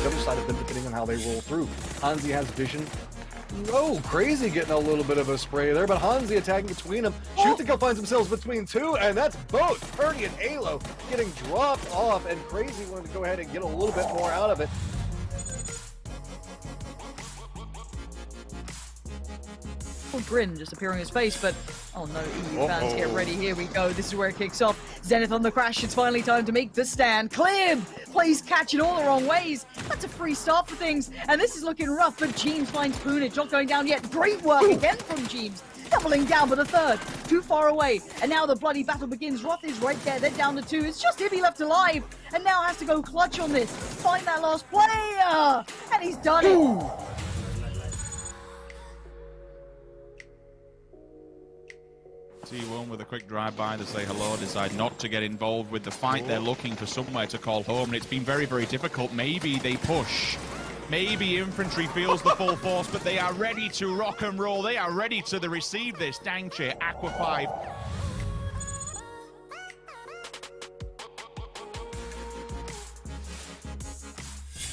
The other side of them, depending on how they roll through. Hansi has vision. Oh, Crazy getting a little bit of a spray there, but Hansi attacking between them. Shoot to kill finds themselves between two, and that's both Purdy and Alo getting dropped off, and Crazy wanted to go ahead and get a little bit more out of it. Grin just appearing on his face, but oh no, EU fans, get ready, here we go, this is where it kicks off. Zenith on the crash, it's finally time to make the stand. Cleared! Plays catching all the wrong ways. That's a free start for things, and this is looking rough, but James finds Poonage, not going down yet. Great work again from James. Doubling down for the third, too far away, and now the bloody battle begins. Roth is right there, they're down to two. It's just Ibby left alive, and now has to go clutch on this. Find that last player, and he's done it. T1 with a quick drive-by to say hello, decide not to get involved with the fight. They're looking for somewhere to call home, and it's been very, very difficult. Maybe they push. Maybe infantry feels the full force, but they are ready to rock and roll. They are ready to receive this. Dangche, Aqua 5.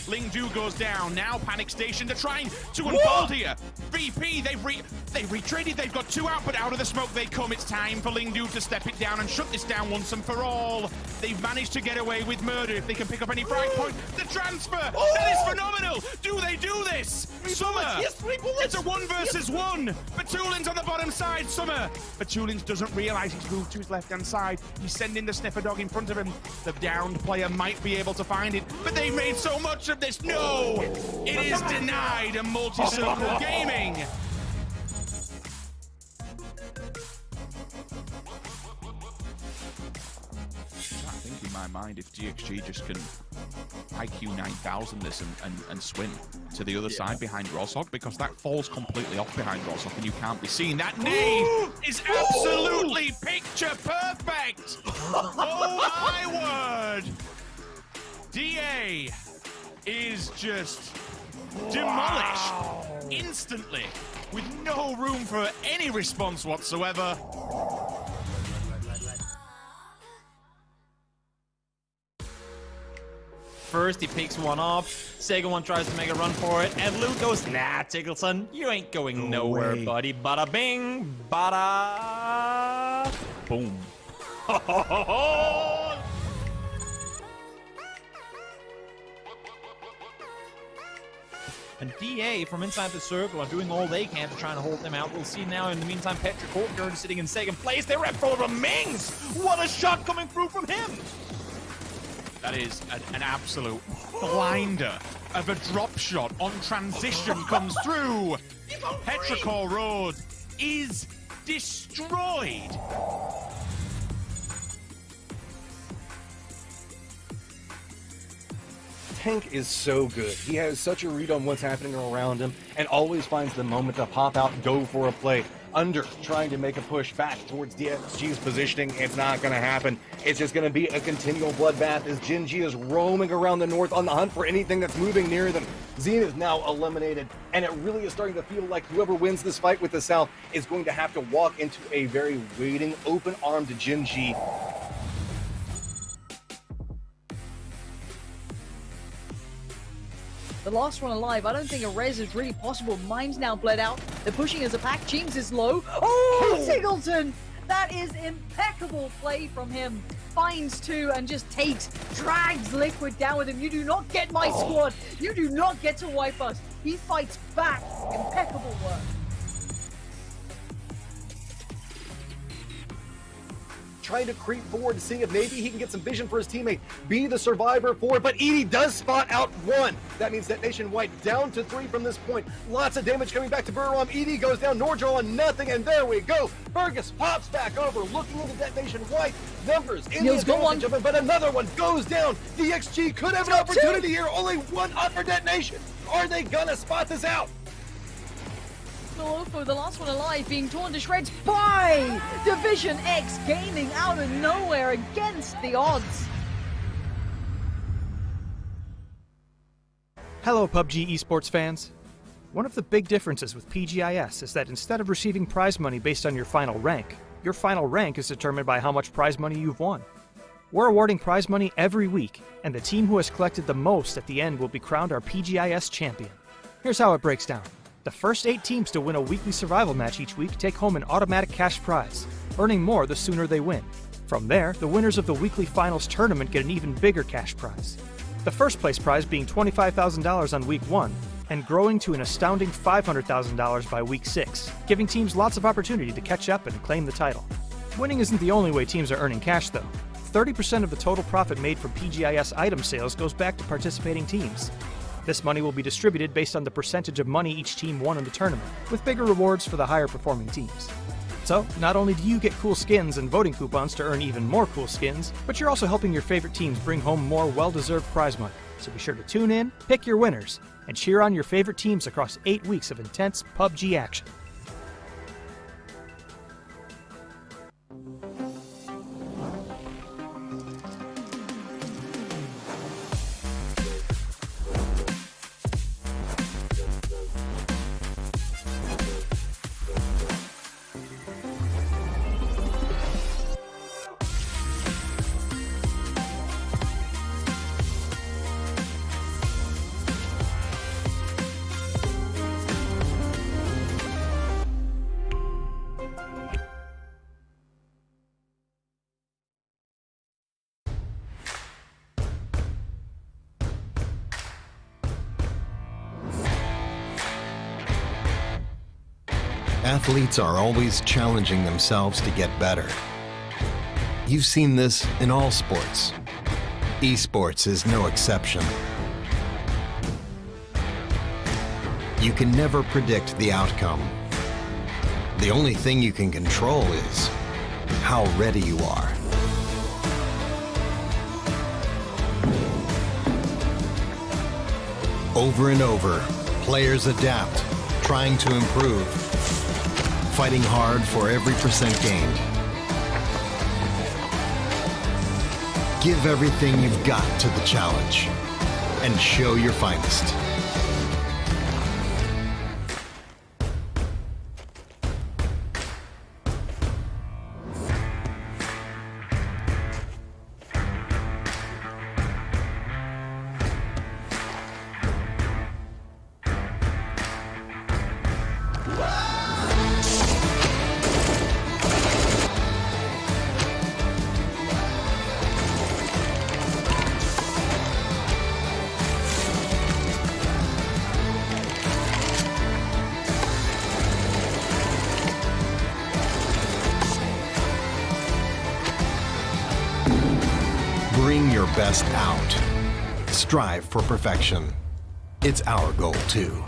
Lingdu goes down. Now Panic Station, they're trying to unfold here. VP, they've retreated. They've got two out, but out of the smoke they come. It's time for Lingdu to step it down and shut this down once and for all. They've managed to get away with murder. If they can pick up any frag point, the transfer, that is phenomenal. Do they do this? Summer, it's a 1 versus 1. Batulin's on the bottom side, Summer. Batulins doesn't realize he's moved to his left-hand side. He's sending the sniffer dog in front of him. The downed player might be able to find it, but they've made so much of this. No, it is denied a multi-circle gaming. I think in my mind, if GXG just can IQ 9000 this and swim to the other side behind Rosok, because that falls completely off behind Rosok and you can't be seen. That nade is absolutely picture perfect. Oh my word. DA is just demolished instantly with no room for any response whatsoever. First, he picks one off. Second one tries to make a run for it. And Luke goes, nah, Tickleton, you ain't going nowhere, buddy. Bada bing, bada boom. And DA from inside the circle are doing all they can to try and hold them out. We'll see now. In the meantime, Petra Courtyard is sitting in second place. They're at full of Mings. What a shot coming through from him. That is an absolute blinder of a drop shot on transition comes through. Petrichor Road is destroyed. Tank is so good. He has such a read on what's happening around him and always finds the moment to pop out and go for a play. Under trying to make a push back towards DXG's positioning. It's not going to happen. It's just going to be a continual bloodbath as Gen G is roaming around the north on the hunt for anything that's moving near them. Zen is now eliminated, and it really is starting to feel like whoever wins this fight with the South is going to have to walk into a very waiting, open-armed Gen G. The last one alive, I don't think a res is really possible. Mine's now bled out. They're pushing as a pack. James is low. Oh, Singleton! That is impeccable play from him. Finds two and just drags Liquid down with him. You do not get my squad. You do not get to wipe us. He fights back. Impeccable work. trying to creep forward to see if maybe he can get some vision for his teammate, be the survivor for it, but Edie does spot out one. That means Detonation White down to 3 from this point. Lots of damage coming back to Burram. Edie goes down, Nordro on nothing, and there we go. Fergus pops back over, looking into Detonation White. Numbers in the advantage of it, but another one goes down. DXG could have an opportunity here. Only one up for Detonation. Are they gonna spot this out? Nolofo, the last one alive, being torn to shreds by Division X Gaming out of nowhere against the odds. Hello PUBG esports fans. One of the big differences with PGI.S is that instead of receiving prize money based on your final rank is determined by how much prize money you've won. We're awarding prize money every week, and the team who has collected the most at the end will be crowned our PGI.S champion. Here's how it breaks down. The first 8 teams to win a weekly survival match each week take home an automatic cash prize, earning more the sooner they win. From there, the winners of the weekly finals tournament get an even bigger cash prize. The first place prize being $25,000 on week 1, and growing to an astounding $500,000 by week 6, giving teams lots of opportunity to catch up and claim the title. Winning isn't the only way teams are earning cash though. 30% of the total profit made from PGI.S item sales goes back to participating teams. This money will be distributed based on the percentage of money each team won in the tournament, with bigger rewards for the higher performing teams. So, not only do you get cool skins and voting coupons to earn even more cool skins, but you're also helping your favorite teams bring home more well-deserved prize money. So be sure to tune in, pick your winners, and cheer on your favorite teams across 8 weeks of intense PUBG action. Athletes are always challenging themselves to get better. You've seen this in all sports. Esports is no exception. You can never predict the outcome. The only thing you can control is how ready you are. Over and over, players adapt, trying to improve, fighting hard for every percent gained. Give everything you've got to the challenge and show your finest. Bring your best out. Strive for perfection. It's our goal too.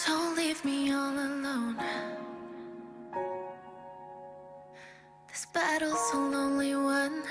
Don't leave me all alone. This battle's a lonely one.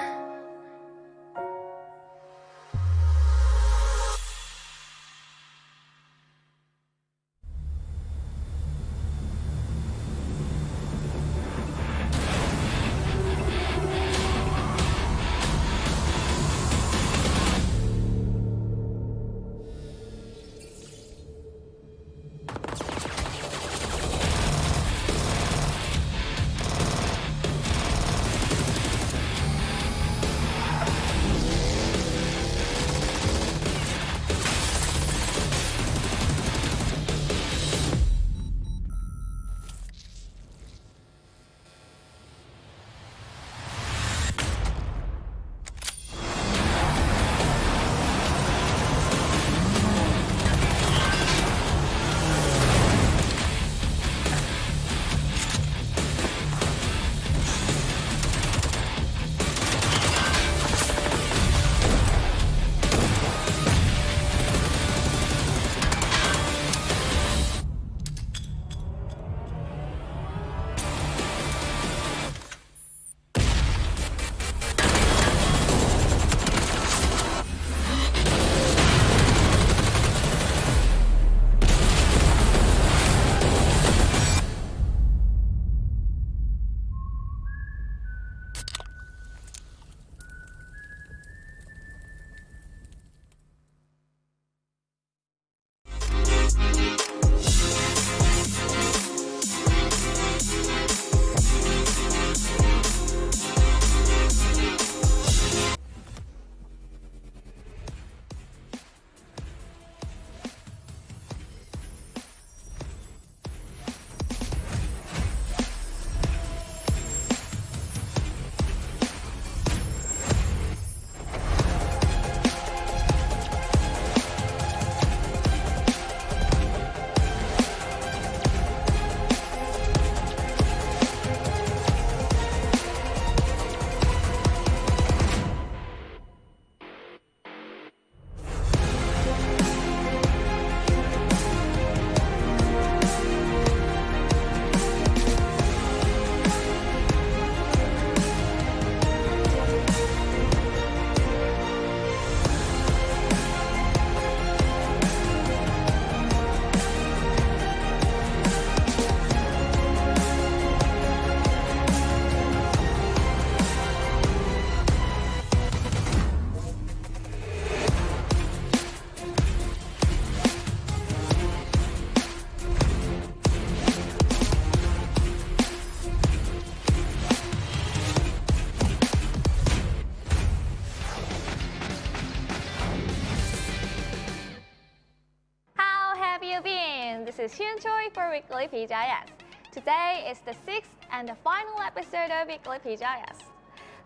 this is Hyun Choi for Weekly PGI.S. Today is the 6th and the final episode of Weekly PGI.S.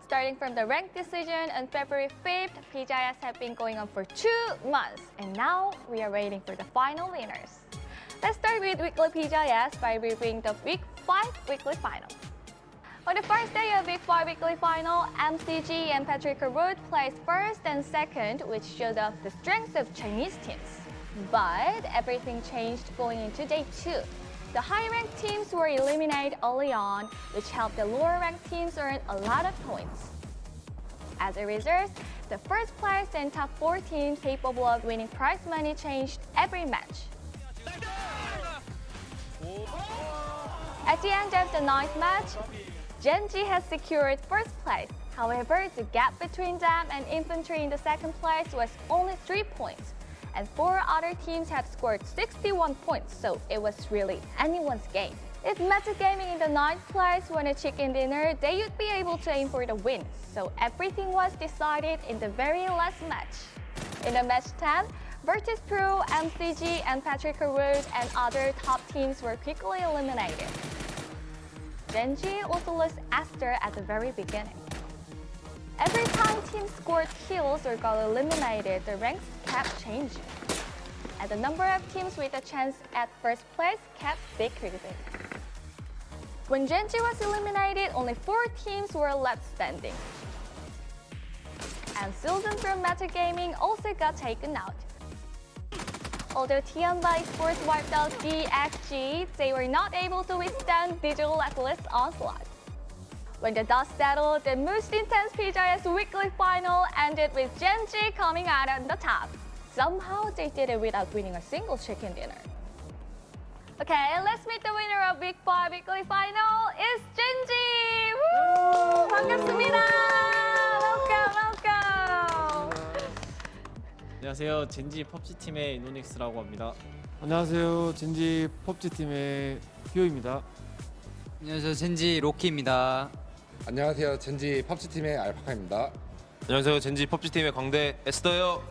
Starting from the ranked decision on February 5th, PGI.S have been going on for 2 months, and now we are waiting for the final winners. Let's start with Weekly PGI.S by reviewing the Week 5 Weekly Final. On the first day of Week 5 Weekly Final, MCG and Patrick Root placed first and second, which showed off the strengths of Chinese teams. But everything changed going into day 2. The high-ranked teams were eliminated early on, which helped the lower-ranked teams earn a lot of points. As a result, the first place and top 4 teams capable of winning prize money changed every match. At the end of the 9th match, Genji has secured first place. However, the gap between them and Infantry in the second place was only 3 points. And 4 other teams had scored 61 points, so it was really anyone's game. If Meta Gaming in the 9th place won a chicken dinner, they would be able to aim for the win. So everything was decided in the very last match. In the match 10, Virtus Pro, MCG, and Patrick Root and other top teams were quickly eliminated. Genji also lost Aster at the very beginning. Every time teams scored kills or got eliminated, the ranks kept changing. And the number of teams with a chance at first place kept decreasing. When Genji was eliminated, only 4 teams were left standing. And Susan from Meta Gaming also got taken out. Although Tianba Sports wiped out DXG, they were not able to withstand Digital Atlas' onslaught. When the dust settled, the most intense PGI.S weekly final ended with Genji coming out on the top. Somehow they did it without winning a single chicken dinner. Okay, let's meet the winner of Week 5 weekly final. It's Genji! Woo! 반갑습니다! Welcome, welcome! 안녕하세요. 젠지 펍지 팀의 이노닉스라고 합니다. 안녕하세요. 젠지 펍지 팀의 휴입니다. 안녕하세요. 젠지 로키입니다. 안녕하세요. 젠지 펍지 팀의 알파카입니다. 안녕하세요. 젠지 펍지 팀의 광대 에스더요.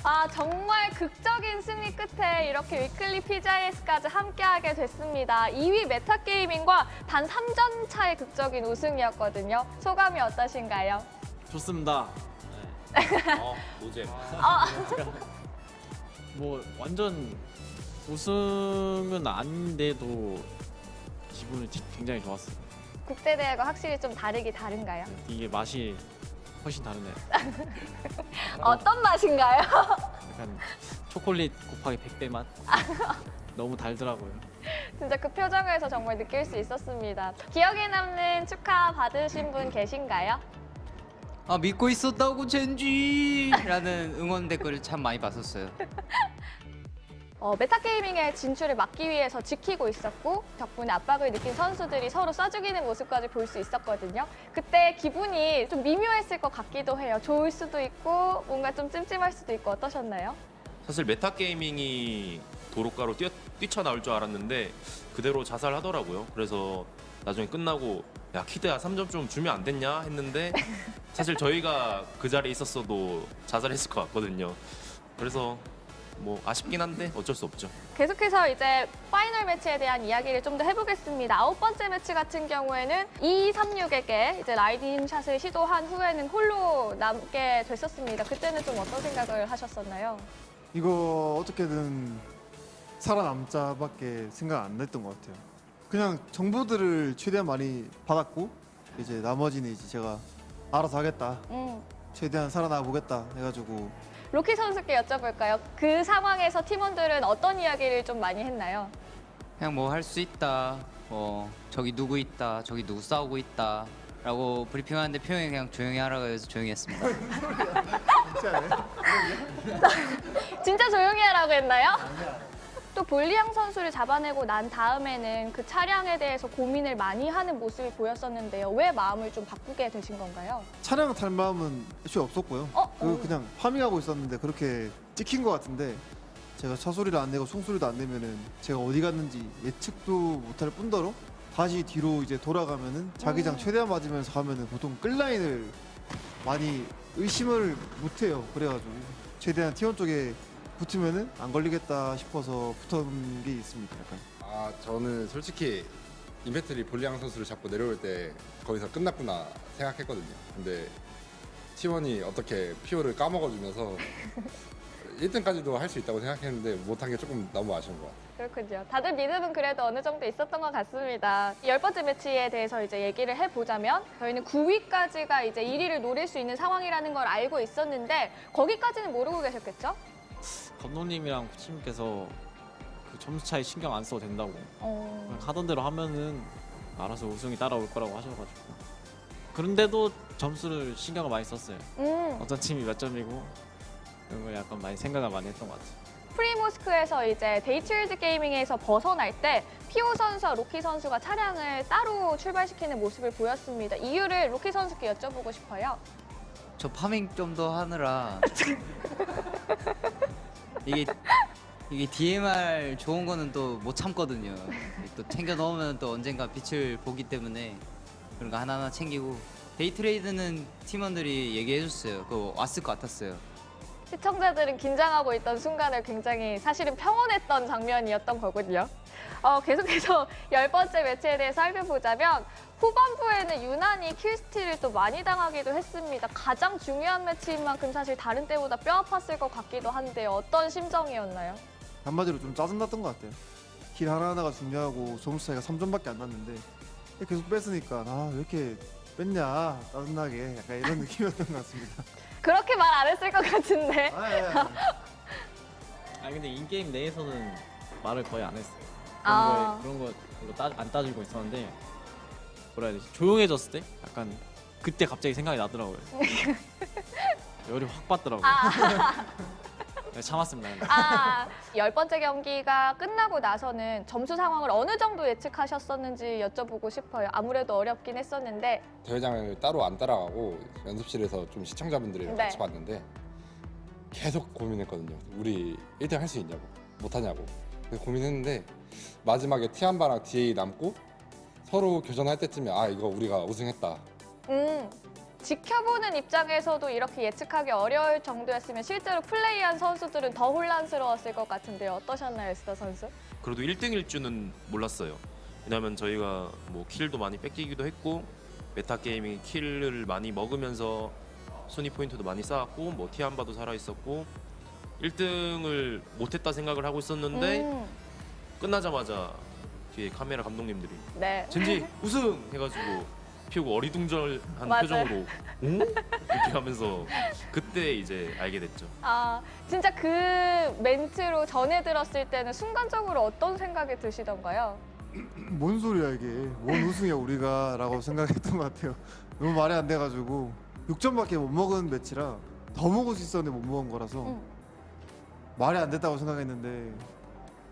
아, 정말 극적인 승리 끝에 이렇게 위클리 PGI.S까지 함께하게 됐습니다. 2위 메타게이밍과 단 3전 차의 극적인 우승이었거든요. 소감이 어떠신가요? 좋습니다. 노잼. 뭐 완전 우승은 아닌데도 기분이 굉장히 좋았어요. 국제대회가 확실히 좀 다른가요? 이게 맛이 훨씬 다르네요. 어떤 맛인가요? 약간 초콜릿 곱하기 100배 맛? 너무 달더라고요. 진짜 그 표정에서 정말 느낄 수 있었습니다. 기억에 남는 축하 받으신 분 계신가요? 믿고 있었다고 젠지라는 응원 댓글을 참 많이 봤었어요. 메타게이밍의 진출을 막기 위해서 지키고 있었고 덕분에 압박을 느낀 선수들이 서로 쏴죽이는 모습까지 볼 수 있었거든요. 그때 기분이 좀 미묘했을 것 같기도 해요. 좋을 수도 있고 뭔가 좀 찜찜할 수도 있고 어떠셨나요? 사실 메타게이밍이 도로가로 뛰쳐나올 줄 알았는데 그대로 자살하더라고요. 그래서 나중에 끝나고 야 키드야 3점 좀 주면 안 됐냐 했는데 사실 저희가 그 자리에 있었어도 자살했을 것 같거든요. 그래서 뭐 아쉽긴 한데 어쩔 수 없죠. 계속해서 이제 파이널 매치에 대한 이야기를 좀 더 해보겠습니다. 9번째 매치 같은 경우에는 2236에게 이제 라이딩 샷을 시도한 후에는 홀로 남게 됐었습니다. 그때는 좀 어떤 생각을 하셨었나요? 이거 어떻게든 살아남자밖에 생각 안 했던 것 같아요. 그냥 정보들을 최대한 많이 받았고 이제 나머지는 이제 제가 알아서 하겠다. 최대한 살아나 보겠다 해가지고. 로키 선수께 여쭤볼까요? 그 상황에서 팀원들은 어떤 이야기를 좀 많이 했나요? 그냥 뭐 할 수 있다. 저기 누구 있다. 저기 누구 싸우고 있다. 라고 브리핑하는데 표현이 그냥 조용히 하라고 해서 조용히 했습니다. 진짜 조용히 하라고 했나요? 또 볼리앙 선수를 잡아내고 난 다음에는 그 차량에 대해서 고민을 많이 하는 모습이 보였었는데요. 왜 마음을 좀 바꾸게 되신 건가요? 차량 탈 마음은 애초에 없었고요. 그냥 파밍하고 있었는데 그렇게 찍힌 것 같은데 제가 차 소리를 안 내고 총소리도 안 내면은 제가 어디 갔는지 예측도 못할 뿐더러 다시 뒤로 이제 돌아가면은 자기장 최대한 맞으면서 가면은 보통 끌라인을 많이 의심을 못해요. 그래가지고 최대한 T1 쪽에 붙으면은 안 걸리겠다 싶어서 붙은 게 있습니다. 약간. 아 저는 솔직히 인베트리 볼리앙 선수를 잡고 내려올 때 거기서 끝났구나 생각했거든요. 근데 T1이 어떻게 PO를 까먹어주면서 1등까지도 할 수 있다고 생각했는데 못한 게 조금 너무 아쉬운 것 같아요. 그렇군요. 다들 믿음은 그래도 어느 정도 있었던 것 같습니다. 10번째 매치에 대해서 이제 얘기를 해보자면 저희는 9위까지가 이제 1위를 노릴 수 있는 상황이라는 걸 알고 있었는데 거기까지는 모르고 계셨겠죠? 감독님이랑 코치님께서 그 점수 차이 신경 안 써도 된다고 그냥 하던 대로 하면은 알아서 우승이 따라올 거라고 하셔가지고 그런데도 점수를 신경을 많이 썼어요. 어떤 팀이 몇 점이고 그런 걸 약간 많이 생각을 많이 했던 것 같아요. 프리모스크에서 이제 데이트리즈 게이밍에서 벗어날 때 피오 선수와 로키 선수가 차량을 따로 출발시키는 모습을 보였습니다. 이유를 로키 선수께 여쭤보고 싶어요. 저 파밍 좀 더 하느라 이게 DMR 좋은 거는 또 못 참거든요. 또 챙겨 넣으면 또 언젠가 빛을 보기 때문에 그런 거 하나하나 챙기고 데이트레이드는 팀원들이 얘기해 줬어요. 그거 왔을 것 같았어요. 시청자들은 긴장하고 있던 순간을 굉장히 사실은 평온했던 장면이었던 거거든요. 계속해서 10번째 매치에 대해 살펴보자면 후반부에는 유난히 킬스틸을 또 많이 당하기도 했습니다. 가장 중요한 매치인 만큼 사실 다른 때보다 뼈 아팠을 것 같기도 한데 어떤 심정이었나요? 한마디로 좀 짜증났던 것 같아요. 킬 하나하나가 중요하고 점수 차이가 3점밖에 안 났는데 계속 뺐으니까 왜 이렇게 뺐냐 짜증나게 약간 이런 느낌이었던 것 같습니다. 그렇게 말 안 했을 것 같은데. 아니 근데 인게임 내에서는 말을 거의 안 했어요. 그런 거 별로 안 따지고 있었는데 뭐라 해야 되지? 조용해졌을 때 약간 그때 갑자기 생각이 나더라고요. 열이 확 받더라고요. 네, 참았습니다. 10번째 경기가 끝나고 나서는 점수 상황을 어느 정도 예측하셨었는지 여쭤보고 싶어요. 아무래도 어렵긴 했었는데. 대회장을 따로 안 따라가고 연습실에서 좀 시청자분들이랑 같이 봤는데 계속 고민했거든요. 우리 1등 할 수 있냐고, 못하냐고. 그래서 고민했는데 마지막에 T1바랑 DA 남고 서로 교전할 때쯤에 이거 우리가 우승했다. 지켜보는 입장에서도 이렇게 예측하기 어려울 정도였으면 실제로 플레이한 선수들은 더 혼란스러웠을 것 같은데요. 어떠셨나요, 에스더 선수? 그래도 1등일 줄은 몰랐어요. 왜냐면 저희가 뭐 킬도 많이 뺏기기도 했고 메타 게이밍이 킬을 많이 먹으면서 순위 포인트도 많이 쌓았고 뭐 티안바도 살아 있었고 1등을 못했다 생각을 하고 있었는데 끝나자마자 뒤에 카메라 감독님들이 젠지 우승 해가지고 피우고 어리둥절한 표정으로 이렇게 하면서 그때 이제 알게 됐죠. 진짜 그 멘트로 전해 들었을 때는 순간적으로 어떤 생각이 드시던가요? 뭔 소리야 이게, 뭔 우승이야 우리가 라고 생각했던 것 같아요. 너무 말이 안 돼가지고 6점밖에 못 먹은 매치라 더 먹을 수 있었는데 못 먹은 거라서 말이 안 됐다고 생각했는데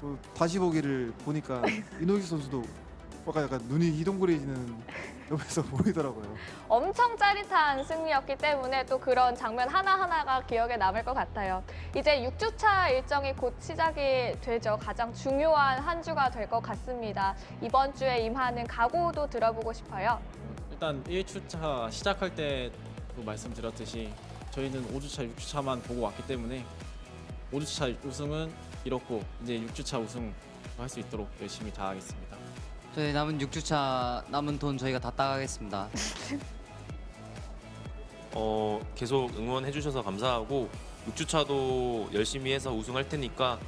또 다시 보기를 보니까 이노기 선수도 약간 눈이 희동그레지는 옆에서 보이더라고요. 엄청 짜릿한 승리였기 때문에 또 그런 장면 하나하나가 기억에 남을 것 같아요. 이제 6주차 일정이 곧 시작이 되죠. 가장 중요한 한 주가 될 것 같습니다. 이번 주에 임하는 각오도 들어보고 싶어요. 일단 1주차 시작할 때도 말씀드렸듯이 저희는 5주차, 6주차만 보고 왔기 때문에 5주차 우승은 이렇고 이제 6주차 우승 할 수 있도록 열심히 다하겠습니다. 저희 남은 6주차 남은 돈 저희가 다 따가겠습니다. 계속 응원해 주셔서 감사하고 6주차도 열심히 해서 우승할 테니까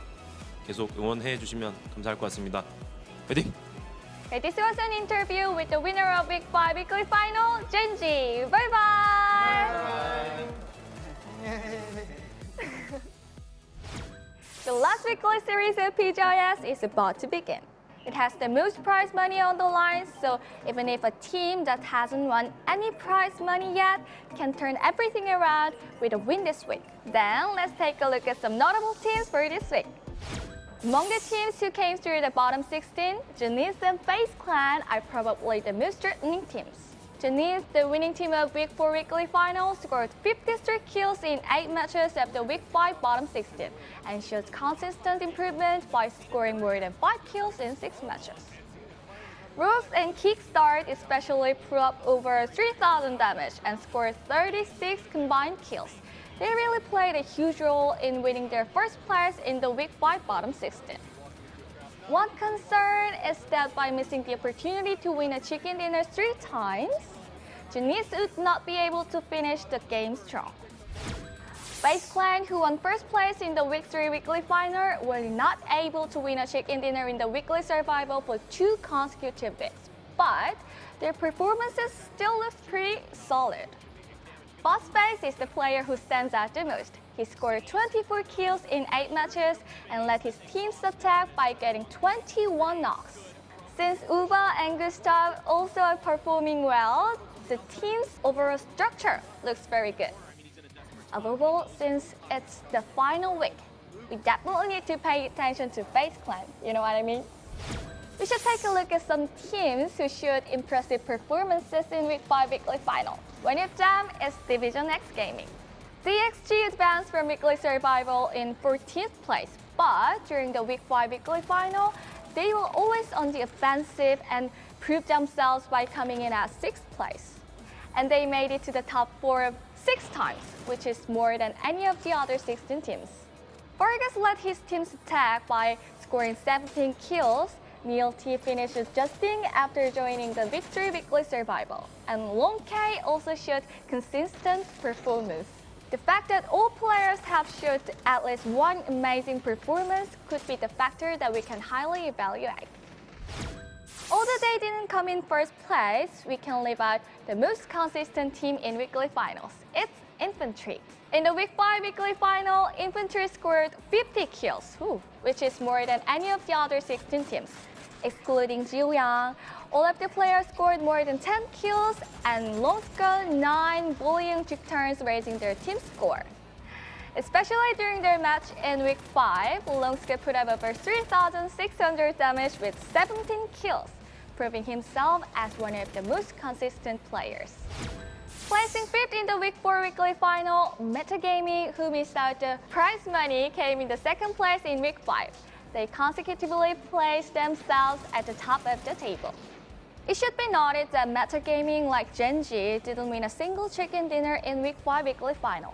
계속 응원해 주시면 감사할 것 같습니다. 화이팅! This was an interview with the winner of Week 5 Weekly Final, Genji. Bye bye. The last weekly series of PGI.S is about to begin. It has the most prize money on the line, so even if a team that hasn't won any prize money yet can turn everything around with a win this week. Then let's take a look at some notable teams for this week. Among the teams who came through the bottom 16, Janice and FaZe Clan are probably the most threatening teams. Janice, the winning team of Week 4 Weekly Final, scored 53 kills in 8 matches of the Week 5 bottom 16 and shows consistent improvement by scoring more than 5 kills in 6 matches. Rose and Kickstart especially threw up over 3,000 damage and scored 36 combined kills. they really played a huge role in winning their first place in the Week 5 bottom 16. One concern is that by missing the opportunity to win a chicken dinner 3 times, Janice would not be able to finish the game strong. FaZe Clan, who won first place in the Week 3 weekly final, were not able to win a chicken dinner in the weekly survival for 2 consecutive weeks, but their performances still look pretty solid. Boss FaZe is the player who stands out the most. He scored 24 kills in 8 matches and led his team's attack by getting 21 knocks. Since Uba and Gustav also are performing well, the team's overall structure looks very good. Above all, since it's the final week, we definitely need to pay attention to FaZe Clan, you know what I mean? We should take a look at some teams who showed impressive performances in Week 5 weekly final. One of them is Division X Gaming. DXG advanced from weekly survival in 14th place, but during the Week 5 weekly final, they were always on the offensive and proved themselves by coming in at 6th place. And they made it to the top 4 6 times, which is more than any of the other 16 teams. Fergus led his team's attack by scoring 17 kills. Neil T finishes justing after joining the Victory Weekly Survival. And Long K also showed consistent performance. The fact that all players have showed at least one amazing performance could be the factor that we can highly evaluate. Although they didn't come in first place, we can leave out the most consistent team in weekly finals. It's Infantry. In the Week 5 weekly final, Infantry scored 50 kills, which is more than any of the other 16 teams. Excluding Jiu Yang, all of the players scored more than 10 kills, and Longska 9 bullying trick turns, raising their team score. Especially during their match in Week 5, Longska put up over 3,600 damage with 17 kills, proving himself as one of the most consistent players. Placing 5th in the Week 4 weekly final, Metagaming, who missed out the prize money, came in the 2nd place in Week 5. They consecutively placed themselves at the top of the table. It should be noted that Metagaming, like Genji, didn't win a single chicken dinner in Week 5 weekly final.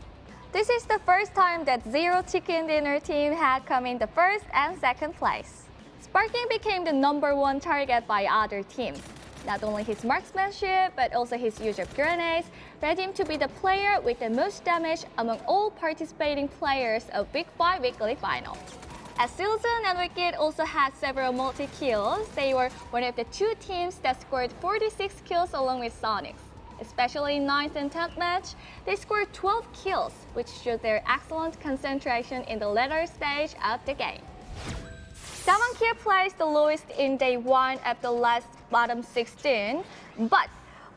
This is the first time that Zero Chicken Dinner team had come in the 1st and 2nd place. Sparking became the #1 target by other teams. Not only his marksmanship, but also his use of grenades led him to be the player with the most damage among all participating players of Week 5 weekly final. As Silson and Wicked also had several multi-kills, they were one of the 2 teams that scored 46 kills along with Sonics. Especially in 9th and 10th match, they scored 12 kills, which showed their excellent concentration in the later stage of the game. Damankia placed the lowest in day 1 of the last bottom 16, but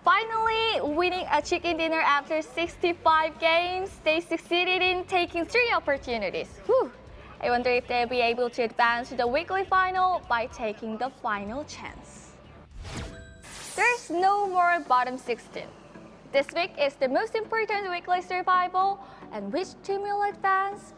finally winning a chicken dinner after 65 games, they succeeded in taking 3 opportunities. I wonder if they'll be able to advance to the weekly final by taking the final chance. There's no more bottom 16. This week is the most important weekly survival, and which team will advance?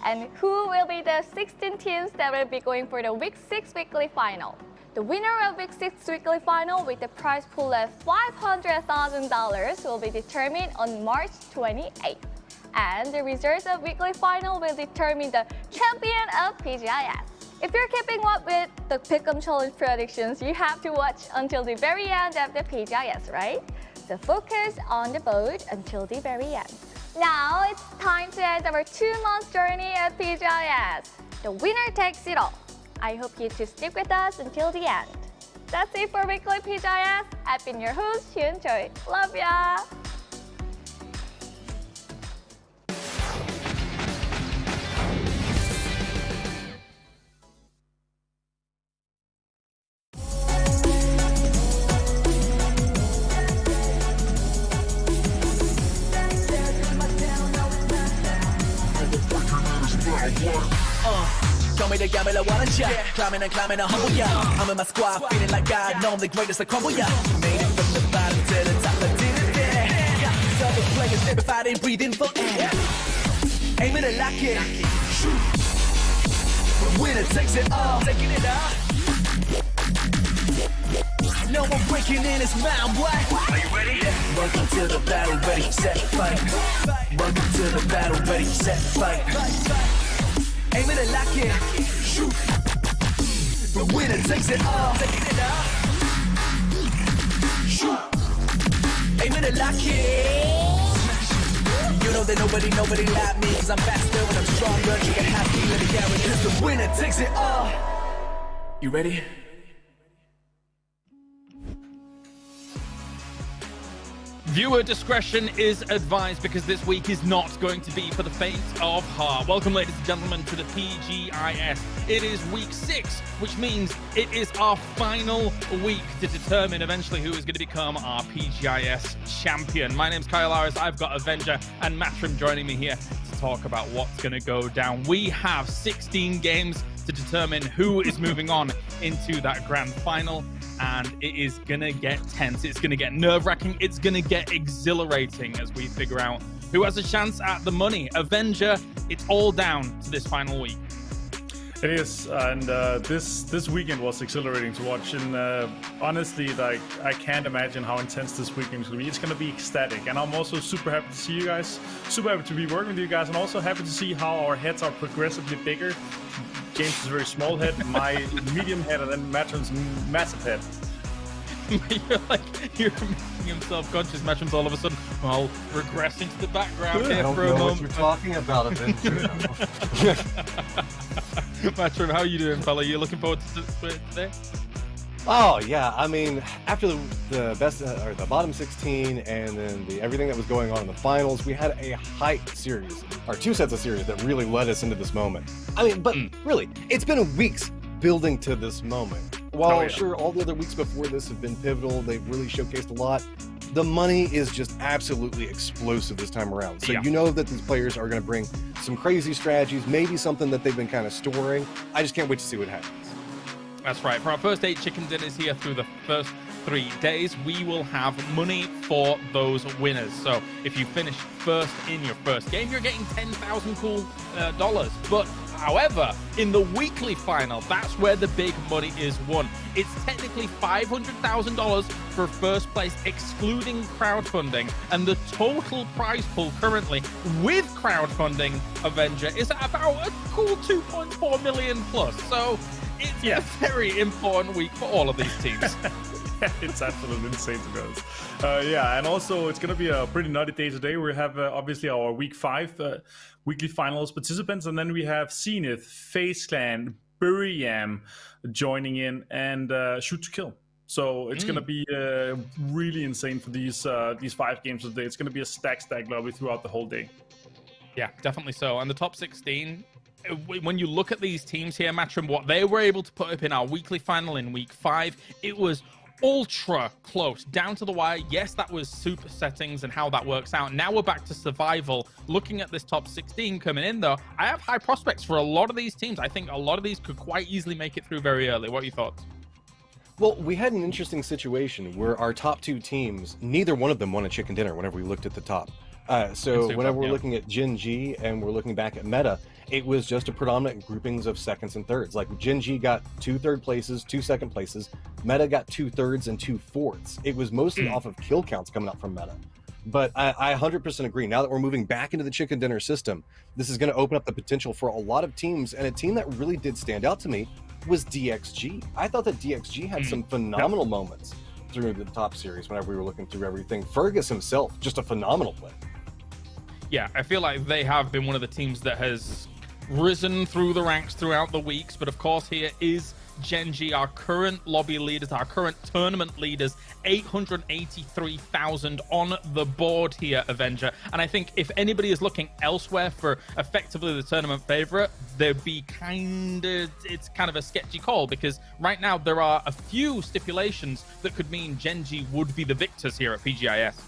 And who will be the 16 teams that will be going for the Week 6 weekly final? The winner of Week 6 weekly final with the prize pool of $500,000 will be determined on March 28th. And the results of weekly final will determine the champion of PGI.S. If you're keeping up with the Pick'em Challenge predictions, you have to watch until the very end of the PGI.S, right? So focus on the vote until the very end. Now it's time to end our 2-month journey at PGI.S. The winner takes it all. I hope you to stick with us until the end. That's it for weekly PGI.S. I've been your host, Hyun Choi. Love ya! Show me the gamble I wanna shot. Climbing and humble, yeah. I'm in my squad, feeling like I know I'm the greatest, I crumble, yeah. Made it from the bottom to the top, I did it, yeah. So the players never fighting, breathing for air. Aiming to lock it. Shoot. The winner takes it all. Taking it all. no one breaking in his mind. What? Are you ready? Welcome to the battle, ready, set, fight. Welcome to the battle, ready, set, fight. Aim it and lock it, shoot. The winner takes it all. Shoot. Aim it and lock it. You know that nobody like me, cause I'm faster when I'm stronger. You can have me, let it carry, cause the winner takes it all. You ready? Viewer discretion is advised because this week is not going to be for the faint of heart. Welcome, ladies and gentlemen, to the PGI.S. It is week 6, which means it is our final week to determine eventually who is going to become our PGI.S. champion. My name's Kyle Harris. I've got Avenger and Matrim joining me here to talk about what's going to go down. We have 16 games to determine who is moving on into that grand final, and it is gonna get tense, it's gonna get nerve-wracking, it's gonna get exhilarating as we figure out who has a chance at the money. Avenger, it's all down to this final week. It is, and this weekend was exhilarating to watch, and honestly, like, I can't imagine how intense this weekend is going to be. It's going to be ecstatic, and I'm also super happy to see you guys, super happy to be working with you guys, and also happy to see how our heads are progressively bigger. James is a very small head, my medium head, and then Matron's massive head. You're making him self-conscious. Matron's all of a sudden, well, regress into the background I here don't for a know moment. what you're talking about, Avenger. Matron, how are you doing, fella? You looking forward to it today? Oh yeah, I mean, after the best or the bottom 16, and then everything that was going on in the finals, we had a hype series, or 2 sets of series that really led us into this moment. I mean, but really, it's been weeks building to this moment. While sure, all the other weeks before this have been pivotal, they've really showcased a lot. The money is just absolutely explosive this time around. So you know that these players are going to bring some crazy strategies, maybe something that they've been kind of storing. I just can't wait to see what happens. That's right. For our first 8 chicken dinners here through the first 3 days, we will have money for those winners. So if you finish first in your first game, you're getting $10,000 cool dollars. But however, in the weekly final, that's where the big money is won. It's technically $500,000 for first place, excluding crowdfunding, and the total prize pool currently with crowdfunding, Avenger, is at about a cool 2.4 million plus. So it's a very important week for all of these teams. It's absolutely insane to be honest. Yeah, and also it's going to be a pretty nutty day today. We have obviously our week 5 weekly finals participants, and then we have Zenith, FaZe Clan, Buryam joining in, and Shoot to Kill. So it's going to be really insane for these 5 games today. It's going to be a stack lobby throughout the whole day. Yeah, definitely so. And the top 16, when you look at these teams here, Matrim, what they were able to put up in our weekly final in week 5, it was ultra close, down to the wire. Yes, that was super settings and how that works out. Now we're back to survival. Looking at this top 16 coming in, though, I have high prospects for a lot of these teams. I think a lot of these could quite easily make it through very early. What are your thoughts? Well, we had an interesting situation where our top 2 teams, neither one of them won a chicken dinner whenever we looked at the top. So whenever we're looking at Gen G and we're looking back at meta, it was just a predominant groupings of seconds and thirds. Like Gen G got 2 third places, 2 second places. Meta got 2 thirds and 2 fourths. It was mostly off of kill counts coming out from meta. But I 100% agree. Now that we're moving back into the chicken dinner system, this is going to open up the potential for a lot of teams. And a team that really did stand out to me was DXG. I thought that DXG had some phenomenal moments through the top series whenever we were looking through everything. Fergus himself, just a phenomenal player. Yeah, I feel like they have been one of the teams that has risen through the ranks throughout the weeks. But of course, here is Gen G, our current lobby leaders, our current tournament leaders, 883,000 on the board here, Avenger. And I think if anybody is looking elsewhere for effectively the tournament favorite, it's kind of a sketchy call, because right now there are a few stipulations that could mean Gen G would be the victors here at PGI.S.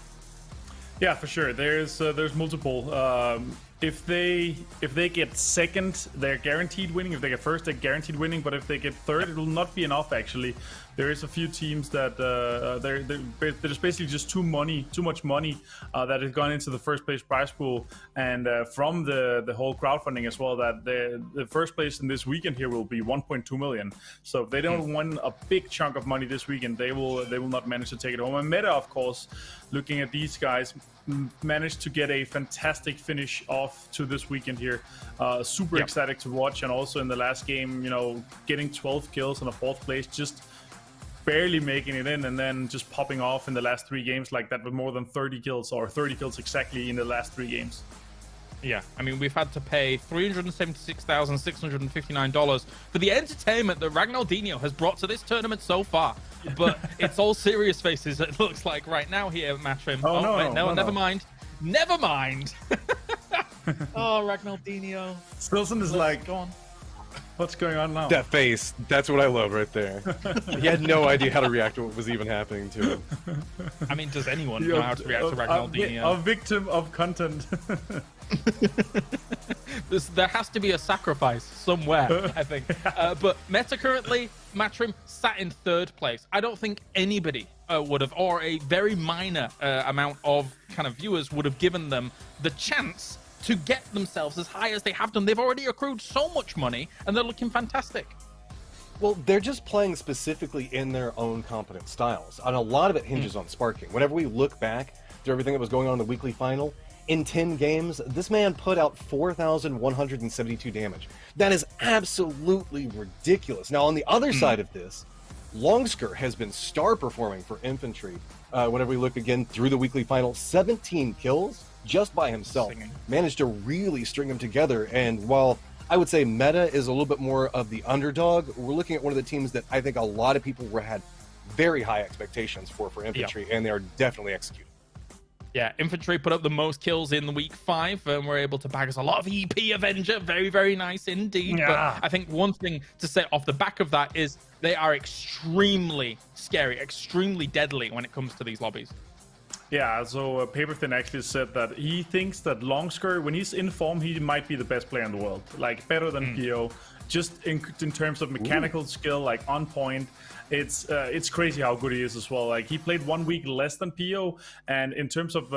Yeah, for sure. There's multiple if they get second, they're guaranteed winning. If they get first, they're guaranteed winning. But if they get third, it will not be enough. Actually, there is a few teams that there's basically just too much money that has gone into the first place prize pool, and from the whole crowdfunding as well. That the first place in this weekend here will be 1.2 million. So if they don't win a big chunk of money this weekend, they will not manage to take it home. And Meta, of course, looking at these guys, managed to get a fantastic finish off to this weekend here. Super ecstatic to watch, and also in the last game, you know, getting 12 kills in a 4th place, just barely making it in, and then just popping off in the last 3 games like that with more than 30 kills, or 30 kills exactly in the last 3 games. Yeah, I mean, we've had to pay $376,659 for the entertainment that Ragnaldinho has brought to this tournament so far. But it's all serious faces, it looks like, right now here at Matchroom. No, never mind. Never mind. Oh, Ragnaldinho. Stilson is like, go on. What's going on now? That face, that's what I love right there. He had no idea how to react to what was even happening to him. I mean, does anyone know how to react to Ragnaldinho? A victim of content. There has to be a sacrifice somewhere, I think. But Meta currently, Matchroom, sat in 3rd place. I don't think anybody would have, or a very minor amount of kind of viewers would have given them the chance to get themselves as high as they have done. They've already accrued so much money, and they're looking fantastic. Well, they're just playing specifically in their own competent styles, and a lot of it hinges on sparking. Whenever we look back to everything that was going on in the weekly final, in 10 games, this man put out 4,172 damage. That is absolutely ridiculous. Now, on the other side of this, Longsker has been star performing for infantry. Whenever we look again through the weekly final, 17 kills just by himself. Managed to really string them together. And while I would say Meta is a little bit more of the underdog, we're looking at one of the teams that I think a lot of people had very high expectations for infantry, and they are definitely executing. Yeah, infantry put up the most kills in the week 5, and we're able to bag us a lot of EP Avenger. Very, very nice indeed. Yeah. But I think one thing to say off the back of that is they are extremely scary, extremely deadly when it comes to these lobbies. Yeah, so Paperthin actually said that he thinks that Longsker, when he's in form, he might be the best player in the world. Like, better than PO. Just in terms of mechanical skill, like on point. It's crazy how good he is as well. Like, he played 1 week less than PO, and in terms of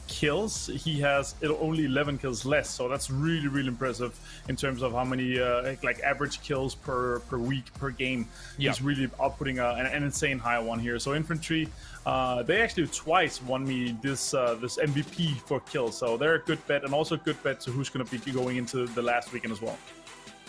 kills, he has only 11 kills less. So that's really, really impressive in terms of how many like average kills per week per game. He's really outputting an insane high one here. So infantry, they actually twice won me this MVP for kills. So they're a good bet, and also a good bet to who's going to be going into the last weekend as well.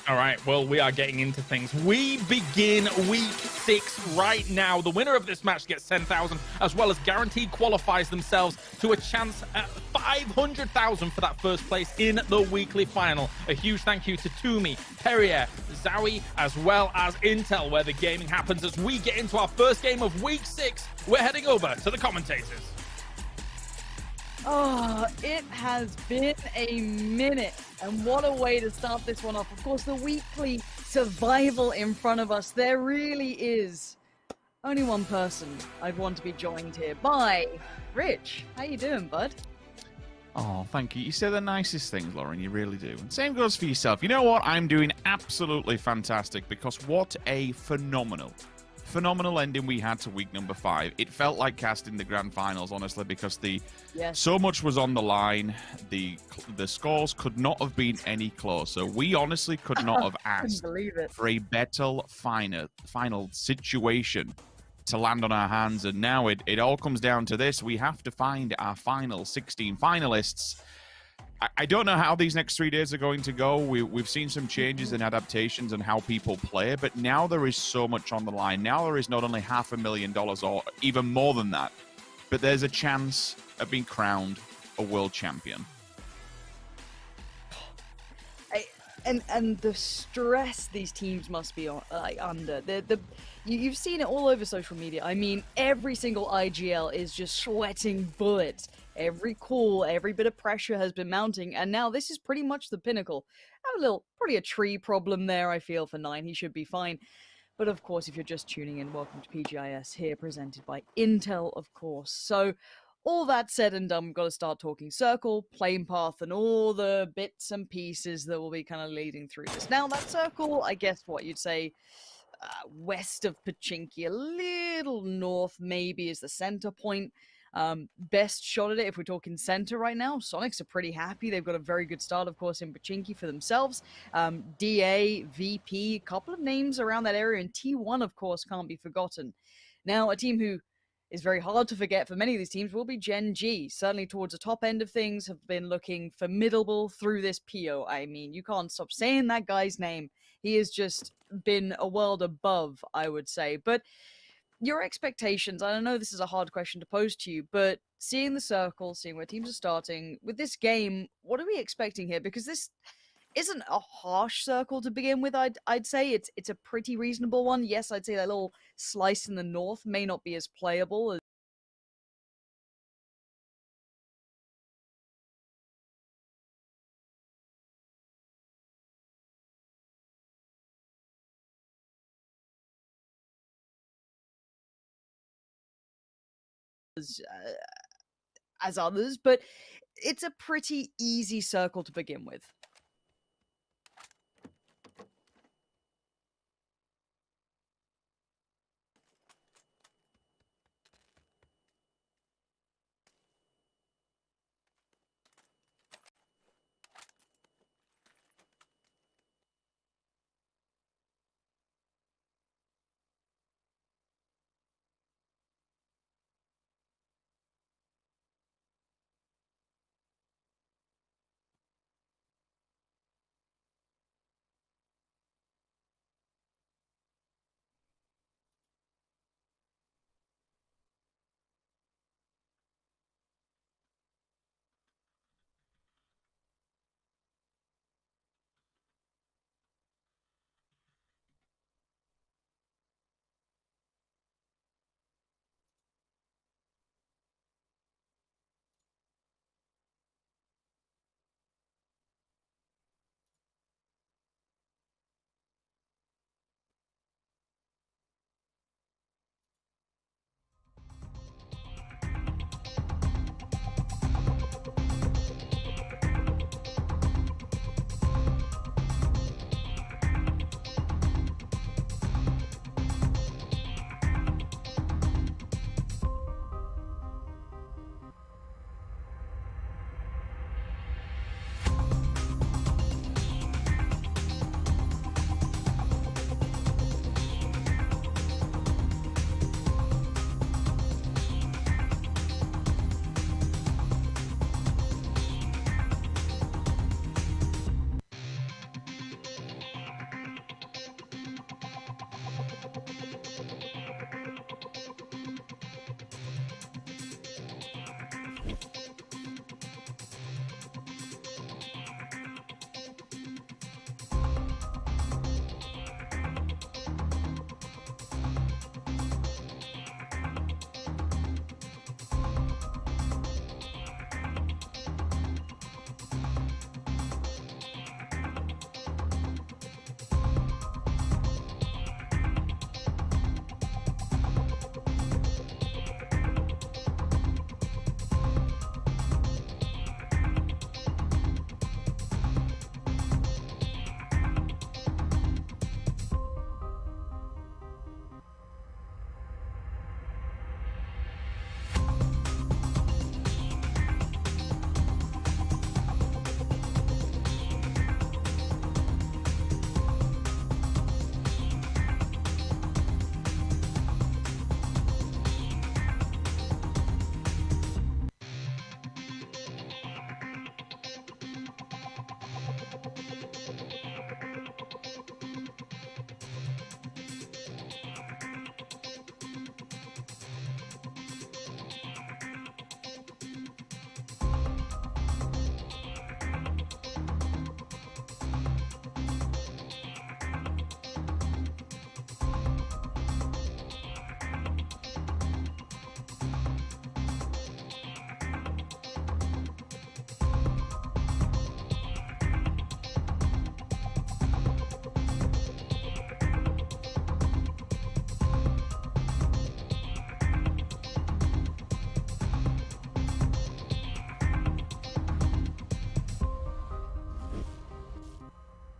All right, well, we are getting into things. We begin week 6 right now. The winner of this match gets 10,000, as well as guaranteed qualifies themselves to a chance at 500,000 for that first place in the weekly final. A huge thank you to Toomey, Perrier, Zowie, as well as Intel, where the gaming happens. As we get into our first game of week 6, we're heading over to the commentators. Oh, it has been a minute, and what a way to start this one off. Of course, the weekly survival in front of us. There really is only one person I'd want to be joined here by. Rich, how you doing, bud? Oh, thank you. You say the nicest things, Lauren. You really do. And same goes for yourself. You know what? I'm doing absolutely fantastic, because what a phenomenal ending we had to week number 5. It felt like casting the grand finals, honestly, because so much was on the line. The scores could not have been any closer. We honestly could not have asked for a better final situation to land on our hands, and now it all comes down to this. We have to find our final 16 finalists. I don't know how these next 3 days are going to go. We've seen some changes and adaptations in how people play, but now there is so much on the line. Now there is not only $500,000 or even more than that, but there's a chance of being crowned a world champion. And the stress these teams must be under. You've seen it all over social media. I mean, every single IGL is just sweating bullets. Every call, every bit of pressure has been mounting, and now this is pretty much the pinnacle. I have probably a tree problem there, I feel, for 9. He should be fine. But of course, if you're just tuning in, welcome to PGI.S here, presented by Intel, of course. So, all that said and done, we've got to start talking circle, plane path, and all the bits and pieces that will be kind of leading through this. Now, that circle, I guess what you'd say, west of Pachinki, a little north maybe is the center point. Best shot at it if we're talking center right now. Sonics are pretty happy. They've got a very good start, of course, in Pachinki for themselves. DA, VP, a couple of names around that area, and T1, of course, can't be forgotten. Now, a team who is very hard to forget for many of these teams will be Gen G. Certainly towards the top end of things, have been looking formidable through this PO. I mean, you can't stop saying that guy's name. He has just been a world above, I would say. But your expectations, I know this is a hard question to pose to you, but seeing the circle, seeing where teams are starting, with this game, what are we expecting here? Because this isn't a harsh circle to begin with. I'd say it's a pretty reasonable one. Yes, I'd say that little slice in the north may not be as playable as as others, but it's a pretty easy circle to begin with.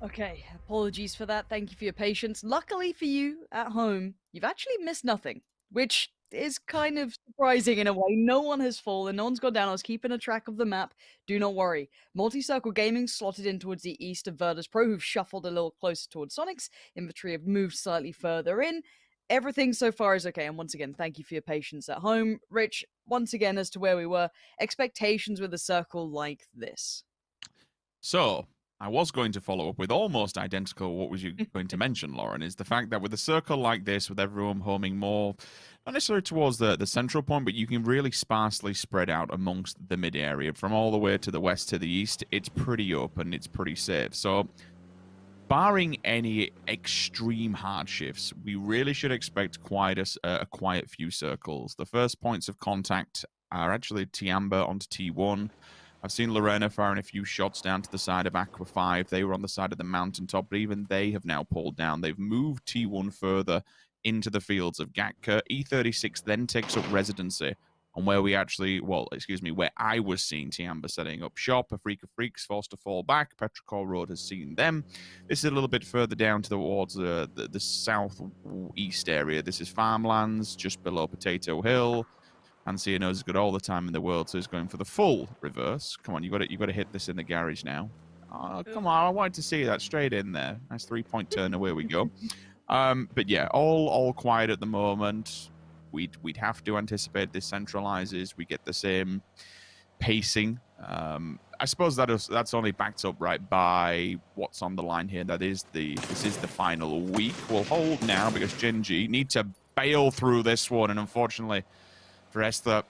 Okay, apologies for that. Thank you for your patience. Luckily for you at home, you've actually missed nothing, which is kind of surprising in a way. No one has fallen, no one's gone down. I was keeping a track of the map. Do not worry. Multi-Circle Gaming slotted in towards the east of Virtus Pro, who've shuffled a little closer towards Sonic's. Inventory have moved slightly further in. Everything so far is okay, and once again, thank you for your patience at home. Rich, once again, as to where we were, expectations with a circle like this. So, I was going to follow up with almost identical what was you going to mention, Lauren, is the fact that with a circle like this, with everyone homing more, not necessarily towards the central point, but you can really sparsely spread out amongst the mid area. From all the way to the west to the east, it's pretty open, it's pretty safe. So, barring any extreme hardships, we really should expect a quiet few circles. The first points of contact are actually Tiamba onto T1. I've seen Lorena firing a few shots down to the side of Aqua 5. They were on the side of the mountaintop, but even they have now pulled down. They've moved T1 further into the fields of Gatka. E36 then takes up residency on where we actually, where I was seeing Tiamba setting up shop. Afrika Freaks forced to fall back. Petrichor Road has seen them. This is a little bit further down towards the southeast area. This is farmlands just below Potato Hill. Ansia knows he's got all the time in the world, so he's going for the full reverse. Come on, you got to hit this in the garage now. Oh, come on, I wanted to see that straight in there. Nice 3-point turn, away we go. But yeah, all quiet at the moment. We'd have to anticipate this centralizes. We get the same pacing. I suppose that's only backed up right by what's on the line here. This is the final week. We'll hold now because Gen.G need to bail through this one, and unfortunately for Esther,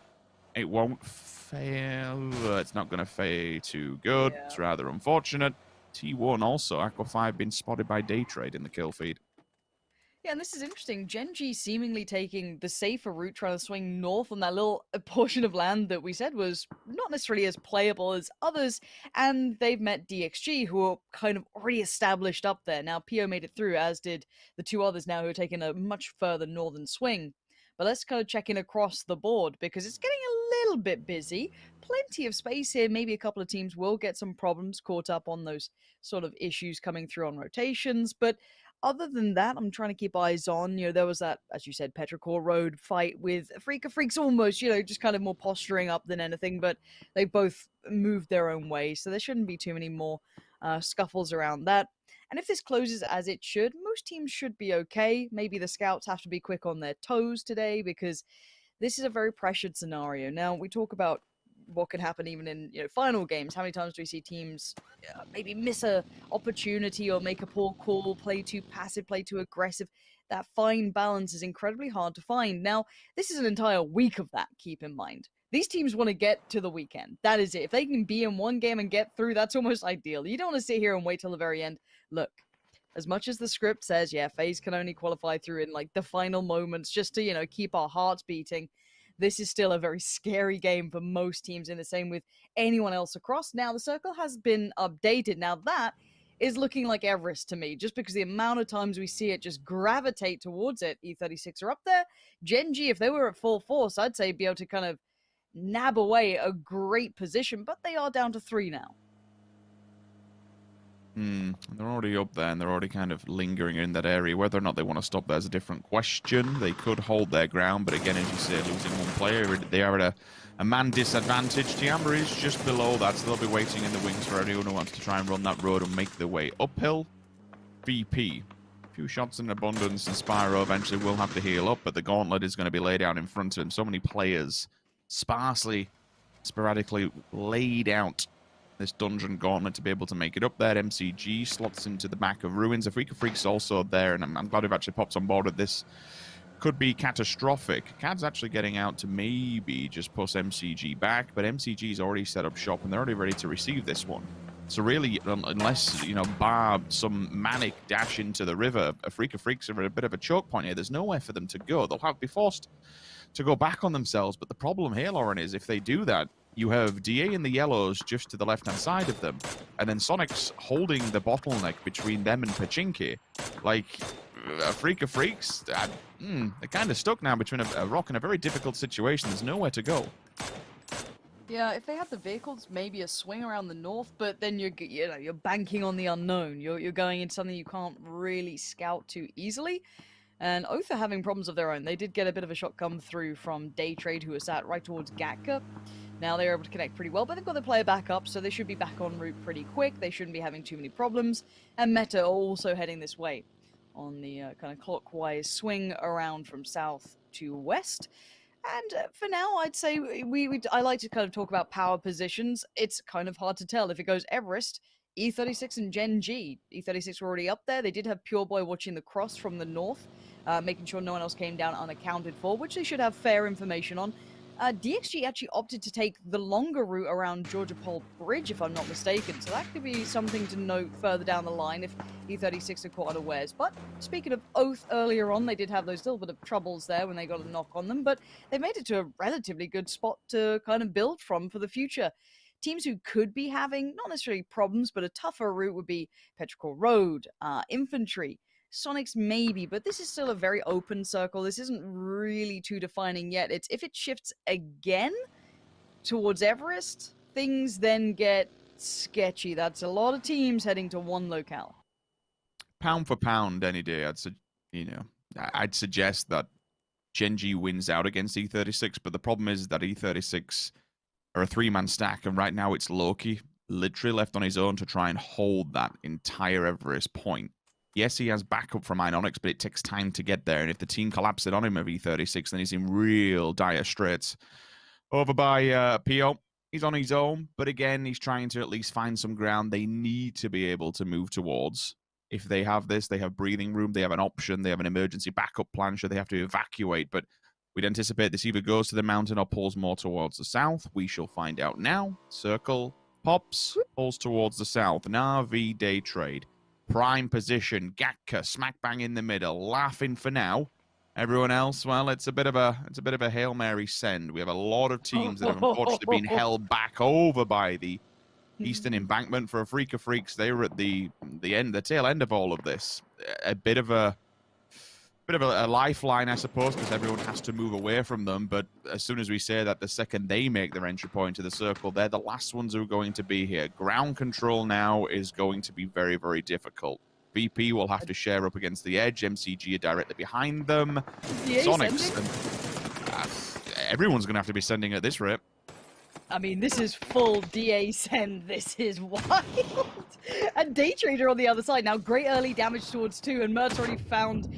it won't fail. It's not going to fail too good. Yeah. It's rather unfortunate. T1 also, Aqua 5 been spotted by Day Trade in the kill feed. Yeah, and this is interesting. Gen.G seemingly taking the safer route, trying to swing north on that little portion of land that we said was not necessarily as playable as others, and they've met DXG, who are kind of already established up there. Now, PO made it through, as did the two others now who are taking a much further northern swing. But let's kind of check in across the board, because it's getting a little bit busy. Plenty of space here. Maybe a couple of teams will get some problems caught up on those sort of issues coming through on rotations. But other than that, I'm trying to keep eyes on. There was that, as you said, Petrichor Road fight with Afrika Freaks almost, just kind of more posturing up than anything. But they both moved their own way, so there shouldn't be too many more scuffles around that. And if this closes as it should, most teams should be okay. Maybe the scouts have to be quick on their toes today, because this is a very pressured scenario. Now, we talk about what could happen even in final games. How many times do we see teams maybe miss a opportunity or make a poor call, play too passive, play too aggressive? That fine balance is incredibly hard to find. Now, this is an entire week of that, keep in mind. These teams want to get to the weekend. That is it. If they can be in one game and get through, that's almost ideal. You don't want to sit here and wait till the very end. Look, as much as the script says, FaZe can only qualify through in the final moments just to, keep our hearts beating, this is still a very scary game for most teams, and the same with anyone else across. Now, the circle has been updated. Now, that is looking like Everest to me, just because the amount of times we see it just gravitate towards it. E36 are up there. Gen.G, if they were at full force, I'd say be able to kind of nab away a great position, but they are down to 3 now. They're already up there, and they're already kind of lingering in that area. Whether or not they want to stop there is a different question. They could hold their ground, but again, as you say, losing one player, they are at a man disadvantage. Tiamba is just below that, so they'll be waiting in the wings for anyone who wants to try and run that road and make their way uphill. VP. A few shots in abundance, and Spyro eventually will have to heal up, but the gauntlet is going to be laid out in front of him. So many players sporadically laid out this dungeon gauntlet to be able to make it up there. MCG slots into the back of Ruins. Afrika Freaks also there, and I'm glad we've actually popped on board with this. Could be catastrophic. CAD's actually getting out to maybe just push MCG back, but MCG's already set up shop, and they're already ready to receive this one. So really, unless, bar some manic dash into the river, Afrika Freaks are at a bit of a choke point here. There's nowhere for them to go. They'll be forced to go back on themselves, but the problem here, Lauren, is if they do that, you have DA in the yellows just to the left-hand side of them, and then Sonic's holding the bottleneck between them and Pachinki. Afrika Freaks, they're kind of stuck now between a rock and a very difficult situation. There's nowhere to go. Yeah, if they had the vehicles, maybe a swing around the north, but then you're banking on the unknown. You're going into something you can't really scout too easily. And Oath are having problems of their own. They did get a bit of a shot come through from Day Trade, who was sat right towards Gatka. Now they're able to connect pretty well, but they've got their player back up, so they should be back en route pretty quick. They shouldn't be having too many problems. And Meta are also heading this way on the kind of clockwise swing around from south to west. And for now, I'd say I like to kind of talk about power positions. It's kind of hard to tell if it goes Everest, E36 and Gen G. E36 were already up there. They did have Pure Boy watching the cross from the north, making sure no one else came down unaccounted for, which they should have fair information on. DXG actually opted to take the longer route around Georgia Pole Bridge, if I'm not mistaken, so that could be something to note further down the line if E36 are caught unawares. But speaking of Oath earlier on, they did have those little bit of troubles there when they got a knock on them, but they made it to a relatively good spot to kind of build from for the future. Teams who could be having, not necessarily problems, but a tougher route would be Petrichor Road, Infantry, Sonics maybe, but this is still a very open circle. This isn't really too defining yet. It's if it shifts again towards Everest, things then get sketchy. That's a lot of teams heading to one locale. Pound for pound, any day, I'd suggest that Gen G wins out against E36, but the problem is that E36 are a three-man stack, and right now it's Loki literally left on his own to try and hold that entire Everest point. Yes, he has backup from Iononyx, but it takes time to get there. And if the team collapses on him of E36, then he's in real dire straits. Over by PO, he's on his own. But again, he's trying to at least find some ground they need to be able to move towards. If they have this, they have breathing room. They have an option. They have an emergency backup plan should they have to evacuate. But we'd anticipate this either goes to the mountain or pulls more towards the south. We shall find out now. Circle pops, pulls towards the south. Na'Vi Day Trade. Prime position, Gatka smack bang in the middle, laughing for now. Everyone else, well, it's a bit of a Hail Mary send. We have a lot of teams that have unfortunately been held back over by the Eastern Embankment. For a freak of freaks, they were at the tail end of all of this. A bit of a lifeline, I suppose, because everyone has to move away from them. But as soon as we say that, the second they make their entry point to the circle, they're the last ones who are going to be here. Ground control now is going to be very, very difficult. VP will have to share up against the edge. MCG are directly behind them. Sonics. Everyone's going to have to be sending at this rate. I mean, this is full DA send. This is wild. And Day Trader on the other side. Now, great early damage towards 2, and Mert's already found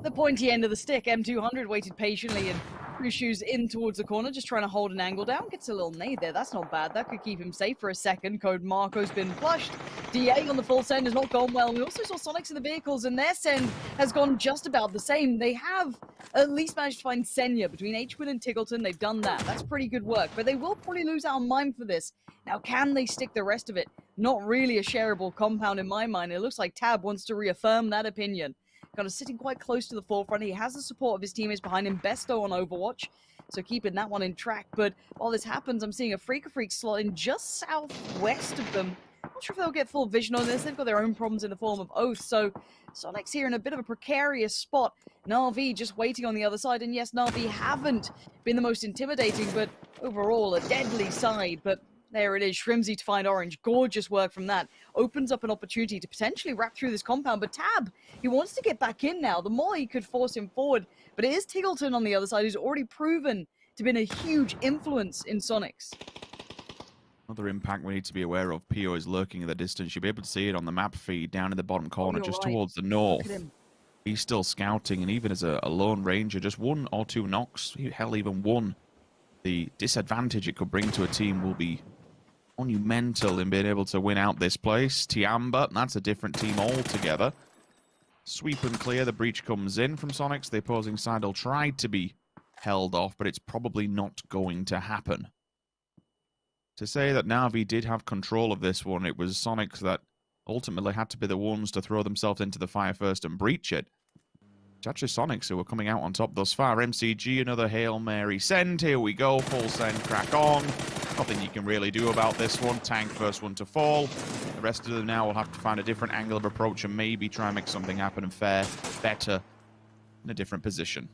the pointy end of the stick. M200 waited patiently and Rushu's in towards the corner, just trying to hold an angle down. Gets a little nade there. That's not bad. That could keep him safe for a second. Code Marco's been flushed. DA on the full send has not gone well. We also saw Sonics in the vehicles, and their send has gone just about the same. They have at least managed to find Senya between H-Win and Tiggleton. They've done that. That's pretty good work, but they will probably lose out on Mime for this. Now, can they stick the rest of it? Not really a shareable compound in my mind. It looks like Tab wants to reaffirm that opinion. Kind of sitting quite close to the forefront. He has the support of his teammates behind him. Besto on Overwatch, so keeping that one in track. But while this happens, I'm seeing a Freak of Freaks slot in just southwest of them. Not sure if they'll get full vision on this. They've got their own problems in the form of Oath, so Sonic's here in a bit of a precarious spot. Na'Vi just waiting on the other side, and yes, Na'Vi haven't been the most intimidating, but overall a deadly side. But there it is, Shrimsy to find Orange. Gorgeous work from that. Opens up an opportunity to potentially wrap through this compound, but Tab, he wants to get back in now. The more he could force him forward, but it is Tiggleton on the other side who's already proven to be a huge influence in Sonics. Another impact we need to be aware of. Pio is lurking in the distance. You'll be able to see it on the map feed down in the bottom corner, just towards the north. He's still scouting, and even as a lone ranger, just 1 or 2 knocks, hell, even 1. The disadvantage it could bring to a team will be monumental in being able to win out this place. Tiamba, that's a different team altogether. Sweep and clear, the breach comes in from Sonics. The opposing side will try to be held off, but it's probably not going to happen. To say that Na'Vi did have control of this one, it was Sonics that ultimately had to be the ones to throw themselves into the fire first and breach it. It's actually Sonics who were coming out on top thus far. MCG, another Hail Mary send. Here we go, full send, crack on. Nothing you can really do about this one. Tank first one to fall. The rest of them now will have to find a different angle of approach and maybe try and make something happen and fare better in a different position.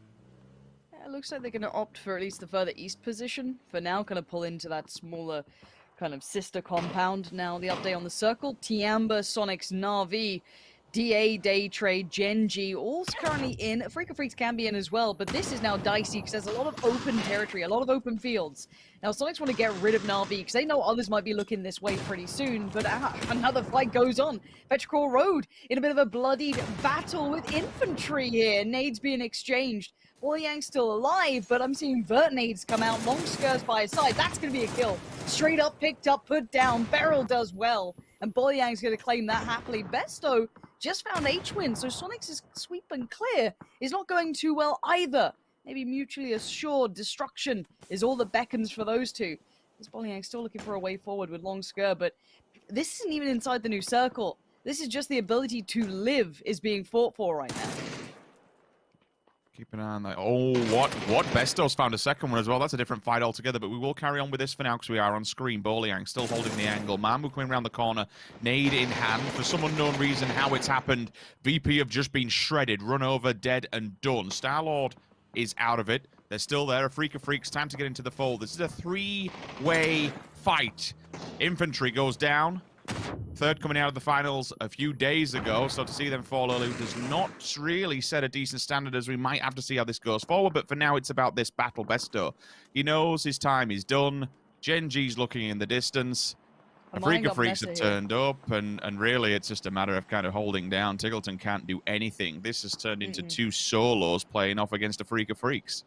looks like they're going to opt for at least the further east position. For now, kind of pull into that smaller kind of sister compound. Now, the update on the circle. Tiamba, Sonics, Na'Vi, DA, Day Trade, Gen G, all's currently in. Freak of Freaks can be in as well, but this is now dicey because there's a lot of open territory, a lot of open fields. Now, Sonics want to get rid of Na'Vi because they know others might be looking this way pretty soon, but another fight goes on. Petrichor Road in a bit of a bloodied battle with infantry here. Nades being exchanged. Boyang's still alive, but I'm seeing Vert nades come out. Long skirts by his side. That's going to be a kill. Straight up, picked up, put down. Beryl does well, and Boyang's going to claim that happily. Besto just found H-Win, so Sonics' sweep and clear is not going too well either. Maybe mutually assured destruction is all that beckons for those two. This Boyang's still looking for a way forward with Long Sker, but this isn't even inside the new circle. This is just the ability to live is being fought for right now. Keep an eye on that. Oh, what? Besto's found a second one as well. That's a different fight altogether, but we will carry on with this for now because we are on screen. Boliang still holding the angle. Mamu coming around the corner. Nade in hand. For some unknown reason, how it's happened. VP have just been shredded, run over, dead, and done. Star-Lord is out of it. They're still there. A Freak of Freaks. Time to get into the fold. This is a three-way fight. Infantry goes down. Third coming out of the finals a few days ago, so to see them fall early does not really set a decent standard, as we might have to see how this goes forward, but for now it's about this battle. Besto, he knows his time is done. Gen G's looking in the distance. A Freak of Freaks have turned up, and really it's just a matter of kind of holding down. Tiggleton can't do anything. This has turned into two solos playing off against a Freak of Freaks.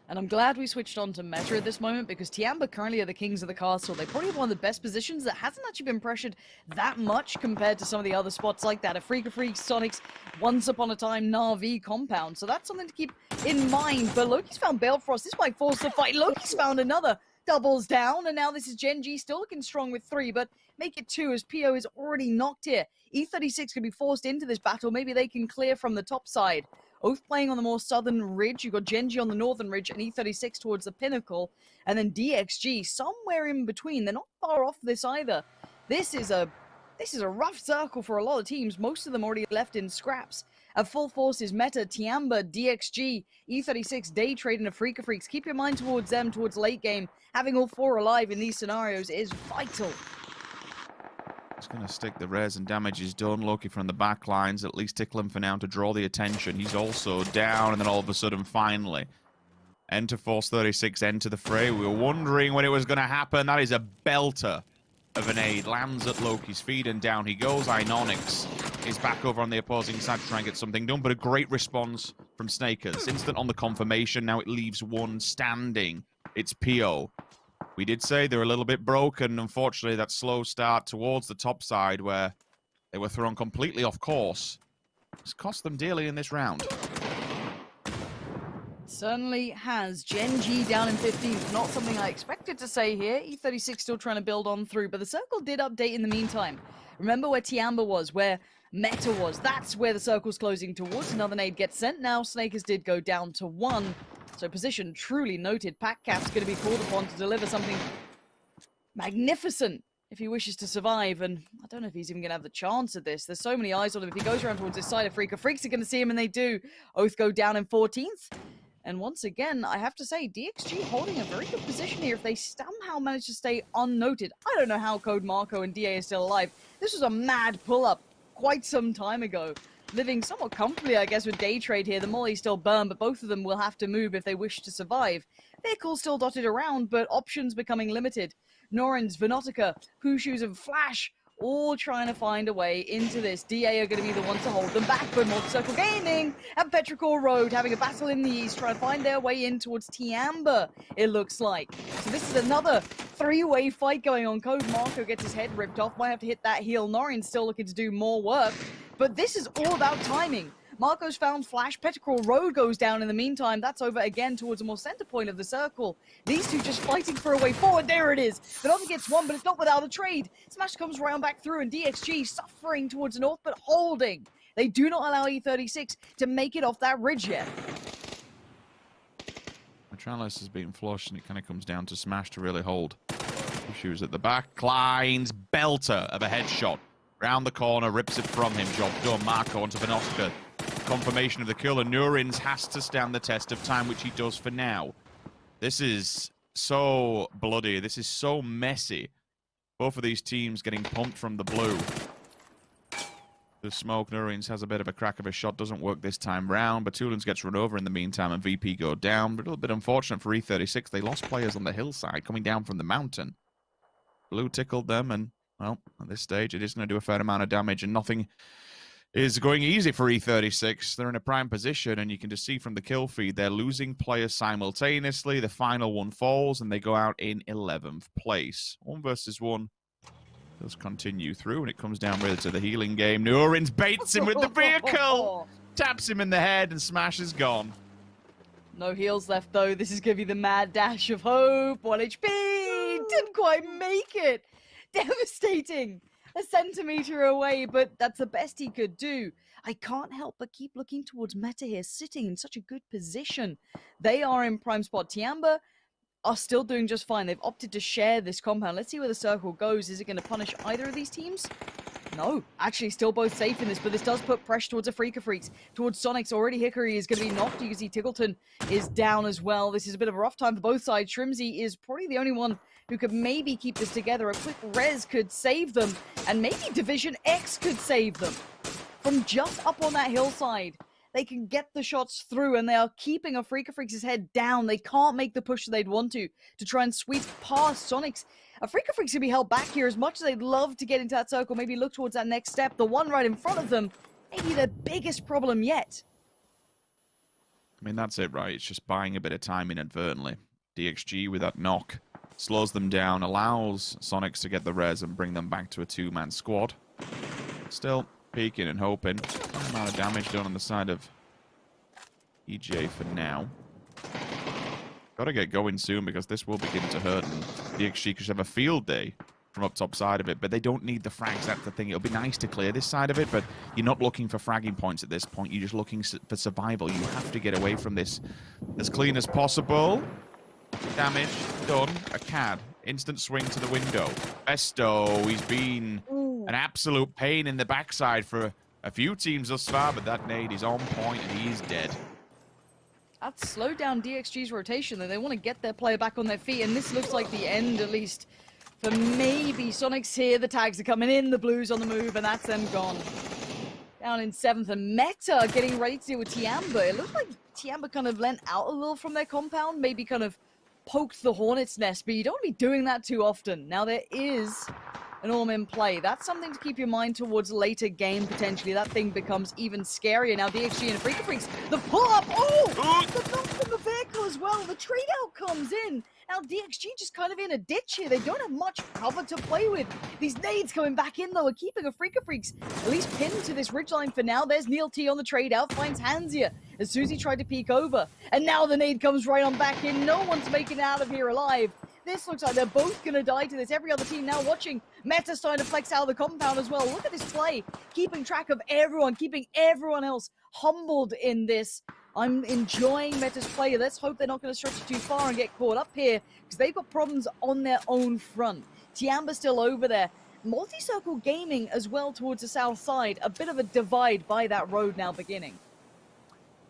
And I'm glad we switched on to meta at this moment because Tiamba currently are the kings of the castle. They probably have one of the best positions that hasn't actually been pressured that much compared to some of the other spots like that. A Freak of Freaks, Sonics, once upon a time, Na'Vi compound. So that's something to keep in mind. But Loki's found Balefrost. This might force the fight. Loki's found another. Doubles down. And now this is Gen G still looking strong with 3. But make it 2 as PO is already knocked here. E36 could be forced into this battle. Maybe they can clear from the top side. Oath playing on the more southern ridge. You've got Gen G on the northern ridge and E36 towards the pinnacle. And then DXG somewhere in between. They're not far off this either. This is a rough circle for a lot of teams. Most of them already left in scraps. At full force is Meta, Tiamba, DXG, E36, Day Trade, and a Freak of Freaks. Keep your mind towards them, towards late game. Having all 4 alive in these scenarios is vital. He's going to stick the res and damage is done. Loki from the back lines, at least tickle him for now to draw the attention. He's also down, and then all of a sudden, finally, enter Force 36, enter the fray. We were wondering when it was going to happen. That is a belter of an aid. Lands at Loki's feet, and down he goes. Inonix is back over on the opposing side to try and get something done, but a great response from Snakers. Instant on the confirmation. Now it leaves one standing. It's PO. We did say they're a little bit broken. Unfortunately, that slow start towards the top side where they were thrown completely off course has cost them dearly in this round. Certainly has. Gen G down in 15th. Not something I expected to say here. E36 still trying to build on through, but the circle did update in the meantime. Remember where Tiamba was, where Meta was. That's where the circle's closing towards. Another nade gets sent. Now Snakers did go down to 1. So position truly noted. Packcap's going to be called upon to deliver something magnificent if he wishes to survive. And I don't know if he's even going to have the chance at this. There's so many eyes on him. If he goes around towards this side of Freak of Freaks are going to see him, and they do. Oath go down in 14th. And once again, I have to say, DXG holding a very good position here if they somehow manage to stay unnoted. I don't know how Code Marco and DA are still alive. This was a mad pull-up quite some time ago. Living somewhat comfortably, I guess, with Day Trade here. The Molly's still burned, but both of them will have to move if they wish to survive. Vehicles still dotted around, but options becoming limited. Norins, Venotica, Pushoes, and Flash all trying to find a way into this. DA are going to be the ones to hold them back, but Multi-Circle Gaming and Petrichor Road having a battle in the east, trying to find their way in towards Tiamba, it looks like. So this is another 3-way fight going on. Code Marco gets his head ripped off, might have to hit that heel. Norin still looking to do more work, but this is all about timing. Marco's found Flash. Petrichor Road goes down in the meantime. That's over again towards a more center point of the circle. These two just fighting for a way forward. There it is. Venotica gets one, but it's not without a trade. Smash comes round back through, and DXG suffering towards the north, but holding. They do not allow E36 to make it off that ridge yet. Metralis has been flushed, and it kind of comes down to Smash to really hold. Shoes at the back. Klein's belter of a headshot. Round the corner, rips it from him. Job done. Marco onto Venotica. confirmation of the kill, and Nurins has to stand the test of time, which he does for now. This is so bloody. This is so messy. Both of these teams getting pumped from the blue. The smoke, Nurins has a bit of a crack of a shot, doesn't work this time round. Batulans gets run over in the meantime, and VP go down. But a little bit unfortunate for E36. They lost players on the hillside coming down from the mountain. Blue tickled them, and, well, at this stage, it is going to do a fair amount of damage, and nothing is going easy for E36. They're in a prime position, and you can just see from the kill feed, they're losing players simultaneously. The final one falls, and they go out in 11th place. 1 versus 1. Does continue through, and it comes down really to the healing game. Nurins baits him with the vehicle, taps him in the head, and Smash is gone. No heals left, though. This is going to be the mad dash of hope. 1 HP! Didn't quite make it. Devastating. A centimeter away, but that's the best he could do. I can't help but keep looking towards Meta here, sitting in such a good position. They are in prime spot. Tiamba are still doing just fine. They've opted to share this compound. Let's see where the circle goes. Is it going to punish either of these teams? No, actually still both safe in this, but this does put pressure towards the Freaka Freaks, towards Sonics. Already Hickory is going to be knocked. You can see Tiggleton is down as well. This is a bit of a rough time for both sides. Shrimsy is probably the only one who could maybe keep this together. A quick res could save them, and maybe Division X could save them. From just up on that hillside, they can get the shots through, and they are keeping a Freaka Freaks' head down. They can't make the push they'd want to try and sweep past Sonics. A Freaka Freaks can be held back here as much as they'd love to get into that circle, maybe look towards that next step. The one right in front of them, maybe the biggest problem yet. I mean, that's it, right? It's just buying a bit of time inadvertently. DXG with that knock slows them down, allows Sonics to get the res and bring them back to a 2-man squad. Still peeking and hoping. Some amount of damage done on the side of EJ for now. Gotta get going soon because this will begin to hurt, and DXG could have a field day from up top side of it, but they don't need the frags. That's the thing. It'll be nice to clear this side of it, but you're not looking for fragging points at this point. You're just looking for survival. You have to get away from this as clean as possible. Damage done. A CAD. Instant swing to the window. Besto, he's been an absolute pain in the backside for a few teams thus far, but that nade is on point and he's dead. That's slowed down DXG's rotation, though. They want to get their player back on their feet, and this looks like the end, at least, for maybe Sonics here. The tags are coming in, the Blues on the move, and that's them gone. Down in 7th, and Meta getting ready to deal with Tiamba. It looks like Tiamba kind of lent out a little from their compound, maybe kind of poked the Hornet's nest, but you don't be doing that too often. Now, there is an Orm in play. That's something to keep your mind towards later game, potentially. That thing becomes even scarier. Now, DXG and Freaka Freaks, the pull-up! Oh! The knock from the vehicle as well. The trade-out comes in. Now, DXG just kind of in a ditch here. They don't have much cover to play with. These nades coming back in, though, are keeping a Freaka Freaks at least pinned to this ridgeline for now. There's Neil T on the trade-out, finds Hansia as soon as he tried to peek over. And now the nade comes right on back in. No one's making it out of here alive. This looks like they're both going to die to this. Every other team now watching. Meta starting to flex out of the compound as well. Look at this play. Keeping track of everyone, keeping everyone else humbled in this. I'm enjoying Meta's play. Let's hope they're not going to stretch it too far and get caught up here, because they've got problems on their own front. Tiamba still over there. Multi-circle gaming as well towards the south side. A bit of a divide by that road now beginning.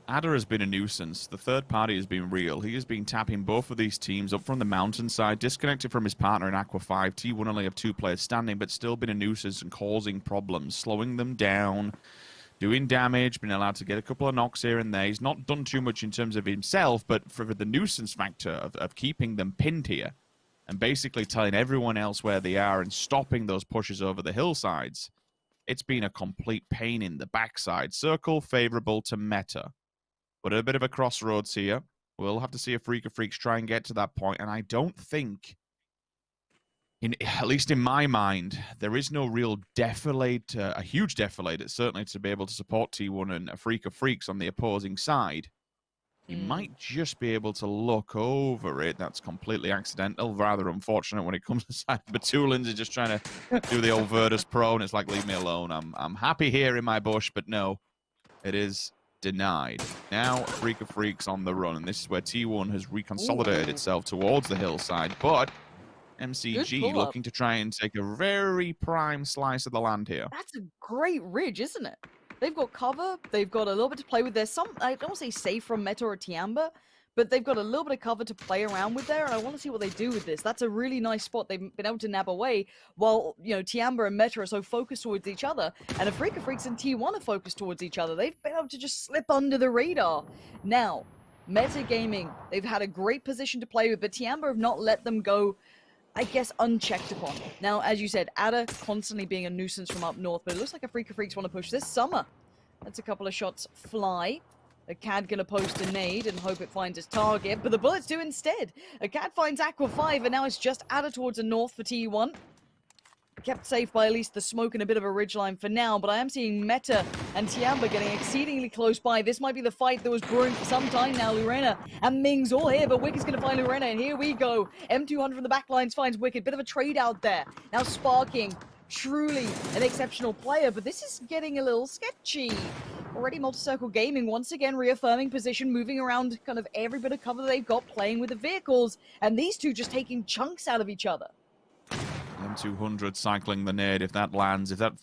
Adder has been a nuisance. The third party has been real. He has been tapping both of these teams up from the mountainside, disconnected from his partner in Aqua 5. T1 only have 2 players standing, but still been a nuisance and causing problems, slowing them down, doing damage, been allowed to get a couple of knocks here and there. He's not done too much in terms of himself, but for the nuisance factor of keeping them pinned here and basically telling everyone else where they are and stopping those pushes over the hillsides, it's been a complete pain in the backside. Circle favorable to Meta. But a bit of a crossroads here. We'll have to see if Freaka Freaks try and get to that point, and I don't think, at least in my mind, there is no real defilade, a huge defilade, certainly to be able to support T1 and Freaka Freaks on the opposing side. You might just be able to look over it. That's completely accidental, rather unfortunate when it comes to side. Batulans are just trying to do the old Virtus Pro, and it's like, leave me alone. I'm happy here in my bush, but no, it is denied. Now Freaka Freaks on the run, and this is where T1 has reconsolidated itself towards the hillside, but MCG looking to try and take a very prime slice of the land here. That's a great ridge, isn't it? they've got cover. They've got a little bit to play with. There's some, I don't want to say safe from Meta or Tiamba, but they've got a little bit of cover to play around with there, and I want to see what they do with this. That's a really nice spot they've been able to nab away, while, you know, Tiamba and Meta are so focused towards each other, and Afrika Freaks and T1 are focused towards each other. They've been able to just slip under the radar. Now, Meta Gaming, they've had a great position to play with, but Tiamba have not let them go, I guess, unchecked upon. Now, as you said, Ada constantly being a nuisance from up north, but it looks like Afrika Freaks want to push this summer. That's a couple of shots fly. A Cad gonna post a nade and hope it finds its target, but the bullets do instead. A Cad finds Aqua 5, and now it's just Ada towards the north for T1. Kept safe by at least the smoke and a bit of a ridgeline for now, but I am seeing Meta and Tiamba getting exceedingly close by. This might be the fight that was brewing for some time now. Lurena and Ming's all here, but Wicked's gonna find Lurena, and here we go. M200 from the back lines finds Wicked. Bit of a trade out there. Now Sparking, truly an exceptional player, but this is getting a little sketchy. Already Multicircle Gaming once again reaffirming position, moving around kind of every bit of cover they've got, playing with the vehicles, and these two just taking chunks out of each other. M200 cycling the nade. If that lands, if that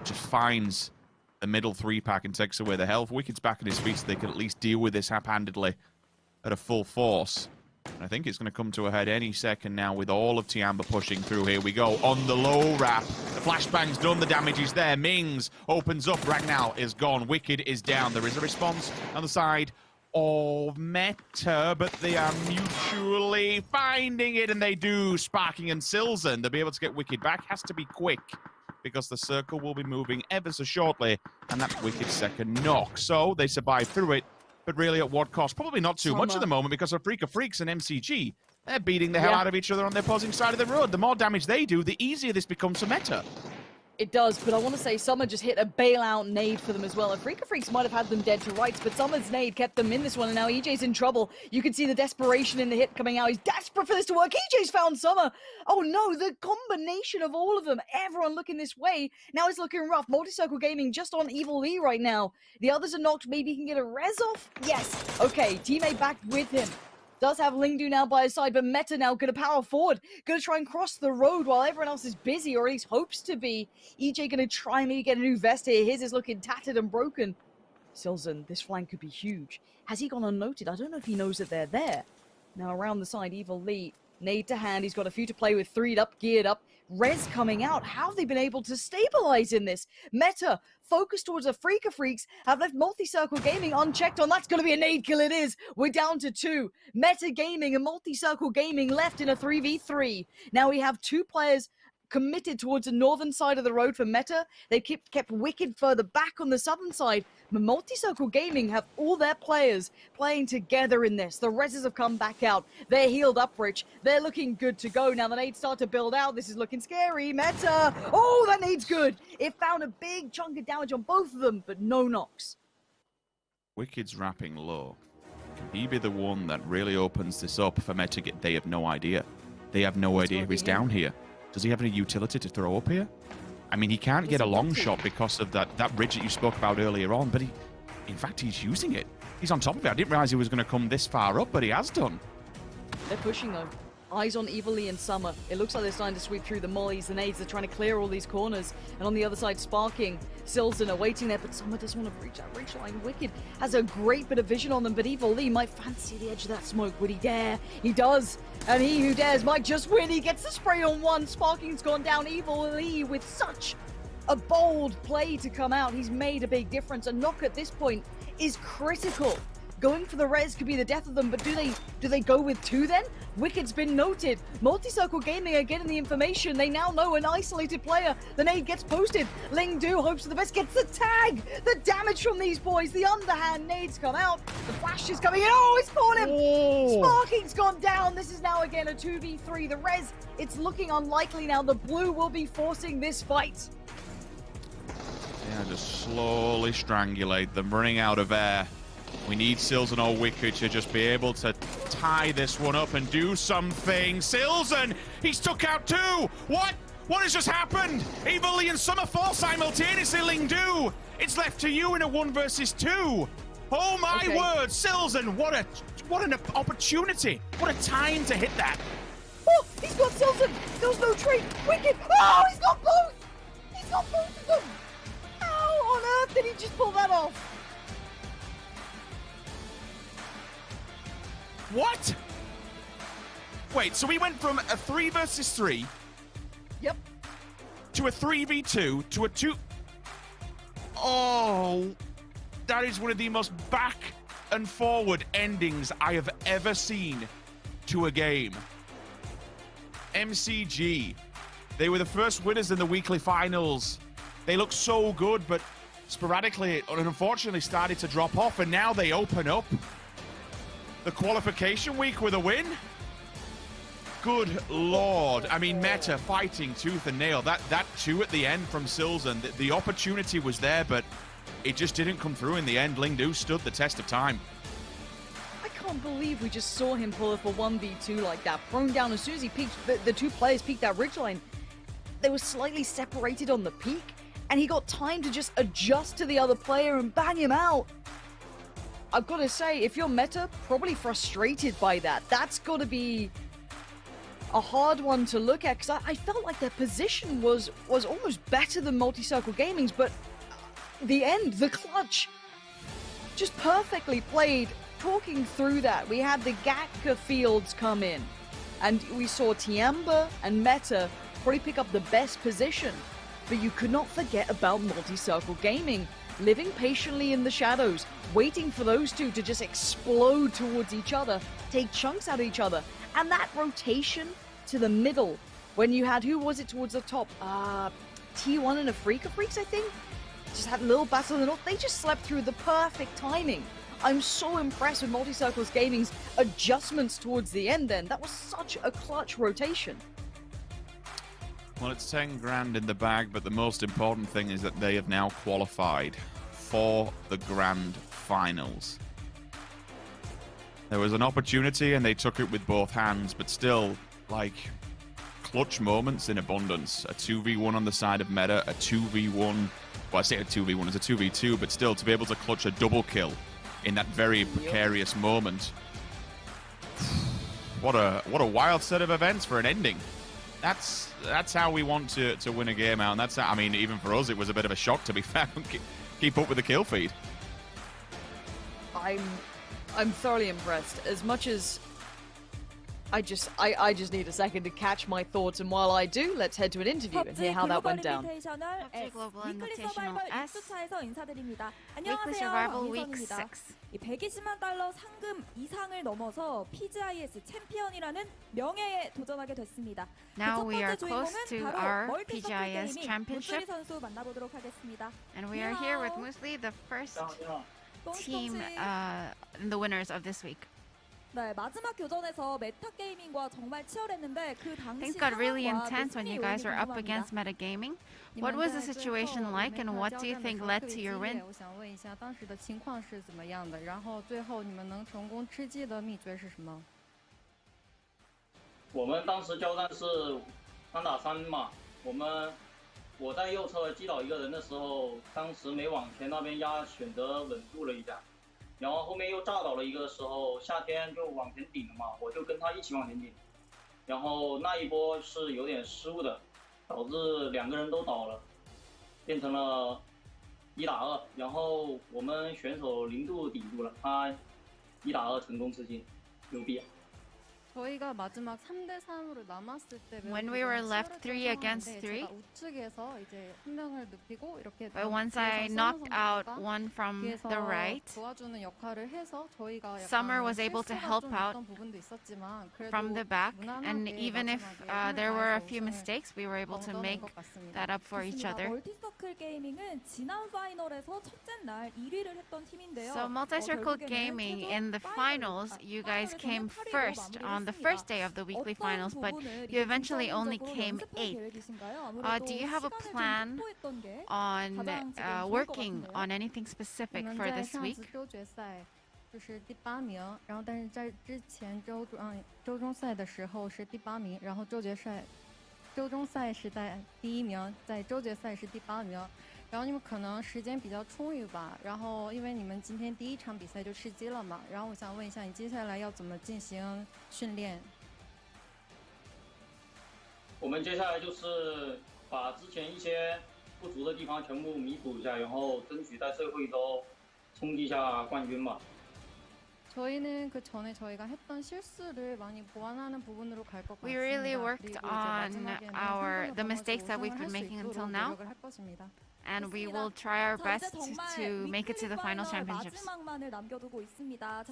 just finds the middle 3-pack and takes away the health, Wicked's back on his feet so they can at least deal with this hap-handedly at a full force. And I think it's going to come to a head any second now with all of Tiamba pushing through. Here we go on the low wrap. The flashbang's done, the damage is there. Mings opens up, Ragnar is gone, Wicked is down. There is a response on the side of Meta, but they are mutually finding it, and they do. Sparking and Silzen to be able to get Wicked back has to be quick, because the circle will be moving ever so shortly, and that's Wicked's second knock. So they survive through it, but really at what cost? Probably not too much at the moment, because Afrika Freaks and MCG, they're beating the hell out of each other on the opposing side of the road. The more damage they do, the easier this becomes for Meta. It does, but I want to say Summer just hit a bailout nade for them as well. Afrika Freaks might have had them dead to rights, but Summer's nade kept them in this one, and now EJ's in trouble. You can see the desperation in the hit coming out. He's desperate for this to work. EJ's found Summer. Oh no, the combination of all of them, everyone looking this way. Now it's looking rough. Multicircle Gaming just on Evil Lee right now. The others are knocked. Maybe he can get a res off? Yes. Okay, teammate back with him. Does have Lingdu now by his side, but Meta now gonna power forward. Gonna try and cross the road while everyone else is busy, or at least hopes to be. EJ gonna try and maybe get a new vest here. His is looking tattered and broken. Silzen, this flank could be huge. Has he gone unnoted? I don't know if he knows that they're there. Now around the side, Evil Lee, nade to hand. He's got a few to play with, 3'd up, geared up. Res coming out. How have they been able to stabilize in this? Meta, focused towards Afrika Freaks, have left Multicircle Gaming unchecked on. That's going to be a nade kill, it is. We're down to 2. Meta Gaming and Multicircle Gaming left in a 3v3. Now we have 2 players committed towards the northern side of the road for Meta. They kept Wicked further back on the southern side. But Multicircle Gaming have all their players playing together in this. The reses have come back out. They're healed up, Rich. They're looking good to go. Now the nades start to build out. This is looking scary. Meta! Oh, that nade's good. It found a big chunk of damage on both of them, but no knocks. Wicked's wrapping low. Can he be the one that really opens this up for Meta? They have no idea. They have no idea he's down here. Does he have any utility to throw up here? I mean, he can't get a long shot because of that ridge that you spoke about earlier on, but in fact, he's using it. He's on top of it. I didn't realize he was going to come this far up, but he has done. They're pushing, though. Eyes on Evil Lee and Summer. It looks like they're starting to sweep through the mollies, the nades. They're trying to clear all these corners. And on the other side, Sparking, Silzen are waiting there, but Summer doesn't want to breach that ridge line. Wicked has a great bit of vision on them, but Evil Lee might fancy the edge of that smoke. Would he dare? He does. And he who dares might just win. He gets the spray on one. Sparking's gone down. Evil Lee with such a bold play to come out. He's made a big difference. A knock at this point is critical. Going for the res could be the death of them, but do they go with 2 then? Wicked's been noted. Multicircle Gaming are getting the information. They now know an isolated player. The nade gets posted. Lingdu hopes for the best, gets the tag. The damage from these boys. The underhand nades come out. The flash is coming in. Oh, he's caught him. Oh. Sparking's gone down. This is now again a 2v3. The res, it's looking unlikely now. The blue will be forcing this fight. Yeah, just slowly strangulate them, running out of air. We need Silzen or Wicked to just be able to tie this one up and do something. Silzen, he's took out 2. What? What has just happened? Evil Lee and Summer fall simultaneously, Lingdu. It's left to you in a 1 versus 2. Oh my word, Silzen, what an opportunity. What a time to hit that. Oh, he's got Silzen. There was no trade. Wicked. Oh, he's got both. He's got both of them. How on earth did he just pull that off? What? Wait, so we went from a 3 versus 3. Yep. To a 3v2 to a 2. Oh, that is one of the most back and forward endings I have ever seen to a game. MCG, they were the first winners in the weekly finals. They looked so good, but sporadically, unfortunately, started to drop off, and now they open up the qualification week with a win. Good lord. I mean, Meta fighting tooth and nail. That 2 at the end from Silzen, the opportunity was there, but it just didn't come through in the end. Lingdu stood the test of time. I can't believe we just saw him pull up a 1v2 like that. Thrown down as soon as he peeked, the two players peeked that ridgeline. They were slightly separated on the peak, and he got time to just adjust to the other player and bang him out. I've got to say, if you're Meta, probably frustrated by that. That's got to be a hard one to look at, because I felt like their position was almost better than Multi-Circle Gaming's, but the end, the clutch, just perfectly played. Talking through that, we had the Gatka fields come in, and we saw Tiamba and Meta probably pick up the best position, but you could not forget about Multi-Circle Gaming, living patiently in the shadows, waiting for those two to just explode towards each other, take chunks out of each other. And that rotation to the middle, when you had, who was it towards the top? T1 and Afrika Freaks, I think? Just had a little battle in the north. They just slept through the perfect timing. I'm so impressed with Multi-Circles Gaming's adjustments towards the end then. That was such a clutch rotation. Well, it's 10 grand in the bag, but the most important thing is that they have now qualified for the grand finals. There was an opportunity and they took it with both hands, but still, like, clutch moments in abundance. A 2v1 on the side of Meta, a 2v1, well, I say a 2v1, it's a 2v2, but still, to be able to clutch a double kill in that very precarious moment. What a wild set of events for an ending. That's how we want to win a game out, and that's how, I mean, even for us, it was a bit of a shock, to be fair. Keep up with the kill feed. I'm thoroughly impressed. As much as I just need a second to catch my thoughts, and while I do, let's head to an interview and hear how that went down. PUBG Global Invitational S Weekly Survival Week 6. 120만 달러 상금 이상을 넘어서 PGI.S 챔피언이라는 명예에 도전하게 됐습니다. Now we are close to our PGI.S championship, 선수 만나보도록 하겠습니다. and we are here with Musli, the first team, the winners of this week. 네, 마지막 교전에서 메타 게이밍과 정말 치열했는데 그 당시 Things got really intense when you guys were up against Meta Gaming. What was the situation like, and what do you think led to your win? 我想问一下当时的情况是怎么样的，然后最后你们能成功吃鸡的秘诀是什么？我们当时交战是3打3嘛，我在右侧击倒一个人的时候，当时没往前那边压，选择稳住了一下。然后后面又炸倒了一个的时候，夏天就往前顶了嘛，我就跟他一起往前顶。然后那一波是有点失误的，导致2个人都倒了，变成了1打2。然后我们选手0度顶住了，他1打2成功吃鸡，牛逼！ 저희가 마지막 3대 3으로 남았을 때 When we were left 3 against 3, 우측에서 이제 한 명을 눕히고 이렇게 but once I knocked out one from the right, 도와주는 역할을 해서 저희가 Summer was able to help out 부분도 있었지만 from the back, and even if there were a few mistakes, we were able to make that up for each other. 멀티서클 게이밍은 지난 파이널에서 첫째 날 1위를 했던 팀인데요. So Multi-Circle Gaming, in the finals, you guys came first on the first day of the weekly finals, but you eventually only came 8th. Do you have a plan on working on anything specific for this week? 就是第8名，然后但是在之前周中赛的时候是第8名，然后周中赛是在第1名，在周决赛是第8名。然后你们可能时间比较充裕吧，然后因为你们今天第1场比赛就吃鸡了嘛，然后我想问一下，你接下来要怎么进行训练？我们接下来就是把之前一些不足的地方全部弥补一下，然后争取在最后一周冲击一下冠军嘛。 저희는 그 전에 저희가 했던 실수를 많이 보완하는 부분으로 갈 것 같습니다. We really worked on the mistakes that we've been making until now, and we will try our best to make it to the final championships.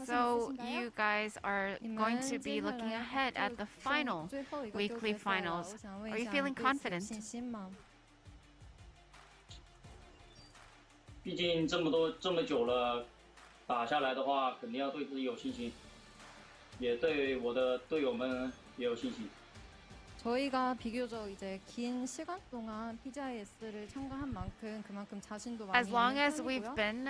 So you guys are going to be looking ahead at the final weekly finals. Are you feeling confident? 毕竟这么久了。 打下来的话，肯定要对自己有信心，也对我的队友们也有信心。 저희가 비교적 이제 긴 시간 동안 PGI.S를 참가한 만큼 그만큼 자신도 많이 As long as we've been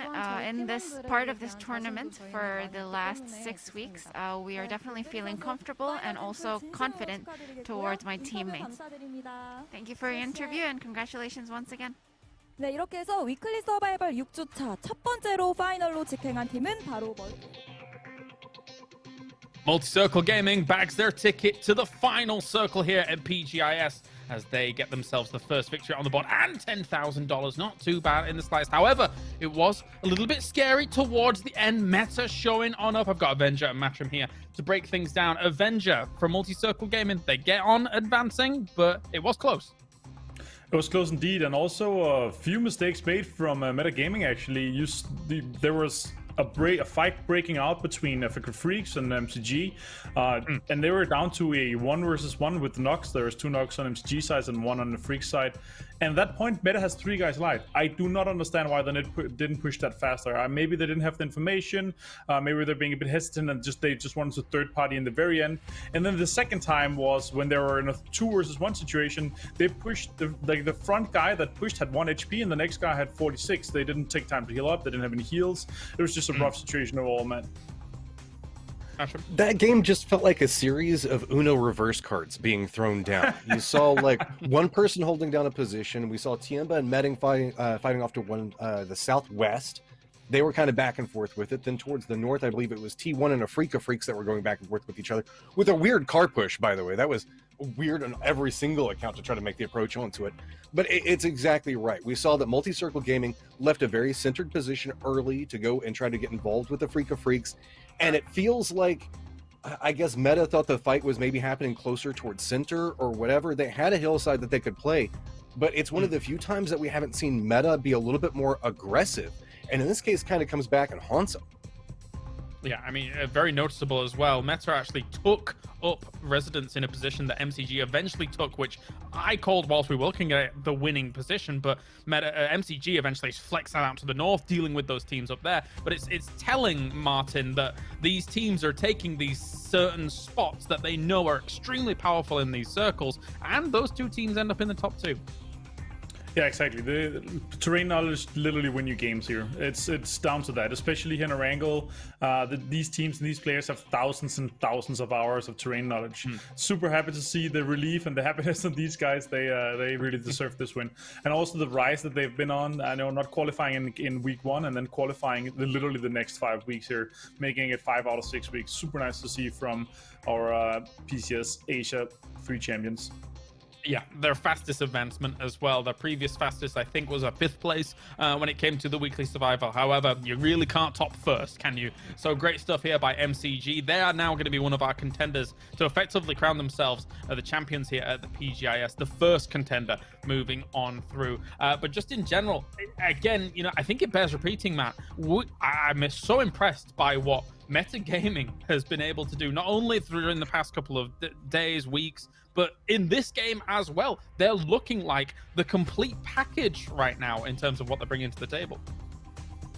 in this part of this tournament for the last 6 weeks, we are definitely feeling comfortable and also confident towards my teammates. Thank you for your interview and congratulations once again. 네, 이렇게 해서 위클리 서바이벌 6주차 첫 번째로 파이널로 직행한 팀은 바로 Multi-Circle Gaming bags their ticket to the final circle here at PGI.S as they get themselves the first victory on the board and $10,000. Not too bad in the slice. However, it was a little bit scary towards the end. Meta showing on up. I've got Avenger and Matrim here to break things down. Avenger from Multi-Circle Gaming. They get on advancing, but it was close. It was close indeed, and also a few mistakes made from Metagaming. Actually, there was a fight breaking out between African Freaks and MCG, and they were down to a 1 versus 1 with the Nox. There was 2 Nox on MCG side and 1 on the Freak side. And at that point, Meta has 3 guys live. I do not understand why they didn't push that faster. Maybe they didn't have the information. Maybe they're being a bit hesitant and they just wanted a third party in the very end. And then the second time was when they were in a 2 versus 1 situation. They pushed the front guy that pushed had 1 HP and the next guy had 46. They didn't take time to heal up. They didn't have any heals. It was just a rough situation overall, man. That game just felt like a series of Uno reverse cards being thrown down. You saw like one person holding down a position. We saw Tiemba and Medding fighting off to the southwest. They were kind of back and forth with it. Then towards the north, I believe it was T1 and Afrika Freaks that were going back and forth with each other with a weird car push, by the way. That was weird on every single account to try to make the approach onto it. But it's exactly right. We saw that Multi-Circle Gaming left a very centered position early to go and try to get involved with the Afrika Freaks. And it feels like, I guess Meta thought the fight was maybe happening closer towards center or whatever. They had a hillside that they could play, but it's one of the few times that we haven't seen Meta be a little bit more aggressive. And in this case, kind of comes back and haunts them. Yeah, I mean, very noticeable as well. Meta actually took up residence in a position that MCG eventually took, which I called whilst we were looking at the winning position, but MCG eventually flexed that out to the north, dealing with those teams up there. But it's telling, Martin, that these teams are taking these certain spots that they know are extremely powerful in these circles, and those 2 teams end up in the top 2. Yeah, exactly. The terrain knowledge literally win you games here. It's down to that, especially here in Erangel. These teams and these players have thousands and thousands of hours of terrain knowledge. Super happy to see the relief and the happiness of these guys. They really deserve this win. And also the rise that they've been on. I know, not qualifying in week 1 and then qualifying literally the next 5 weeks here, making it 5 out of 6 weeks. Super nice to see from our PCS Asia 3 champions. Yeah, their fastest advancement as well. Their previous fastest, I think, was a 5th place when it came to the weekly survival. However, you really can't top first, can you? So great stuff here by MCG. They are now going to be one of our contenders to effectively crown themselves the champions here at the PGI.S, the first contender moving on through. But just in general, again, you know, I think it bears repeating, Matt. I'm so impressed by what Metagaming has been able to do, not only during the past couple of days, weeks, but in this game as well. They're looking like the complete package right now in terms of what they're bringing to the table.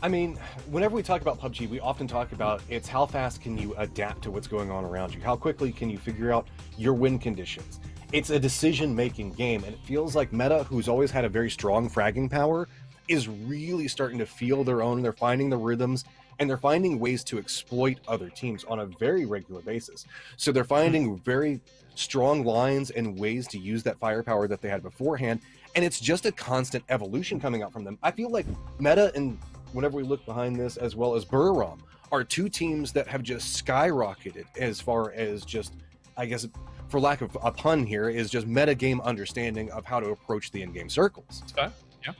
I mean, whenever we talk about PUBG, we often talk about it's how fast can you adapt to what's going on around you? How quickly can you figure out your win conditions? It's a decision-making game, and it feels like Meta, who's always had a very strong fragging power, is really starting to feel their own. They're finding the rhythms, and they're finding ways to exploit other teams on a very regular basis. So they're finding very strong lines and ways to use that firepower that they had beforehand, and it's just a constant evolution coming out from them. I feel like Meta, and whenever we look behind this, as well as Burram, are 2 teams that have just skyrocketed as far as just, I guess, for lack of a pun here, is just meta game understanding of how to approach the in-game circles. That's fair. Yeah.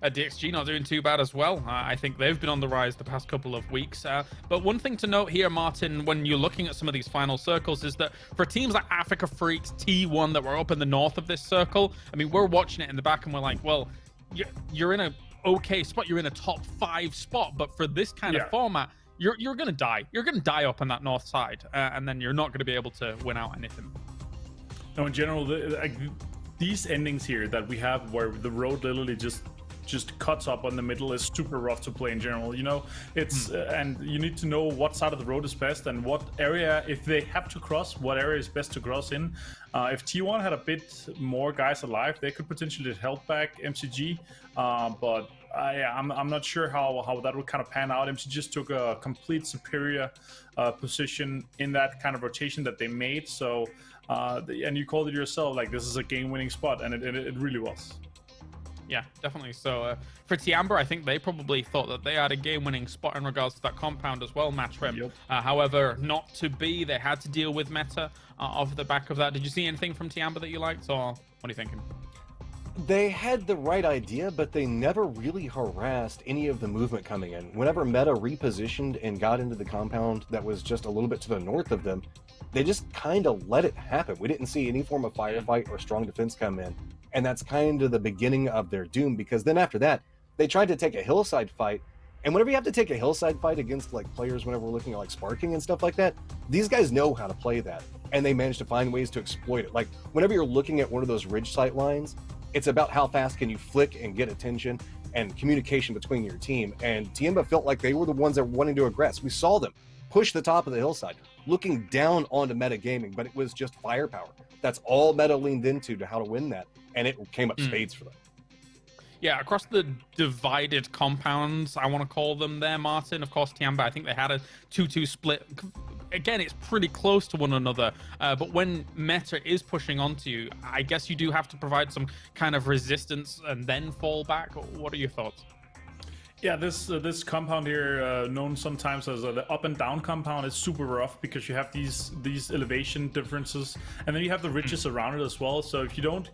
DXG not doing too bad as well. I think they've been on the rise the past couple of weeks. But one thing to note here, Martin, when you're looking at some of these final circles, is that for teams like Africa Freaks, T1 that were up in the north of this circle, I mean, we're watching it in the back and we're like, well, you're in a okay spot. You're in a top 5 spot. But for this kind of format, you're going to die. You're going to die up on that north side. And then you're not going to be able to win out anything. No, in general, these endings here that we have where the road literally just cuts up on the middle is super rough to play in general. You know, it's and you need to know what side of the road is best and what area, if they have to cross, what area is best to cross in. If T1 had a bit more guys alive, they could potentially help back MCG, but I'm not sure how that would kind of pan out. MCG just took a complete superior position in that kind of rotation that they made. So and you called it yourself, like this is a game-winning spot, and it really was. Yeah, definitely. So for Tiamber, I think they probably thought that they had a game-winning spot in regards to that compound as well, Matrim. However, not to be. They had to deal with meta off the back of that. Did you see anything from Tiamber that you liked, or what are you thinking? They had the right idea, but they never really harassed any of the movement coming in. Whenever meta repositioned and got into the compound that was just a little bit to the north of them, they just kind of let it happen. We didn't see any form of firefight or strong defense come in. And that's kind of the beginning of their doom, because then after that, they tried to take a hillside fight. And whenever you have to take a hillside fight against like players, whenever we're looking at like sparking and stuff like that, these guys know how to play that. And they managed to find ways to exploit it. Like whenever you're looking at one of those ridge sight lines, it's about how fast can you flick and get attention and communication between your team. And Tiemba felt like they were the ones that were wanting to aggress. We saw them push the top of the hillside, looking down onto meta gaming, but it was just firepower. That's all meta leaned into to how to win that. And it came up spades for them. Yeah, across the divided compounds, I want to call them there, Martin. Of course, Tiamba, I think they had a 2-2 split. Again, it's pretty close to one another. But when meta is pushing onto you, I guess you do have to provide some kind of resistance and then fall back. What are your thoughts? Yeah, this compound here, known sometimes as the up and down compound, is super rough because you have these elevation differences, and then you have the ridges around it as well. So if you don't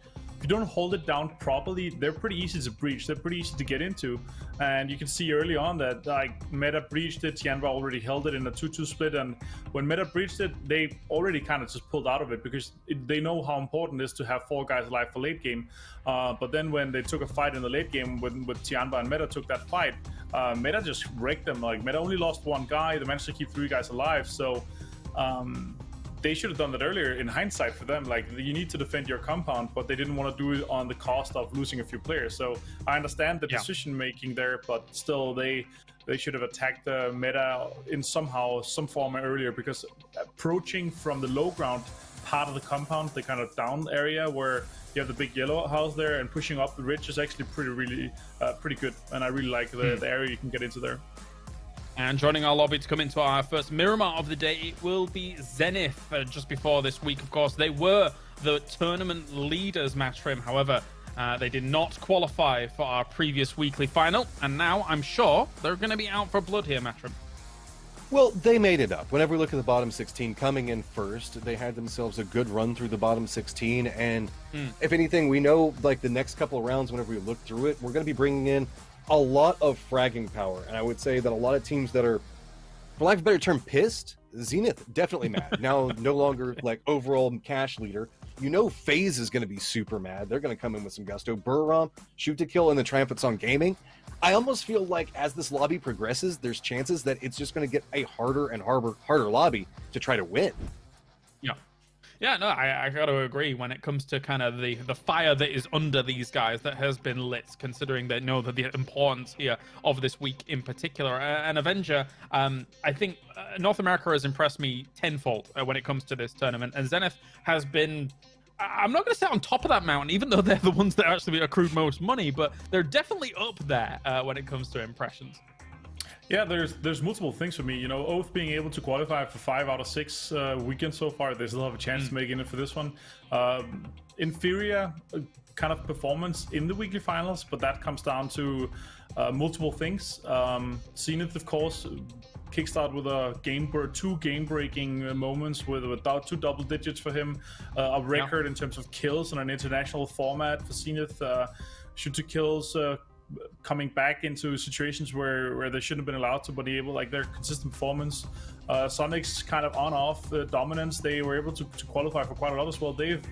hold it down properly, they're pretty easy to breach. They're pretty easy to get into, and you can see early on that like meta breached it. Tianba already held it in a 2-2 split, and when meta breached it, they already kind of just pulled out of it because they know how important it is to have 4 guys alive for late game. But then when they took a fight in the late game with Tianba and Meta took that fight, Meta just wrecked them. Like Meta only lost 1 guy, they managed to keep 3 guys alive. So they should have done that earlier in hindsight for them. Like you need to defend your compound, but they didn't want to do it on the cost of losing a few players. So I understand the decision making there, but still they should have attacked the meta in some form earlier, because approaching from the low ground part of the compound, the kind of down area where you have the big yellow house there, and pushing up the ridge is actually pretty good. And I really like the area you can get into there. And joining our lobby to come into our first Miramar of the day, it will be Zenith. Just before this week, of course, they were the tournament leaders, Matrim. However, they did not qualify for our previous weekly final. And now I'm sure they're going to be out for blood here, Matrim. Well, they made it up. Whenever we look at the bottom 16 coming in first, they had themselves a good run through the bottom 16. And if anything, we know like the next couple of rounds, whenever we look through it, we're going to be bringing in a lot of fragging power. And I would say that a lot of teams that are, for lack of a better term, pissed, Zenith definitely mad. Now no longer like overall cash leader. You know FaZe is going to be super mad. They're going to come in with some gusto. Burram, shoot to kill, and the Triumphants on gaming. I almost feel like as this lobby progresses, there's chances that it's just going to get a harder and harder lobby to try to win. Yeah, no, I got to agree when it comes to kind of the fire that is under these guys that has been lit, considering they know that the importance here of this week in particular. And Avenger, I think North America has impressed me tenfold when it comes to this tournament. And Zenith has been, I'm not going to say on top of that mountain, even though they're the ones that actually accrued most money, but they're definitely up there when it comes to impressions. Yeah, there's multiple things for me. You know, Oath being able to qualify for 5 out of 6 weekends so far, they still have a chance to make it for this one. Inferior kind of performance in the weekly finals, but that comes down to multiple things. Zenith, of course, kickstart with a 2 game-breaking moments with 2 double digits for him, a record in terms of kills in an international format for Zenith. Shoot to kills coming back into situations where they shouldn't have been allowed to, but be able, like their consistent performance, Sonic's kind of on-off dominance, they were able to qualify for quite a lot as well. They've,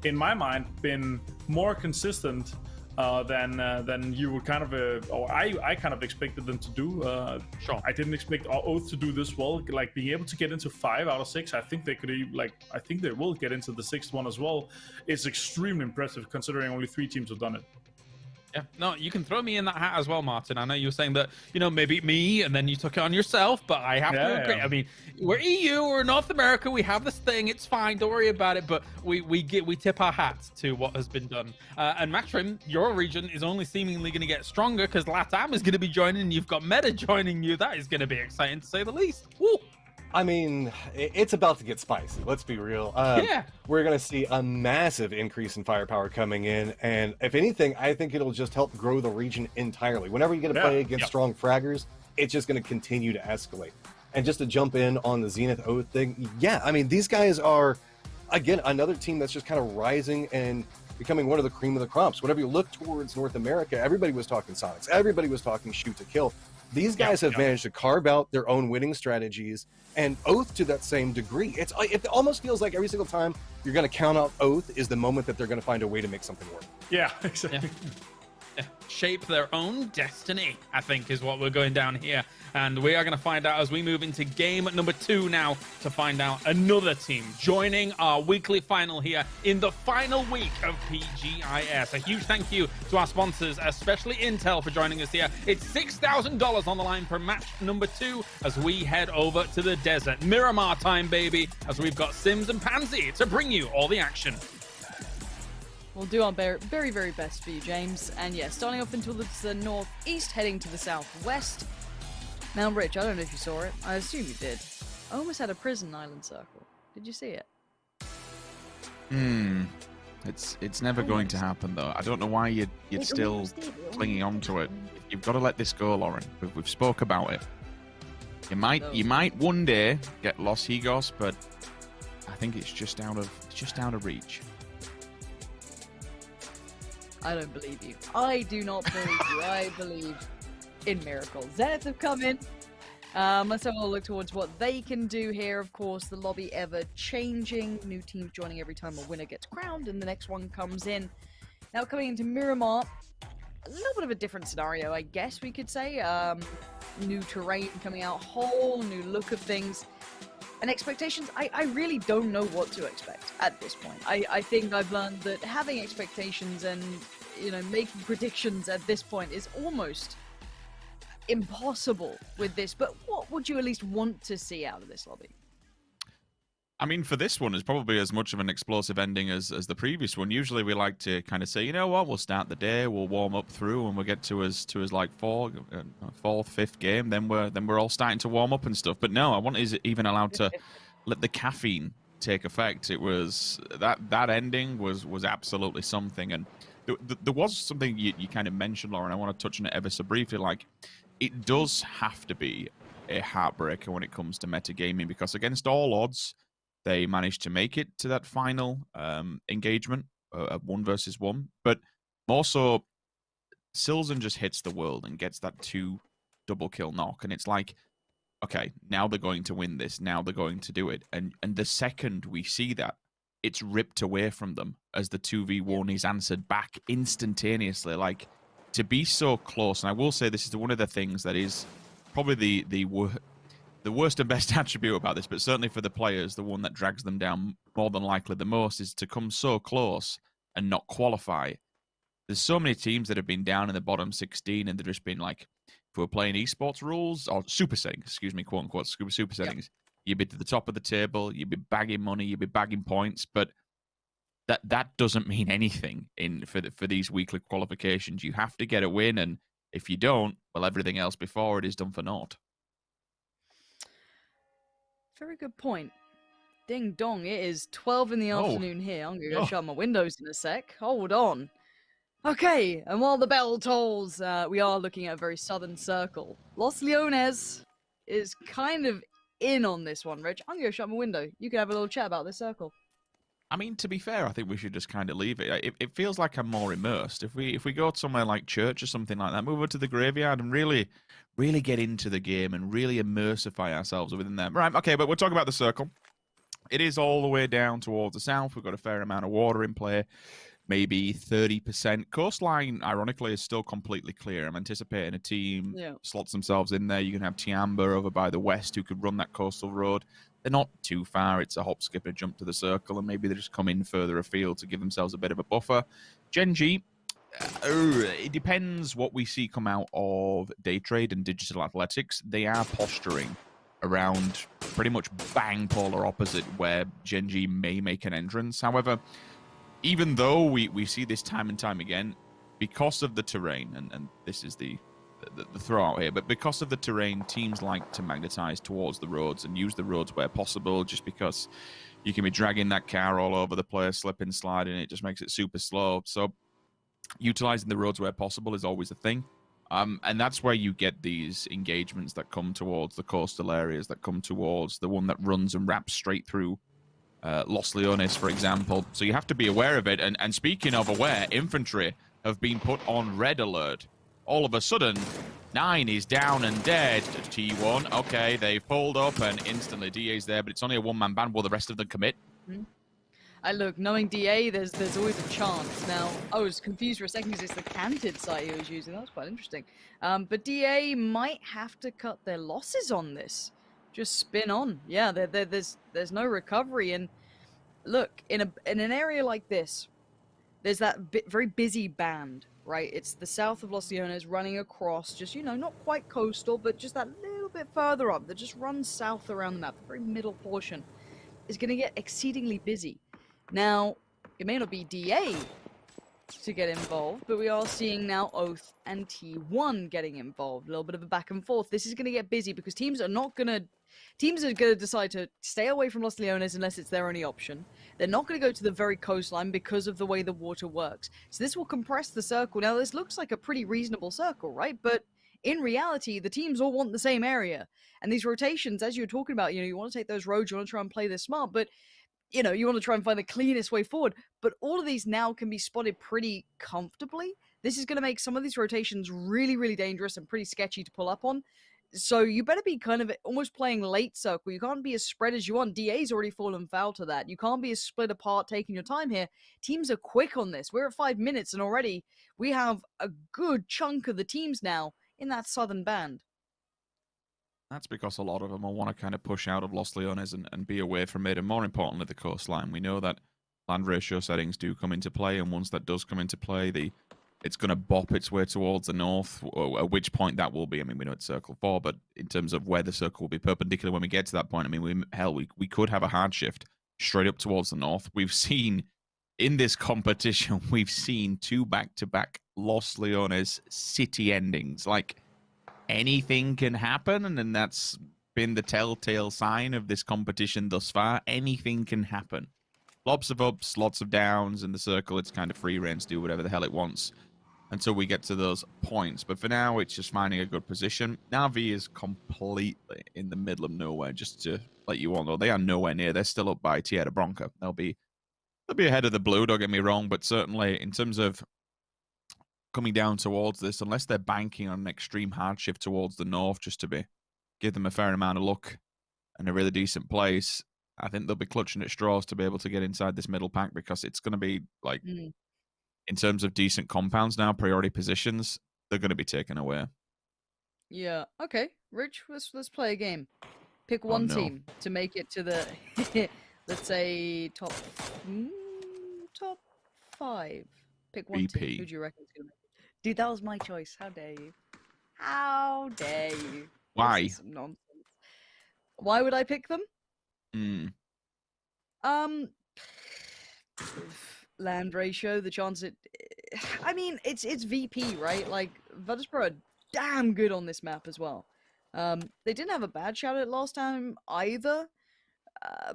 in my mind, been more consistent than you would kind of, or I kind of expected them to do. Sure. I didn't expect Oath to do this well. Like being able to get into 5 out of 6, I think they could, I think they will get into the 6th one as well. It's extremely impressive considering only 3 teams have done it. Yeah, no, you can throw me in that hat as well, Martin. I know you were saying that, you know, maybe me, and then you took it on yourself, but I have to agree. I mean, we're EU, we're North America, we have this thing, it's fine, don't worry about it, but we tip our hats to what has been done. And Matrim, your region is only seemingly going to get stronger because LATAM is going to be joining, and you've got Meta joining you. That is going to be exciting, to say the least. Woo! I mean, it's about to get spicy. Let's be real. We're going to see a massive increase in firepower coming in. And if anything, I think it'll just help grow the region entirely. Whenever you get to play against strong fraggers, it's just going to continue to escalate. And just to jump in on the Zenith Oath thing, yeah, I mean, these guys are, again, another team that's just kind of rising and becoming one of the cream of the crops. Whenever you look towards North America, everybody was talking Sonics. Everybody was talking shoot to kill. These guys have managed to carve out their own winning strategies, and Oath to that same degree. It almost feels like every single time you're going to count out Oath is the moment that they're going to find a way to make something work. Yeah, exactly. Shape their own destiny, I think, is what we're going down here. And we are going to find out as we move into game number 2 now to find out another team joining our weekly final here in the final week of PGI.S. A huge thank you to our sponsors, especially Intel, for joining us here. It's $6,000 on the line for match number 2 as we head over to the desert. Miramar time, baby, as we've got Sims and Pansy to bring you all the action. We'll do our very, very best for you, James. And yeah, starting off into the northeast, heading to the southwest. Mount Rich, I don't know if you saw it. I assume you did. I almost had a prison island circle. Did you see it? It's never going to happen, though. I don't know why you're still clinging on to it. You've got to let this go, Lauren. We've spoke about it. You might one day get Los Higos, but I think it's just out of reach. I don't believe you. I do not believe you. I believe in miracles. Zenith have come in. Let's have a look towards what they can do here. Of course, the lobby ever changing. New teams joining every time a winner gets crowned, and the next one comes in. Now coming into Miramar, a little bit of a different scenario, I guess we could say. New terrain coming out, whole new look of things. And expectations, I really don't know what to expect at this point. I think I've learned that having expectations and, you know, making predictions at this point is almost impossible with this. But what would you at least want to see out of this lobby? I mean, for this one, it's probably as much of an explosive ending as the previous one. Usually we like to kind of say, you know what, we'll start the day, we'll warm up through, and we'll get to us like fourth, fifth game, then we're all starting to warm up and stuff. But no, I wasn't even allowed to let the caffeine take effect. It was that ending was absolutely something. And there was something you kind of mentioned, Lauren. I want to touch on it ever so briefly. Like, it does have to be a heartbreaker when it comes to metagaming, because against all odds, they managed to make it to that final engagement of 1 versus 1. But more so, Silzen just hits the world and gets that 2 double kill knock. And it's like, okay, now they're going to win this. Now they're going to do it. And the second we see that, it's ripped away from them as the 2v1 is answered back instantaneously. Like, to be so close, and I will say this is one of the things that is probably the worst and best attribute about this, but certainly for the players, the one that drags them down more than likely the most, is to come so close and not qualify. There's so many teams that have been down in the bottom 16, and they've just been like, if we're playing esports rules, or super settings, excuse me, quote unquote, super settings, you'd be to the top of the table, you'd be bagging money, you'd be bagging points, but that doesn't mean anything for these weekly qualifications. You have to get a win, and if you don't, well, everything else before it is done for naught. Very good point. Ding dong, it is 12 in the afternoon here. I'm going to go shut my windows in a sec. Hold on. Okay, and while the bell tolls, we are looking at a very southern circle. Los Leones is kind of in on this one, Rich. I'm going to shut my window. You can have a little chat about this circle. I mean, to be fair, I think we should just kind of leave it. It feels like I'm more immersed. If we go somewhere like church or something like that, move over to the graveyard and really get into the game and really immersify ourselves within them. Right, okay, but we'll talk about the circle. It is all the way down towards the south. We've got a fair amount of water in play, maybe 30%. Coastline, ironically, is still completely clear. I'm anticipating a team slots themselves in there. You can have Tiamba over by the west who could run that coastal road. They're not too far. It's a hop, skip, and a jump to the circle, and maybe they just come in further afield to give themselves a bit of a buffer. Gen.G, it depends what we see come out of Day Trade and Digital Athletics. They are posturing around pretty much bang polar opposite where Gen.G may make an entrance. However, even though we see this time and time again, because of the terrain, and this is the throw out here, but because of the terrain, teams like to magnetize towards the roads and use the roads where possible, just because you can be dragging that car all over the place, slipping, sliding, it just makes it super slow. So utilizing the roads where possible is always a thing. And that's where you get these engagements that come towards the coastal areas, that come towards the one that runs and wraps straight through Los Leones, for example. So you have to be aware of it. And speaking of aware, infantry have been put on red alert. All of a sudden, 9 is down and dead. T1, okay, they pulled up and instantly DA's there, but it's only a one-man band. Will the rest of them commit? Look, knowing DA, there's always a chance. Now, I was confused for a second because it's the canted site he was using. That was quite interesting. But DA might have to cut their losses on this. Just spin on. Yeah, there's no recovery. And look, in an area like this, there's that very busy band, right? It's the south of Los Leones running across, just, you know, not quite coastal, but just that little bit further up that just runs south around the map. The very middle portion is going to get exceedingly busy. Now, it may not be DA to get involved, but we are seeing now Oath and T1 getting involved. A little bit of a back and forth. This is going to get busy because teams are going to decide to stay away from Los Leones unless it's their only option. They're not going to go to the very coastline because of the way the water works. So this will compress the circle. Now, this looks like a pretty reasonable circle, right? But in reality, the teams all want the same area. And these rotations, as you were talking about, you know, you want to take those roads, you want to try and play this smart, but you know, you want to try and find the cleanest way forward, but all of these now can be spotted pretty comfortably. This is going to make some of these rotations really, really dangerous and pretty sketchy to pull up on. So you better be kind of almost playing late circle. You can't be as spread as you want. DA's already fallen foul to that. You can't be as split apart, taking your time here. Teams are quick on this. We're at 5 minutes, and already we have a good chunk of the teams now in that southern band. That's because a lot of them will want to kind of push out of Los Leones and be away from it, and more importantly, the coastline. We know that land ratio settings do come into play, and once that does come into play, it's going to bop its way towards the north, at which point that will be. I mean, we know it's Circle 4, but in terms of where the circle will be perpendicular when we get to that point, I mean, we could have a hard shift straight up towards the north. We've seen, in this competition, we've seen 2 back-to-back Los Leones city endings. Like, anything can happen, and that's been the telltale sign of this competition thus far. Anything can happen. Lots of ups, lots of downs. In the circle, it's kind of free reign to do whatever the hell it wants until we get to those points. But for now, it's just finding a good position. Navi is completely in the middle of nowhere, just to let you all know. They are nowhere near. They're still up by Tierra Bronca. They'll be ahead of the blue, don't get me wrong, but certainly in terms of coming down towards this, unless they're banking on an extreme hardship towards the north just to give them a fair amount of luck and a really decent place, I think they'll be clutching at straws to be able to get inside this middle pack, because it's going to be like, in terms of decent compounds now, priority positions, they're going to be taken away. Yeah. Okay, Rich, let's play a game. Pick one team to make it to the let's say top 5. Pick one team. Who do you reckon is going to make it? Dude, that was my choice. How dare you? How dare you? Why? This is some nonsense. Why would I pick them? Land ratio, the chance I mean, it's VP, right? Like, Virtus.pro are damn good on this map as well. They didn't have a bad shot at it last time either.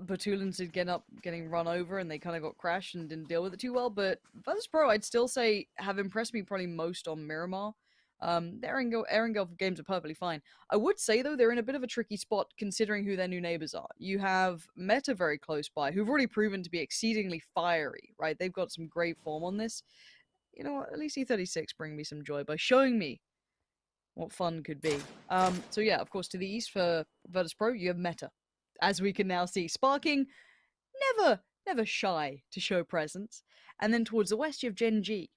Batulans did getting run over, and they kind of got crashed and didn't deal with it too well. But Virtus.pro, I'd still say, have impressed me probably most on Miramar. The Erangel games are perfectly fine. I would say, though, they're in a bit of a tricky spot considering who their new neighbors are. You have Meta very close by, who've already proven to be exceedingly fiery, right? They've got some great form on this. You know what? At least E36 bring me some joy by showing me what fun could be. So yeah, of course, to the east for Virtus.pro, you have Meta. As we can now see, Sparking, never shy to show presence. And then towards the west, you have Gen G.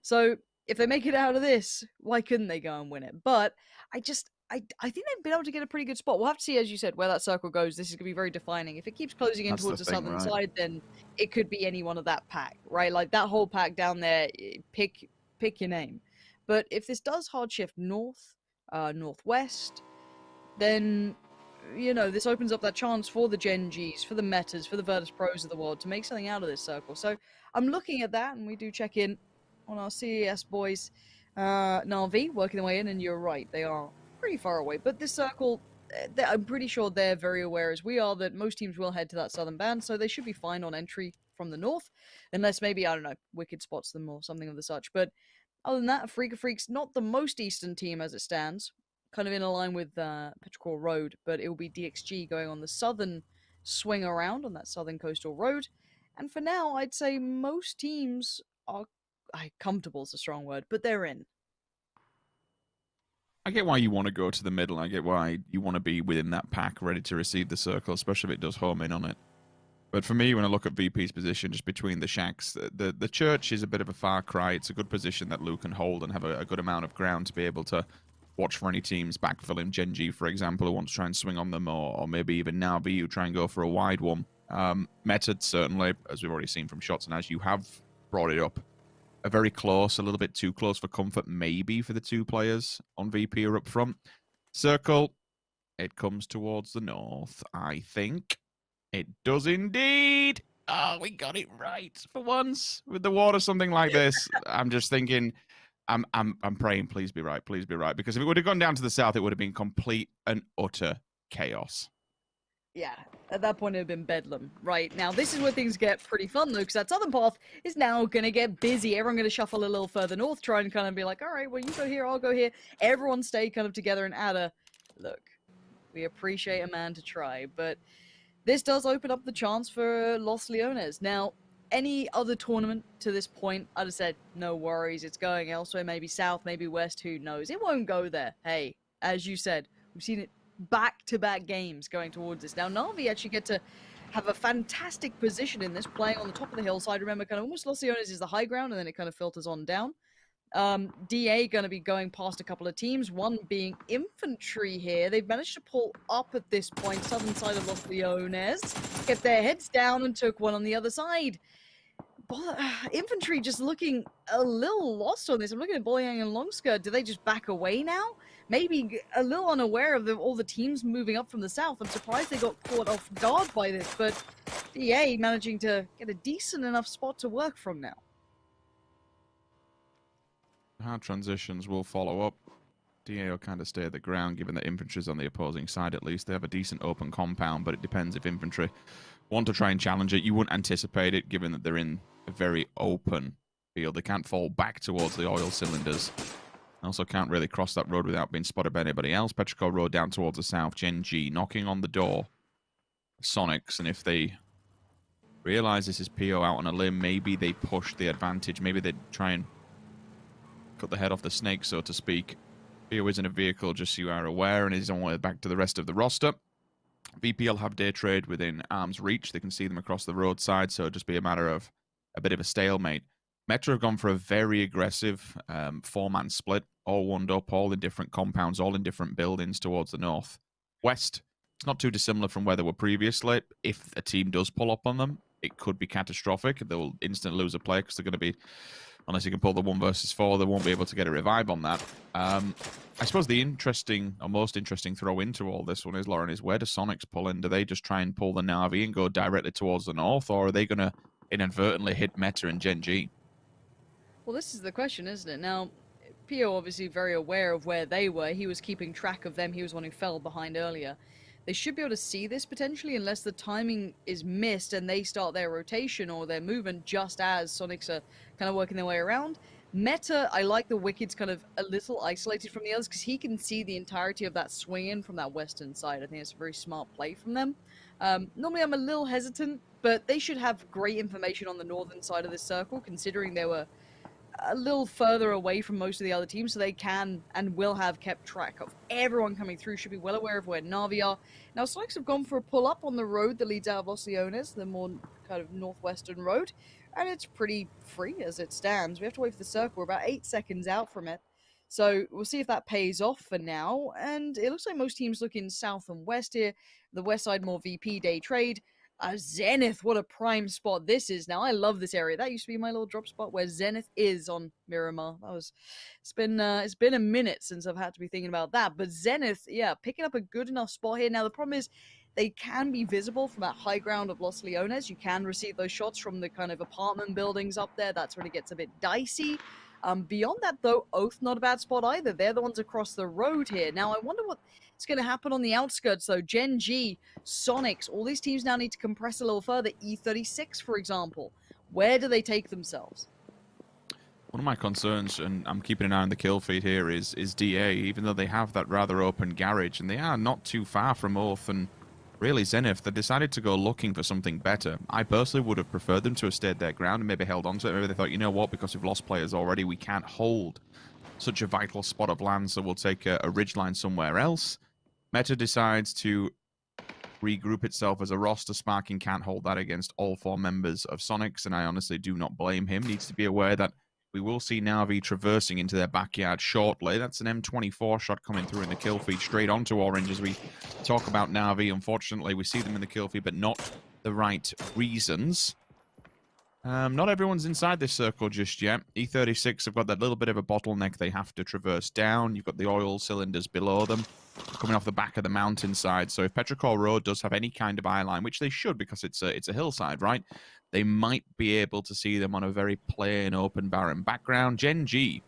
So if they make it out of this, why couldn't they go and win it? But I think they've been able to get a pretty good spot. We'll have to see, as you said, where that circle goes. This is going to be very defining. If it keeps closing in towards the southern side, then it could be any one of that pack, right? Like that whole pack down there, pick your name. But if this does hard shift north, northwest, then, you know, this opens up that chance for the Gen Gs, for the Metas, for the Virtus.pros of the world to make something out of this circle. So I'm looking at that, and we do check in on our CES boys. Na'Vi working their way in, and you're right, they are pretty far away. But this circle, I'm pretty sure they're very aware, as we are, that most teams will head to that southern band, so they should be fine on entry from the north, unless maybe, I don't know, Wicked spots them or something of the such. But other than that, Freaka Freaks, not the most eastern team as it stands, kind of in a line with Petrichor Road, but it will be DXG going on the southern swing around on that southern coastal road. And for now, I'd say most teams are comfortable is a strong word, but they're in. I get why you want to go to the middle. I get why you want to be within that pack, ready to receive the circle, especially if it does home in on it. But for me, when I look at VP's position just between the shacks, the church is a bit of a far cry. It's a good position that Luke can hold and have a good amount of ground to be able to watch for any teams backfilling. Gen G, for example, who want to try and swing on them, or maybe even Na'Vi who try and go for a wide one. Meta, certainly, as we've already seen from shots, and as you have brought it up, are very close, a little bit too close for comfort, maybe, for the two players on VP or up front. Circle, it comes towards the north, I think. It does indeed. Oh, we got it right for once with the water, something like this. I'm just thinking, I'm praying, please be right, because if it would have gone down to the south, it would have been complete and utter chaos. Yeah, at that point it would have been bedlam. Right, now this is where things get pretty fun though, because that southern path is now going to get busy. Everyone going to shuffle a little further north, try and kind of be like, all right, well, you go here, I'll go here. Everyone stay kind of together and add a, look, we appreciate a man to try, but this does open up the chance for Los Leones. Now, any other tournament to this point, I'd have said, no worries, it's going elsewhere, maybe south, maybe west, who knows. It won't go there. Hey, as you said, we've seen it back-to-back games going towards this. Now, Na'Vi actually get to have a fantastic position in this, playing on the top of the hillside. Remember, kind of almost Los Leones is the high ground, and then it kind of filters on down. DA going to be going past a couple of teams, one being infantry here. They've managed to pull up at this point, southern side of Los Leones, kept their heads down and took one on the other side. Infantry just looking a little lost on this. I'm looking at Boyang and Longskirt. Do they just back away now? Maybe a little unaware of all the teams moving up from the south. I'm surprised they got caught off guard by this, but DA managing to get a decent enough spot to work from now. Hard transitions will follow up. DA will kind of stay at the ground, given that infantry's on the opposing side at least. They have a decent open compound, but it depends if infantry want to try and challenge it. You wouldn't anticipate it, given that they're in a very open field. They can't fall back towards the oil cylinders. Also can't really cross that road without being spotted by anybody else. Petrichor Road down towards the south. Gen G knocking on the door. Sonics, and if they realize this is PO out on a limb, maybe they push the advantage. Maybe they try and cut the head off the snake, so to speak. PO is in a vehicle, just so you are aware, and is on the way back to the rest of the roster. VPL have day trade within arm's reach. They can see them across the roadside, so it'll just be a matter of a bit of a stalemate. Metro have gone for a very aggressive four-man split, all wound up, all in different compounds, all in different buildings towards the north. West, it's not too dissimilar from where they were previously. If a team does pull up on them, it could be catastrophic. They'll instantly lose a player because they're going to be, unless you can pull the 1 versus 4, they won't be able to get a revive on that. I suppose the interesting, or most interesting throw into all this one is, Lauren, is where do Sonics pull in? Do they just try and pull the Na'Vi and go directly towards the north, or are they going to inadvertently hit Meta and Gen G? Well, this is the question, isn't it? Now, Pio obviously very aware of where they were. He was keeping track of them. He was one who fell behind earlier. They should be able to see this potentially, unless the timing is missed and they start their rotation or their movement just as Sonics are kind of working their way around. Meta, I like the Wicked's kind of a little isolated from the others because he can see the entirety of that swing in from that western side. I think it's a very smart play from them. Normally I'm a little hesitant, but they should have great information on the northern side of this circle, considering they were a little further away from most of the other teams, so they can and will have kept track of everyone coming through, should be well aware of where Na'Vi are. Now, Sonics have gone for a pull-up on the road that leads out of Los Leones, the more kind of northwestern road, and it's pretty free as it stands. We have to wait for the circle. We're about 8 seconds out from it, so we'll see if that pays off for now, and it looks like most teams looking south and west here. The west side more VP day trade. Zenith, what a prime spot this is now. I love this area. That used to be my little drop spot where Zenith is on Miramar. It's been a minute since I've had to be thinking about that. But Zenith, yeah, picking up a good enough spot here. Now the problem is they can be visible from that high ground of Los Leones. You can receive those shots from the kind of apartment buildings up there. That's when it gets a bit dicey. Beyond that, though, Oath, not a bad spot either. They're the ones across the road here. Now, I wonder what's going to happen on the outskirts, though. Gen G, Sonics, all these teams now need to compress a little further. E36, for example. Where do they take themselves? One of my concerns, and I'm keeping an eye on the kill feed here, is DA, even though they have that rather open garage, and they are not too far from Oath and really Zenith. They decided to go looking for something better. I personally would have preferred them to have stayed their ground and maybe held on to it. Maybe they thought, you know what, because we've lost players already, we can't hold such a vital spot of land, so we'll take a ridgeline somewhere else. Meta decides to regroup itself as a roster. Sparking can't hold that against all 4 members of Sonics, and I honestly do not blame him. Needs to be aware that we will see Na'Vi traversing into their backyard shortly. That's an M24 shot coming through in the kill feed straight onto Orange as we talk about Na'Vi. Unfortunately, we see them in the kill feed, but not the right reasons. Not everyone's inside this circle just yet. E36 have got that little bit of a bottleneck they have to traverse down. You've got the oil cylinders below them coming off the back of the mountainside. So if Petrichor Road does have any kind of eye line, which they should because it's a hillside, right? They might be able to see them on a very plain, open, barren background. Gen G.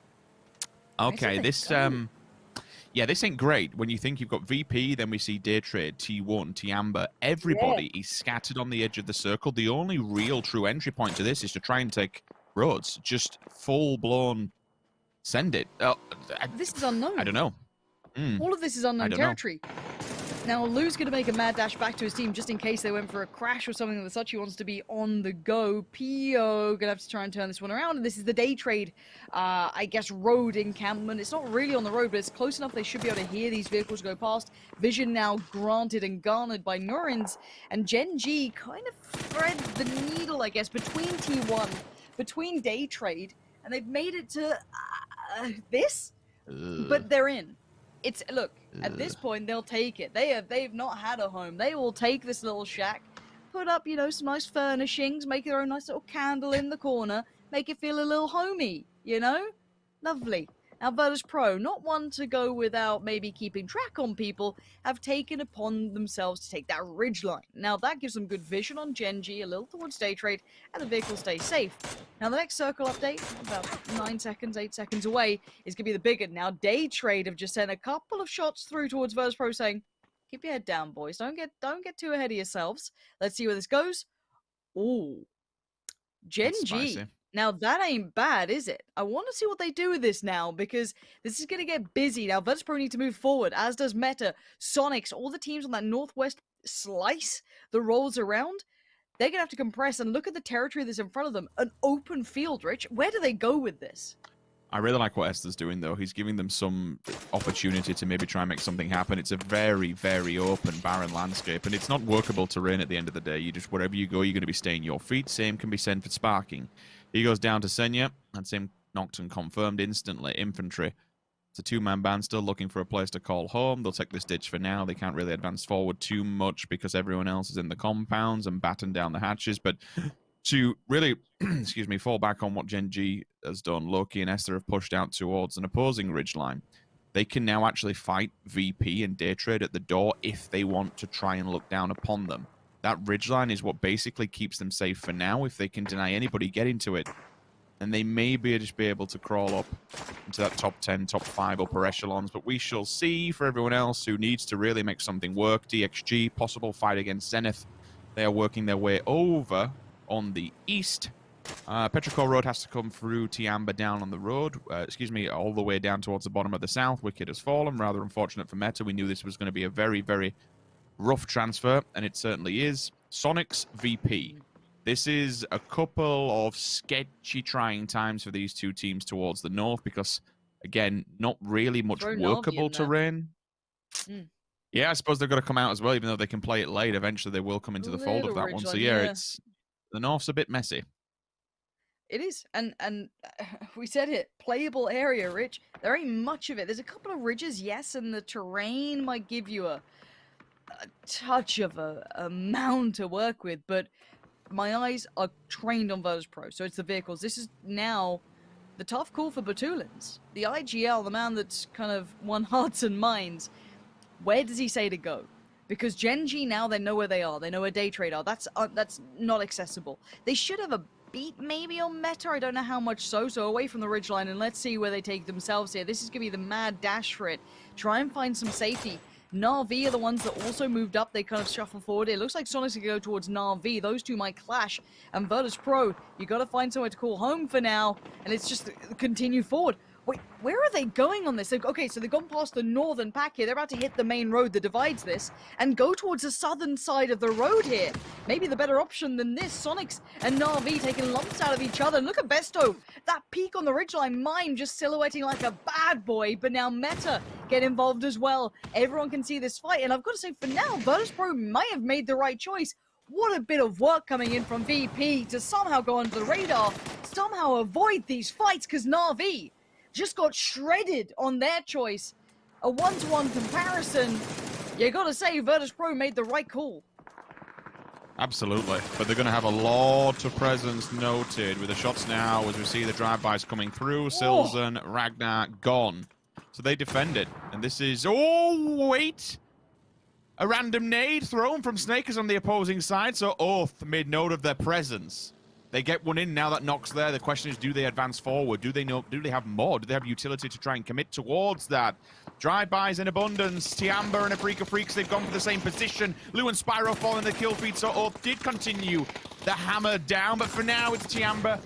Okay, this ain't great. When you think you've got VP, then we see Daytrade, T1, T-Amber. Everybody is scattered on the edge of the circle. The only real true entry point to this is to try and take roads. Just full-blown send it. This is unknown. I don't know. All of this is unknown territory. Now, Lou's going to make a mad dash back to his team just in case they went for a crash or something of such. He wants to be on the go. PO going to have to try and turn this one around. And this is the day trade, I guess, road encampment. It's not really on the road, but it's close enough they should be able to hear these vehicles go past. Vision now granted and garnered by Nurins. And Gen G kind of thread the needle, I guess, between T1, between day trade. And they've made it to this, but they're in. Look, at this point, they'll take it. They've not had a home. They will take this little shack, put up, some nice furnishings, make their own nice little candle in the corner, make it feel a little homey, Lovely. Now, Virtus Pro, not one to go without maybe keeping track on people, have taken upon themselves to take that ridgeline. Now, that gives them good vision on Gen G, a little towards day trade, and the vehicle stays safe. Now, the next circle update, about 9 seconds, 8 seconds away, is going to be the bigger. Now, day trade have just sent a couple of shots through towards Virtus Pro saying, keep your head down, boys. Don't get too ahead of yourselves. Let's see where this goes. Ooh. Gen G. Now, that ain't bad, is it? I want to see what they do with this now, because this is going to get busy. Now, Virtus Pro need to move forward, as does Meta, Sonics, all the teams on that northwest slice that rolls around. They're going to have to compress and look at the territory that's in front of them. An open field, Rich. Where do they go with this? I really like what Esther's doing, though. He's giving them some opportunity to maybe try and make something happen. It's a very, very open, barren landscape, and it's not workable terrain at the end of the day. You just, wherever you go, you're going to be staying your feet. Same can be said for Sparking. He goes down to Senya. That's him knocked and confirmed instantly. Infantry. It's a 2-man band still looking for a place to call home. They'll take this ditch for now. They can't really advance forward too much because everyone else is in the compounds and batten down the hatches. But to really, fall back on what Gen G has done, Loki and Esther have pushed out towards an opposing ridgeline. They can now actually fight VP and Daytrade at the door if they want to try and look down upon them. That ridgeline is what basically keeps them safe for now. If they can deny anybody getting to it, then they may just be able to crawl up into that top 10, top 5 upper echelons. But we shall see. For everyone else who needs to really make something work, DXG, possible fight against Zenith. They are working their way over on the east. Petrichor Road has to come through Tiamba down on the road. All the way down towards the bottom of the south. Wicked has fallen. Rather unfortunate for Meta. We knew this was going to be a very, very rough transfer, and it certainly is. Sonic's VP. This is a couple of sketchy, trying times for these two teams towards the north because, again, not really much workable terrain. Yeah, I suppose they've got to come out as well, even though they can play it late. Eventually, they will come into the fold of that one. So, yeah, it's the north's a bit messy. It is, and we said it, playable area, Rich. There ain't much of it. There's a couple of ridges, yes, and the terrain might give you a touch of a mound to work with, but my eyes are trained on Virtus Pro, so it's the vehicles. This is now the tough call for Batulins. The IGL, the man that's kind of won hearts and minds, where does he say to go? Because Gen G now, they know where they are. They know where Day Trade are. That's not accessible. They should have a beat maybe on Meta. I don't know how much so away from the ridgeline, and let's see where they take themselves here. This is gonna be the mad dash for it. Try and find some safety. Na'Vi are the ones that also moved up. They kind of shuffle forward. It looks like Sonic's gonna go towards Na'Vi. Those two might clash, and Virtus Pro, you gotta find somewhere to call home for now, and it's just continue forward. Wait, where are they going on this? Okay, so they've gone past the northern pack here. They're about to hit the main road that divides this and go towards the southern side of the road here. Maybe the better option than this. Sonics and Na'Vi taking lumps out of each other. And look at Besto. That peak on the ridgeline, Mime just silhouetting like a bad boy, but now Meta get involved as well. Everyone can see this fight, and I've got to say, for now, Virtus Pro might have made the right choice. What a bit of work coming in from VP to somehow go under the radar, somehow avoid these fights, because Na'Vi just got shredded on their choice. A one-to-one comparison. You gotta say, Virtus Pro made the right call. Absolutely. But they're going to have a lot of presence noted with the shots now as we see the drive-bys coming through. Silzen, Ragnar, gone. So they defended. And this is... Oh, wait! A random nade thrown from Snakers on the opposing side. So Oath made note of their presence. They get one in now that knocks there. The question is, do they advance forward? Do they have more? Do they have utility to try and commit towards that? Drive-bys in abundance. Tiamba and a Freak of Freaks, they've gone for the same position. Lou and Spyro falling the kill feed, so Oath did continue the hammer down, but for now it's Tiamba.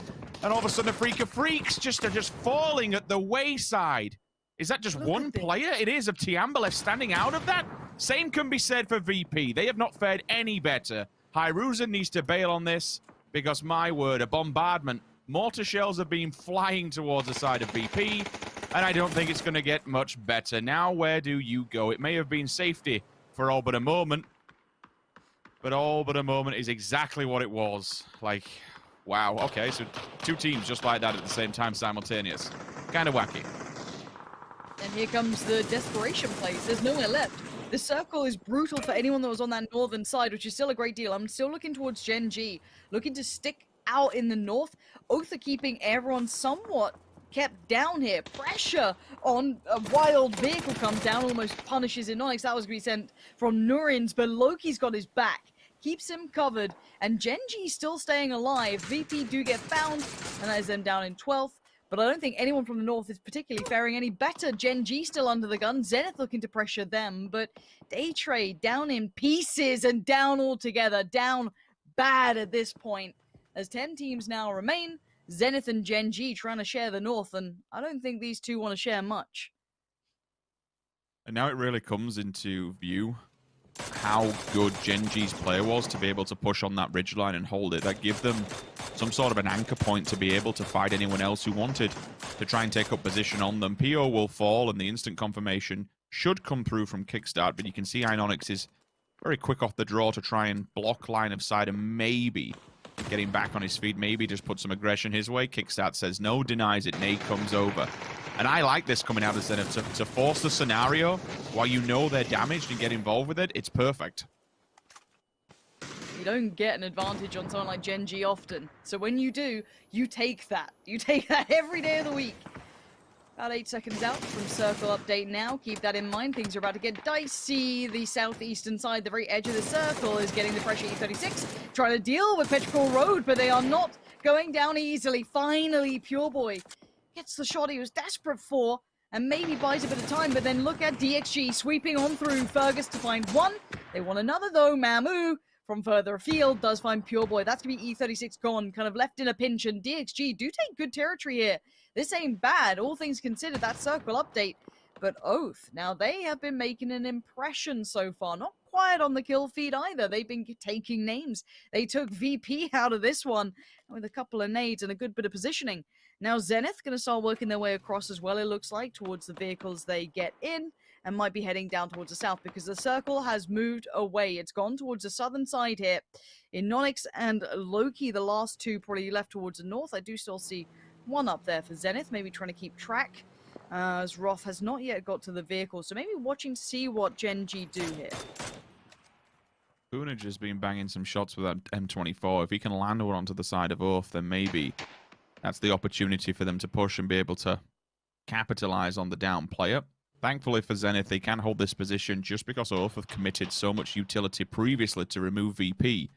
And all of a sudden, a Freak of Freaks are just falling at the wayside. Is that just one player? It is, of Tiamba left standing out of that. Same can be said for VP. They have not fared any better. Hyruzen needs to bail on this. Because, my word, a bombardment. Mortar shells have been flying towards the side of VP, and I don't think it's going to get much better. Now, where do you go? It may have been safety for all but a moment, but all but a moment is exactly what it was. Like, wow, okay, so two teams just like that at the same time, simultaneous. Kind of wacky. And here comes the desperation plays. There's nowhere left. The circle is brutal for anyone that was on that northern side, which is still a great deal. I'm still looking towards Gen G, looking to stick out in the north. Oath are keeping everyone somewhat kept down here. Pressure on a wild vehicle comes down, almost punishes Inonix. That was going to be sent from Nurins, but Loki's got his back. Keeps him covered, and Gen G still staying alive. VP do get found, and that is them down in 12th. But I don't think anyone from the north is particularly faring any better. Gen G still under the gun. Zenith looking to pressure them. But Day Trade down in pieces and down altogether. Down bad at this point. As 10 teams now remain. Zenith and Gen G trying to share the north. And I don't think these two want to share much. And now it really comes into view how good Gen G's player was to be able to push on that ridgeline and hold it. That gave them some sort of an anchor point to be able to fight anyone else who wanted to try and take up position on them. PO will fall, and the instant confirmation should come through from Kickstart, but you can see Inonix is very quick off the draw to try and block line of sight and maybe getting back on his feet, maybe just put some aggression his way. Kickstart says no, denies it, Nate comes over. And I like this coming out of Zenith to force the scenario while you know they're damaged and get involved with it. It's perfect. You don't get an advantage on someone like Gen G often. So when you do, you take that. You take that every day of the week. About 8 seconds out from circle update now. Keep that in mind. Things are about to get dicey. The southeastern side, the very edge of the circle, is getting the pressure. E36 trying to deal with Petrichor Road, but they are not going down easily. Finally, Pure Boy gets the shot he was desperate for and maybe buys a bit of time, but then look at DXG sweeping on through. Fergus to find one. They want another though. Mamu from further afield. Does find Pure Boy. That's going to be E36 gone, kind of left in a pinch. And DXG do take good territory here. This ain't bad, all things considered, that circle update. But Oath, now they have been making an impression so far. Not quiet on the kill feed either. They've been taking names. They took VP out of this one with a couple of nades and a good bit of positioning. Now Zenith going to start working their way across as well, it looks like, towards the vehicles they get in, and might be heading down towards the south because the circle has moved away. It's gone towards the southern side here. Inonix and Loki, the last two, probably left towards the north. I do still see one up there for Zenith, maybe trying to keep track. As Roth has not yet got to the vehicle, so maybe watching to see what Gen G do here. Poonage has been banging some shots with that M24. If he can land one onto the side of Oath, then maybe that's the opportunity for them to push and be able to capitalize on the down player. Thankfully for Zenith, they can hold this position just because Oath have committed so much utility previously to remove VP.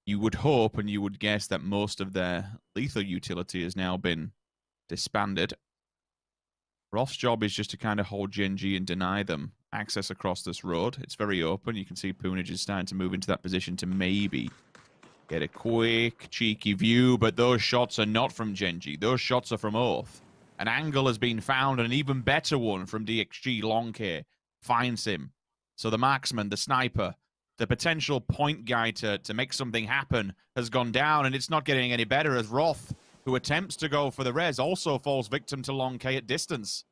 You would hope and you would guess that most of their lethal utility has now been disbanded. Roth's job is just to kind of hold Gen G and deny them access across this road. It's very open. You can see Poonage is starting to move into that position to maybe get a quick, cheeky view, but those shots are not from Gen G. Those shots are from Oath. An angle has been found, an even better one from DXG. Long K finds him. So the marksman, the sniper, the potential point guy to make something happen has gone down, and it's not getting any better as Roth, who attempts to go for the res, also falls victim to Long K at distance.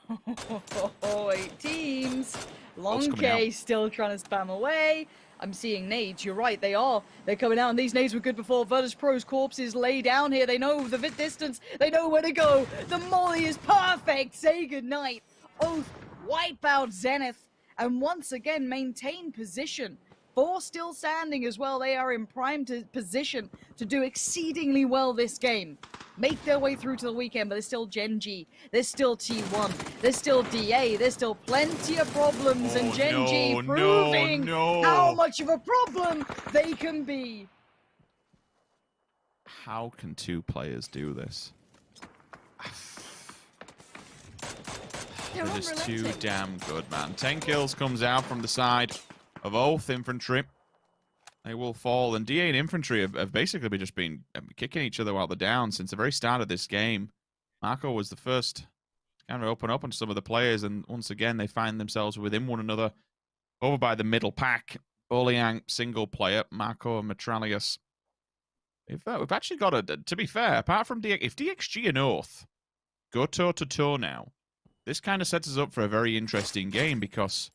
8 teams. Long K still trying to spam away. I'm seeing nades. You're right, they are. They're coming out, and these nades were good before. Virtus Pro's corpses lay down here. They know the distance. They know where to go. The molly is perfect. Say goodnight. Oath wipe out Zenith, and once again maintain position. 4 still standing as well. They are in prime position to do exceedingly well this game. Make their way through to the weekend, but there's still Gen G. There's still T1. There's still DA. There's still plenty of problems, and Gen G proving how much of a problem they can be. How can 2 players do this? It is too damn good, man. 10 kills comes out from the side of Oath Infantry. They will fall, and DA and Infantry have basically just been kicking each other while they're down since the very start of this game. Marco was the first to kind of open up on some of the players, and once again they find themselves within one another over by the middle pack. Oliang, single player, Marco and Metralius. We've actually got to be fair, apart from if DXG and Oath go toe-to-toe now, this kind of sets us up for a very interesting game, because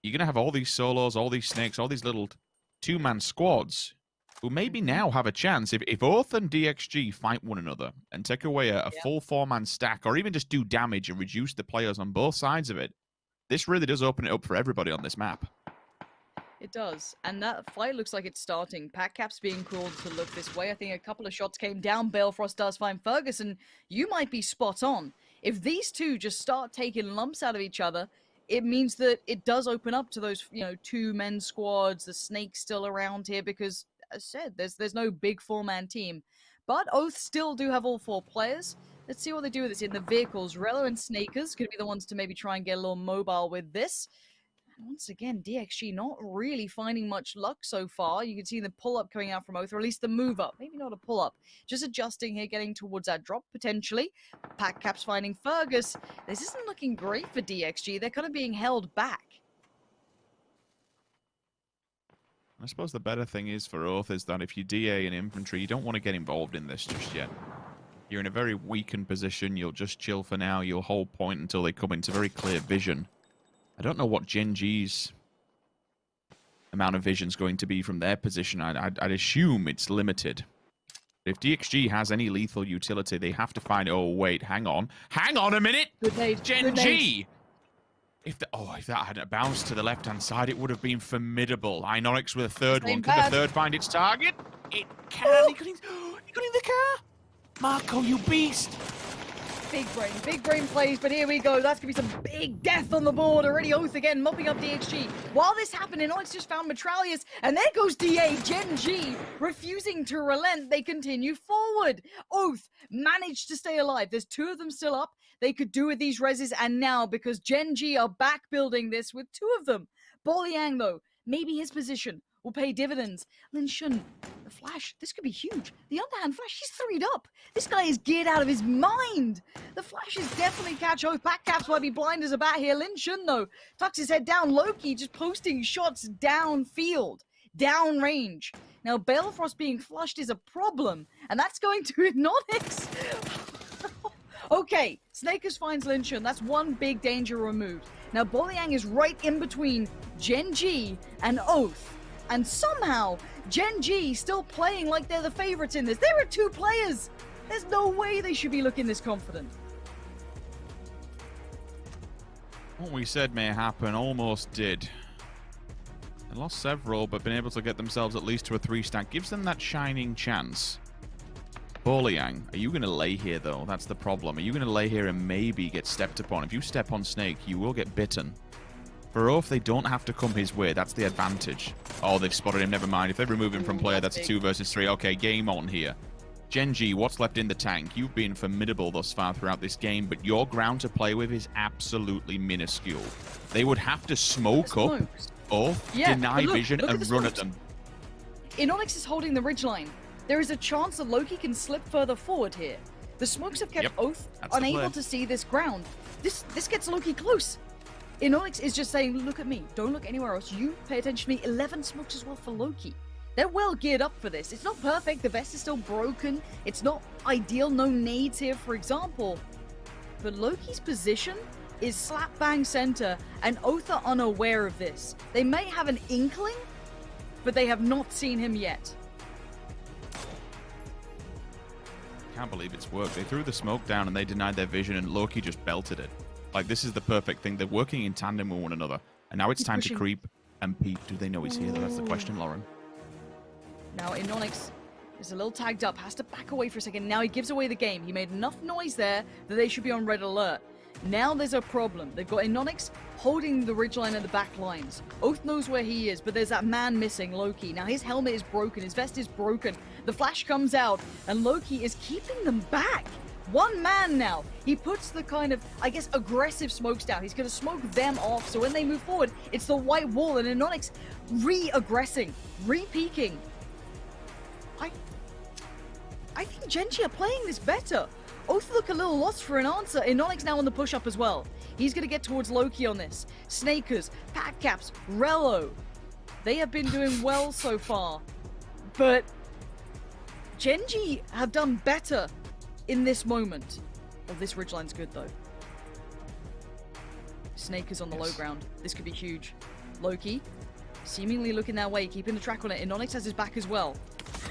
you're going to have all these solos, all these snakes, all these little 2-man squads who maybe now have a chance. If Oath and DXG fight one another and take away a full 4-man stack, or even just do damage and reduce the players on both sides of it, this really does open it up for everybody on this map. It does, and that fight looks like it's starting. Packcap's being called to look this way. I think a couple of shots came down. Balefrost does find Ferguson. You might be spot on. If these two just start taking lumps out of each other, it means that it does open up to those, 2-men squads, the snakes still around here, because, as I said, there's no big 4-man team. But Oath still do have all 4 players. Let's see what they do with this in the vehicles. Rello and Snakers could be the ones to maybe try and get a little mobile with this. Once again, DXG not really finding much luck so far. You can see the pull-up coming out from Oath, or at least the move-up. Maybe not a pull-up. Just adjusting here, getting towards that drop, potentially. Packcap's finding Fergus. This isn't looking great for DXG. They're kind of being held back. I suppose the better thing is for Oath is that if you DA and Infantry, you don't want to get involved in this just yet. You're in a very weakened position. You'll just chill for now. You'll hold point until they come into very clear vision. I don't know what Gen G's amount of vision is going to be from their position. I'd assume it's limited. If DXG has any lethal utility, they have to find... Oh, wait, hang on. Hang on a minute! Good nade. Gen G! If that had bounced to the left-hand side, it would have been formidable. Inonix with a third one. Could the third find its target? It can. He got in the car! Marco, you beast! Big brain plays, but here we go. That's going to be some big death on the board. Already Oath again, mopping up DXG. While this happened, Inonix just found Metralius, and there goes DA. Gen G refusing to relent. They continue forward. Oath managed to stay alive. There's 2 of them still up. they could do with these reses, and now, because Gen G are back building this with 2 of them. Boliang, though, maybe his position will pay dividends. Lin Shun, the flash, this could be huge. The underhand flash, he's 3'd up. This guy is geared out of his mind. The flash is definitely catch Oath. Back caps might be blind as a bat here. Lin Shun, though, tucks his head down. Loki just posting shots downfield, downrange. Now, Balefrost being flushed is a problem, and that's going to Inonix. Okay, Snakers finds Lin Shun. That's one big danger removed. Now, Boliang is right in between Gen G and Oath. And somehow, Gen G still playing like they're the favorites in this. There are 2 players. There's no way they should be looking this confident. What we said may happen almost did. They lost several, but been able to get themselves at least to a 3-stack. Gives them that shining chance. Boliang, are you going to lay here, though? That's the problem. Are you going to lay here and maybe get stepped upon? If you step on Snake, you will get bitten. For Oath, they don't have to come his way. That's the advantage. Oh, they've spotted him. Never mind. If they remove him from play, that's a 2 versus 3. Okay, game on here. Gen G, what's left in the tank? You've been formidable thus far throughout this game, but your ground to play with is absolutely minuscule. They would have to smoke up Oath, deny vision, and run at them. Inonix is holding the ridgeline. There is a chance that Loki can slip further forward here. The smokes have kept Oath unable to see this ground. This gets Loki close. Inonix is just saying, look at me. Don't look anywhere else. You pay attention to me. 11 smokes as well for Loki. They're well geared up for this. It's not perfect. The vest is still broken. It's not ideal. No nades here, for example. But Loki's position is slap bang center, and Oath are unaware of this. They may have an inkling, but they have not seen him yet. Can't believe it's worked. They threw the smoke down and they denied their vision, and Loki just belted it. Like, this is the perfect thing. They're working in tandem with one another. And now it's time to creep and peek. Do they know he's here, though? That's the question, Lauren. Now, Inonix is a little tagged up, has to back away for a second. Now he gives away the game. He made enough noise there that they should be on red alert. Now there's a problem. They've got Inonix holding the ridgeline and the back lines. Oath knows where he is, but there's that man missing, Loki. Now his helmet is broken, his vest is broken. The flash comes out, and Loki is keeping them back. One man now. He puts the kind of, I guess, aggressive smokes down. He's going to smoke them off, so when they move forward, it's the white wall, and Inonix re-aggressing, re-peeking. I think Gen G are playing this better. Oath look a little lost for an answer. Inonix now on the push-up as well. He's going to get towards Loki on this. Snakers, Pack Caps, Rello. They have been doing well so far. But Gen G have done better in this moment. Oh, this ridgeline's good, though. Snakers on the low ground. This could be huge. Loki, seemingly looking that way, keeping the track on it. Inonix has his back as well.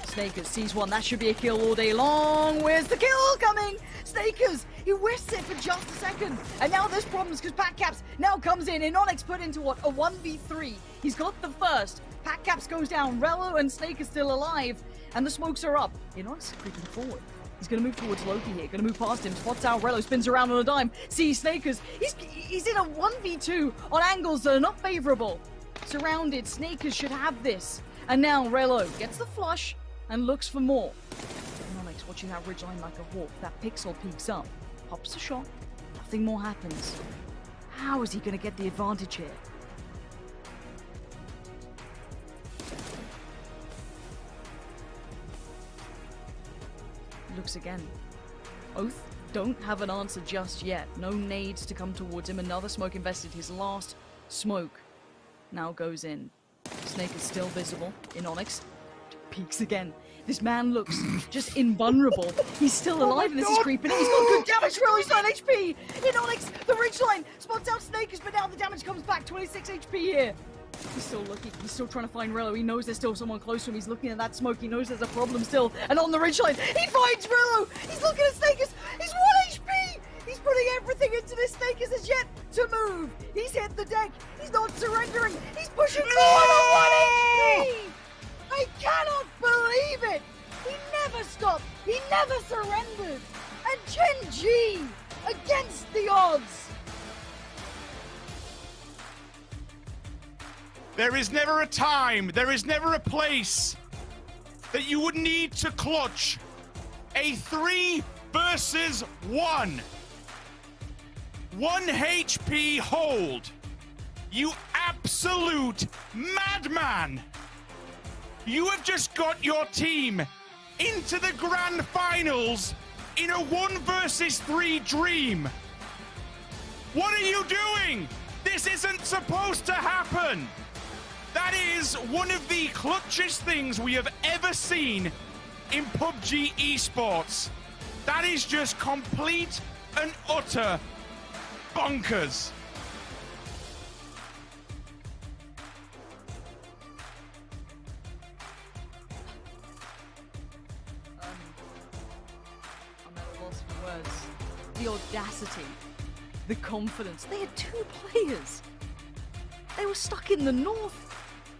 Snakers sees one. That should be a kill all day long. Where's the kill coming? Snakers, he whiffs it for just a second. And now there's problems because Pack Caps now comes in. Inonix put into what? A 1v3. He's got the first. Pack Caps goes down. Rello and Snake are still alive. And the smokes are up. Inonix is creeping forward. He's going to move towards Loki here. Going to move past him. Spots out Rello. Spins around on a dime. Sees Snakers. He's in a 1v2 on angles that are not favorable. Surrounded. Snakers should have this. And now Rello gets the flush and looks for more. Inonix watching that ridgeline like a hawk. That pixel peeks up. Pops a shot. Nothing more happens. How is he going to get the advantage here? Looks again. Oath don't have an answer just yet. No nades to come towards him. Another smoke invested. His last smoke now goes in. Snake is still visible. Inonix peeks again. This man looks just invulnerable. He's still alive and this is creeping in. He's got good damage for only 9 HP. Inonix, the ridgeline, spots out Snakers, but now the damage comes back. 26 HP here. He's still looking. He's still trying to find Rello. He knows there's still someone close to him. He's looking at that smoke. He knows there's a problem still. And on the ridgeline, he finds Rello. He's looking at Snakers. He's 1 HP. He's putting everything into this. Snakers is yet to move. He's hit the deck. He's not surrendering. He's pushing forward on 1 HP. I cannot believe it. He never stopped. He never surrendered. And Gen G against the odds. There is never a time, there is never a place that you would need to clutch a 3 versus 1. 1 HP hold. You absolute madman. You have just got your team into the grand finals in a 1 versus 3 dream. What are you doing? This isn't supposed to happen. That is one of the clutchest things we have ever seen in PUBG esports. That is just complete and utter bonkers. I'm at a loss for words. The audacity, the confidence. They had 2 players. They were stuck in the north.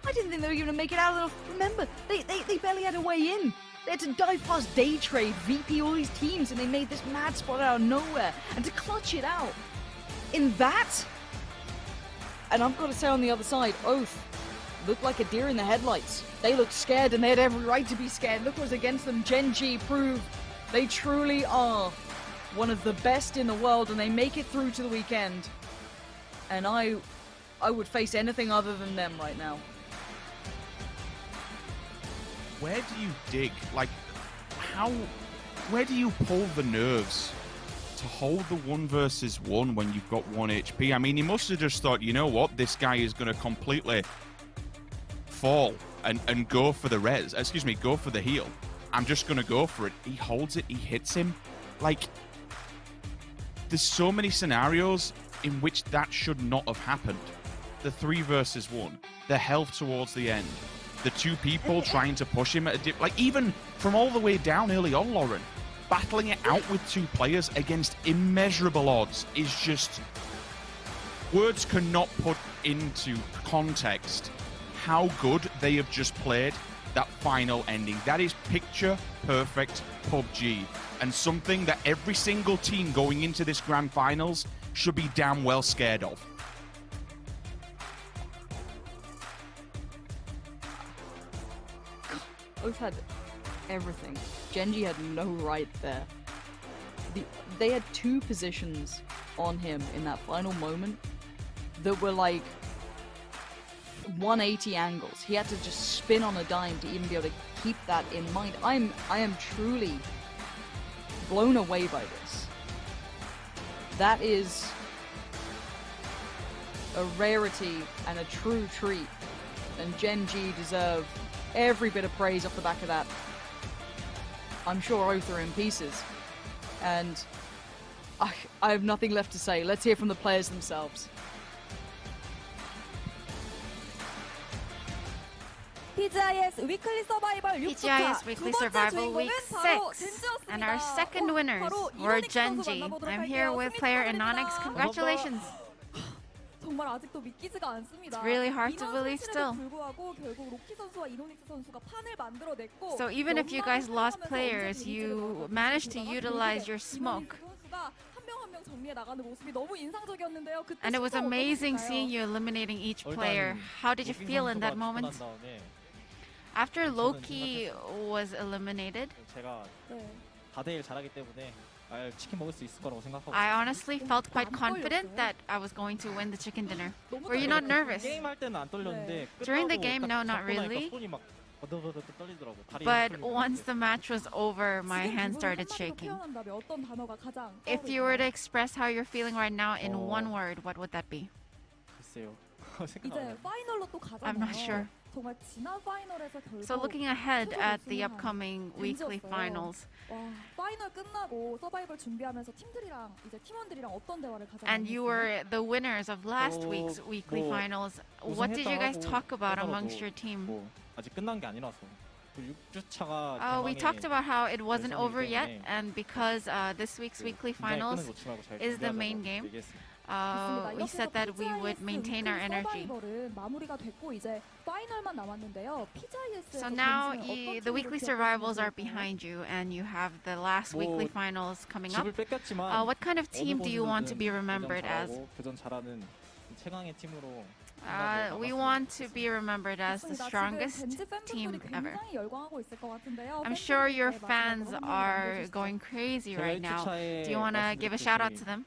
I didn't think they were going to make it out of the north. Remember, they barely had a way in. They had to dive past Day Trade, VP, all these teams, and they made this mad spot out of nowhere. And to clutch it out in that, and I've got to say on the other side, Oath looked like a deer in the headlights. They looked scared, and they had every right to be scared. Look what was against them. Gen G proved they truly are one of the best in the world, and they make it through to the weekend. And I would face anything other than them right now. Where do you dig? Like, where do you pull the nerves to hold the 1 versus 1 when you've got 1 HP? I mean, he must have just thought, you know what, this guy is going to completely fall and go for the res. Excuse me, go for the heal. I'm just going to go for it. He holds it, he hits him. Like, there's so many scenarios in which that should not have happened. The 3 versus 1, the health towards the end, the 2 people trying to push him at a dip, like even from all the way down early on, Lauren, battling it out with 2 players against immeasurable odds is just, words cannot put into context how good they have just played that final ending. That is picture perfect PUBG, and something that every single team going into this grand finals should be damn well scared of. Oath had everything. Genji had no right there. They had 2 positions on him in that final moment that were like 180 angles. He had to just spin on a dime to even be able to keep that in mind. I am truly blown away by this. That is a rarity and a true treat, and Gen G deserve every bit of praise off the back of that. I'm sure Oath are in pieces, and I have nothing left to say. Let's hear from the players themselves. PGI.S Weekly Survival 6주차 PGI.S Weekly Survival Week 6, and our second winners were Genji. I'm here with player Inonix. Congratulations. 정말 아직도 믿기지가 않습니다. It's really hard to believe still. 불구하고 결국 로키 선수와 이노닉스 선수가 판을 만들어냈고, So even if you guys lost players, you managed to utilize your smoke. And it was amazing seeing you eliminating each player. How did you feel in that moment? After Loki was eliminated, I honestly felt quite confident that I was going to win the chicken dinner. Were you not nervous? During the game, no, not really. But once the match was over, my hands started shaking. If you were to express how you're feeling right now in one word, what would that be? I'm not sure. So looking ahead at the upcoming weekly finals, and you were the winners of last week's weekly finals, what did you guys talk about amongst your team? We talked about how it wasn't over yet, and because this week's weekly finals is the main game, we said that we would maintain our energy. So now the weekly survivals are behind you, and you have the last weekly finals coming up. What kind of team do you want to be remembered as? We want to be remembered as the strongest team ever. I'm sure your fans are going crazy right now. Do you want to give a shout out to them?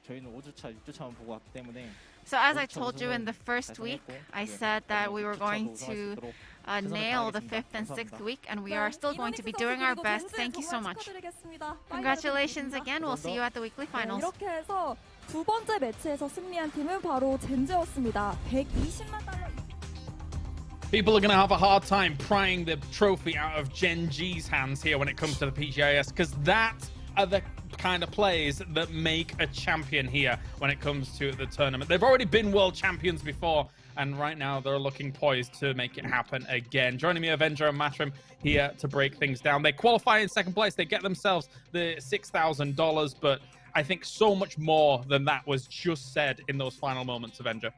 So as I told you in the first week, I said that we were going to nail the 5th and 6th week, and we are still going to be doing our best. Thank you so much. Congratulations again. We'll see you at the weekly finals. 이렇게 해서 두 번째 매치에서 승리한 팀은 바로 젠지였습니다. 120만 달러. People are going to have a hard time prying the trophy out of Gen G's hands here when it comes to the PGI.S, because that are the kind of plays that make a champion here when it comes to the tournament. They've already been world champions before, and right now they're looking poised to make it happen again. Joining me, Avenger and Matrim here to break things down. They qualify in second place. They get themselves the $6,000, but I think so much more than that was just said in those final moments, Avenger.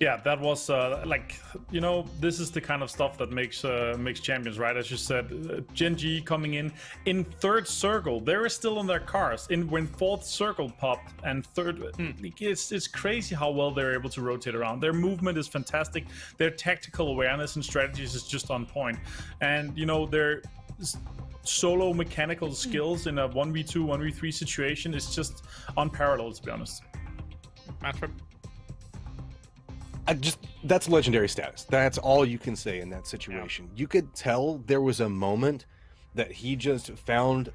Yeah, that was this is the kind of stuff that makes champions, right? As you said, Gen G coming in third circle. They're still in their cars. When fourth circle popped and third, it's crazy how well they're able to rotate around. Their movement is fantastic. Their tactical awareness and strategies is just on point. And their solo mechanical skills in a 1v2, 1v3 situation is just unparalleled, to be honest. Matrim? That's legendary status. That's all you can say in that situation. You could tell there was a moment that he just found,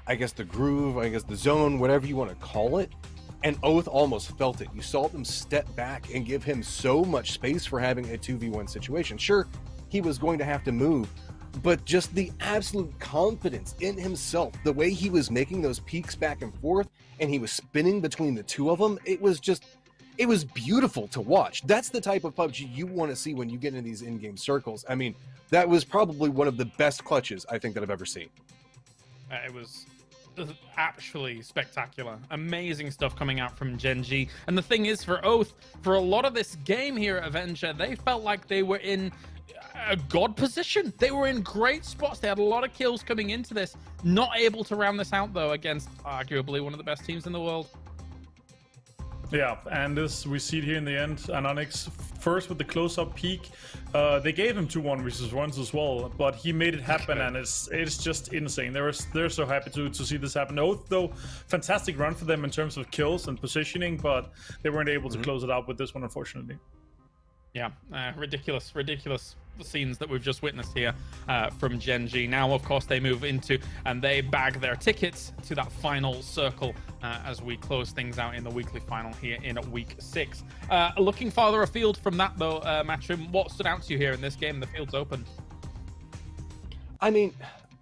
I guess, the groove, I guess the zone, whatever you want to call it, and Oath almost felt it. You saw them step back and give him so much space for having a 2v1 situation. Sure, he was going to have to move, but just the absolute confidence in himself, the way he was making those peaks back and forth, and he was spinning between the two of them, it was beautiful to watch. That's the type of PUBG you want to see when you get into these in-game circles. I mean, that was probably one of the best clutches I think that I've ever seen. It was actually spectacular. Amazing stuff coming out from Gen G. And the thing is, for Oath, for a lot of this game here at Avenger, they felt like they were in a god position. They were in great spots. They had a lot of kills coming into this. Not able to round this out, though, against arguably one of the best teams in the world. Yeah, and this we see it here in the end. Anonix first with the close-up peek. They gave him 2 1v1s as well, but he made it happen, and it's just insane. They're so happy to see this happen. Oath, though, fantastic run for them in terms of kills and positioning, but they weren't able to close it out with this one, unfortunately. Yeah, ridiculous scenes that we've just witnessed here from Gen G. Now, of course, they move into and they bag their tickets to that final circle as we close things out in the weekly final here in week 6. Looking farther afield from that, though, Matrim, what stood out to you here in this game? The field's open. I mean,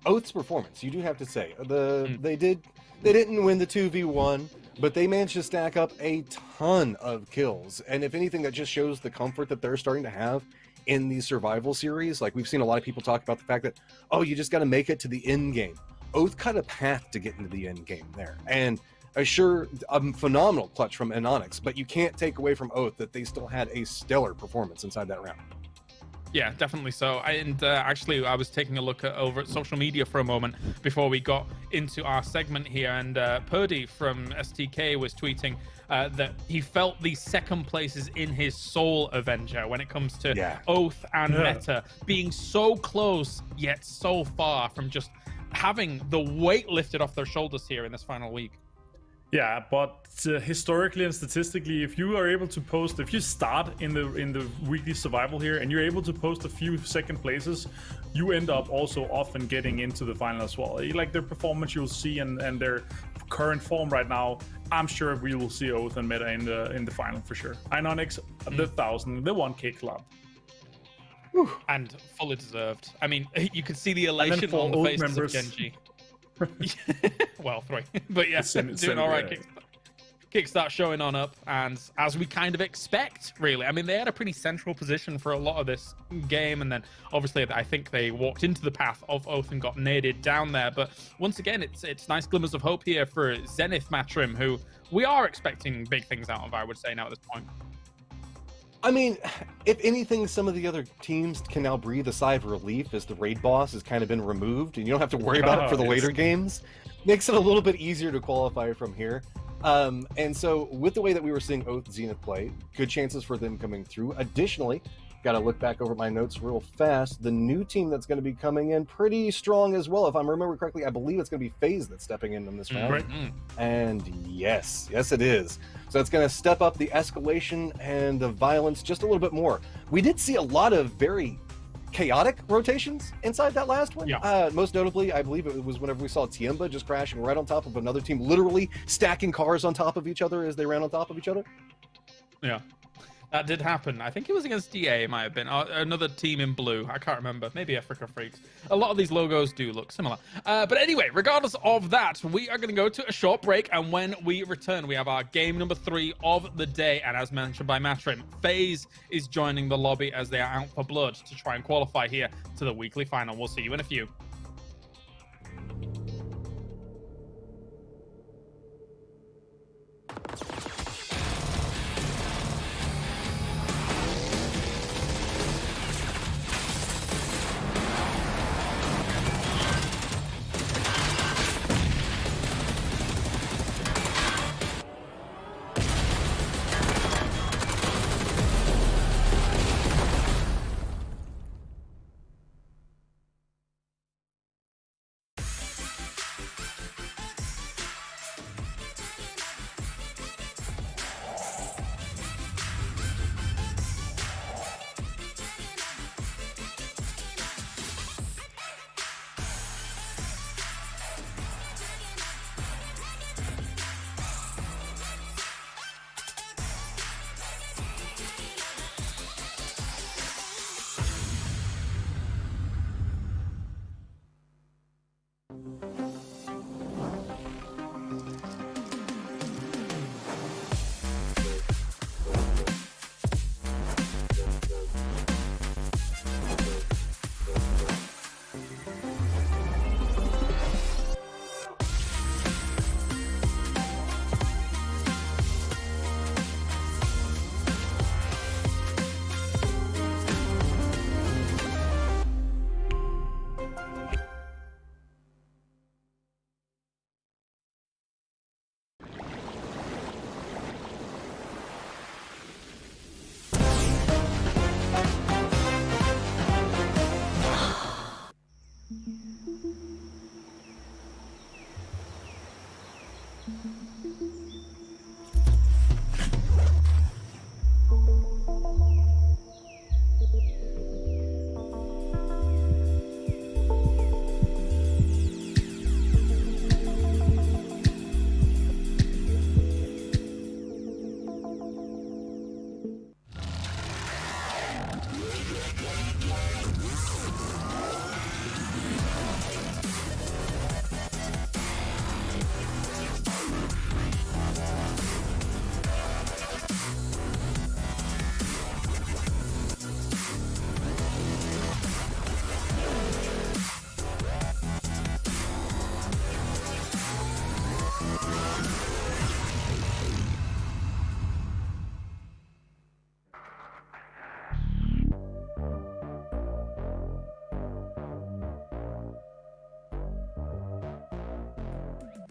Oath's performance, you do have to say. They didn't win the 2v1, but they managed to stack up a ton of kills. And if anything, that just shows the comfort that they're starting to have in these survival series. Like, we've seen a lot of people talk about the fact that, oh, you just got to make it to the end game. Oath cut a path to get into the end game there. And a phenomenal clutch from Anonix, but you can't take away from Oath that they still had a stellar performance inside that round. Yeah, definitely so. And actually, I was taking a look over at social media for a moment before we got into our segment here, and Purdy from STK was tweeting that he felt the second places in his soul Avenger when it comes to Oath and Meta being so close yet so far from just having the weight lifted off their shoulders here in this final week. Yeah, but historically and statistically, if you are able to post, if you start in the weekly survival here and you're able to post a few second places, you end up also often getting into the final as well. Like their performance you'll see and their current form right now, I'm sure we will see Oath and Meta in the final for sure. Inonix, the 1,000, the 1K club. And fully deserved. I mean, you could see the elation on the faces of Gen G. Well, 3. But yeah, doing all right. Kickstart showing on up, and as we kind of expect, really. I mean, they had a pretty central position for a lot of this game, and then obviously I think they walked into the path of Oath and got naded down there. But once again, it's nice glimmers of hope here for Zenith Matrim, who we are expecting big things out of, I would say, now at this point. I mean, if anything, some of the other teams can now breathe a sigh of relief as the raid boss has kind of been removed, and you don't have to worry about it for the later games. Makes it a little bit easier to qualify from here. And so with the way that we were seeing Oath Zenith play, good chances for them coming through. Additionally, got to look back over my notes real fast. The new team that's going to be coming in pretty strong as well. If I remember correctly, I believe it's going to be FaZe that's stepping in this round. Right. And yes, it is. So it's going to step up the escalation and the violence just a little bit more. We did see a lot of very chaotic rotations inside that last one. Yeah. Most notably, I believe it was whenever we saw Tiemba just crashing right on top of another team, literally stacking cars on top of each other as they ran on top of each other. Yeah. That did happen. I think it was against DA, it might have been. Another team in blue. I can't remember. Maybe Africa Freaks. A lot of these logos do look similar. But anyway, regardless of that, we are going to go to a short break. And when we return, we have our game number 3 of the day. And as mentioned by Matrim, FaZe is joining the lobby as they are out for blood to try and qualify here to the weekly final. We'll see you in a few.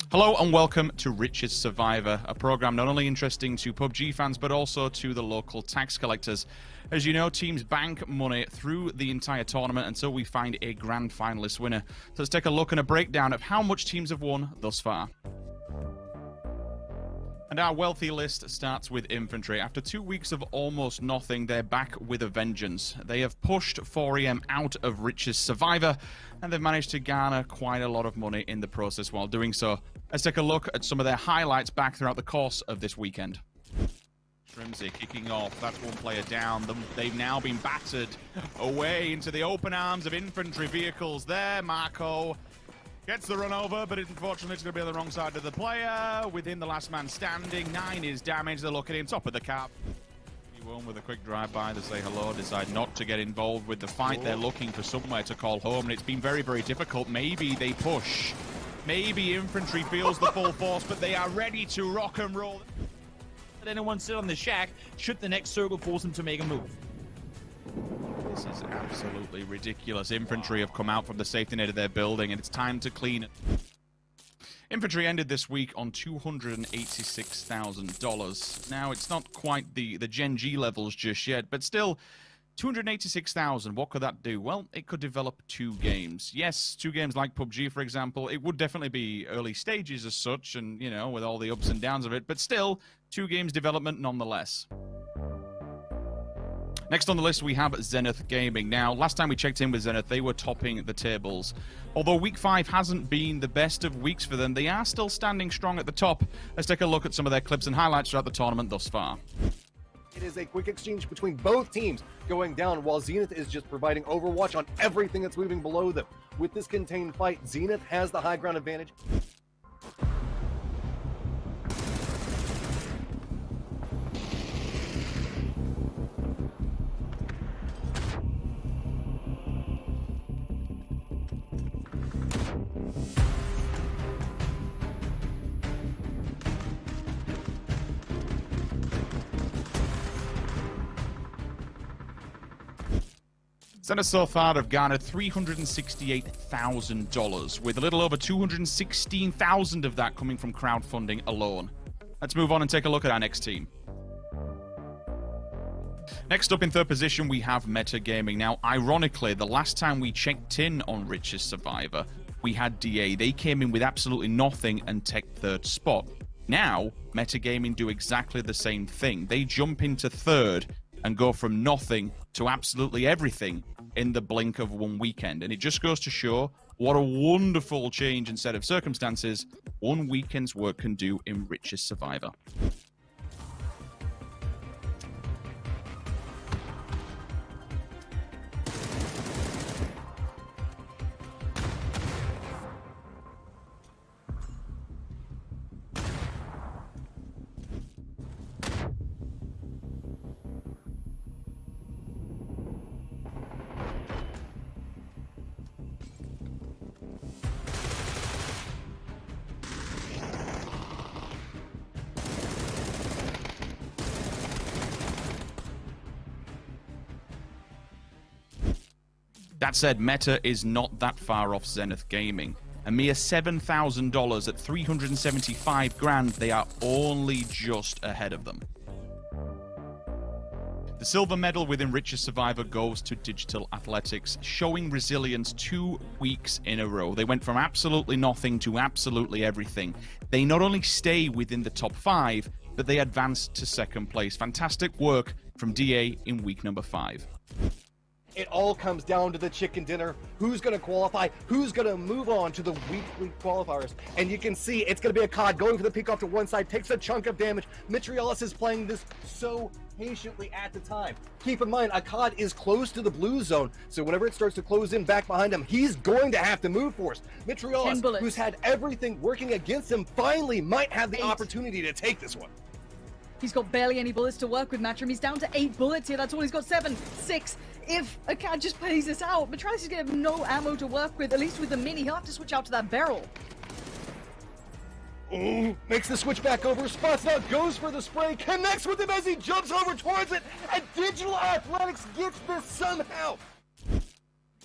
Hello and welcome to Richest Survivor, a program not only interesting to PUBG fans but also to the local tax collectors. As you know, teams bank money through the entire tournament until we find a grand finalist winner. So let's take a look and a breakdown of how much teams have won thus far. And our wealthy list starts with Infantry. After 2 weeks of almost nothing, they're back with a vengeance. They have pushed 4EM out of Richest Survivor, and they've managed to garner quite a lot of money in the process while doing so. Let's take a look at some of their highlights back throughout the course of this weekend. Shrimsy kicking off. That's one player down. They've now been battered away into the open arms of infantry vehicles there. Marco gets the run over, but unfortunately it's going to be on the wrong side of the player. Within the last man standing, 9 is damaged. They're looking in top of the cap. One with a quick drive-by to say hello, decide not to get involved with the fight. They're looking for somewhere to call home, and it's been very, very difficult. Maybe they push. Maybe infantry feels the full force, but they are ready to rock and roll. Let anyone sit on the shack should the next circle force them to make a move. This is absolutely ridiculous. Infantry have come out from the safety net of their building, and it's time to clean it. Infantry ended this week on $286,000. Now, it's not quite the Gen G levels just yet, but still, 286,000, what could that do? Well, it could develop 2 games. Yes, 2 games like PUBG, for example. It would definitely be early stages as such, and, you know, with all the ups and downs of it, but still, 2 games development nonetheless. Next on the list, we have Zenith Gaming. Now, last time we checked in with Zenith, they were topping the tables. Although Week 5 hasn't been the best of weeks for them, they are still standing strong at the top. Let's take a look at some of their clips and highlights throughout the tournament thus far. It is a quick exchange between both teams going down, while Zenith is just providing overwatch on everything that's moving below them. With this contained fight, Zenith has the high ground advantage. Zenith so far have garnered $368,000, with a little over $216,000 of that coming from crowdfunding alone. Let's move on and take a look at our next team. Next up in third position, we have Meta Gaming. Now, ironically, the last time we checked in on Richest Survivor, we had DA. They came in with absolutely nothing and take third spot. Now, Meta Gaming do exactly the same thing. They jump into third and go from nothing to absolutely everything in the blink of one weekend. And it just goes to show what a wonderful change and set of circumstances one weekend's work can do in Richest Survivor. That said, Meta is not that far off Zenith Gaming. A mere $7,000 at 375 grand, they are only just ahead of them. The silver medal within Richest Survivor goes to Digital Athletics, showing resilience 2 weeks in a row. They went from absolutely nothing to absolutely everything. They not only stay within the top 5, but they advance to second place. Fantastic work from DA in week number 5. It all comes down to the chicken dinner. Who's going to qualify? Who's going to move on to the weekly qualifiers? And you can see it's going to be a COD going for the peek off to one side, takes a chunk of damage. Mitrialis is playing this so patiently at the time. Keep in mind, Akkad is close to the blue zone, so whenever it starts to close in back behind him, he's going to have to move for us. Mitrialis, who's had everything working against him, finally might have the opportunity to take this one. He's got barely any bullets to work with, Matrim. He's down to 8 bullets here. That's all he's got. 7, 6. If Akkad just plays this out, Mitrialis is going to have no ammo to work with, at least with the mini. He'll have to switch out to that barrel. Ooh, makes the switch back over, spots it out, goes for the spray, connects with him as he jumps over towards it, and Digital Athletics gets this somehow.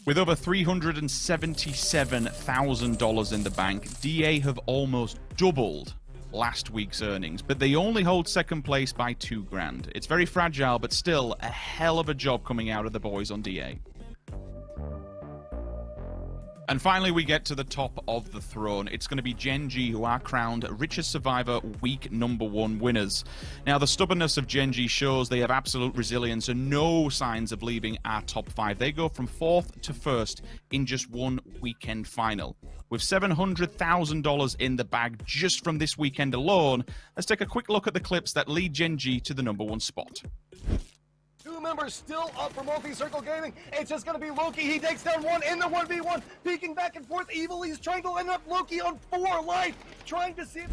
With over $377,000 in the bank, DA have almost doubled last week's earnings, but they only hold second place by 2 grand. It's very fragile, but still a hell of a job coming out of the boys on DA. And finally, we get to the top of the throne. It's going to be Gen G, who are crowned Richest Survivor week number 1 winners. Now, the stubbornness of Gen G shows they have absolute resilience and no signs of leaving our top 5. They go from 4th to 1st in just one weekend final. With $700,000 in the bag just from this weekend alone, let's take a quick look at the clips that lead Gen G to the number 1 spot. 2 members still up for Multi-Circle Gaming. It's just going to be Loki. He takes down 1 in the 1v1. Peeking back and forth. Evil, he's trying to end up Loki on 4 life. Trying to see if...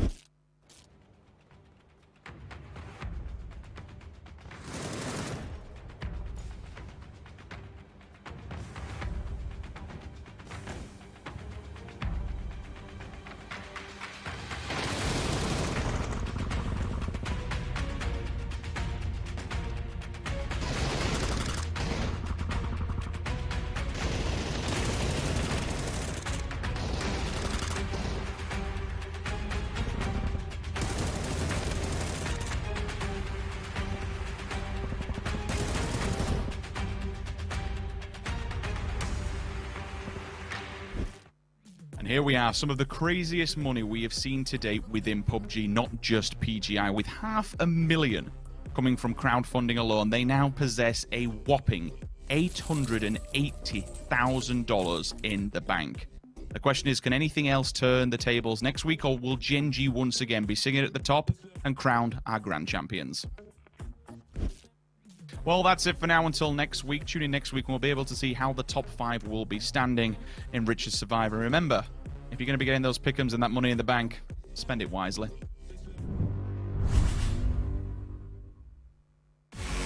here we are, some of the craziest money we have seen to date within PUBG, not just PGI, with $500,000 coming from crowdfunding alone. They now possess a whopping $880,000 in the bank. The question is, can anything else turn the tables next week, or will Gen G once again be singing at the top and crowned our grand champions? Well, that's it for now until next week. Tune in next week and we'll be able to see how the top 5 will be standing in Rich's Survivor. Remember, if you're going to be getting those pick'ems and that money in the bank, spend it wisely.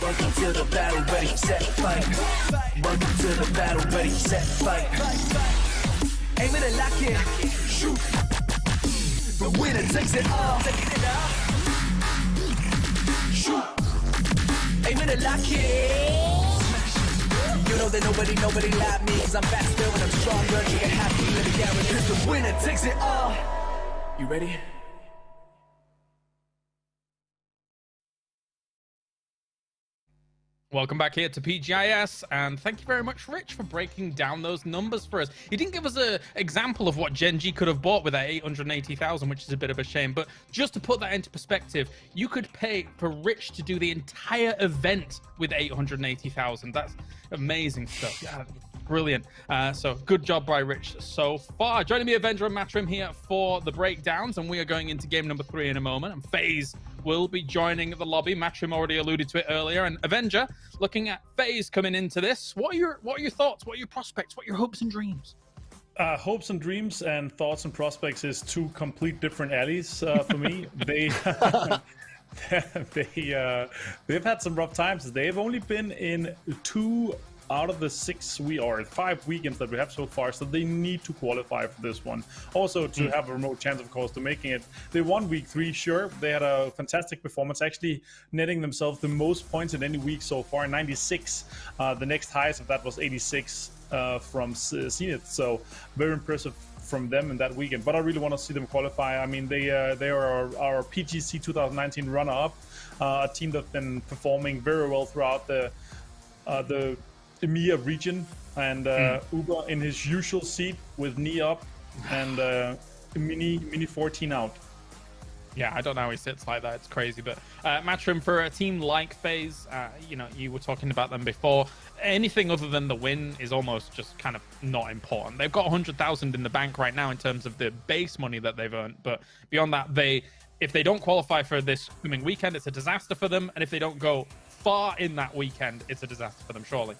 Welcome to the battle, ready, set, fight. Welcome to the battle, ready, set, fight. Aim it and lock it, shoot. The winner takes it all. Shoot. Aim it and lock it. You know that nobody like me, 'cause I'm faster and I'm stronger. You can have me, let me guarantee the winner takes it all. You ready? Welcome back here to PGI.S, and thank you very much, Rich, for breaking down those numbers for us. You didn't give us an example of what Gen G could have bought with that 880,000, which is a bit of a shame. But just to put that into perspective, you could pay for Rich to do the entire event with 880,000. That's amazing stuff. Yeah, brilliant. So good job by Rich so far. Joining me, Avenger and Matrim here for the breakdowns, and we are going into game number 3 in a moment. And FaZe will be joining the lobby. Matrim already alluded to it earlier. And Avenger, looking at FaZe coming into this, what are your thoughts? What are your prospects? What are your hopes and dreams? Hopes and dreams and thoughts and prospects is 2 complete different alleys for me. They've had some rough times. They've only been in 2 out of the 5 weekends that we have so far, so they need to qualify for this one. Also, to have a remote chance, of course, to making it. They won week 3, sure. They had a fantastic performance, actually netting themselves the most points in any week so far, 96. The next highest of that was 86 from Zenith, so very impressive from them in that weekend. But I really want to see them qualify. I mean, they are our PGC 2019 runner-up, a team that's been performing very well throughout the EMEA region, and Uber in his usual seat with knee up and mini 14 out. Yeah, I don't know how he sits like that. It's crazy. But Matrim, for a team like FaZe, you were talking about them before. Anything other than the win is almost just kind of not important. They've got 100,000 in the bank right now in terms of the base money that they've earned. But beyond that, if they don't qualify for this coming weekend, it's a disaster for them. And if they don't go far in that weekend, it's a disaster for them, surely.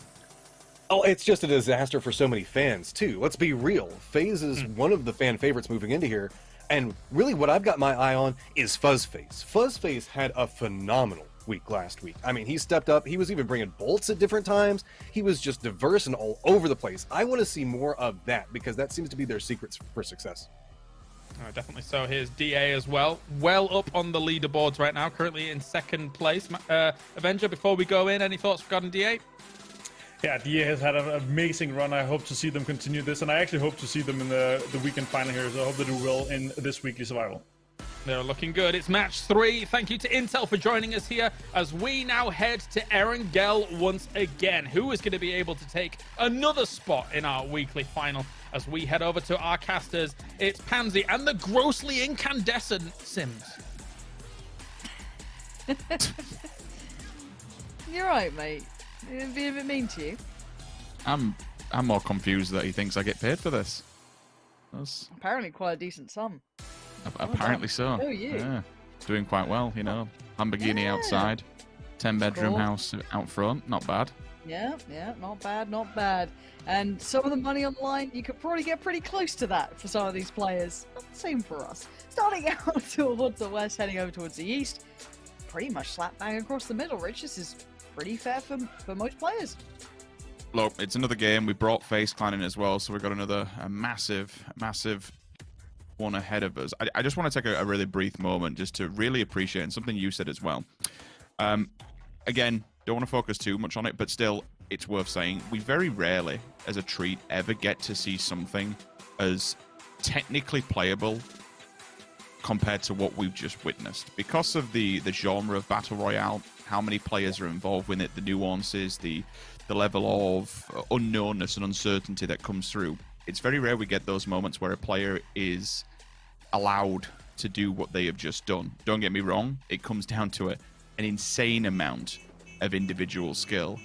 Oh, it's just a disaster for so many fans, too. Let's be real. FaZe is one of the fan favorites moving into here. And really what I've got my eye on is Fuzzface. Fuzzface had a phenomenal week last week. I mean, he stepped up. He was even bringing bolts at different times. He was just diverse and all over the place. I want to see more of that, because that seems to be their secrets for success. Definitely so. Here's DA as well. Well up on the leaderboards right now, currently in 2nd place. Avenger, before we go in, any thoughts regarding DA? Yeah, DA has had an amazing run. I hope to see them continue this, and I actually hope to see them in the weekend final here, so I hope they do well in this weekly survival. They're looking good. It's match 3. Thank you to Intel for joining us here as we now head to Erangel once again. Who is going to be able to take another spot in our weekly final as we head over to our casters? It's Pansy and the grossly incandescent Sims. You're right, mate. It'd be a bit mean to you. I'm more confused that he thinks I get paid for this. That's apparently quite a decent sum. Apparently so. Oh, you. Yeah. Doing quite well, Lamborghini outside, 10-bedroom house out front. Not bad. Yeah, not bad, not bad. And some of the money on the line, you could probably get pretty close to that for some of these players. Same for us. Starting out towards the west, heading over towards the east. Pretty much slap bang across the middle, Rich. This is pretty fair for most players. Look, it's another game. We brought FaZe Clan in as well, so we've got another massive one ahead of us. I just want to take a really brief moment just to really appreciate, and something you said as well. Again, don't want to focus too much on it, but still, it's worth saying, we very rarely, as a treat, ever get to see something as technically playable compared to what we've just witnessed. Because of the genre of Battle Royale, how many players are involved with it, the nuances, the level of unknownness and uncertainty that comes through, It's very rare we get those moments where a player is allowed to do what they have just done. Don't get me wrong, it comes down to an insane amount of individual skill.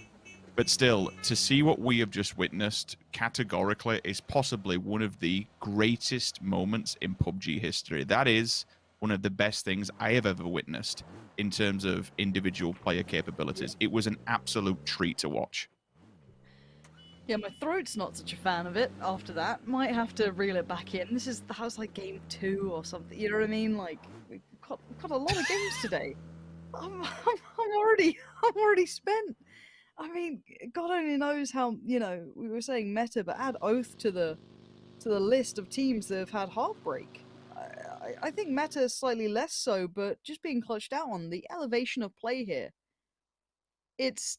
But still, to see what we have just witnessed categorically is possibly one of the greatest moments in PUBG history. That is one of the best things I have ever witnessed in terms of individual player capabilities. It was an absolute treat to watch. Yeah, my throat's not such a fan of it after that. Might have to reel it back in. This is the house like game 2 or something. You know what I mean? Like, we've got a lot of games today. I'm already spent. I mean, God only knows how, you know, we were saying meta, but add Oath to the list of teams that have had heartbreak. I think meta is slightly less so, but just being clutched out on the elevation of play here, it's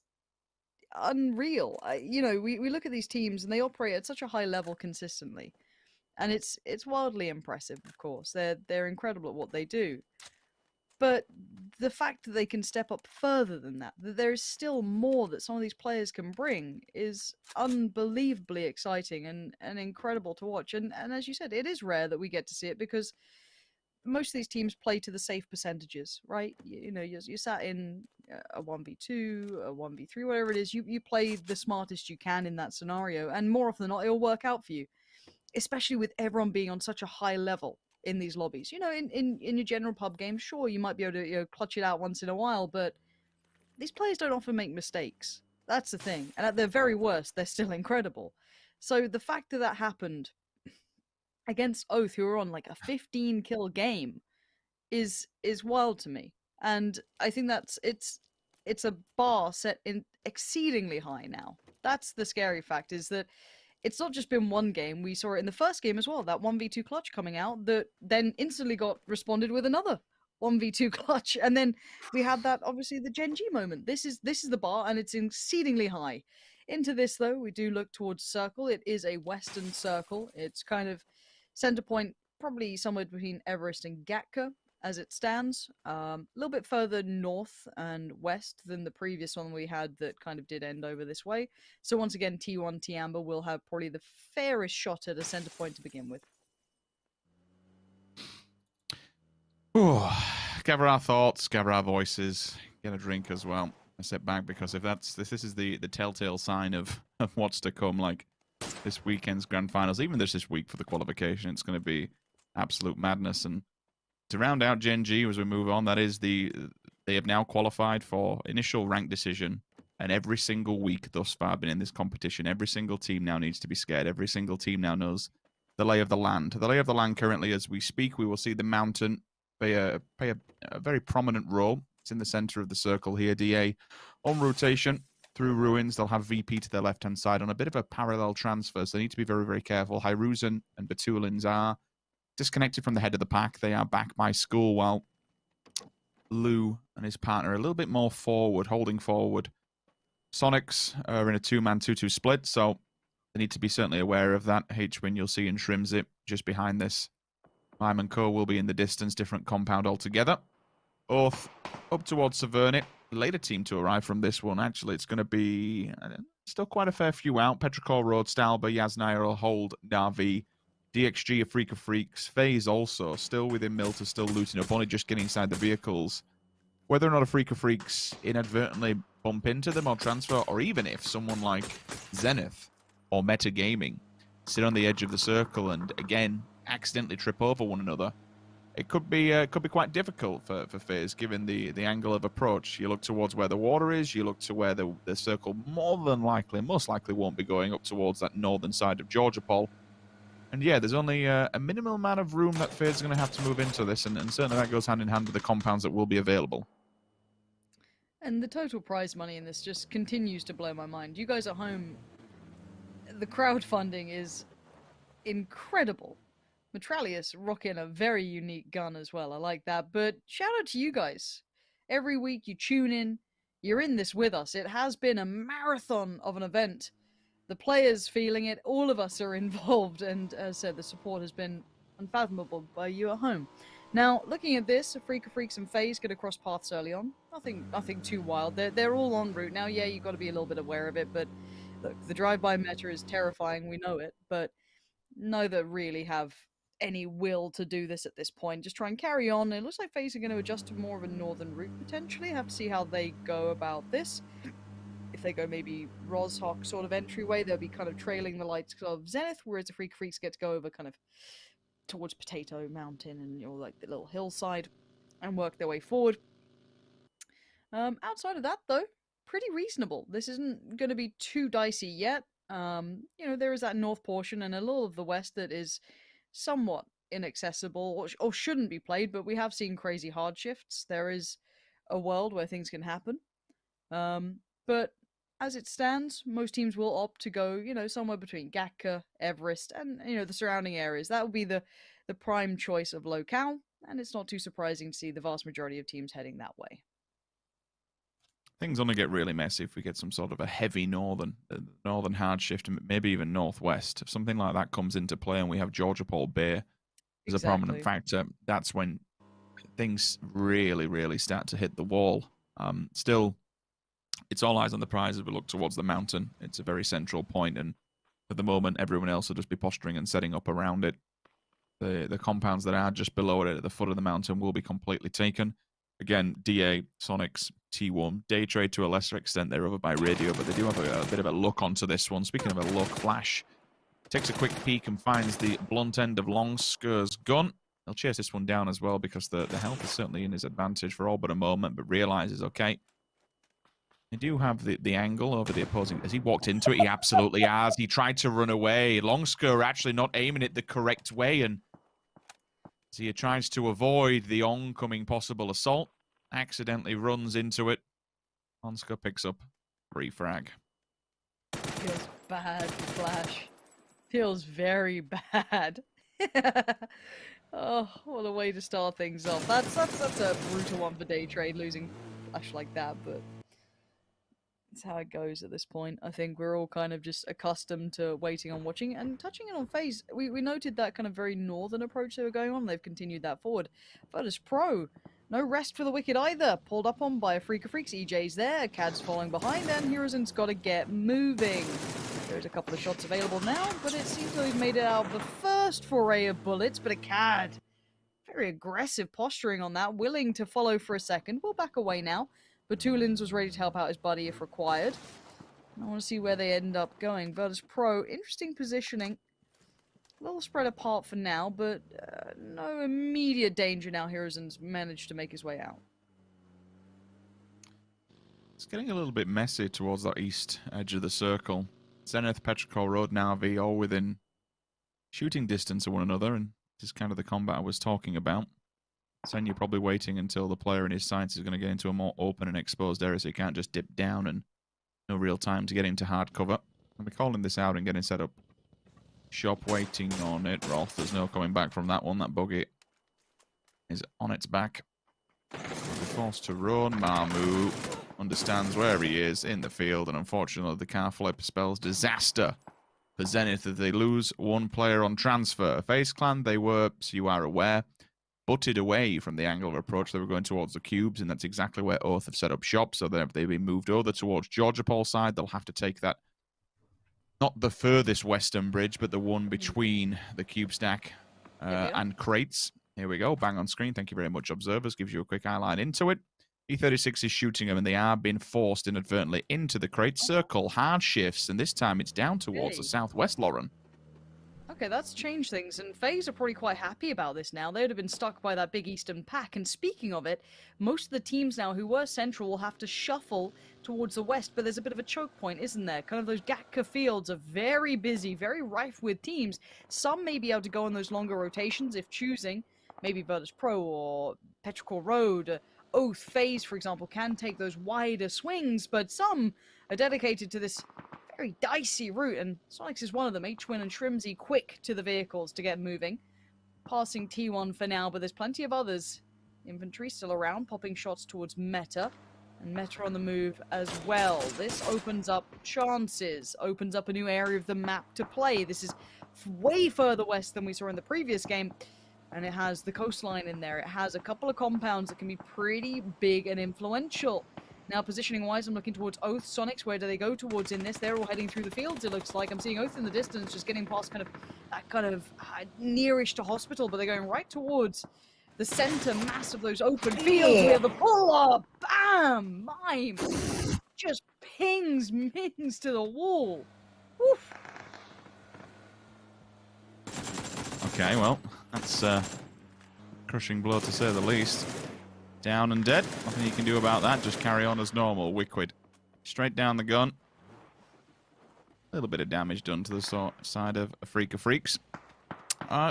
unreal. You know, we look at these teams and they operate at such a high level consistently, and it's wildly impressive. Of course, they're incredible at what they do. But the fact that they can step up further than that there is still more that some of these players can bring, is unbelievably exciting and incredible to watch. And as you said, it is rare that we get to see it because most of these teams play to the safe percentages, right? You know, you're sat in a 1v2, a 1v3, whatever it is. You play the smartest you can in that scenario, and more often than not, it'll work out for you, especially with everyone being on such a high level in these lobbies. You know, in your general pub game, sure, you might be able to, you know, clutch it out once in a while, but these players don't often make mistakes. That's the thing. And at their very worst, they're still incredible. So the fact that that happened against Oath, who are on like a 15 kill game, is wild to me. And I think it's a bar set in exceedingly high now. That's the scary fact, is that it's not just been one game. We saw it in the first game as well, that 1v2 clutch coming out that then instantly got responded with another 1v2 clutch. And then we had that, obviously, the Gen G moment. This is the bar, and it's exceedingly high. Into this, though, we do look towards Circle. It is a western circle. It's kind of center point, probably somewhere between Everest and Gatka as it stands. A little bit further north and west than the previous one we had that kind of did end over this way. So once again, T1, T-Amber will have probably the fairest shot at a center point to begin with. Gather our thoughts, gather our voices, get a drink as well. I sit back because if this is the telltale sign of what's to come, like this weekend's grand finals, even this week for the qualification, it's going to be absolute madness. And to round out Gen G as we move on, that is they have now qualified for initial rank decision, and every single week thus far been in this competition, every single team now needs to be scared. Every single team now knows the lay of the land. The lay of the land currently, as we speak, we will see the mountain play a very prominent role. It's in the center of the circle here. DA on rotation through ruins. They'll have VP to their left-hand side on a bit of a parallel transfer, so they need to be very, very careful. Hyruzen and Batulins are disconnected from the head of the pack. They are back by school, while Lou and his partner are a little bit more forward, holding forward. Sonics are in a two-man 2-2 split, so they need to be certainly aware of that. H-Win you'll see in Shrimzip just behind this. Mime and Co will be in the distance, different compound altogether. Oath up towards Savernit. Later team to arrive from this one. Actually, it's going to be still quite a fair few out. Petrichor, Road, Stalber, Yasnaya will hold Na'Vi. DXG, a Freak of Freaks. FaZe also still within Milta, still looting up, only just getting inside the vehicles. Whether or not a Freak of Freaks inadvertently bump into them or transfer, or even if someone like Zenith or Metagaming sit on the edge of the circle and, again, accidentally trip over one another, it could be quite difficult for FaZe, given the angle of approach. You look towards where the water is, you look to where the circle most likely won't be going up towards that northern side of Georgia Pole. And yeah, there's only a minimal amount of room that FaZe is going to have to move into this, and certainly that goes hand in hand with the compounds that will be available. And the total prize money in this just continues to blow my mind. You guys at home, the crowdfunding is incredible. Metralius rocking a very unique gun as well. I like that. But shout out to you guys. Every week you tune in, you're in this with us. It has been a marathon of an event. The players feeling it, all of us are involved, and as I said, the support has been unfathomable by you at home. Now, looking at this, Freak of Freaks and FaZe get across paths early on. Nothing too wild. They're all en route now. Yeah, you've got to be a little bit aware of it, but look, the drive-by meta is terrifying. We know it, but neither really have any will to do this at this point. Just try and carry on. It looks like FaZe are going to adjust to more of a northern route potentially. Have to see how they go about this. If they go maybe Rozhok sort of entryway, they'll be kind of trailing the lights of Zenith, whereas the Freak Freaks get to go over kind of towards Potato Mountain and, you know, like the little hillside and work their way forward. Outside of that, though, pretty reasonable. This isn't going to be too dicey yet. You know, there is that north portion and a little of the west that is somewhat inaccessible or shouldn't be played, but we have seen crazy hard shifts. There is a world where things can happen. But as it stands, most teams will opt to go, you know, somewhere between Gatka, Everest, and, you know, the surrounding areas. That would be the prime choice of locale, and it's not too surprising to see the vast majority of teams heading that way. Things only get really messy if we get some sort of a heavy northern hard shift, and maybe even northwest. If something like that comes into play and we have Georgia Paul Bay as a prominent factor, that's when things really, really start to hit the wall. Still, it's all eyes on the prize as we look towards the mountain. It's a very central point, and at the moment, everyone else will just be posturing and setting up around it. The compounds that are just below it at the foot of the mountain will be completely taken. Again, DA, Sonics, T1, Daytrade to a lesser extent, they're over by radio, but they do have a bit of a look onto this one. Speaking of a look, Flash takes a quick peek and finds the blunt end of Longskur's gun. He'll chase this one down as well because the health is certainly in his advantage for all but a moment, but realizes, okay, they do have the angle over the opposing. Has he walked into it? He absolutely has. He tried to run away. Longskur actually not aiming it the correct way, and as he tries to avoid the oncoming possible assault, accidentally runs into it. Longskur picks up free frag. Feels bad, Flash. Feels very bad. Oh, what a way to start things off. That's a brutal one for Daytrade, losing Flash like that, but it's how it goes at this point. I think we're all kind of just accustomed to waiting on watching and touching it on FaZe. We noted that kind of very northern approach they were going on. They've continued that forward. Virtus Pro, no rest for the wicked either. Pulled up on by a Freak of Freaks. EJ's there. Cad's falling behind, and Hiruzen's got to get moving. There's a couple of shots available now, but it seems to have made it out of the first foray of bullets. But a Cad, very aggressive posturing on that, willing to follow for a second. We'll back away now. Batulins was ready to help out his buddy if required. I want to see where they end up going. Virtus Pro, interesting positioning. A little spread apart for now, but no immediate danger now. Hiruzen's managed to make his way out. It's getting a little bit messy towards that east edge of the circle. Zenith, Petrichor Road, Navi, all within shooting distance of one another, and this is kind of the combat I was talking about. Sen, you're probably waiting until the player in his sights is going to get into a more open and exposed area, so he can't just dip down, and no real time to get into hard cover. I'll be calling this out and getting set up. Shop waiting on it. Roth, there's no coming back from that one. That buggy is on its back. Will be forced to run. Mamu understands where he is in the field, and unfortunately the car flip spells disaster for Zenith as they lose one player on transfer. FaZe Clan, they were, so you are aware, butted away from the angle of approach. They were going towards the cubes, and that's exactly where Oath have set up shop. So they've been moved over towards Georgia Paul side. They'll have to take that, not the furthest western bridge, but the one between the cube stack and crates. Here we go, bang on screen. Thank you very much, observers. Gives you a quick eyeline into it. E36 is shooting them, and they are being forced inadvertently into the crate. Circle hard shifts, and this time it's down towards the southwest, Lauren. Okay, that's changed things, and FaZe are probably quite happy about this now. They would have been stuck by that big Eastern pack, and speaking of it, most of the teams now who were central will have to shuffle towards the west, but there's a bit of a choke point, isn't there? Kind of those Gatka fields are very busy, very rife with teams. Some may be able to go on those longer rotations if choosing. Maybe Virtus Pro or Petrichor Road, Oath, FaZe, for example, can take those wider swings, but some are dedicated to this very dicey route, and Sonics is one of them. H-Win and Shrimsy quick to the vehicles to get moving. Passing T1 for now, but there's plenty of others. Infantry still around, popping shots towards Meta, and Meta on the move as well. This opens up chances, opens up a new area of the map to play. This is way further west than we saw in the previous game, and it has the coastline in there. It has a couple of compounds that can be pretty big and influential. Now, positioning-wise, I'm looking towards Oath. Sonics, where do they go towards in this? They're all heading through the fields, it looks like. I'm seeing Oath in the distance, just getting past nearish to hospital, but they're going right towards the center mass of those open fields. We have the pull-up. Bam! Mime just pings Mings to the wall. Oof. Okay, well, that's a crushing blow to say the least. Down and dead. Nothing you can do about that. Just carry on as normal. Wicked. Straight down the gun. A little bit of damage done to the side of a Freak of Freaks.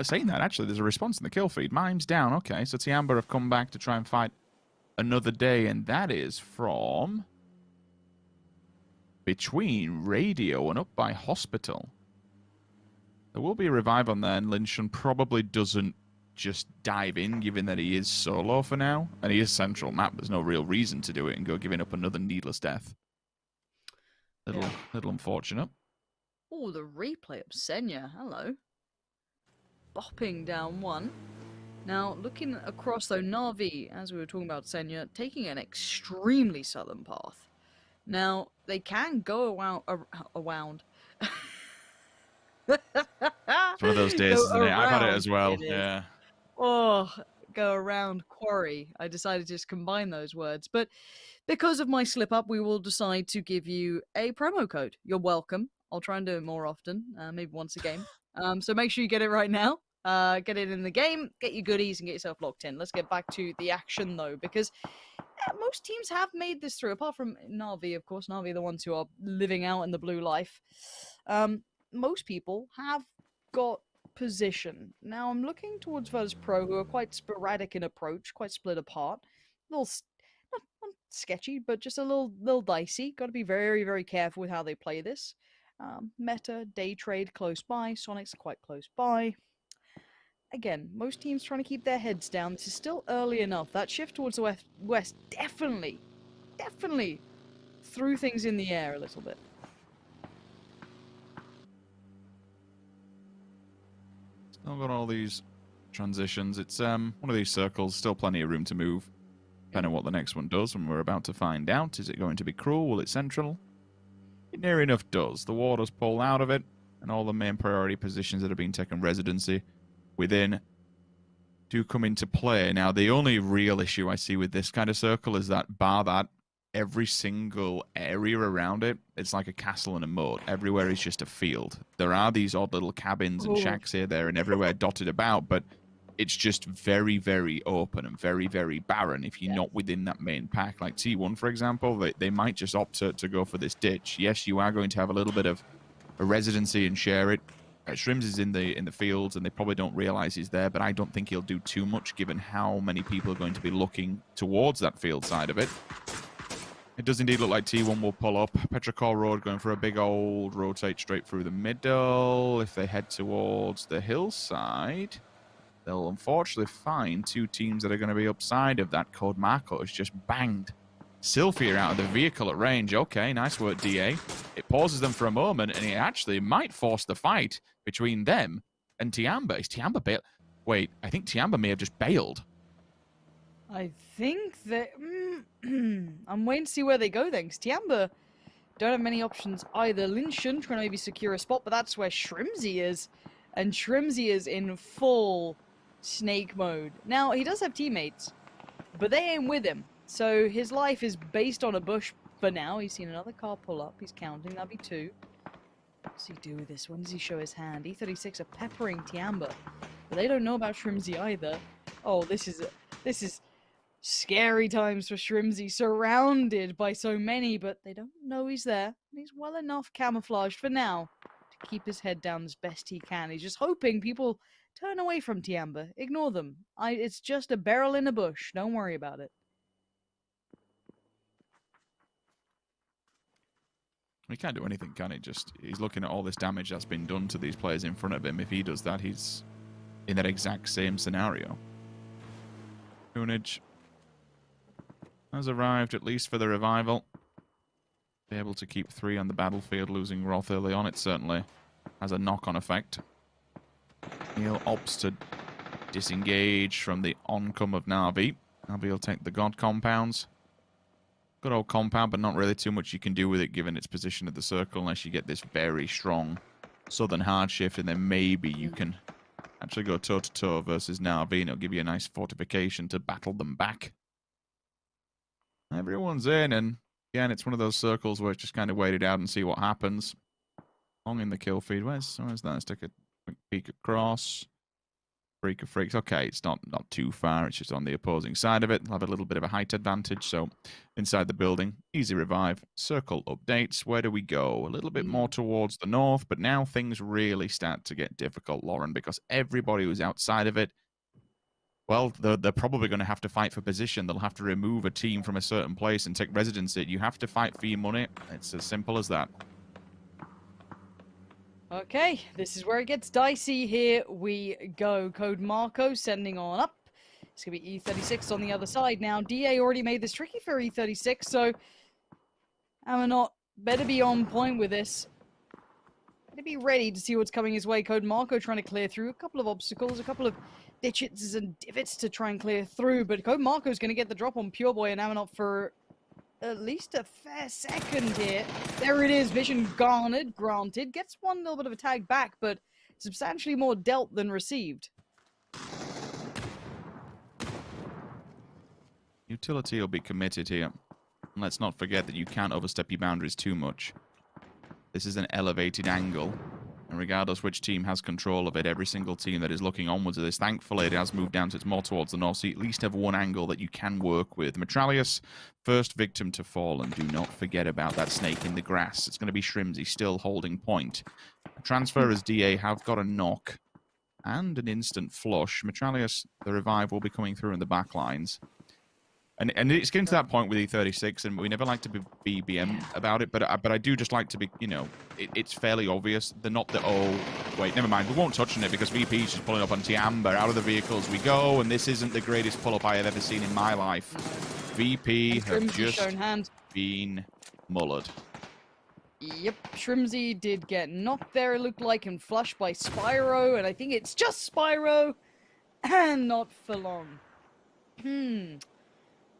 Saying that, actually, there's a response in the kill feed. Mime's down. Okay, so Tiamba have come back to try and fight another day, and that is from between Radio and up by Hospital. There will be a revive on there, and Lynchon probably doesn't just dive in, given that he is solo for now, and he is central map. There's no real reason to do it and go giving up another needless death. Little unfortunate. Oh, the replay of Senya. Hello. Bopping down one. Now, looking across, though, Na'Vi, as we were talking about Senya, taking an extremely southern path. Now, they can go around. It's one of those days, isn't it? I've had it as well. Yeah. Oh, go around Quarry. I decided to just combine those words. But because of my slip up, we will decide to give you a promo code. You're welcome. I'll try and do it more often, maybe once a game. So make sure you get it right now. Get it in the game, get your goodies, and get yourself locked in. Let's get back to the action, though, because most teams have made this through, apart from Na'Vi, of course. Na'Vi are the ones who are living out in the blue life. Most people have got position. Now, I'm looking towards Virtus Pro, who are quite sporadic in approach, quite split apart. A little, not sketchy, but just a little dicey. Got to be very, very careful with how they play this. Meta, Day Trade close by, Sonic's quite close by. Again, most teams trying to keep their heads down. This is still early enough. That shift towards the west definitely threw things in the air a little bit. Still got all these transitions. It's one of these circles, still plenty of room to move. Depending on what the next one does, and we're about to find out. Is it going to be cruel? Will it central? It near enough does. The water's pulled out of it, and all the main priority positions that have been taken residency within do come into play. Now, the only real issue I see with this kind of circle is that, bar that, every single area around it, it's like a castle and a moat. Everywhere is just a field. There are these odd little cabins and shacks here, there, and everywhere dotted about, but it's just very, very open and very, very barren if you're not within that main pack. Like T1, for example, they might just opt to go for this ditch. Yes, you are going to have a little bit of a residency and share it. Shrims is in the fields, and they probably don't realize he's there, but I don't think he'll do too much given how many people are going to be looking towards that field side of it. It does indeed look like T1 will pull up. Petrichor Road going for a big old rotate straight through the middle. If they head towards the hillside, they'll unfortunately find two teams that are going to be upside of that. Code Marco has just banged Sylphia out of the vehicle at range. Okay, nice work, DA. It pauses them for a moment, and it actually might force the fight between them and Tiamba. Is Tiamba bailed? Wait, I think Tiamba may have just bailed. I think that... I'm waiting to see where they go then, because Tiamba don't have many options either. Lynchon trying to maybe secure a spot, but that's where Shrimsy is. And Shrimsy is in full snake mode. Now, he does have teammates, but they ain't with him. So his life is based on a bush for now. He's seen another car pull up. He's counting. That'd be two. What does he do with this? When does he show his hand? E36 are peppering Tiamba. But they don't know about Shrimsy either. Oh, this is scary times for Shrimsy. Surrounded by so many, but they don't know he's there. He's well enough camouflaged for now to keep his head down as best he can. He's just hoping people turn away from Tiamba. Ignore them. It's just a barrel in a bush. Don't worry about it. He can't do anything, can he? He's looking at all this damage that's been done to these players in front of him. If he does that, he's in that exact same scenario. Kunij has arrived, at least for the revival. Be able to keep 3 on the battlefield, losing Roth early on. It certainly has a knock-on effect. Neil opts to disengage from the oncome of Na'Vi. Na'Vi will take the God compounds. Good old compound, but not really too much you can do with it given its position at the circle unless you get this very strong southern hard shift, and then maybe you can actually go toe-to-toe versus Na'Vi, and it'll give you a nice fortification to battle them back. Everyone's in, and again, it's one of those circles where it's just kind of wait it out and see what happens. Long in the kill feed. Where's that? Let's take a quick peek across. Freak of Freaks. Okay, it's not too far. It's just on the opposing side of it. They'll have a little bit of a height advantage. So inside the building, easy revive. Circle updates. Where do we go? A little bit more towards the north, but now things really start to get difficult, Lauren, because everybody who's outside of it, well, they're probably going to have to fight for position. They'll have to remove a team from a certain place and take residency. You have to fight for your money. It's as simple as that. Okay, this is where it gets dicey. Here we go. Code Marco sending on up. It's going to be E36 on the other side. Now, DA already made this tricky for E36, so Amanot better be on point with this. Better be ready to see what's coming his way. Code Marco trying to clear through a couple of obstacles, a couple of ditches and divots to try and clear through, but Code Marco's going to get the drop on Pure Boy and Amanot for at least a fair second here. There it is, vision garnered, granted. Gets one little bit of a tag back, but substantially more dealt than received. Utility will be committed here. And let's not forget that you can't overstep your boundaries too much. This is an elevated angle. And regardless which team has control of it, every single team that is looking onwards of this, thankfully it has moved down, so it's more towards the north, so you at least have one angle that you can work with. Metralius, first victim to fall, and do not forget about that snake in the grass. It's going to be Shrimsy still holding point. Transfer as DA have got a knock and an instant flush. Metralius, the revive will be coming through in the back lines. And it's getting to that point with E36, and we never like to be BM about it, but I do just like to be, you know, it's fairly obvious. They're not the, oh, wait, never mind, we won't touch on it because VP's just pulling up on Tiamba. Out of the vehicles we go, and this isn't the greatest pull-up I have ever seen in my life. VP have just been mullered. Yep, Shrimsy did get knocked there, it looked like, and flushed by Spyro, and I think it's just Spyro, and not for long.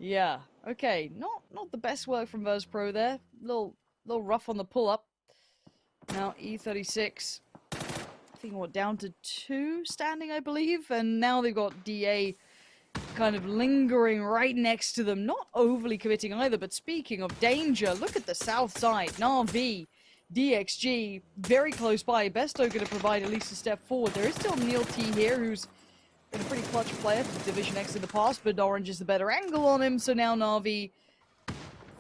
Yeah, okay, not the best work from Verse Pro there. Little rough on the pull-up. Now E36, I think we're down to 2 standing, I believe, and now they've got DA kind of lingering right next to them, not overly committing either, but speaking of danger, look at the south side. Na'Vi, DXG, very close by. Besto going to provide at least a step forward. There is still Neil T here, who's been a pretty clutch player for Division X in the past, but Orange is the better angle on him, so now Na'Vi,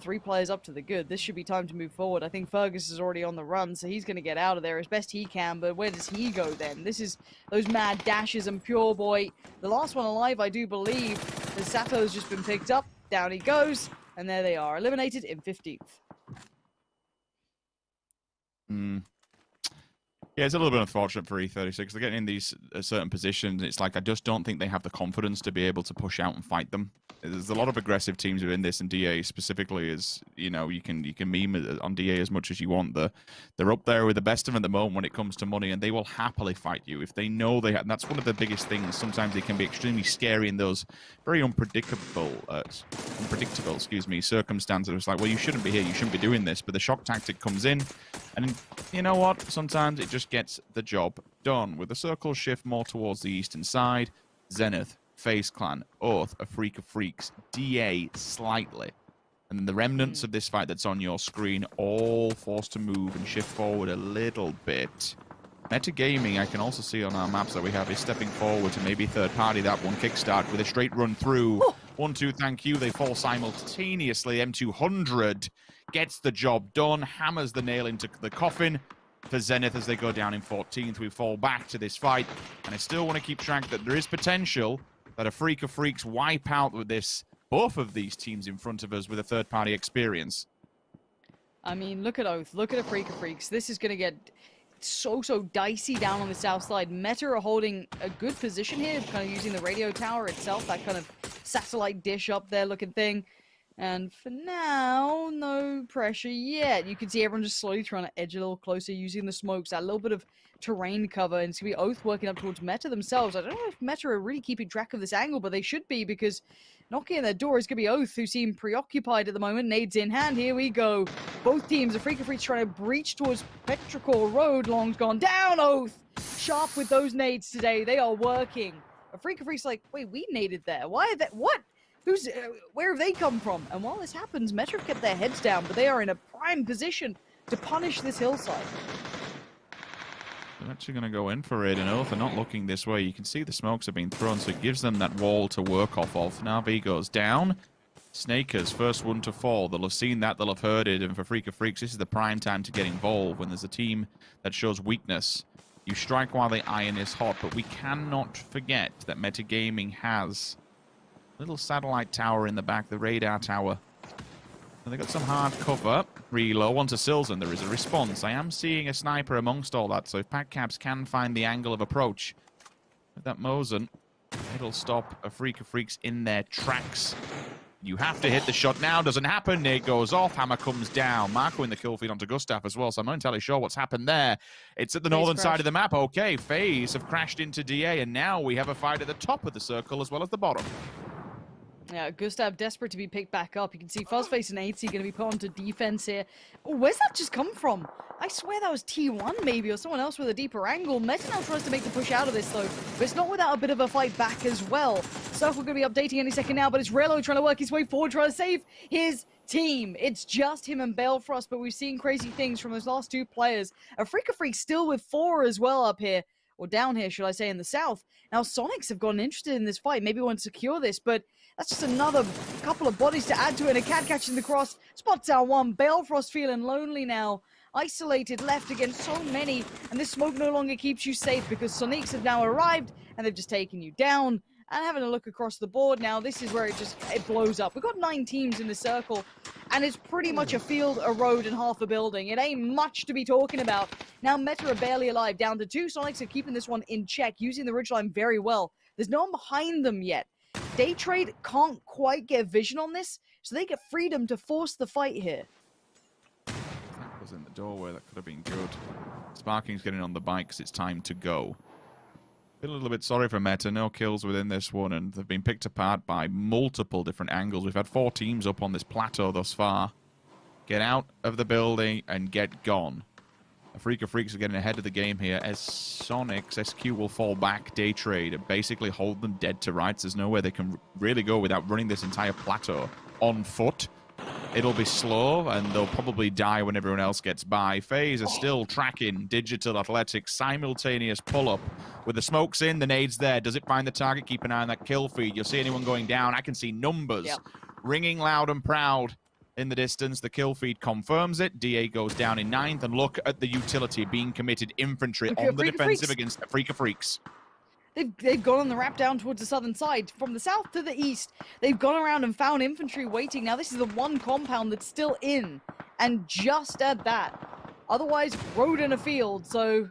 3 players up to the good. This should be time to move forward. I think Fergus is already on the run, so he's going to get out of there as best he can, but where does he go then? This is those mad dashes and Pure Boy. The last one alive, I do believe, as Sato's just been picked up. Down he goes, and there they are, eliminated in 15th. Yeah, it's a little bit unfortunate for E36. They're getting in these certain positions. It's like I just don't think they have the confidence to be able to push out and fight them. There's a lot of aggressive teams within this, and DA specifically is, you know, you can meme on DA as much as you want. They're up there with the best of them at the moment when it comes to money, and they will happily fight you if they know they have. And that's one of the biggest things. Sometimes they can be extremely scary in those very unpredictable, circumstances. It's like, well, you shouldn't be here, you shouldn't be doing this, but the shock tactic comes in, and you know what? Sometimes it just gets the job done. With the circle shift more towards the eastern side, Zenith, FaZe Clan, Oath, a Freak of Freaks, DA slightly. And then the remnants of this fight that's on your screen all forced to move and shift forward a little bit. Metagaming, I can also see on our maps that we have, is stepping forward to maybe third party that one kickstart with a straight run through. 1-2, thank you. They fall simultaneously. M200 gets the job done, hammers the nail into the coffin for Zenith as they go down in 14th. We fall back to this fight, and I still want to keep track that there is potential that a Freak of Freaks wipe out with this, both of these teams in front of us with a third-party experience. I mean, look at Oath, look at a Freak of Freaks. This is going to get so dicey down on the south side. Meta are holding a good position here, kind of using the radio tower itself, that kind of satellite dish up there looking thing. And for now, no pressure yet. You can see everyone just slowly trying to edge a little closer using the smokes, that little bit of terrain cover, and it's going to be Oath working up towards Meta themselves. I don't know if Meta are really keeping track of this angle, but they should be, because knocking on their door is going to be Oath, who seem preoccupied at the moment. Nades in hand, here we go. Both teams, the Freak of Freaks trying to breach towards Petrichor Road. Long's gone down, Oath! Sharp with those nades today, they are working. A Freak of Freaks like, wait, we naded there. Why that? What? Where have they come from? And while this happens, Meta have kept their heads down, but they are in a prime position to punish this hillside. They're actually going to go in for it, and Oath are not looking this way. You can see the smokes have been thrown, so it gives them that wall to work off of. Now V goes down. Snakers, first one to fall. They'll have seen that, they'll have heard it, and for Freak of Freaks, this is the prime time to get involved. When there's a team that shows weakness, you strike while the iron is hot, but we cannot forget that Metagaming has little satellite tower in the back, the radar tower. And they got some hard cover. Reload onto Silzen. There is a response. I am seeing a sniper amongst all that, so if Pack Caps can find the angle of approach with that Mosin, it'll stop a Freak of Freaks in their tracks. You have to hit the shot now. Doesn't happen. Nade goes off. Hammer comes down. Marco in the kill feed onto Gustav as well, so I'm not entirely sure what's happened there. It's at the northern side of the map. Okay, FaZe have crashed into DA, and now we have a fight at the top of the circle as well as the bottom. Yeah, Gustav desperate to be picked back up. You can see Fuzzface and 8C going to be put onto defense here. Oh, where's that just come from? I swear that was T1 maybe, or someone else with a deeper angle. Meta now tries to make the push out of this though, but it's not without a bit of a fight back as well. Circle going to be updating any second now, but it's Relo trying to work his way forward, trying to save his team. It's just him and Balefrost, but we've seen crazy things from those last two players. A Freak of Freaks still with 4 as well up here. Or down here, should I say, in the south. Now, Sonics have gotten interested in this fight. Maybe want to secure this, but that's just another couple of bodies to add to it. And a cat catching the cross. Spots out one. Balefrost feeling lonely now. Isolated, left against so many. And this smoke no longer keeps you safe because Sonics have now arrived and they've just taken you down. And having a look across the board now, this is where it blows up. We've got 9 teams in the circle, and it's pretty much a field, a road, and half a building. It ain't much to be talking about. Now Meta are barely alive, down to 2. Sonics are keeping this one in check, using the ridgeline very well. There's no one behind them yet. Daytrade can't quite get vision on this, so they get freedom to force the fight here. That was in the doorway, that could have been good. Sparking's getting on the bike because it's time to go. Feel a little bit sorry for Meta. No kills within this one, and they've been picked apart by multiple different angles. We've had 4 teams up on this plateau thus far. Get out of the building and get gone. A Freak of Freaks are getting ahead of the game here as Sonics SQ will fall back, Daytrade, and basically hold them dead to rights. There's nowhere they can really go without running this entire plateau on foot. It'll be slow, and they'll probably die when everyone else gets by. FaZe are still tracking Digital Athletics. Simultaneous pull-up. With the smokes in, the nade's there. Does it find the target? Keep an eye on that kill feed. You'll see anyone going down. I can see numbers ringing loud and proud in the distance. The kill feed confirms it. DA goes down in 9th, and look at the utility being committed. Infantry on the defensive against the Freak of Freaks. They've gone on the wrap down towards the southern side. From the south to the east, they've gone around and found infantry waiting. Now, this is the one compound that's still in, and just at that. Otherwise, road in a field, so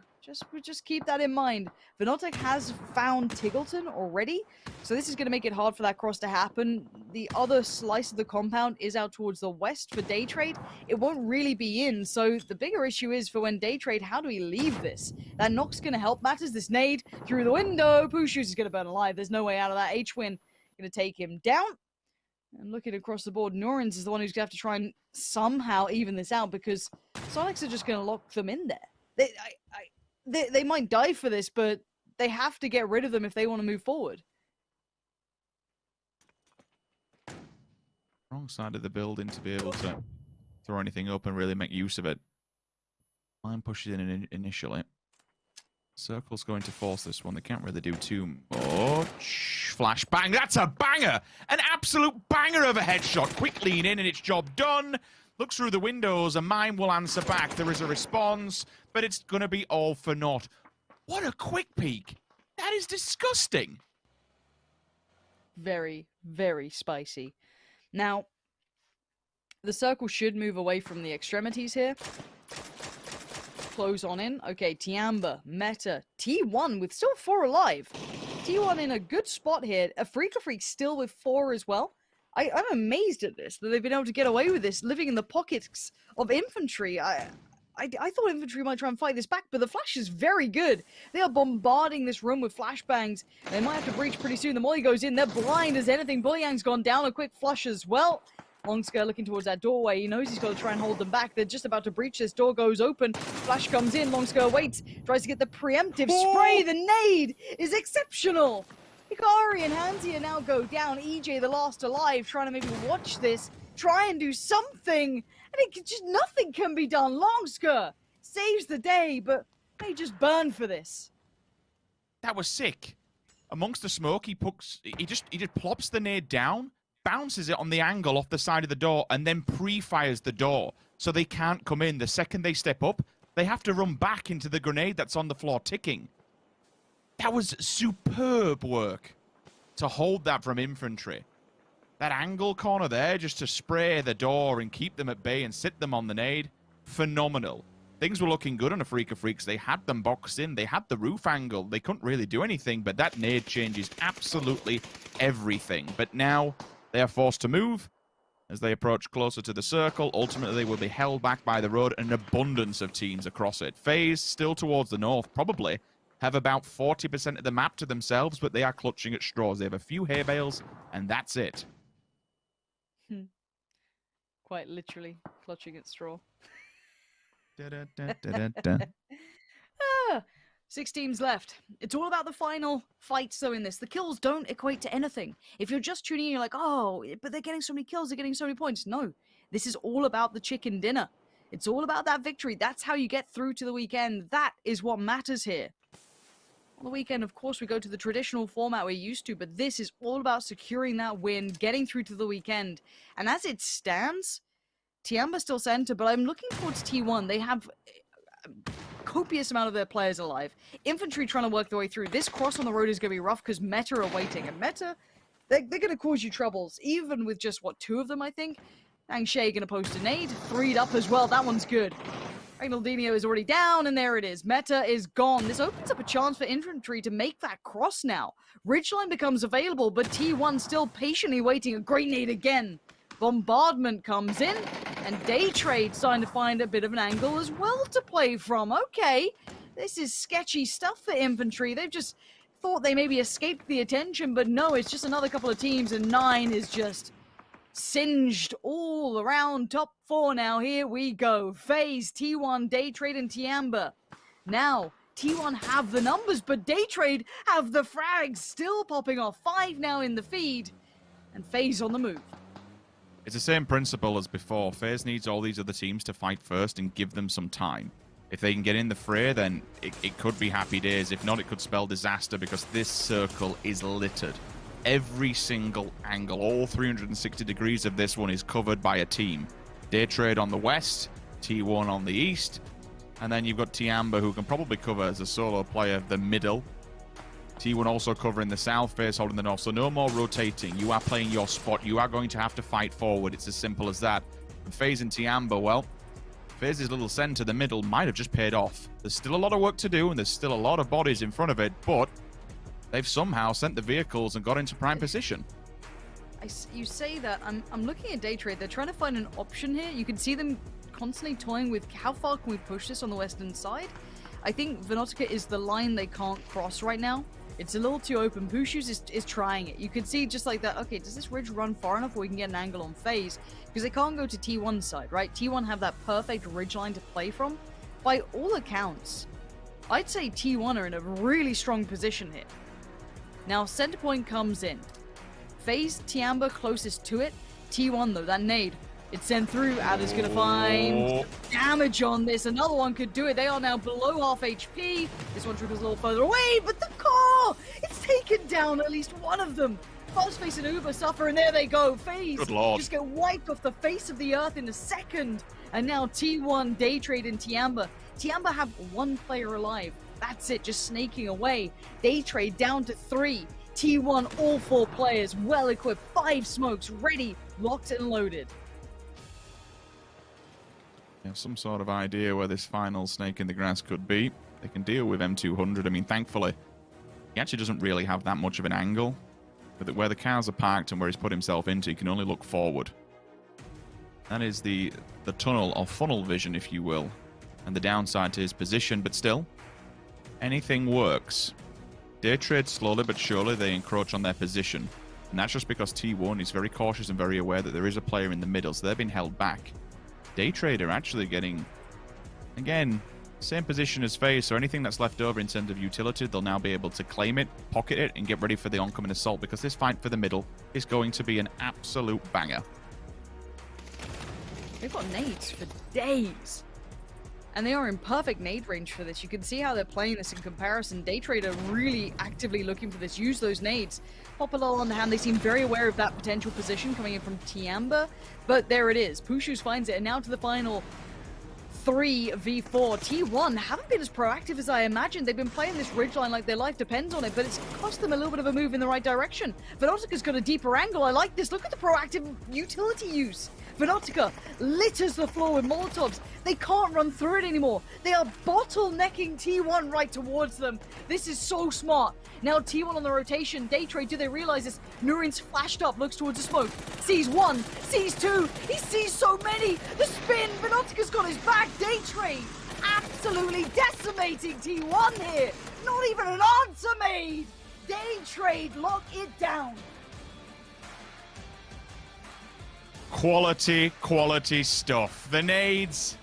just keep that in mind. Venotech has found Tiggleton already, so this is going to make it hard for that cross to happen. The other slice of the compound is out towards the west for Daytrade. It won't really be in, so the bigger issue is for when Daytrade, how do we leave this? That knock's going to help matters. This nade through the window. Pushoes is going to burn alive. There's no way out of that. H-Win going to take him down. And looking across the board, Norins is the one who's going to have to try and somehow even this out because Sonics are just going to lock them in there. They might die for this, but they have to get rid of them if they want to move forward. Wrong side of the building to be able to throw anything up and really make use of it. Line pushes in initially. Circle's going to force this one. They can't really do too much. Flash bang. That's a banger! An absolute banger of a headshot. Quick lean in and it's job done. Looks through the windows. A mine will answer back. There is a response, but it's going to be all for naught. What a quick peek. That is disgusting. Very, very spicy. Now, the circle should move away from the extremities here. Close on in. Okay, Tiamba, Meta, T1 with still 4 alive. T1 in a good spot here. A Freak of Freak still with 4 as well. I'm amazed at this, that they've been able to get away with this, living in the pockets of infantry. I thought infantry might try and fight this back, but the Flash is very good. They are bombarding this room with flashbangs. They might have to breach pretty soon. The Molly goes in. They're blind as anything. Bullyan's gone down. A quick flush as well. Longsker looking towards that doorway. He knows he's got to try and hold them back. They're just about to breach this. Door goes open. Flash comes in. Longsker waits. Tries to get the preemptive spray. The nade is exceptional. Hikari and Hansia now go down. EJ, the last alive, trying to maybe watch this. Try and do something. And nothing can be done. Longsker saves the day, but they just burn for this. That was sick. Amongst the smoke, he just plops the nade down, bounces it on the angle off the side of the door, and then pre-fires the door, so they can't come in. The second they step up, they have to run back into the grenade that's on the floor ticking. That was superb work to hold that from infantry. That angle corner there, just to spray the door and keep them at bay and sit them on the nade, phenomenal. Things were looking good on a Freak of Freaks. They had them boxed in. They had the roof angle. They couldn't really do anything, but that nade changes absolutely everything. But now they are forced to move as they approach closer to the circle. Ultimately, they will be held back by the road, an abundance of teams across it. FaZe still towards the north, probably have about 40% of the map to themselves, but they are clutching at straws. They have a few hay bales, and that's it. Quite literally clutching at straw. Ah, 6 teams left. It's all about the final fights, though, in this. The kills don't equate to anything. If you're just tuning in, you're like, oh, but they're getting so many kills, they're getting so many points. No, this is all about the chicken dinner. It's all about that victory. That's how you get through to the weekend. That is what matters here. On the weekend, of course, we go to the traditional format we're used to, but this is all about securing that win, getting through to the weekend. And as it stands, Tiamba still center, but I'm looking towards T1. They have a copious amount of their players alive. Infantry trying to work their way through. This cross on the road is going to be rough because Meta are waiting. And Meta, they're going to cause you troubles, even with just, 2 of them, I think. Ang Shea going to post a nade. 3'd up as well. That one's good. Ronaldinho is already down, and there it is. Meta is gone. This opens up a chance for infantry to make that cross now. Ridgeline becomes available, but T1 still patiently waiting. A great nade again. Bombardment comes in, and Daytrade starting to find a bit of an angle as well to play from. Okay, this is sketchy stuff for infantry. They've just thought they maybe escaped the attention, but no, it's just another couple of teams, and 9 is just singed all around. Top 4 now. Here we go. FaZe, T1, Daytrade, and Tiamba. Now, T1 have the numbers, but Daytrade have the frags still popping off. 5 now in the feed, and FaZe on the move. It's the same principle as before. FaZe needs all these other teams to fight first and give them some time. If they can get in the fray, then it could be happy days. If not, it could spell disaster because this circle is littered. Every single angle, all 360 degrees of this one is covered by a team. Daytrade on the west, T1 on the east, and then you've got Tiamba who can probably cover as a solo player the middle. T1 also covering the south, FaZe holding the north, so no more rotating. You are playing your spot. You are going to have to fight forward. It's as simple as that. And FaZe and Tiamba, well, FaZe's little send to the middle might have just paid off. There's still a lot of work to do, and there's still a lot of bodies in front of it, but they've somehow sent the vehicles and got into prime position. You say that. I'm looking at Daytrade. They're trying to find an option here. You can see them constantly toying with how far can we push this on the western side. I think Venotica is the line they can't cross right now. It's a little too open. Pushus is trying it. You can see just like that, okay, does this ridge run far enough where we can get an angle on FaZe? Because they can't go to T1's side, right? T1 have that perfect ridge line to play from. By all accounts, I'd say T1 are in a really strong position here. Now, center point comes in. FaZe, Tiamba closest to it. T1, though, that nade. It's sent through. Adder's going to find damage on this. Another one could do it. They are now below half HP. This one trickles a little further away, but the car! It's taken down at least one of them. Fastface and Uber suffer, and there they go. FaZe just get wiped off the face of the earth in a second. And now T1, Daytrade, and Tiamba. Tiamba have 1 player alive. That's it, just snaking away. Daytrade down to 3. T1, all 4 players, well equipped, 5 smokes, ready, locked and loaded. Have some sort of idea where this final snake in the grass could be. They can deal with M200. I mean, thankfully, he actually doesn't really have that much of an angle. where the cars are parked and where he's put himself into, he can only look forward. That is the tunnel or funnel vision, if you will, and the downside to his position, but still, anything works. Day Trade, slowly but surely, they encroach on their position, and that's just because T1 is very cautious and very aware that there is a player in the middle, so they've been held back. Day Trade are actually getting, again, same position as FaZe, so anything that's left over in terms of utility, they'll now be able to claim it, pocket it, and get ready for the oncoming assault, because this fight for the middle is going to be an absolute banger. They've got nades for days. And they are in perfect nade range for this. You can see how they're playing this in comparison. Daytrade are really actively looking for this. Use those nades. Popolol on the hand. They seem very aware of that potential position coming in from Tiamba. But there it is. Pushus finds it. And now to the final 3v4. T1 haven't been as proactive as I imagined. They've been playing this ridgeline like their life depends on it, but it's cost them a little bit of a move in the right direction. Venotica's got a deeper angle. I like this. Look at the proactive utility use. Venotica litters the floor with Molotovs. They can't run through it anymore. They are bottlenecking T1 right towards them. This is so smart. Now T1 on the rotation. Daytrade, do they realize this? Nurin's flashed up, looks towards the smoke. Sees one, sees two. He sees so many. The spin. Venotica's got his back. Daytrade absolutely decimating T1 here. Not even an answer made. Daytrade lock it down. Quality stuff. The nades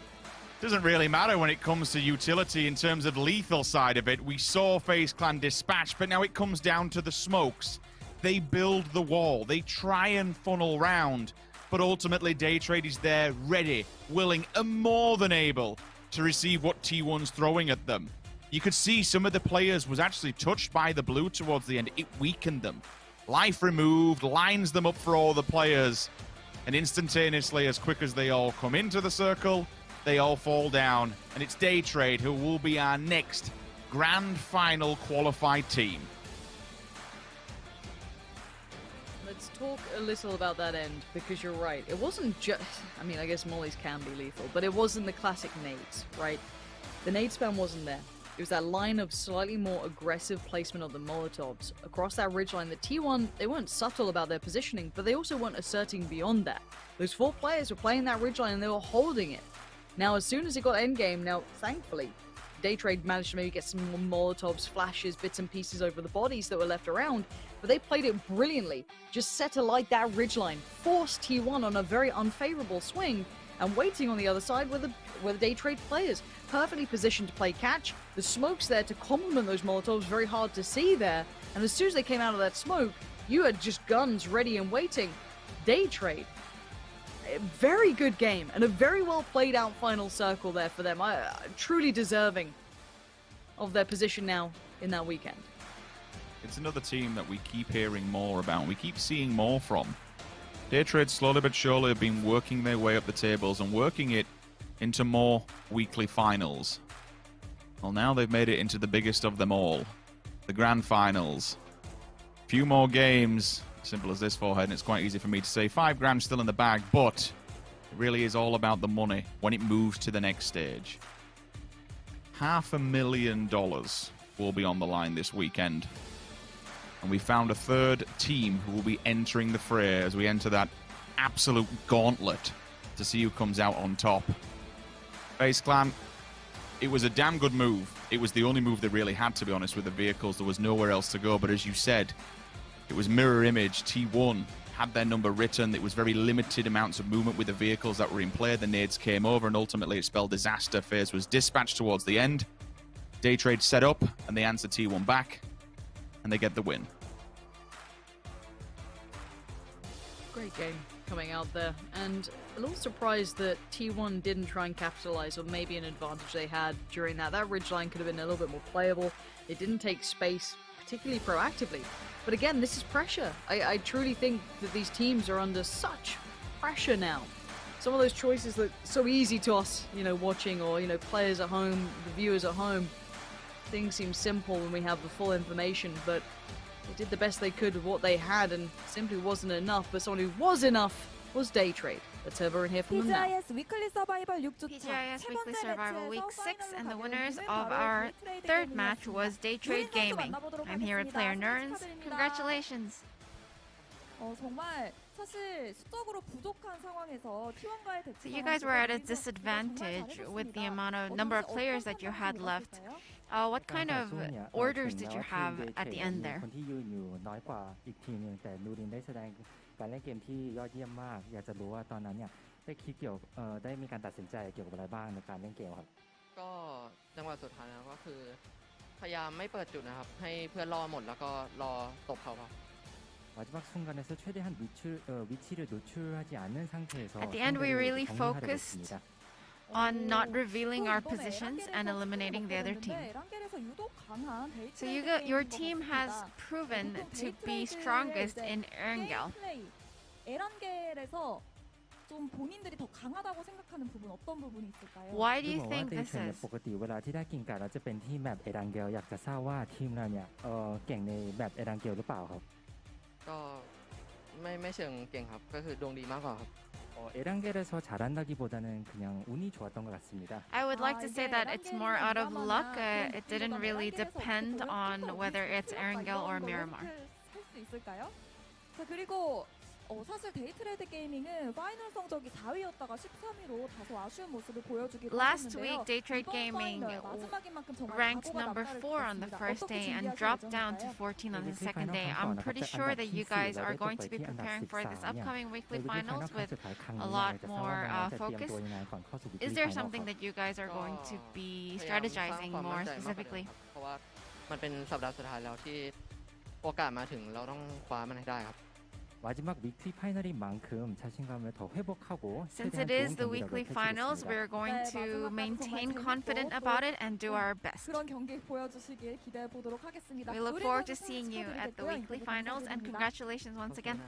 doesn't really matter when it comes to utility in terms of lethal side of it. We saw FaZe Clan dispatch, but now it comes down to the smokes. They build the wall. They try and funnel round, but ultimately Daytrade is there, ready, willing, and more than able to receive what T1's throwing at them. You could see some of the players was actually touched by the blue towards the end. It weakened them. Life removed, lines them up for all the players. And instantaneously, as quick as they all come into the circle, they all fall down. And it's Daytrade who will be our next grand final qualified team. Let's talk a little about that end, because you're right. It wasn't just... I mean, I guess mollies can be lethal, but it wasn't the classic nades, right? The nade spam wasn't there. It was that line of slightly more aggressive placement of the Molotovs across that ridgeline. The T1, they weren't subtle about their positioning, but they also weren't asserting beyond that. Those four players were playing that ridgeline and they were holding it. Now, as soon as it got endgame, now, thankfully, Daytrade managed to maybe get some more Molotovs, flashes, bits and pieces over the bodies that were left around, but they played it brilliantly. Just set alight that ridgeline, forced T1 on a very unfavorable swing, and waiting on the other side were the Daytrade players, perfectly positioned to play catch. The smoke's there to complement those Molotovs, very hard to see there. And as soon as they came out of that smoke, you had just guns ready and waiting. Daytrade, a very good game and a very well played out final circle there for them. Truly deserving of their position now in that weekend. It's another team that we keep hearing more about. We keep seeing more from. Daytrade slowly but surely have been working their way up the tables and working it into more weekly finals. Well, now they've made it into the biggest of them all, the grand finals. Few more games, simple as this, Forehead, and it's quite easy for me to say. $5 grand still in the bag, but it really is all about the money when it moves to the next stage. $500,000 will be on the line this weekend. And we found a third team who will be entering the fray as we enter that absolute gauntlet to see who comes out on top. FaZe Clan, it was a damn good move. It was the only move they really had, to be honest, with the vehicles. There was nowhere else to go. But as you said, it was mirror image. T1 had their number written. It was very limited amounts of movement with the vehicles that were in play. The nades came over, and ultimately it spelled disaster. FaZe was dispatched towards the end. Daytrade set up, and they answered T1 back, and they get the win. Great game coming out there, and a little surprised that T1 didn't try and capitalize on maybe an advantage they had during that. That ridgeline could have been a little bit more playable. They didn't take space particularly proactively. But again, this is pressure. I truly think that these teams are under such pressure now. Some of those choices look so easy to us, watching, or, players at home, the viewers at home. Things seem simple when we have the full information, but they did the best they could with what they had, and simply wasn't enough. But someone who was enough was Daytrade. Let's have her and hear from them now. PGI.S Weekly Survival 6주차 PGI.S Weekly Survival Week 6, and the winners of our third match was Daytrade Gaming. I'm here with player Nurns. Congratulations. 정말 사실 수적으로 부족한 상황에서 T1과의 대치 So you guys were at a disadvantage with the number of players that you had left. What kind of orders did you have at the end there? คนที่ยืนอยู่น้อยกว่าอีกทีมนึงแต่นูรินได้แสดงการเล่นเกมที่ยอดเยี่ยมมากอยากจะรู้ว่าตอนนั้นเนี่ยได้คิดเกี่ยวได้มีการตัดสินใจเกี่ยวกับอะไรบ้างในการเล่นเกมครับก็จังหวะสุดท้ายก็คือพยายามไม่เปิดจุดนะครับให้เพื่อนรอหมดแล้วก็รอตบเขาครับ 마지막 순간에서 최대한 위치를 노출하지 않는 상태에서 At the end, we really focused on not revealing our positions and eliminating the other team. So your team has proven to be strongest in Erangel. 에란겔에서 좀 본인들이 더 강하다고 생각하는 부분 어떤 부분이 있을까요? Why do you think this is? ปกติเวลาที่ได้กินการเราจะเป็นที่แมปเอรังเกลอยากจะทราบว่าทีมเราเนี่ยเก่งในแมปเอรังเกลหรือเปล่าครับ ก็ไม่เชิงเก่งครับก็คือดวงดีมากกว่าครับ 에란겔에서 잘한다기보다는 그냥 운이 좋았던 것 같습니다. I would like to say that it's more out of luck. It didn't really depend on whether it's Erangel or Miramar. 할수 있을까요? 자 그리고 사실 데이트레이드 게이밍은 파이널 성적이 4위였다가 13위로 다소 아쉬운 모습을 보여주기도 Last 했는데요. week, Daytrade Gaming 마지막인 만큼 정말 ranked 각오가 number 4 on the first day and dropped down to 14 on the second day. I'm pretty sure that you guys are going to be preparing for this upcoming weekly finals with a lot more focus. Is there something that you guys are going to be strategizing more specifically? เพราะว่ามันเป็นสัปดาห์สุดท้ายแล้วที่โอกาสมาถึงเราต้องคว้ามันให้ได้ครับ 마지막 위클리 파이널인 만큼 자신감을 더 회복하고 Since it is the weekly finals, we're going to maintain confident about it and do our best. 그런 경기 보여주시길 기대해 보도록 하겠습니다. We look forward to seeing you at the weekly finals and congratulations once again.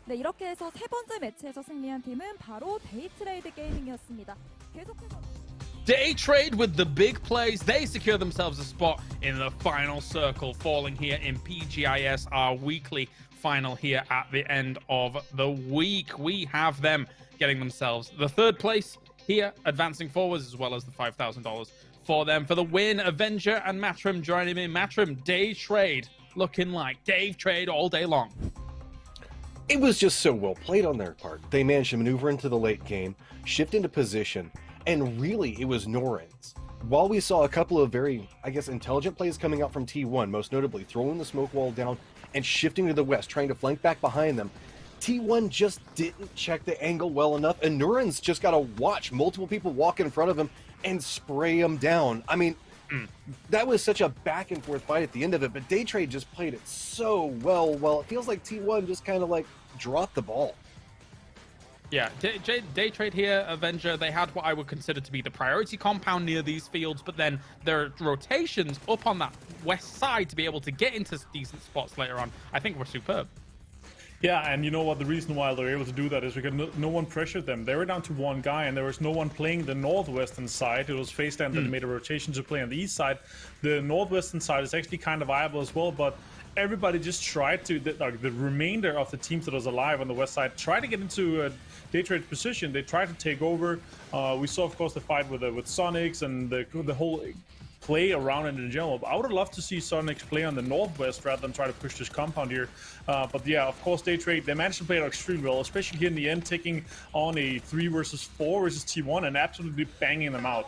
네, 이렇게 해서 세 번째 매치에서 승리한 팀은 바로 데이트레이드 게이밍이었습니다. 계속해서 Day Trade with the big plays. They secure themselves a spot in the final circle, falling here in PGI.S, our weekly final here at the end of the week. We have them getting themselves the third place here, advancing forwards, as well as the $5,000 for them. For the win, Avenger and Matrim joining me. Matrim, Day Trade, looking like Dave Trade all day long. It was just so well played on their part. They managed to maneuver into the late game, shift into position, and really it was Norin's. While we saw a couple of very, I guess, intelligent plays coming out from T1, most notably throwing the smoke wall down and shifting to the west, trying to flank back behind them, T1 just didn't check the angle well enough, and Nurin's just got to watch multiple people walk in front of him and spray him down. I mean, that was such a back and forth fight at the end of it, but Daytrade just played it so well. Well, it feels like T1 just kind of like dropped the ball. Yeah, Day Trade here, Avenger, they had what I would consider to be the priority compound near these fields, but then their rotations up on that west side to be able to get into decent spots later on, I think were superb. Yeah, and you know what, the reason why they're able to do that is because no one pressured them. They were down to one guy, and there was no one playing the northwestern side. It was Faceland that made a rotation to play on the east side. The northwestern side is actually kind of viable as well, but everybody just tried to, the remainder of the teams that was alive on the west side, tried to get into Daytrade's position. They tried to take over. We saw, of course, the fight with Sonics and the whole play around it in general. I would have loved to see Sonics play on the northwest rather than try to push this compound here. But yeah, of course, Daytrade, they managed to play it extremely well, especially here in the end, taking on a 3 versus 4 versus T1 and absolutely banging them out.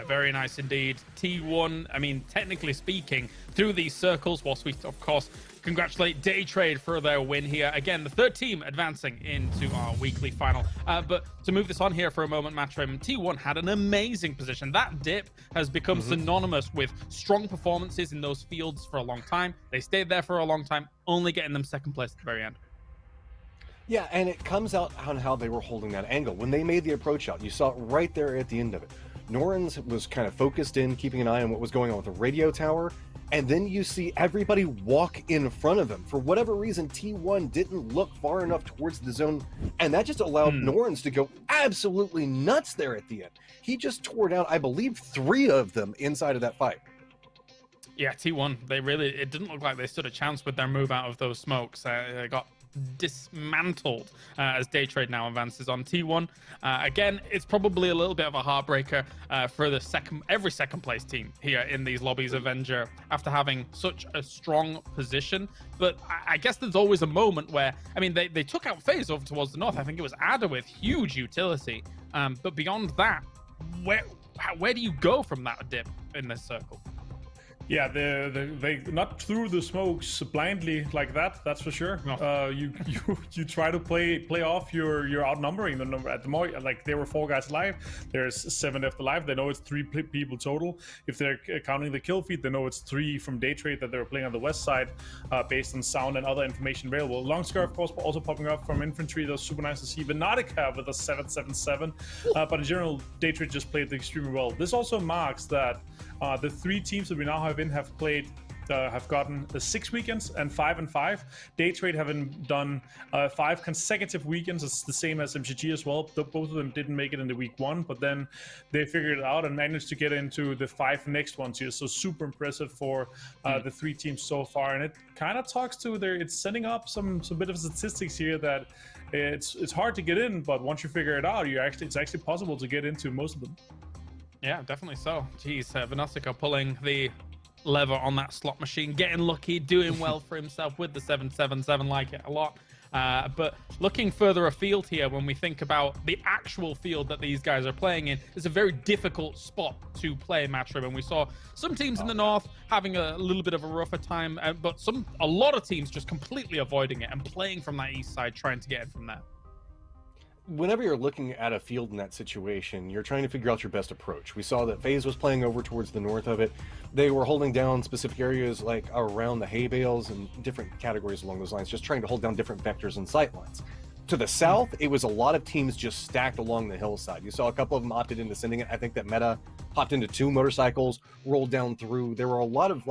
Very nice indeed. T1, I mean, technically speaking, through these circles, whilst we, of course, congratulate Day Trade for their win here. Again, the third team advancing into our weekly final. But to move this on here for a moment, Matrim, T1 had an amazing position. That dip has become synonymous with strong performances in those fields for a long time. They stayed there for a long time, only getting them second place at the very end. Yeah, and it comes out on how they were holding that angle. When they made the approach out, you saw it right there at the end of it. Norins was kind of focused in, keeping an eye on what was going on with the radio tower, and then you see everybody walk in front of him. For whatever reason, T1 didn't look far enough towards the zone, and that just allowed Norins to go absolutely nuts there at the end. He just tore down, I believe, 3 of them inside of that fight. Yeah, T1, it didn't look like they stood a chance with their move out of those smokes. They got dismantled as Day Trade now advances on T1. Again, it's probably a little bit of a heartbreaker for every second place team here in these lobbies of Avenger after having such a strong position. But I guess there's always a moment where, I mean, they took out FaZe over towards the north. I think it was Ada with huge utility. But beyond that, where do you go from that dip in this circle? Yeah, they not through the smokes blindly like that. That's for sure. No. You try to play off your outnumbering the number at the more, like there were 4 guys alive. There's 7 left alive. They know it's 3 people total. If they're counting the kill feed, they know it's 3 from Day Trade that they were playing on the west side, based on sound and other information available. Longscar, of course, also popping up from infantry. That's super nice to see. Venatica with a 777. But in general, Day Trade just played extremely well. This also marks that the 3 teams that we now have have gotten 6 weekends and 5 and 5. Day Trade haven't done 5 consecutive weekends. It's the same as MCG as well. Both of them didn't make it in the week 1, but then they figured it out and managed to get into the 5 next ones here. So super impressive for the 3 teams so far, and it kind of talks to it's setting up some bit of statistics here that it's hard to get in, but once you figure it out, it's actually possible to get into most of them. Yeah, definitely so. Jeez, Venatica pulling the lever on that slot machine, getting lucky, doing well for himself with the 777, like it a lot. But looking further afield here, when we think about the actual field that these guys are playing in, it's a very difficult spot to play Matchroom. And we saw some teams in the north having a little bit of a rougher time, but a lot of teams just completely avoiding it and playing from that east side, trying to get in from there. Whenever you're looking at a field in that situation, you're trying to figure out your best approach. We saw that FaZe was playing over towards the north of it. They were holding down specific areas like around the hay bales and different categories along those lines, just trying to hold down different vectors and sight lines. To the south, it was a lot of teams just stacked along the hillside. You saw a couple of them opted into sending it. I think that Meta hopped into 2 motorcycles, rolled down through. There were a lot of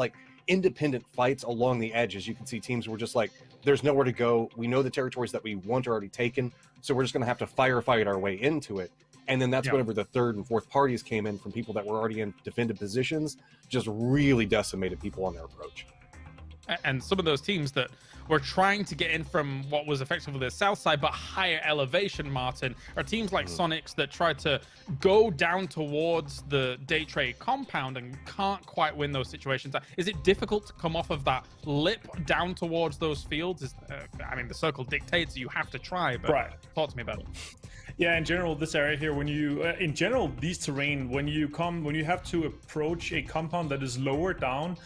independent fights along the edges. You can see teams were just like, there's nowhere to go. We know the territories that we want are already taken, so we're just going to have to firefight our way into it. And then that's whenever the 3rd and 4th parties came in from people that were already in defended positions, just really decimated people on their approach. And some of those teams that were trying to get in from what was effectively the south side but higher elevation, Martin, are teams like Sonics that tried to go down towards the Day Trade compound and can't quite win those situations. Is it difficult to come off of that lip down towards those fields? I mean, the circle dictates you have to try, but talk to me about it. Yeah, in general, this area here, when you, in general, these terrain, when you have to approach a compound that is lower down,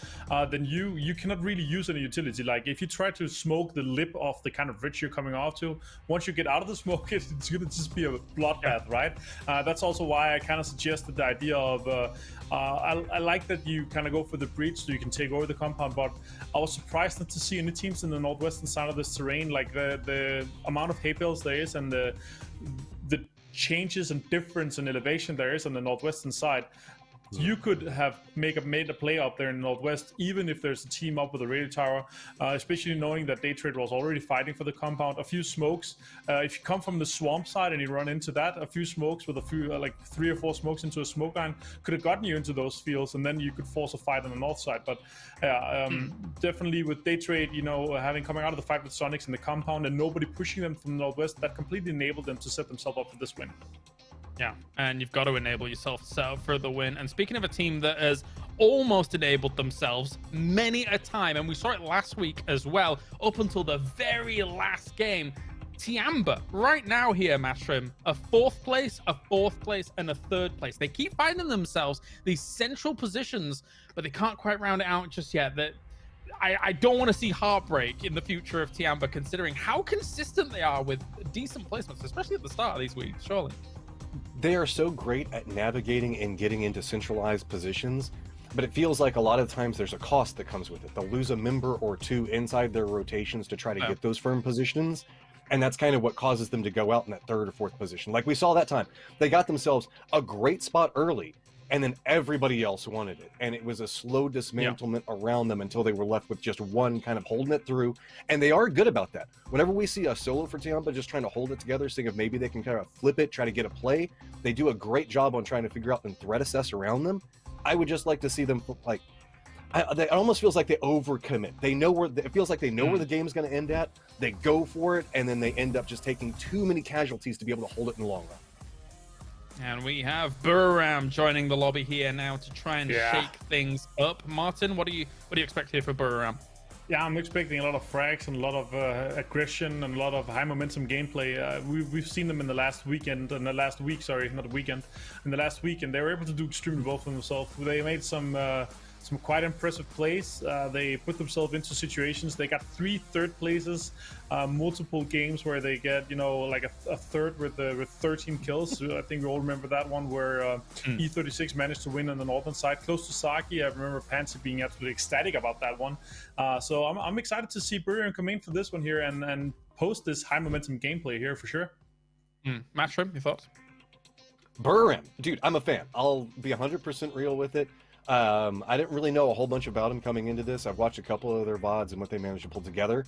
then you cannot really use any utility. Like if you try to smoke the lip of the kind of ridge you're coming off to, once you get out of the smoke, it's gonna just be a bloodbath, right? That's also why I kind of suggested the idea of, I like that you kind of go for the breach so you can take over the compound, but I was surprised not to see any teams in the northwestern side of this terrain, like the amount of hay bales there is and the changes and difference in elevation there is on the northwestern side. You could have made a play up there in the northwest, even if there's a team up with a radio tower, especially knowing that Day Trade was already fighting for the compound. A few smokes. If you come from the swamp side and you run into that, a few smokes with a few, like 3 or 4 smokes into a smoke line could have gotten you into those fields, and then you could force a fight on the north side. But definitely with Day Trade, coming out of the fight with Sonics in the compound and nobody pushing them from the northwest, that completely enabled them to set themselves up for this win. Yeah, and you've got to enable yourself to set up for the win. And speaking of a team that has almost enabled themselves many a time, and we saw it last week as well, up until the very last game, Tiamba, right now here, Matchroom, a 4th place, a 4th place, and a 3rd place. They keep finding themselves these central positions, but they can't quite round it out just yet. I don't want to see heartbreak in the future of Tiamba, considering how consistent they are with decent placements, especially at the start of these weeks, surely. They are so great at navigating and getting into centralized positions, but it feels like a lot of times there's a cost that comes with it. They'll lose a member or 2 inside their rotations to try to get those firm positions, and that's kind of what causes them to go out in that 3rd or 4th position. Like we saw that time. They got themselves a great spot early, and then everybody else wanted it, and it was a slow dismantlement around them until they were left with just one kind of holding it through. And they are good about that. Whenever we see a solo for Tiamba just trying to hold it together, seeing if maybe they can kind of flip it, try to get a play, they do a great job on trying to figure out and threat assess around them. I would just like to see them it almost feels like they overcommit. They know where it feels like they know where the game's going to end at. They go for it, and then they end up just taking too many casualties to be able to hold it in the long run. And we have Burram joining the lobby here now to try and shake things up. Martin, what do you expect here for Burram? Yeah, I'm expecting a lot of frags and a lot of aggression and a lot of high momentum gameplay. We've seen them in the last weekend, in the last week, sorry, not a weekend. In the last week, and they were able to do extremely well for themselves. They made some quite impressive plays. They put themselves into situations. They got 3 third places, multiple games where they get, you know, like a third with 13 kills. I think we all remember that one where E36 managed to win on the northern side, close to Saki. I remember Pansy being absolutely ecstatic about that one. So I'm excited to see Burian come in for this one here and post this high momentum gameplay here for sure. Matchroom, your thoughts? Burram, dude, I'm a fan. I'll be 100% real with it. I didn't really know a whole bunch about him coming into this. I've watched a couple of their VODs and what they managed to pull together,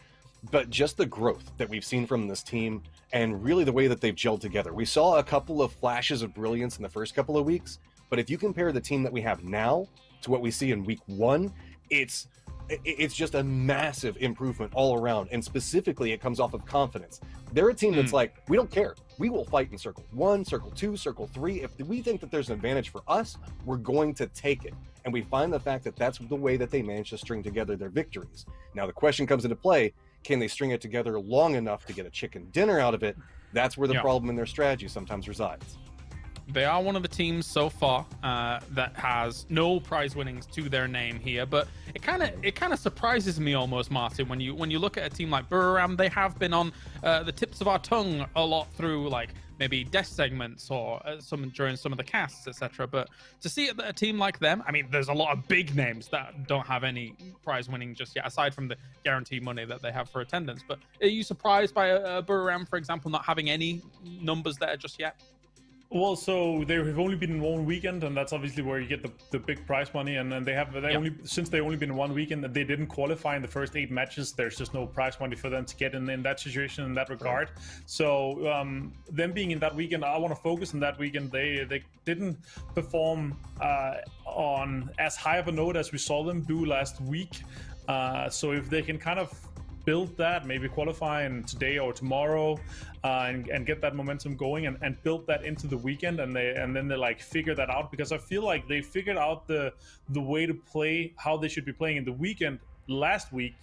but just the growth that we've seen from this team and really the way that they've gelled together. We saw a couple of flashes of brilliance in the first couple of weeks, but if you compare the team that we have now to what we see in week 1, it's just a massive improvement all around, and specifically it comes off of confidence. They're a team that's like, we don't care. We will fight in circle 1, circle 2, circle 3. If we think that there's an advantage for us, we're going to take it. And we find the fact that that's the way that they manage to string together their victories. Now the question comes into play, can they string it together long enough to get a chicken dinner out of it? That's where the problem in their strategy sometimes resides. They are one of the teams so far that has no prize winnings to their name here, but it kind of surprises me almost, Martin, when you look at a team like Burram. They have been on the tips of our tongue a lot through like maybe death segments or during some of the casts, etc. But to see a team like them, I mean, there's a lot of big names that don't have any prize winning just yet, aside from the guaranteed money that they have for attendance. But are you surprised by Burram, for example, not having any numbers there just yet? Well, so they have only been in 1 weekend, and that's obviously where you get the big prize money. And then they only been in 1 weekend, and they didn't qualify in the first 8 matches. There's just no prize money for them to get in that situation in that regard. So them being in that weekend, I want to focus on that weekend. They didn't perform on as high of a note as we saw them do last week. So if they can kind of build that, maybe qualify in today or tomorrow, and get that momentum going and build that into the weekend, and then they like figure that out, because I feel like they figured out the way to play, how they should be playing in the weekend last week.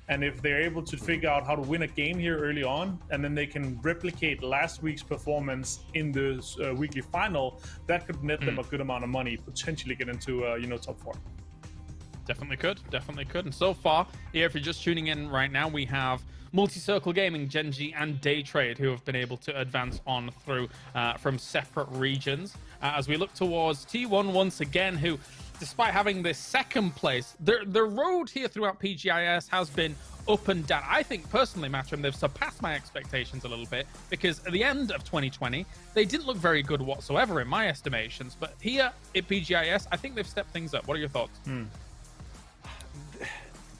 And if they're able to figure out how to win a game here early on, and then they can replicate last week's performance in the weekly final, that could net them a good amount of money, potentially get into top 4. Definitely could. And so far, here, if you're just tuning in right now, we have Multi-Circle Gaming, Genji, and Daytrade, who have been able to advance on through from separate regions. As we look towards T1 once again, who, despite having this second place, the road here throughout PGI.S has been up and down. I think, personally, Matchroom, they've surpassed my expectations a little bit, because at the end of 2020, they didn't look very good whatsoever in my estimations. But here at PGI.S, I think they've stepped things up. What are your thoughts?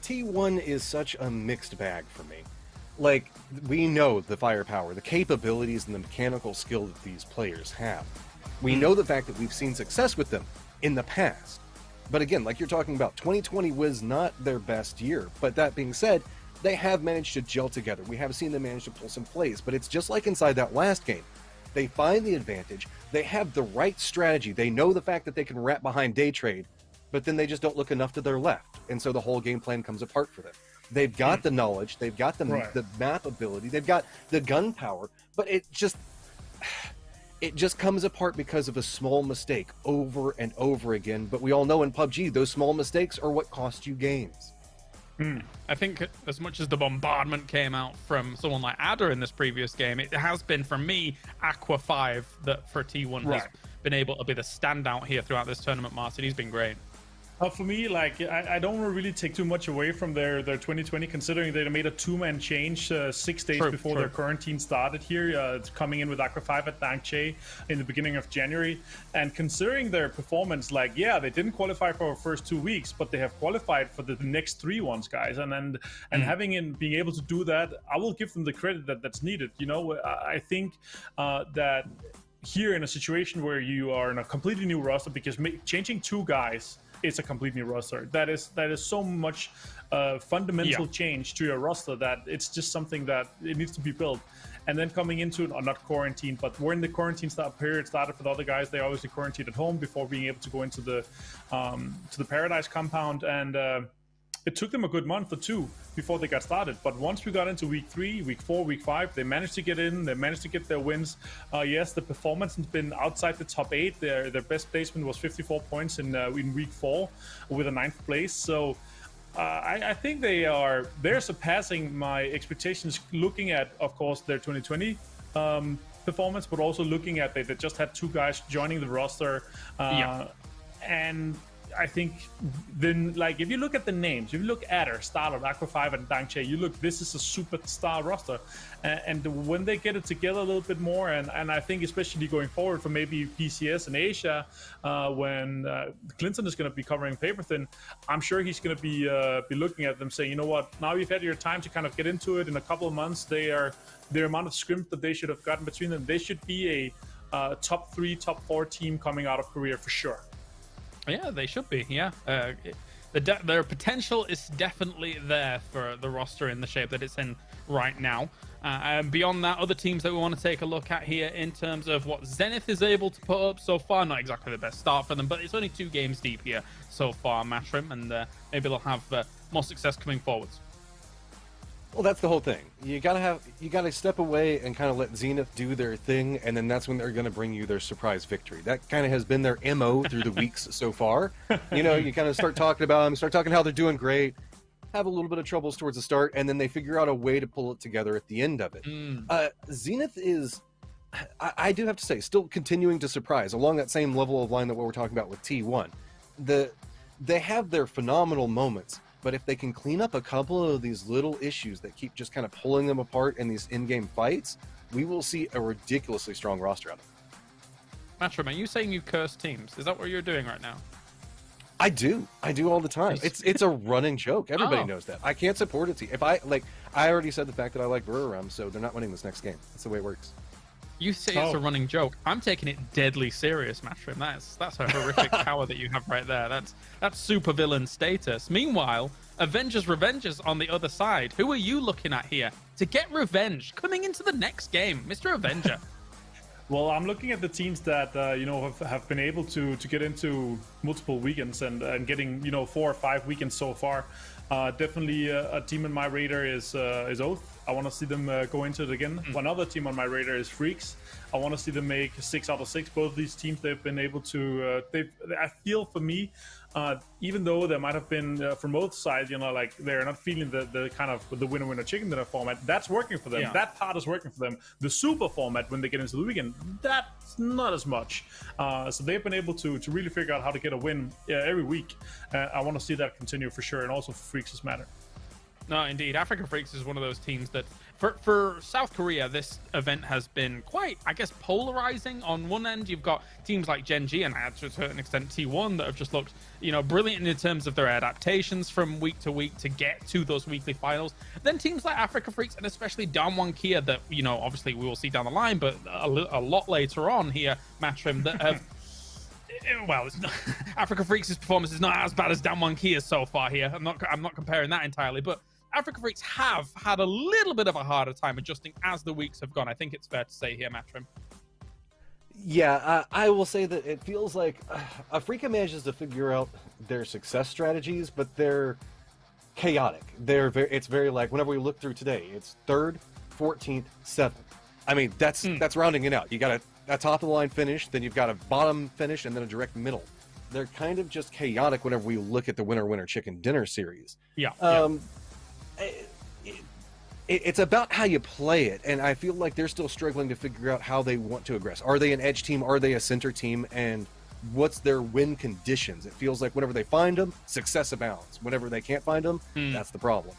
T1 is such a mixed bag for me. Like, we know the firepower, the capabilities, and the mechanical skill that these players have. We know the fact that we've seen success with them in the past. But again, like you're talking about, 2020 was not their best year. But that being said, they have managed to gel together. We have seen them manage to pull some plays. But it's just like inside that last game. They find the advantage. They have the right strategy. They know the fact that they can wrap behind Daytrade, but then they just don't look enough to their left. And so the whole game plan comes apart for them. They've got the knowledge, they've got the map ability, they've got the gun power, but it just comes apart because of a small mistake over and over again. But we all know in PUBG, those small mistakes are what cost you games. I think as much as the bombardment came out from someone like Adder in this previous game, it has been, for me, Aqua 5 that for T1 has been able to be the standout here throughout this tournament, Martin. He's been great. For me, like, I don't want to really take too much away from their 2020, considering they made a 2-man change 6 days before their current team started here, coming in with Aqua 5 at Dangche in the beginning of January. And considering their performance, like, yeah, they didn't qualify for our first 2 weeks, but they have qualified for the next 3 ones, guys. And being able to do that, I will give them the credit that's needed. You know, I think that here in a situation where you are in a completely new roster, because changing 2 guys it's a complete new roster. That is so much fundamental change to your roster that it's just something that it needs to be built. And then coming into, or not quarantine, but when the quarantine period started for the other guys, they obviously quarantined at home before being able to go into the Paradise compound, and it took them a good month or two before they got started. But once we got into week 3, week 4, week 5, they managed to get in. They managed to get their wins. Yes, the performance has been outside the top 8. Their best placement was 54 points in week 4 with a 9th place. So I think they're surpassing my expectations. Looking at, of course, their 2020 performance, but also looking at they just had 2 guys joining the roster, and I think then, like, if you look at the names, if you look at Adder, Starlord, Aqua 5, and Dangche, you look, this is a superstar roster. And when they get it together a little bit more, and I think especially going forward for maybe PCS in Asia, when Clinton is going to be covering Paperthin, I'm sure he's going to be looking at them saying, you know what, now you've had your time to kind of get into it. In a couple of months, their amount of scrimp that they should have gotten between them, they should be a top 3, top 4 team coming out of Korea for sure. Yeah, they should be. Yeah, their potential is definitely there for the roster in the shape that it's in right now. And beyond that, other teams that we want to take a look at here in terms of what Zenith is able to put up so far. Not exactly the best start for them, but it's only 2 games deep here so far, Matchroom, and maybe they'll have more success coming forwards. Well, that's the whole thing. You gotta step away and kind of let Zenith do their thing, and then that's when they're gonna bring you their surprise victory. That kind of has been their MO through the weeks so far. You know, you kind of start talking about them, start talking how they're doing great, have a little bit of troubles towards the start, and then they figure out a way to pull it together at the end of it. Zenith is, I do have to say, still continuing to surprise along that same level of line that what we're talking about with T1. They have their phenomenal moments, but if they can clean up a couple of these little issues that keep just kind of pulling them apart in these in-game fights, we will see a ridiculously strong roster out of them. Matchroom, are you saying you curse teams? Is that what you're doing right now? I do all the time. It's a running joke. Everybody knows that. I can't support a team. If I already said the fact that I like Brewerum, so they're not winning this next game. That's the way it works. You say it's a running joke. I'm taking it deadly serious, Matchroom. That's a horrific power that you have right there. That's super villain status. Meanwhile, Avengers Revengers on the other side. Who are you looking at here to get revenge coming into the next game, Mr. Avenger? Well, I'm looking at the teams that have been able to get into multiple weekends and getting 4 or 5 weekends so far. Definitely a team on my radar is Oath. I want to see them go into it again. One other team on my radar is Freaks. I want to see them make 6 out of 6. Both of these teams, they've been able to. I feel for me, even though there might have been from both sides, like they're not feeling the kind of the winner chicken dinner format. That's working for them. Yeah. That part is working for them. The super format when they get into the weekend, that's not as much. So they've been able to really figure out how to get a win every week. I want to see that continue for sure, and also for Freaks' matter. No, indeed. Africa Freaks is one of those teams that, for South Korea, this event has been quite, I guess, polarizing. On one end, you've got teams like Gen G and to a certain extent T1 that have just looked, brilliant in terms of their adaptations from week to week to get to those weekly finals. Then teams like Africa Freaks and especially Damwon Kia that, obviously we will see down the line, but a lot later on here, Matchroom, that have... Well, Africa Freaks' performance is not as bad as Damwon Kia's so far here. I'm not comparing that entirely, but Africa Freaks have had a little bit of a harder time adjusting as the weeks have gone. I think it's fair to say here, Matchroom. Yeah, I will say that it feels like Africa manages to figure out their success strategies, but they're chaotic. It's very like whenever we look through today, it's 3rd, 14th, 7th. I mean, that's rounding it out. You got a top of the line finish, then you've got a bottom finish, and then a direct middle. They're kind of just chaotic whenever we look at the winner chicken dinner series. Yeah. It's about how you play it, and I feel like they're still struggling to figure out how they want to aggress. Are they an edge team? Are they a center team? And what's their win conditions? It feels like whenever they find them, success abounds. Whenever they can't find them, that's the problem.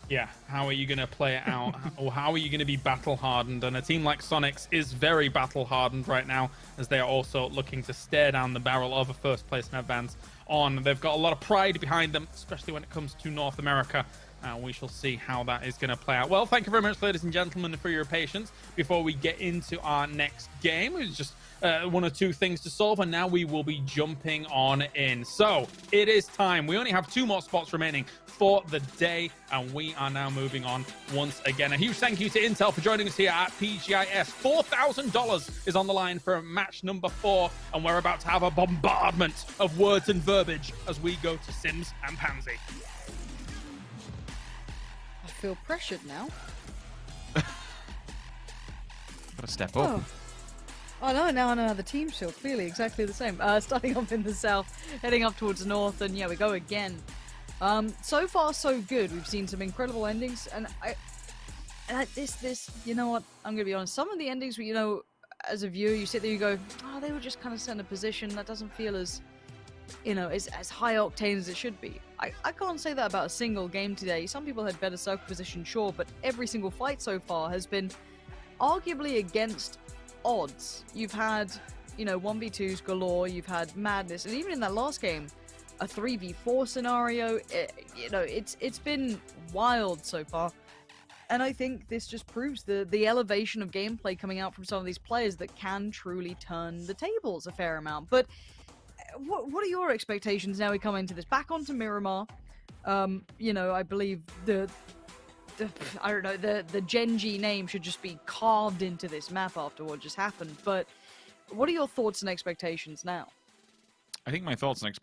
Yeah, how are you going to play it out? Or how are you going to be battle-hardened? And a team like Sonics is very battle-hardened right now, as they are also looking to stare down the barrel of a first place in advance on. They've got a lot of pride behind them, especially when it comes to North America. We shall see how that is going to play out. Well, thank you very much, ladies and gentlemen, for your patience. Before we get into our next game, we just one or two things to solve, and now we will be jumping on in. So it is time. We only have 2 more spots remaining for the day, and we are now moving on once again. A huge thank you to Intel for joining us here at PGI.S. $4,000 is on the line for match number 4, and we're about to have a bombardment of words and verbiage as we go to Sims and Pansy. I feel pressured now. Gotta step up. Oh no, now I know how the teams feel. Clearly exactly the same. Starting off in the south, heading up towards the north, and yeah, we go again. So far so good. We've seen some incredible endings, and this, you know what, I'm gonna be honest, some of the endings where, you know, as a viewer, you sit there, you go, oh, they were just kind of set in a position that doesn't feel as, you know, as high octane as it should be. I can't say that about a single game today. Some people had better circle position, sure, but every single fight so far has been arguably against odds. You've had, you know, 1v2s galore, you've had madness, and even in that last game, a 3v4 scenario. You know, it's been wild so far. And I think this just proves the elevation of gameplay coming out from some of these players that can truly turn the tables a fair amount. But what are your expectations now we come into this? Back onto Miramar. You know, I believe I don't know, the Genji name should just be carved into this map after what just happened. But what are your thoughts and expectations now? I think my thoughts and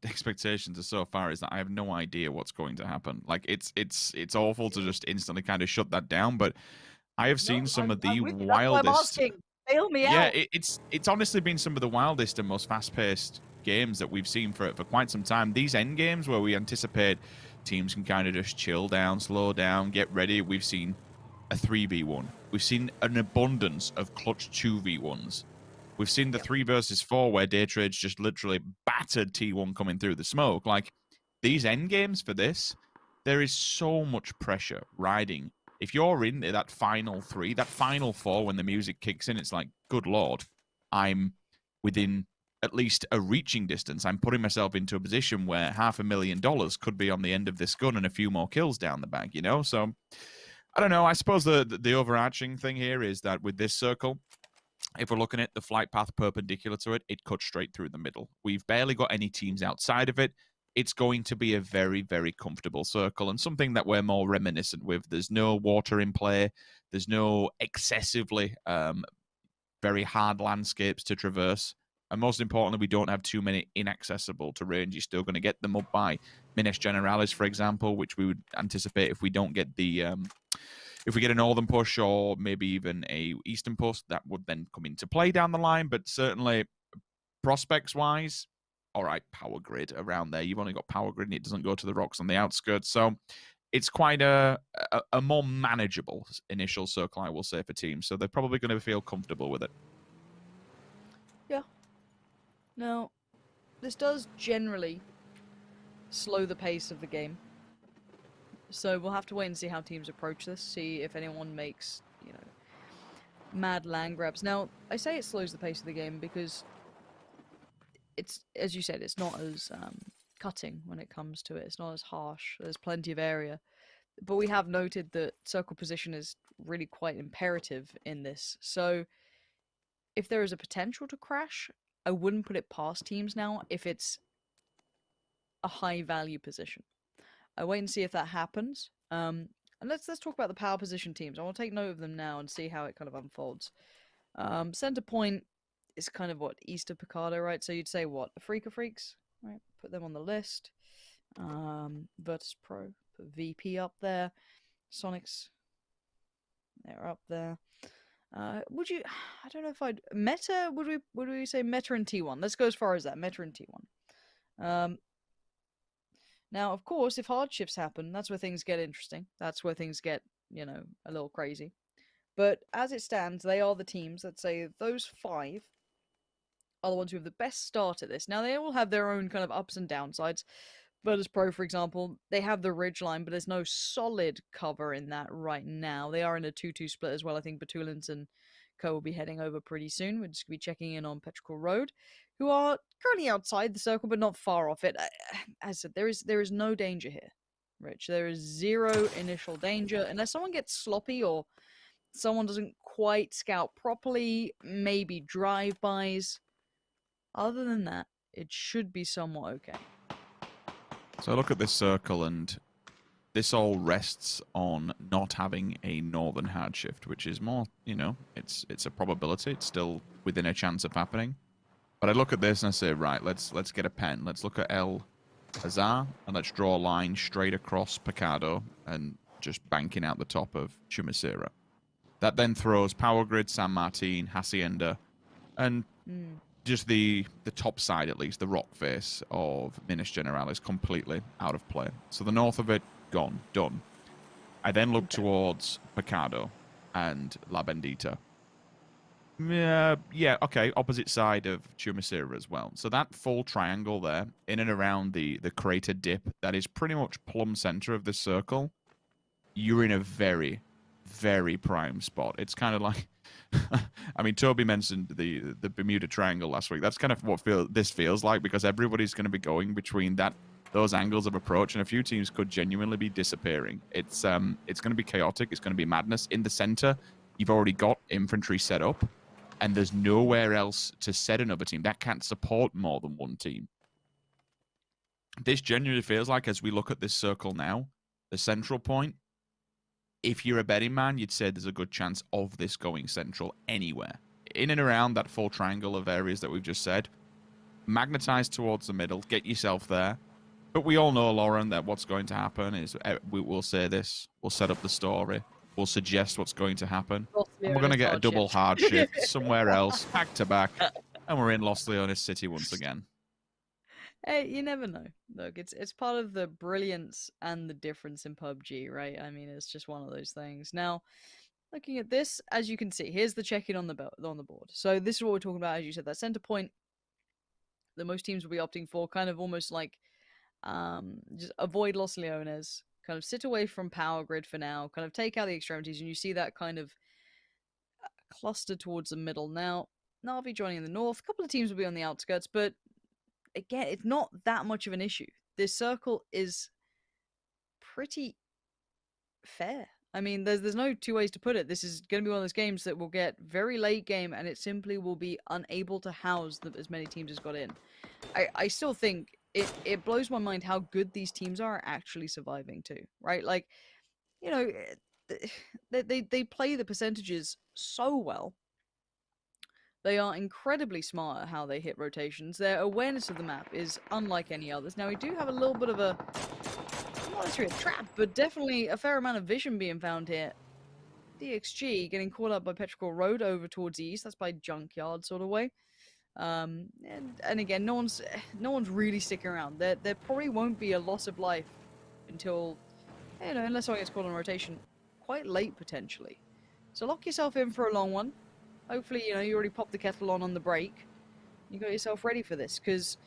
expectations are so far is that I have no idea what's going to happen. Like, it's awful to just instantly kind of shut that down, but I have seen some of the wildest. Bail me out. Yeah, it's honestly been some of the wildest and most fast-paced games that we've seen for quite some time. These end games where we anticipate teams can kind of just chill down, slow down, get ready. We've seen a 3v1. We've seen an abundance of clutch 2v1s. We've seen the 3 versus 4 where Daytrade's just literally battered T1 coming through the smoke. Like, these end games for this, there is so much pressure riding. If you're in that final 3, that final 4 when the music kicks in, it's like, good lord, I'm within at least a reaching distance. I'm putting myself into a position where $500,000 could be on the end of this gun and a few more kills down the bag, you know? So, I don't know. I suppose the overarching thing here is that with this circle, if we're looking at the flight path perpendicular to it, it cuts straight through the middle. We've barely got any teams outside of it. It's going to be a very, very comfortable circle and something that we're more reminiscent with. There's no water in play. There's no excessively very hard landscapes to traverse. And most importantly, we don't have too many inaccessible terrains. You're still going to get them up by Minas Generalis, for example, which we would anticipate if we don't get the... if we get a northern push or maybe even a eastern push, that would then come into play down the line. But certainly, prospects-wise, all right, power grid around there. You've only got power grid, and it doesn't go to the rocks on the outskirts. So it's quite a more manageable initial circle, I will say, for teams. So they're probably going to feel comfortable with it. Yeah. Now, this does generally slow the pace of the game. So we'll have to wait and see how teams approach this, see if anyone makes, you know, mad land grabs. Now, I say it slows the pace of the game because it's, as you said, it's not as cutting when it comes to it. It's not as harsh. There's plenty of area. But we have noted that circle position is really quite imperative in this. So if there is a potential to crash, I wouldn't put it past teams now if it's a high value position. I wait and see if that happens. And let's talk about the power position teams. I will take note of them now and see how it kind of unfolds. Center point is kind of what, east of Picardo, right? So you'd say what? Afrika Freaks, right? Put them on the list. Virtus Pro, put VP up there. Sonics, they're up there. Would you? I don't know if I'd Meta. Would we say Meta and T1? Let's go as far as that. Meta and T1. Now, of course, if hard shifts happen, that's where things get interesting. That's where things get, you know, a little crazy. But as it stands, they are the teams that say those 5 are the ones who have the best start at this. Now, they all have their own kind of ups and downsides. Virtus Pro, for example, they have the ridge line, but there's no solid cover in that right now. They are in a 2-2 split as well. I think Batulins and Co will be heading over pretty soon. We're just going to be checking in on Petrichor Road, who are currently outside the circle, but not far off it. As I said, there is no danger here, Rich. There is zero initial danger, unless someone gets sloppy or someone doesn't quite scout properly, maybe drive-bys. Other than that, it should be somewhat okay. So look at this circle, and this all rests on not having a northern hard shift, which is more, you know, it's a probability. It's still within a chance of happening. But I look at this and I say, right, let's get a pen. Let's look at El Azar, and let's draw a line straight across Picado and just banking out the top of Chumacera. That then throws Power Grid, San Martin, Hacienda, and just the top side, at least, the rock face of Minas General is completely out of play. So the north of it, gone, done. I then look towards Picado and La Bendita. Yeah, okay, opposite side of Chumacera as well. So that full triangle there, in and around the crater dip, that is pretty much plumb center of the circle, you're in a very, very prime spot. It's kind of like, I mean, Toby mentioned the Bermuda Triangle last week. That's kind of what this feels like, because everybody's going to be going between those angles of approach, and a few teams could genuinely be disappearing. It's going to be chaotic. It's going to be madness. In the center, you've already got infantry set up, and there's nowhere else to set another team. That can't support more than one team. This genuinely feels like, as we look at this circle now, the central point, if you're a betting man, you'd say there's a good chance of this going central anywhere. In and around that full triangle of areas that we've just said, magnetize towards the middle, get yourself there. But we all know, Lauren, that what's going to happen is we'll say this, we'll set up the story, we'll suggest what's going to happen, and we're going to get a double hard shift somewhere else, back to back, and we're in Los Leones City once again. Hey, you never know. Look, it's part of the brilliance and the difference in PUBG, right? I mean, it's just one of those things. Now, looking at this, as you can see, here's the check-in on the board. So this is what we're talking about, as you said, that center point that most teams will be opting for, kind of almost like just avoid Los Leones, kind of sit away from Power Grid for now, kind of take out the extremities, and you see that kind of cluster towards the middle. Now, Na'Vi joining in the north, a couple of teams will be on the outskirts, but again, it's not that much of an issue. This circle is pretty fair. I mean, there's no two ways to put it. This is going to be one of those games that will get very late game, and it simply will be unable to house as many teams as got in. I still think it blows my mind how good these teams are actually surviving too, right? Like, you know, they play the percentages so well. They are incredibly smart at how they hit rotations. Their awareness of the map is unlike any others. Now, we do have a little bit of not necessarily a trap, but definitely a fair amount of vision being found here. DXG getting caught up by Petrichor Road over towards the east. That's by Junkyard sort of way. And again, no one's really sticking around. There probably won't be a loss of life until, you know, unless someone gets caught on rotation, quite late potentially. So lock yourself in for a long one. Hopefully, you know, you already popped the kettle on the break. You got yourself ready for this, because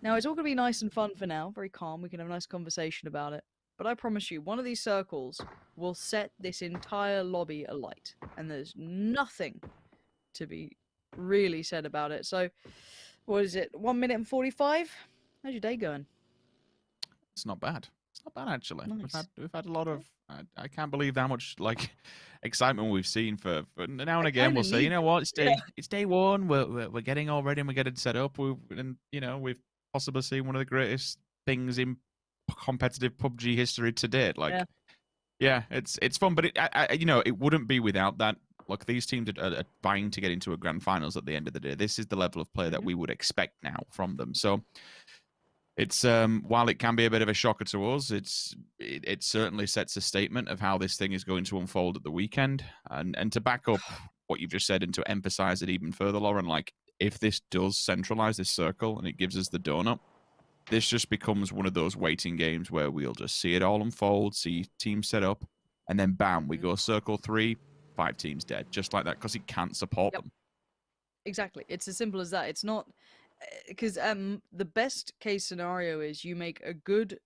now it's all going to be nice and fun for now. Very calm. We can have a nice conversation about it. But I promise you, one of these circles will set this entire lobby alight. And there's nothing to be really said about it. So, what is it? 1 minute and 45? How's your day going? It's not bad. It's not bad, actually. Nice. We've had a lot of... I can't believe how much, like, excitement we've seen for now and again. We'll say, you know what, it's day one. We're getting all ready and we're getting set up. We've possibly seen one of the greatest things in competitive PUBG history to date. Like, yeah, it's fun, but it wouldn't be without that. Look, these teams are vying to get into a grand finals at the end of the day. This is the level of play that we would expect now from them. So it's while it can be a bit of a shocker to us, it certainly sets a statement of how this thing is going to unfold at the weekend. And to back up what you've just said and to emphasize it even further, Lauren, like, if this does centralize this circle and it gives us the donut, this just becomes one of those waiting games where we'll just see it all unfold, see teams set up, and then bam, we go circle 3, 5 teams dead, just like that, because it can't support them. Exactly. It's as simple as that. It's not... Because the best case scenario is you make a good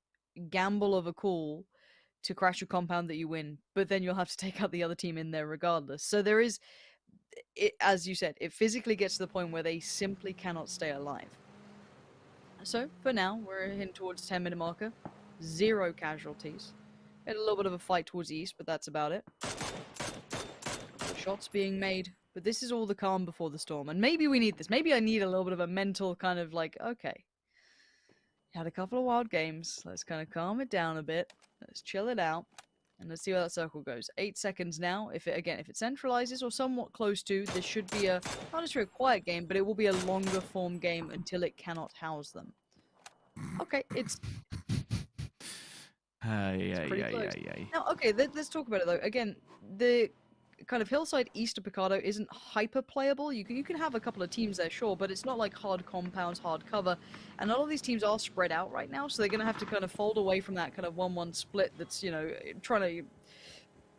gamble of a call to crash a compound that you win, but then you'll have to take out the other team in there regardless. So there is, as you said, it physically gets to the point where they simply cannot stay alive. So for now, we're heading towards the 10-minute marker. 0 casualties. Had a little bit of a fight towards the east, but that's about it. shots being made, but this is all the calm before the storm. And maybe we need this. Maybe I need a little bit of a mental kind of like, okay, had a couple of wild games. Let's kind of calm it down a bit. Let's chill it out. And let's see where that circle goes. 8 seconds now. If it centralizes or somewhat close to, this should be not necessarily a quiet game, but it will be a longer form game until it cannot house them. Okay, it's pretty close. Now, okay, let's talk about it though. Again, the kind of hillside east of Picado isn't hyper playable. You can have a couple of teams there, sure, but it's not like hard compounds, hard cover. And a lot of these teams are spread out right now, so they're going to have to kind of fold away from that kind of 1-1 split that's, you know, trying to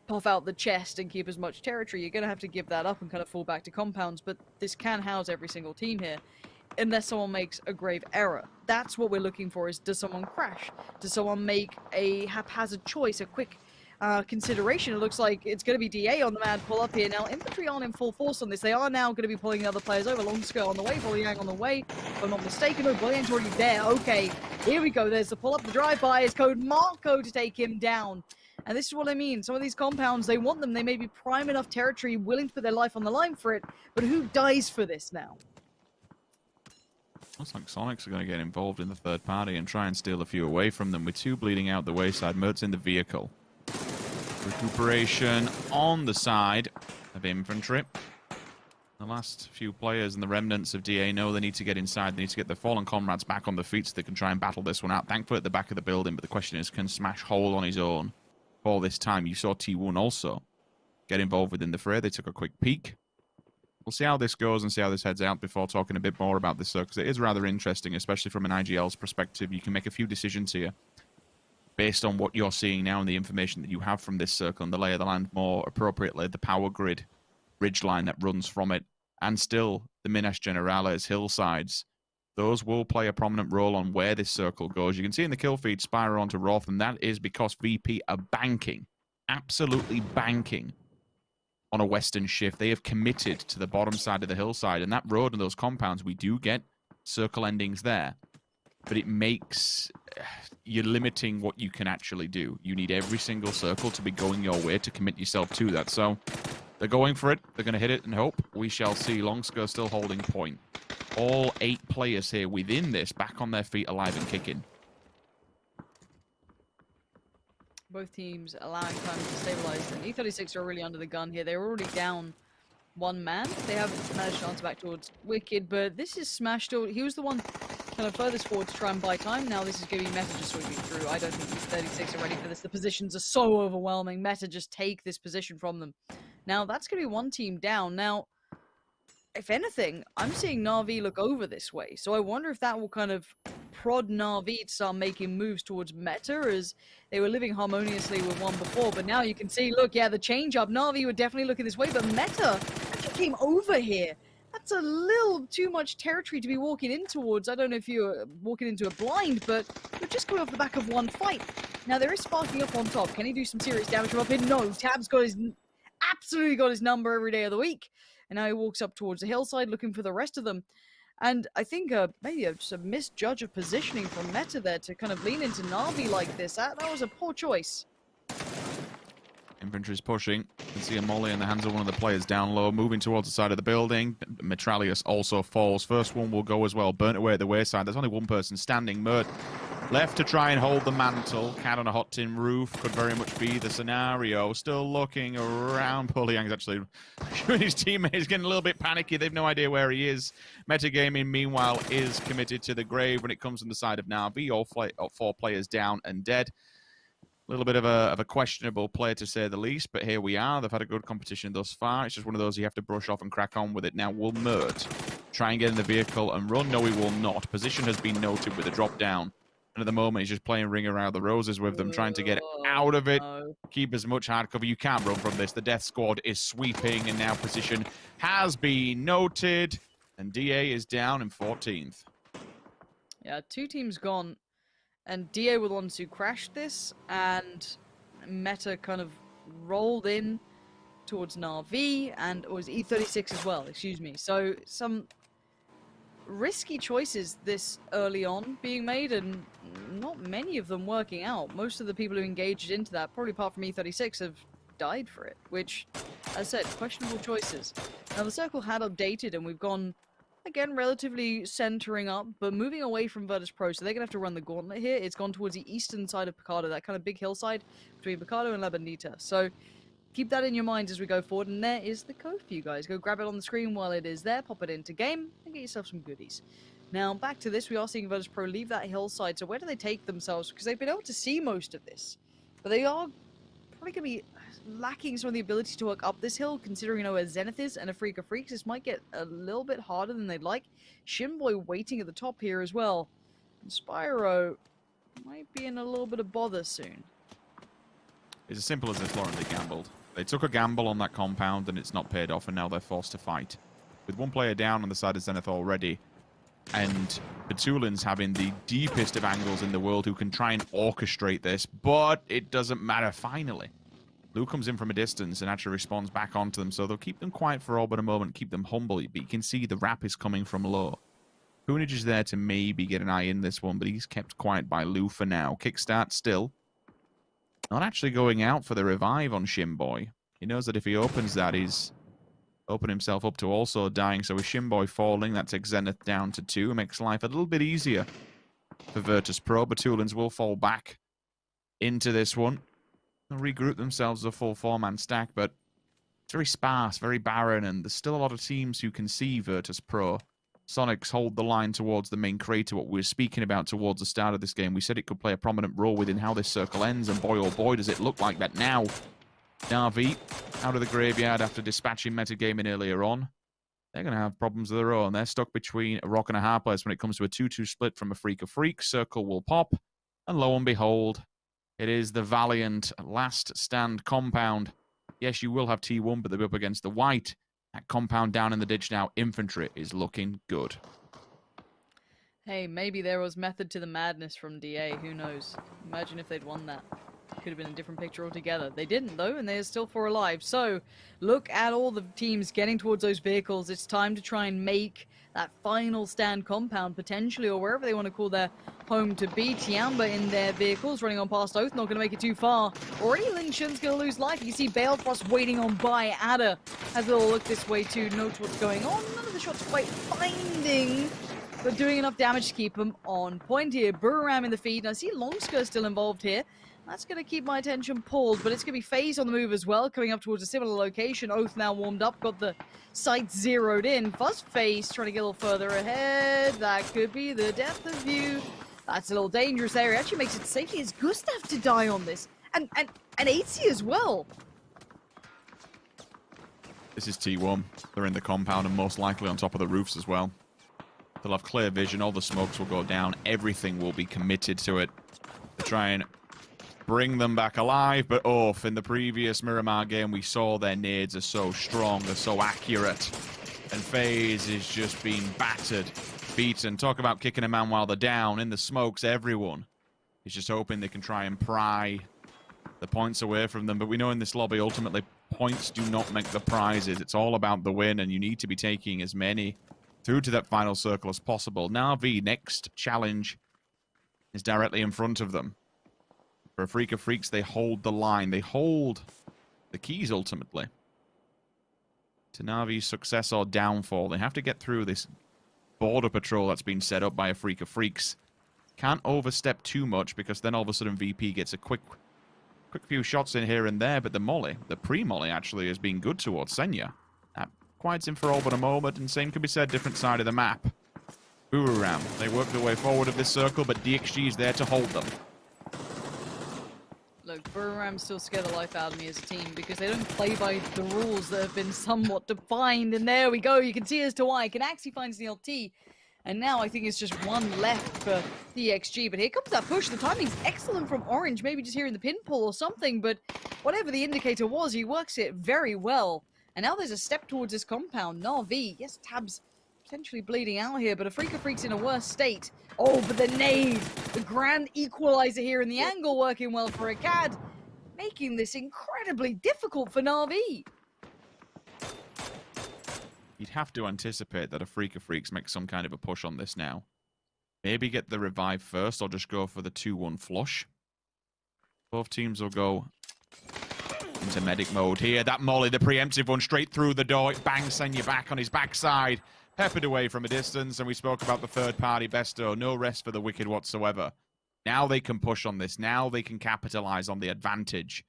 puff out the chest and keep as much territory. You're going to have to give that up and kind of fall back to compounds, but this can house every single team here. Unless someone makes a grave error. That's what we're looking for, is does someone crash? Does someone make a haphazard choice, a quick consideration? It looks like it's going to be DA on the mad pull-up here. Now, infantry aren't in full force on this. They are now going to be pulling other players over. Longskirt on the way, Bolyang on the way. If I'm not mistaken, no, Bolyang's already there. Okay, here we go. There's the pull-up, the drive-by. Is code Marco to take him down. And this is what I mean. Some of these compounds, they want them. They may be prime enough territory, willing to put their life on the line for it. But who dies for this now? Looks like Sonics are going to get involved in the third party and try and steal a few away from them, with 2 bleeding out the wayside. Mert's in the vehicle. Recuperation on the side of infantry. The last few players and the remnants of DA know they need to get inside. They need to get their fallen comrades back on their feet so they can try and battle this one out. Thankfully at the back of the building, but the question is, can Smash hold on his own all this time? You saw T1 also get involved within the fray. They took a quick peek. We'll see how this goes and see how this heads out before talking a bit more about this, because it is rather interesting, especially from an IGL's perspective. You can make a few decisions here based on what you're seeing now and the information that you have from this circle and the lay of the land more appropriately, the power grid ridgeline that runs from it, and still the Minas Generales hillsides. Those will play a prominent role on where this circle goes. You can see in the kill feed Spyro onto Roth, and that is because VP are banking, absolutely banking on a western shift. They have committed to the bottom side of the hillside, and that road and those compounds, we do get circle endings there, but it makes you're limiting what you can actually do. You need every single circle to be going your way to commit yourself to that. So they're going for it. They're going to hit it and hope. We shall see. Longskirt still holding point. All 8 players here within this back on their feet, alive and kicking. Both teams allowing time to stabilize. And E36 are really under the gun here. They're already down 1 man. They have managed to answer back towards Wicked, but this is Smash still. He was the one kind of furthest forward to try and buy time. Now this is going to be Meta just sweeping through. I don't think E36 are ready for this. The positions are so overwhelming. Meta just take this position from them. Now that's going to be 1 team down. Now, if anything, I'm seeing Na'Vi look over this way. So I wonder if that will kind of prod Na'Vi to start making moves towards Meta, as they were living harmoniously with 1 before. But now you can see, look, yeah, the change up. Na'Vi were definitely looking this way, but Meta actually came over here. That's a little too much territory to be walking in towards. I don't know if you're walking into a blind, but you're just coming off the back of 1 fight. Now there is sparking up on top. Can he do some serious damage from up here? No, Tab's got his absolutely got his number every day of the week. And now he walks up towards the hillside looking for the rest of them. And I think maybe just a misjudge of positioning from Meta there to kind of lean into Na'Vi like this. That was a poor choice. Infantry's pushing. You can see a molly in the hands of one of the players down low, moving towards the side of the building. Metralius also falls. First one will go as well. Burnt away at the wayside. There's only 1 person standing. Mert left to try and hold the mantle. Cat on a hot tin roof could very much be the scenario. Still looking around. Polyang's actually showing his teammates, getting a little bit panicky. They've no idea where he is. Metagaming, meanwhile, is committed to the grave when it comes from the side of Na'Vi. All 4 players down and dead. A little bit of a questionable play, to say the least, but here we are. They've had a good competition thus far. It's just one of those you have to brush off and crack on with it. Now, will Mert try and get in the vehicle and run? No, he will not. Position has been noted with a drop down. And at the moment, he's just playing Ring Around the Roses with them, trying to get out of it, keep as much hard cover. You can't run from this. The Death Squad is sweeping, and now position has been noted, and DA is down in 14th. Yeah, 2 teams gone, and DA were the ones who crashed this, and Meta kind of rolled in towards Na'Vi, and it was E36 as well, excuse me. So some risky choices this early on being made, and not many of them working out. Most of the people who engaged into that, probably apart from E36, have died for it, which as I said, questionable choices. Now, the circle had updated, and we've gone, again, relatively centering up, but moving away from Virtus Pro, so they're going to have to run the gauntlet here. It's gone towards the eastern side of Picado, that kind of big hillside between Picado and La Bandita. So keep that in your minds as we go forward, and there is the code for you guys. Go grab it on the screen while it is there, pop it into game, and get yourself some goodies. Now, back to this, we are seeing Virtus Pro leave that hillside, so where do they take themselves? Because they've been able to see most of this, but they are probably going to be lacking some of the ability to work up this hill, considering, you know, where Zenith is and a Freak of Freaks. This might get a little bit harder than they'd like. Shinboy waiting at the top here as well. And Spyro might be in a little bit of bother soon. It's as simple as this, Lauren. They gambled. They took a gamble on that compound, and it's not paid off, and now they're forced to fight. With one player down on the side of Zenith already, and Batulin's having the deepest of angles in the world who can try and orchestrate this, but it doesn't matter finally. Lou comes in from a distance and actually responds back onto them, so they'll keep them quiet for all but a moment, keep them humble, but you can see the rap is coming from low. Poonage is there to maybe get an eye in this one, but he's kept quiet by Lou for now. Kickstart still. Not actually going out for the revive on Shinboy. He knows that if he opens that, he's opened himself up to also dying, so with Shinboy falling, that takes Zenith down to 2, makes life a little bit easier for Virtus Pro. Batulins will fall back into this one. They'll regroup themselves as a full 4-man stack, but it's very sparse, very barren, and there's still a lot of teams who can see Virtus Pro. Sonics hold the line towards the main crater, what we were speaking about towards the start of this game. We said it could play a prominent role within how this circle ends, and boy, oh boy, does it look like that now. Na'Vi out of the graveyard after dispatching metagaming earlier on. They're going to have problems of their own. They're stuck between a rock and a hard place when it comes to a 2-2 split from a Freak of Freaks. Circle will pop, and lo and behold, it is the valiant last stand compound. Yes, you will have T1, but they'll be up against the white. That compound down in the ditch now. Infantry is looking good. Hey, maybe there was method to the madness from DA. Who knows? Imagine if they'd won that. Could have been a different picture altogether. They didn't, though, and they're still 4 alive. So, look at all the teams getting towards those vehicles. It's time to try and make that final stand compound, potentially, or wherever they want to call their home to be. Tiamba in their vehicles, running on past Oath, not going to make it too far. Already Ling Shun's going to lose life. You can see Balefrost waiting on by. Ada has a little look this way to note what's going on. None of the shots quite finding, but doing enough damage to keep them on point here. Buram in the feed. Now, I see Longsker still involved here. That's going to keep my attention pulled, but it's going to be FaZe on the move as well, coming up towards a similar location. Oath now warmed up, got the sights zeroed in. FaZe trying to get a little further ahead. That could be the depth of view. That's a little dangerous there. It actually makes it safely. It's Gustav to die on this. And AC as well. This is T1. They're in the compound and most likely on top of the roofs as well. They'll have clear vision. All the smokes will go down. Everything will be committed to it to try and bring them back alive, but in the previous Miramar game, we saw their nades are so strong, they're so accurate, and FaZe is just being battered, beaten. Talk about kicking a man while they're down. In the smokes, everyone is just hoping they can try and pry the points away from them, but we know in this lobby, ultimately, points do not make the prizes. It's all about the win, and you need to be taking as many through to that final circle as possible. Na'Vi, next challenge is directly in front of them. For a Freak of Freaks, they hold the line. They hold the keys, ultimately, to Na'Vi's success or downfall. They have to get through this border patrol that's been set up by a Freak of Freaks. Can't overstep too much, because then all of a sudden VP gets a quick few shots in here and there, but the molly, the pre-molly, actually has been good towards Senya. That quiets him for all but a moment, and same could be said, different side of the map. Boomerang, they work their way forward of this circle, but DXG is there to hold them. Look, Buram still scare the life out of me as a team because they don't play by the rules that have been somewhat defined. And there we go. You can see as to why. Canaxi finds the LT. And now I think it's just one left for DXG. But here comes that push. The timing's excellent from Orange. Maybe just hearing the pin pull or something. But whatever the indicator was, he works it very well. And now there's a step towards this compound. Na'Vi, yes, Tab's potentially bleeding out here, but a Freak of Freaks in a worse state. Oh, but the nade, the grand equalizer here, and the angle working well for a CAD, making this incredibly difficult for Na'Vi. You'd have to anticipate that a Freak of Freaks makes some kind of a push on this now. Maybe get the revive first, or just go for the 2-1 flush. Both teams will go into medic mode here. That molly, the preemptive one, straight through the door. It bangs Senya back on his backside. Peppered away from a distance, and we spoke about the third-party Besto. No rest for the Wicked whatsoever. Now they can push on this. Now they can capitalize on the advantage.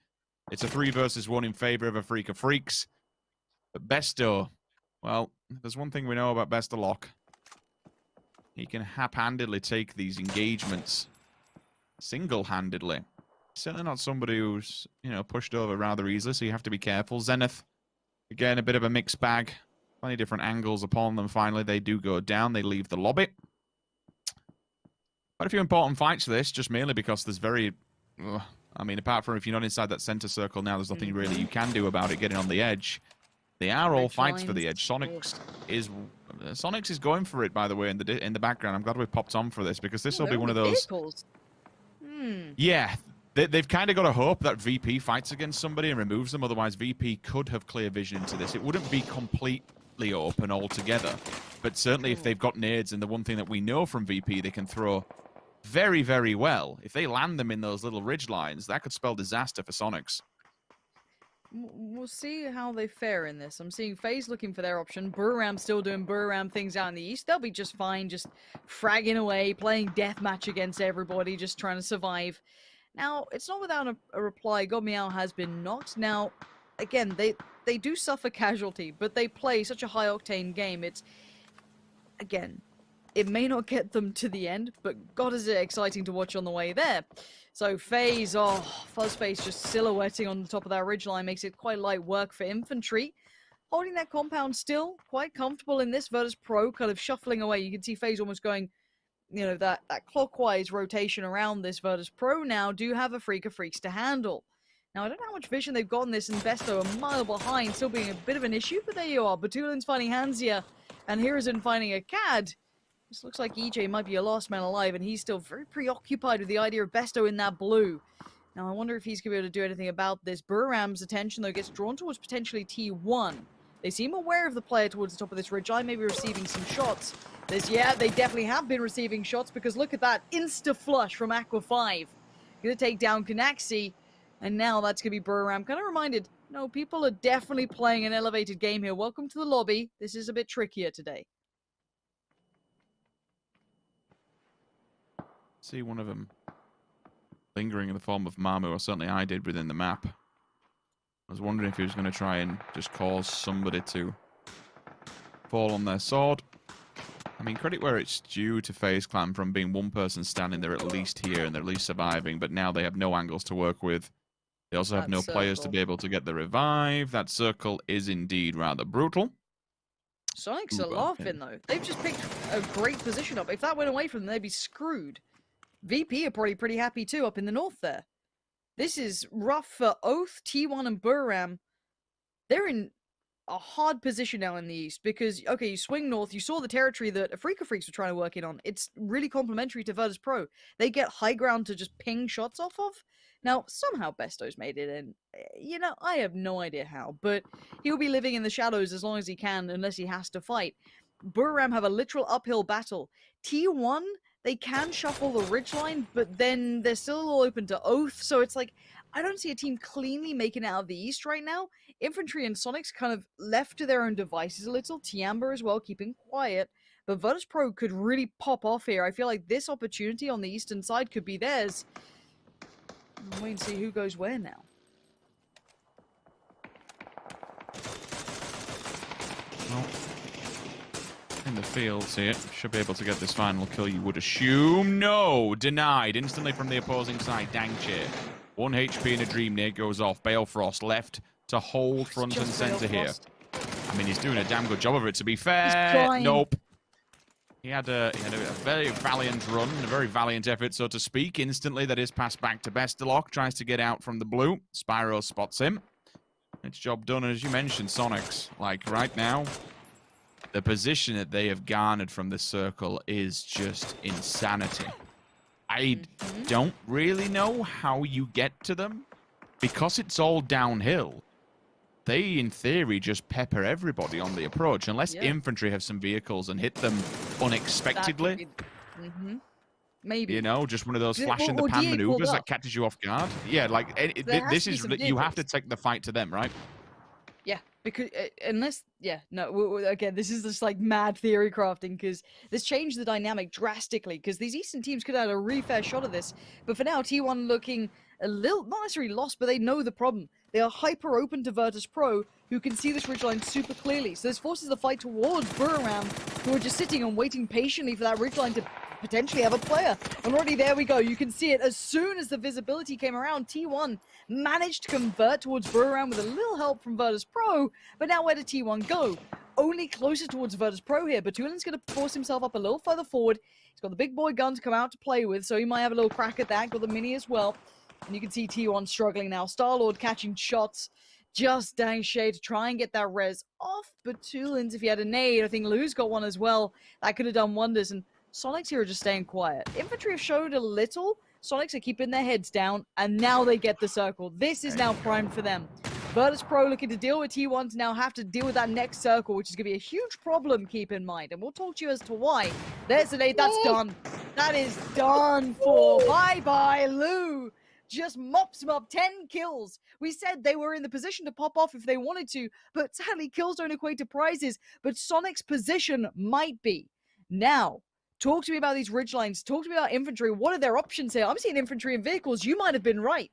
It's a 3 versus 1 in favor of a Freak of Freaks. But Besto, well, there's one thing we know about Besto Lock. He can hap-handedly take these engagements single-handedly. Certainly not somebody who's, you know, pushed over rather easily, so you have to be careful. Zenith, again, a bit of a mixed bag. Plenty of different angles upon them. Finally, they do go down. They leave the lobby. Quite a few important fights for this, just mainly because there's very... I mean, apart from if you're not inside that center circle now, there's nothing really you can do about it getting on the edge. They are all fights for the edge. Sonics is going for it, by the way, in the background. I'm glad we popped on for this, because this will be one of those... Yeah, they've kind of got to hope that VP fights against somebody and removes them. Otherwise, VP could have clear vision into this. It wouldn't be completely open altogether. But certainly if they've got nades, and the one thing that we know from VP they can throw very, very well, if they land them in those little ridge lines, that could spell disaster for Sonics. We'll see how they fare in this. I'm seeing FaZe looking for their option. Buram still doing Buram things out in the east. They'll be just fine, just fragging away, playing deathmatch against everybody, just trying to survive. Now, it's not without a reply. God Meow has been knocked. Now, again, they do suffer casualty, but they play such a high-octane game. It's, again, it may not get them to the end, but God, is it exciting to watch on the way there. So FaZe, Fuzzface just silhouetting on the top of that ridgeline makes it quite light work for infantry. Holding that compound still, quite comfortable in this. Virtus Pro kind of shuffling away. You can see FaZe almost going, you know, that clockwise rotation around this. Virtus Pro now do have a Freak of Freaks to handle. Now, I don't know how much vision they've got in this, and Besto a mile behind, still being a bit of an issue, but there you are. Batulin's finding Hansia, and Hiruzen finding a CAD. This looks like EJ might be a last man alive, and he's still very preoccupied with the idea of Besto in that blue. Now, I wonder if he's going to be able to do anything about this. Buram's attention, though, gets drawn towards potentially T1. They seem aware of the player towards the top of this ridge. I may be receiving some shots. Yeah, they definitely have been receiving shots, because look at that insta-flush from Aqua 5. Going to take down Kanaxi, and now that's going to be Buram. Kind of reminded, no, people are definitely playing an elevated game here. Welcome to the lobby. This is a bit trickier today. See one of them lingering in the form of Mamu, or certainly I did within the map. I was wondering if he was going to try and just cause somebody to fall on their sword. I mean, credit where it's due to FaZe Clan from being one person standing there at least here and they're at least surviving, but now they have no angles to work with. They also have no players to be able to get the revive. That circle is indeed rather brutal. Sonics are laughing, though. They've just picked a great position up. If that went away from them, they'd be screwed. VP are probably pretty happy, too, up in the north there. This is rough for Oath, T1, and Buram. They're in a hard position now in the east because, okay, you swing north, you saw the territory that Freak of Freaks were trying to work in on. It's really complementary to Virtus Pro. They get high ground to just ping shots off of. Now, somehow Besto's made it in. You know, I have no idea how, but he'll be living in the shadows as long as he can, unless he has to fight. Buram have a literal uphill battle. T1, they can shuffle the ridgeline, but then they're still all open to Oath, so it's like, I don't see a team cleanly making it out of the east right now. Infantry and Sonics kind of left to their own devices a little. Tiamba as well, keeping quiet. But Virtus Pro could really pop off here. I feel like this opportunity on the eastern side could be theirs. We'll wait and see who goes where now. Well, in the fields here, should be able to get this final kill, you would assume. No! Denied instantly from the opposing side. Dangche. 1 HP in a dream nade goes off. Balefrost left to hold front and center here. I mean, he's doing a damn good job of it, to be fair. Nope. He had a very valiant run, a very valiant effort, so to speak. Instantly, that is passed back to Bestelok. Tries to get out from the blue. Spyro spots him. It's job done, and as you mentioned, Sonics, like right now, the position that they have garnered from this circle is just insanity. I don't really know how you get to them, because it's all downhill. They, in theory, just pepper everybody on the approach, unless infantry have some vehicles and hit them unexpectedly. Maybe. You know, just one of those flash in the pan maneuvers that catches you off guard. Yeah, like this is you have to take the fight to them, right? Yeah, because unless, again, this is just like mad theory crafting, because this changed the dynamic drastically, because these Eastern teams could have had a really fair shot of this, but for now, T1 looking a little, not necessarily lost, but they know the problem. They are hyper open to Virtus Pro, who can see this ridgeline super clearly, so this forces the fight towards Buriram, who are just sitting and waiting patiently for that ridgeline to potentially have a player. And already there we go, you can see it. As soon as the visibility came around, T1 managed to convert towards Buriram with a little help from Virtus Pro, but now where did T1 go? Only closer towards Virtus Pro here. Batulin's going to force himself up a little further forward. He's got the big boy gun to come out to play with, so he might have a little crack at that. Got the mini as well. And you can see T1 struggling now. Star-Lord catching shots. Just dang shade to try and get that res off Batulins. If he had a nade, I think Lou's got one as well. That could have done wonders. And Sonics here are just staying quiet. Infantry have showed a little. Sonics are keeping their heads down, and now they get the circle. This is now primed for them. Virtus Pro looking to deal with T1 to now have to deal with that next circle, which is going to be a huge problem, keep in mind. And we'll talk to you as to why. There's the nade. That's done. That is done for. Bye-bye, Lou. Just mops him up. 10 kills. We said they were in the position to pop off if they wanted to, but sadly, kills don't equate to prizes. But Sonic's position might be. Now, talk to me about these ridgelines. Talk to me about infantry. What are their options here? I'm seeing infantry and vehicles. You might have been right.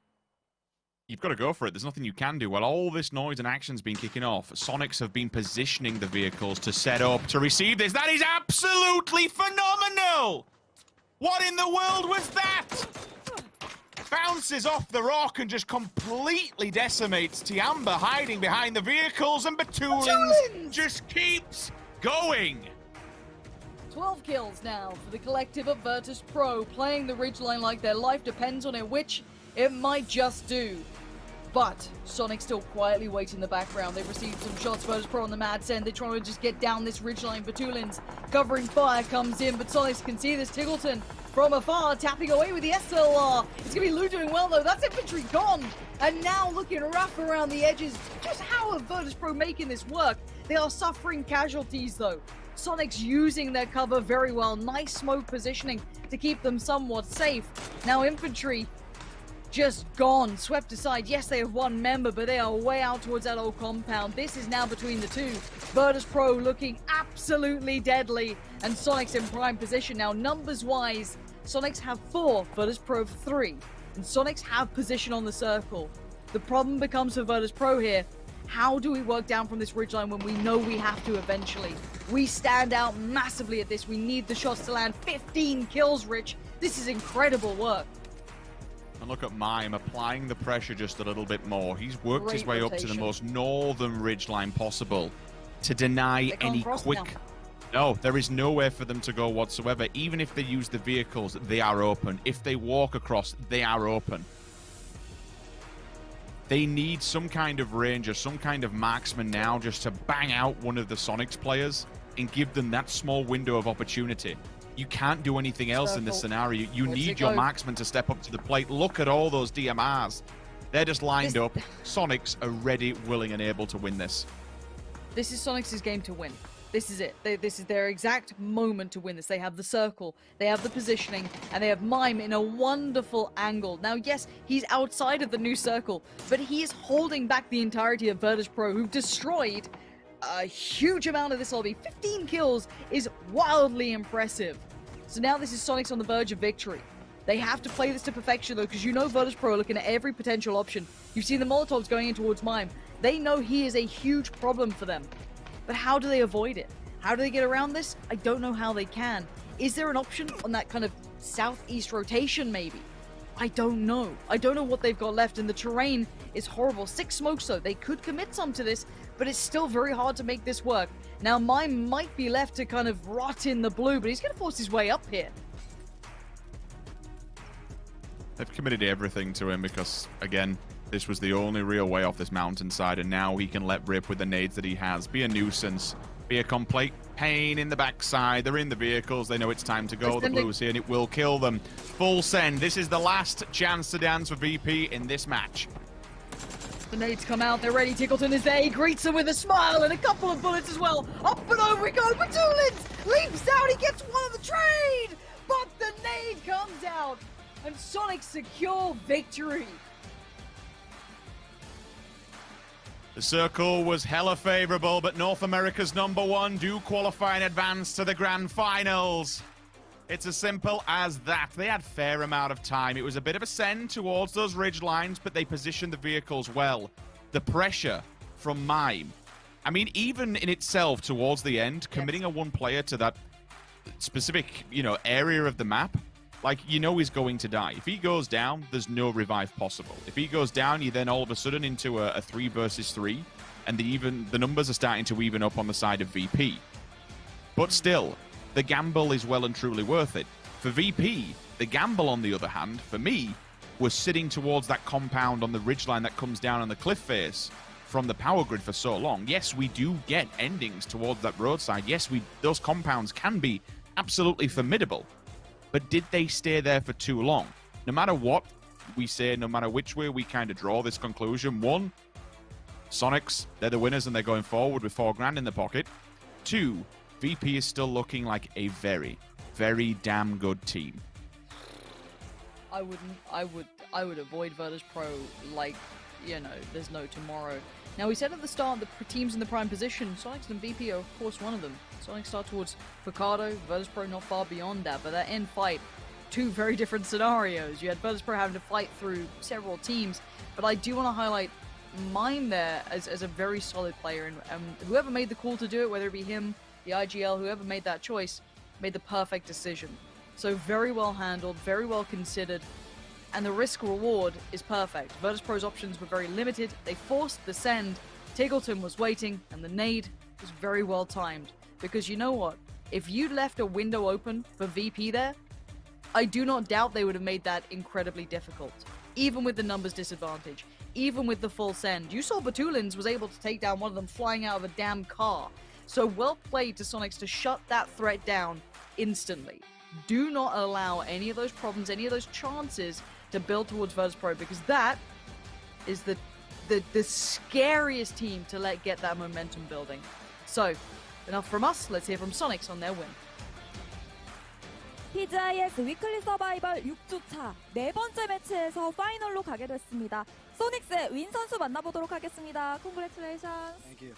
You've got to go for it. There's nothing you can do. While all this noise and action's been kicking off, Sonics have been positioning the vehicles to set up to receive this. That is absolutely phenomenal! What in the world was that? Bounces off the rock and just completely decimates Tiamba hiding behind the vehicles, and Batulins just keeps going. 12 kills now for the collective of Virtus Pro, playing the ridgeline like their life depends on it, which it might just do. But Sonic still quietly wait in the background. They've received some shots. Virtus Pro on the mad send. They're trying to just get down this ridgeline. Batulins covering fire comes in, but Sonics can see this. Tiggleton from afar tapping away with the SLR. It's going to be Lou doing well, though. That's infantry gone. And now looking rough around the edges. Just how are Virtus Pro making this work? They are suffering casualties, though. Sonic's using their cover very well. Nice smoke positioning to keep them somewhat safe. Now infantry just gone, swept aside. Yes, they have one member, but they are way out towards that old compound. This is now between the two. Virtus Pro looking absolutely deadly, and Sonic's in prime position. Now, numbers-wise, Sonics have 4, Virtus Pro 3, and Sonics have position on the circle. The problem becomes for Virtus Pro here, how do we work down from this ridgeline when we know we have to eventually? We stand out massively at this. We need the shots to land. 15 kills, Rich. This is incredible work. And look at Mime applying the pressure just a little bit more. He's worked his way up to the most northern ridgeline possible to deny any quick... No, there is nowhere for them to go whatsoever. Even if they use the vehicles, they are open. If they walk across, they are open. They need some kind of ranger, some kind of marksman now just to bang out one of the Sonics players and give them that small window of opportunity. You can't do anything else in this scenario. You need your marksman to step up to the plate. Look at all those DMRs. They're just lined up. Sonics are ready, willing, and able to win this. This is Sonics' game to win. This is it. This is their exact moment to win this. They have the circle, they have the positioning, and they have Mime in a wonderful angle. Now, yes, he's outside of the new circle, but he is holding back the entirety of Virtus Pro, who've destroyed a huge amount of this lobby. 15 kills is wildly impressive. So now this is Sonics on the verge of victory. They have to play this to perfection, though, because you know Virtus Pro are looking at every potential option. You've seen the Molotovs going in towards Mime. They know he is a huge problem for them. But how do they avoid it? How do they get around this? I don't know how they can. Is there an option on that kind of southeast rotation, maybe? I don't know. I don't know what they've got left, and the terrain is horrible. 6 smokes, though. They could commit some to this, but it's still very hard to make this work. Now, Mime might be left to kind of rot in the blue, but he's going to force his way up here. They've committed everything to him because, again, this was the only real way off this mountainside, and now he can let rip with the nades that he has. Be a nuisance. Be a complete pain in the backside. They're in the vehicles. They know it's time to go. The blue's here, and it will kill them. Full send. This is the last chance to dance for VP in this match. The nades come out. They're ready. Tiggleton is there. He greets them with a smile and a couple of bullets as well. Up and over he goes. Batulins leaps out. He gets one of the trade. But the nade comes out, and Sonic secure victory. The circle was hella favourable, but North America's #1 do qualify and advance to the grand finals. It's as simple as that. They had a fair amount of time. It was a bit of a send towards those ridge lines, but they positioned the vehicles well. The pressure from Mime. I mean, even in itself, towards the end, committing a one player to that specific, area of the map, like, he's going to die. If he goes down, there's no revive possible. If he goes down, you're then all of a sudden into a 3 versus 3, and the numbers are starting to even up on the side of VP. But still, the gamble is well and truly worth it. For VP, the gamble, on the other hand, for me, was sitting towards that compound on the ridgeline that comes down on the cliff face from the power grid for so long. Yes, we do get endings towards that roadside. Yes, those compounds can be absolutely formidable. But did they stay there for too long? No matter what we say, no matter which way we kind of draw this conclusion, 1, Sonics, they're the winners and they're going forward with $4,000 in the pocket. 2, VP is still looking like a very, very damn good team. I would avoid Virtus Pro like, there's no tomorrow. Now, we said at the start the teams in the prime position, Sonics and VP are, of course, one of them. Sonics start towards Picardo, Virtus Pro not far beyond that, but that end fight, 2 very different scenarios. You had Virtus Pro having to fight through several teams, but I do want to highlight Mime there as a very solid player, and whoever made the call to do it, whether it be him, the IGL, whoever made that choice, made the perfect decision. So very well handled, very well considered, and the risk-reward is perfect. Virtus Pro's options were very limited. They forced the send. Tiggleton was waiting, and the nade was very well timed. Because you know what? If you'd left a window open for VP there, I do not doubt they would have made that incredibly difficult. Even with the numbers disadvantage, even with the full send. You saw Batulins was able to take down one of them flying out of a damn car. So well played to Sonics to shut that threat down instantly. Do not allow any of those problems, any of those chances to build towards Virtus Pro, because that is the scariest team to let get that momentum building. So, enough from us. Let's hear from Sonics on their win. PGI.S 위클리 서바이벌 6주차 네 번째 매치에서 파이널로 가게 됐습니다. 소닉스의 윈 선수 만나보도록 하겠습니다. Congratulations. Thank you.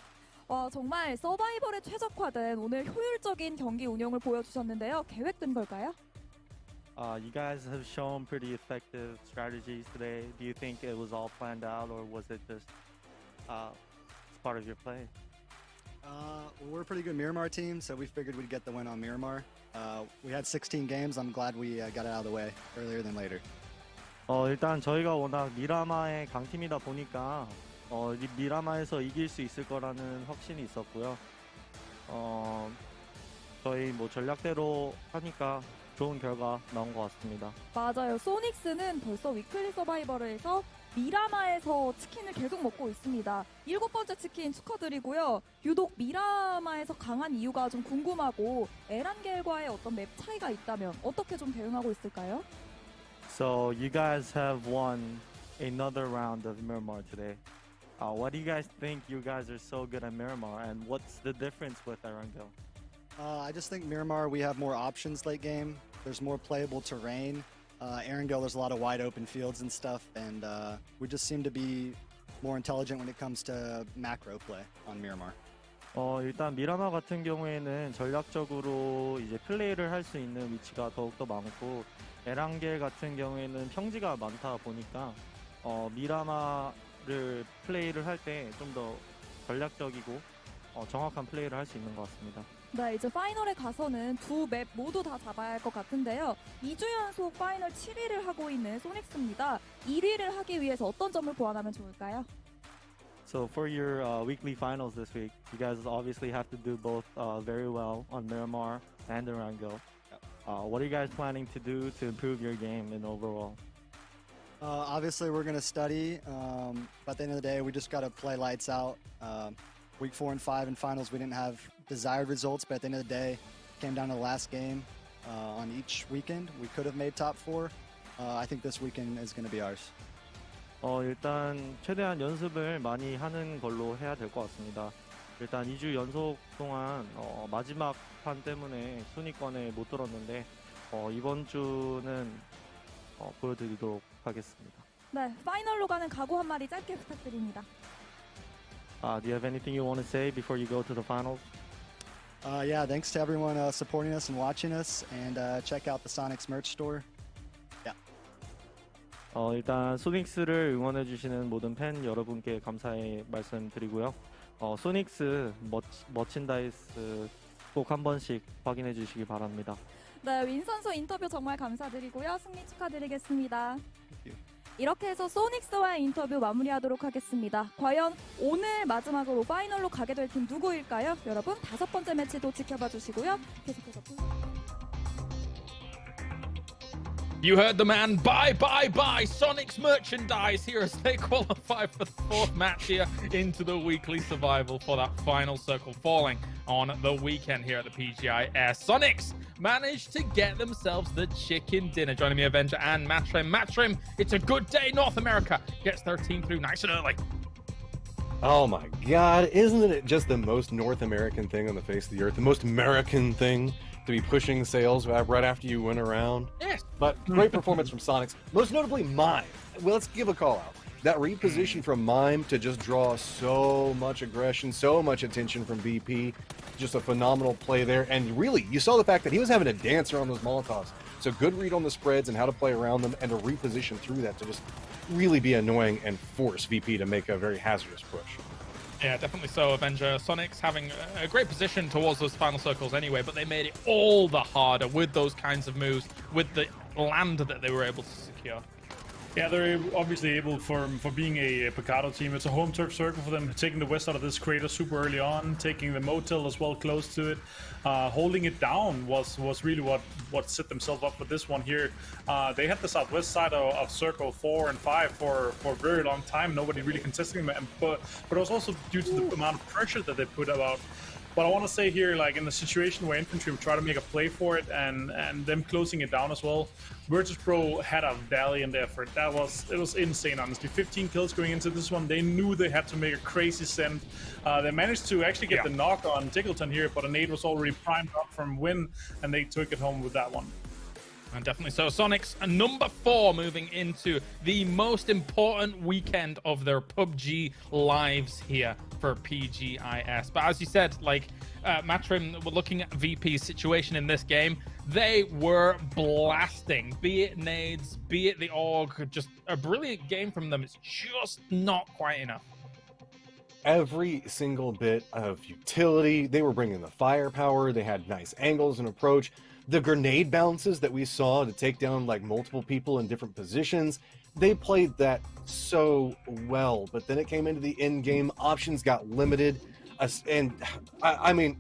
정말 서바이벌에 최적화된 오늘 효율적인 경기 운영을 보여주셨는데요. 계획된 걸까요? You guys have shown pretty effective strategies today. Do you think it was all planned out, or was it just part of your play? We're a pretty good Miramar team, so we figured we'd get the win on Miramar. We had 16 games. I'm glad we got it out of the way earlier than later. 일단 저희가 워낙 미라마의 강팀이다 보니까 미라마에서 이길 수 있을 거라는 확신이 있었고요. 저희 전략대로 하니까 좋은 결과 나온 것 같습니다. 맞아요. 소닉스는 벌써 위클리 서바이벌에서 미라마에서 치킨을 계속 먹고 있습니다. 7번째 치킨 축하드리고요. 유독 미라마에서 강한 이유가 좀 궁금하고 에란겔과의 어떤 맵 차이가 있다면 어떻게 좀 대응하고 있을까요? So you guys have won another round of Miramar today. What do you guys think you guys are so good at Miramar, and what's the difference with Erangel? I just think Miramar, we have more options late game. There's more playable terrain. Erangel, there's a lot of wide open fields and stuff, and we just seem to be more intelligent when it comes to macro play on Miramar. 일단 미라마 같은 경우에는 전략적으로 이제 플레이를 할 수 있는 위치가 더욱더 많고, 에란겔 같은 경우에는 평지가 많다 보니까 미라마를 플레이를 할 때 좀 더 전략적이고 정확한 플레이를 할 수 있는 것 같습니다. 네, 이제 파이널에 가서는 두 맵 모두 다 잡아야 할 것 같은데요. 2주 연속 파이널 7위를 하고 있는 소닉스입니다. 1위를 하기 위해서 어떤 점을 보완하면 좋을까요? So for your weekly finals this week, you guys obviously have to do both very well on Miramar and Erangel. What are you guys planning to do to improve your game and overall? Obviously, we're going to study, but at the end of the day, we just got to play lights out. Week 4 and 5 in finals, we didn't have desired results, but at the end of the day, it came down to the last game on each weekend. We could have made top 4. I think this weekend is going to be ours. 일단 최대한 연습을 많이 하는 걸로 해야 될 것 같습니다. 일단 2주 연속 동안 마지막 판 때문에 순위권에 못 들었는데 이번 주는 보여드리도록 하겠습니다. 네, 파이널로 가는 각오 한 마디 짧게 부탁드립니다. Do you have anything you want to say before you go to the finals? Yeah, thanks to everyone supporting us and watching us, and check out the Sonics merch store. Yeah. 일단 소닉스를 응원해 주시는 모든 팬 여러분께 감사의 말씀드리고요. 소닉스 머친다이스 꼭 한 번씩 확인해 주시기 바랍니다. 네, 윈 선수 인터뷰 정말 감사드리고요. 승리 축하드리겠습니다. 이렇게 해서 소닉스와의 인터뷰 마무리하도록 하겠습니다. 과연 오늘 마지막으로 파이널로 가게 될 팀 누구일까요? 여러분 5번째 매치도 지켜봐 주시고요. 계속해서 You heard the man. Buy Sonic's merchandise here as they qualify for the 4th match here into the weekly survival for that final circle falling on the weekend here at the PGI.S. Sonics managed to get themselves the chicken dinner. Joining me, Avenger and Matrim. Matrim, it's a good day. North America gets their team through nice and early. Oh my God, isn't it just the most North American thing on the face of the earth? The most American thing to be pushing sales right after you win a round? Yes. But great performance from Sonics, most notably Mime. Well, let's give a call out. That reposition from Mime to just draw so much aggression, so much attention from VP. Just a phenomenal play there. And really, you saw the fact that he was having a dance around those Molotovs. So good read on the spreads and how to play around them and to reposition through that to just really be annoying and force VP to make a very hazardous push. Yeah, definitely so, Avenger. Sonics having a great position towards those final circles anyway, but they made it all the harder with those kinds of moves, with the land that they were able to secure. Yeah, they're obviously able for being a Picado team. It's a home turf circle for them, taking the west out of this crater super early on, taking the motel as well close to it. Holding it down was really what set themselves up for this one here. They had the southwest side of circle 4 and 5 for a very long time. Nobody really contesting them, but it was also due to the amount of pressure that they put out. But I want to say here, like in the situation where infantry try to make a play for it and them closing it down as well, Virtus Pro had a valiant effort. It was insane, honestly. 15 kills going into this one. They knew they had to make a crazy send. They managed to actually get the knock on Tickleton here, but a nade was already primed up from Win, and they took it home with that one. And definitely so. Sonics number 4 moving into the most important weekend of their PUBG lives here for PGI.S. But as you said, like Matrim, we're looking at VP's situation in this game. They were blasting, be it nades, be it the AUG. Just a brilliant game from them. It's just not quite enough. Every single bit of utility. They were bringing the firepower. They had nice angles and approach. The grenade bounces that we saw to take down like multiple people in different positions, they played that so well. But then it came into the end game, options got limited, and I mean,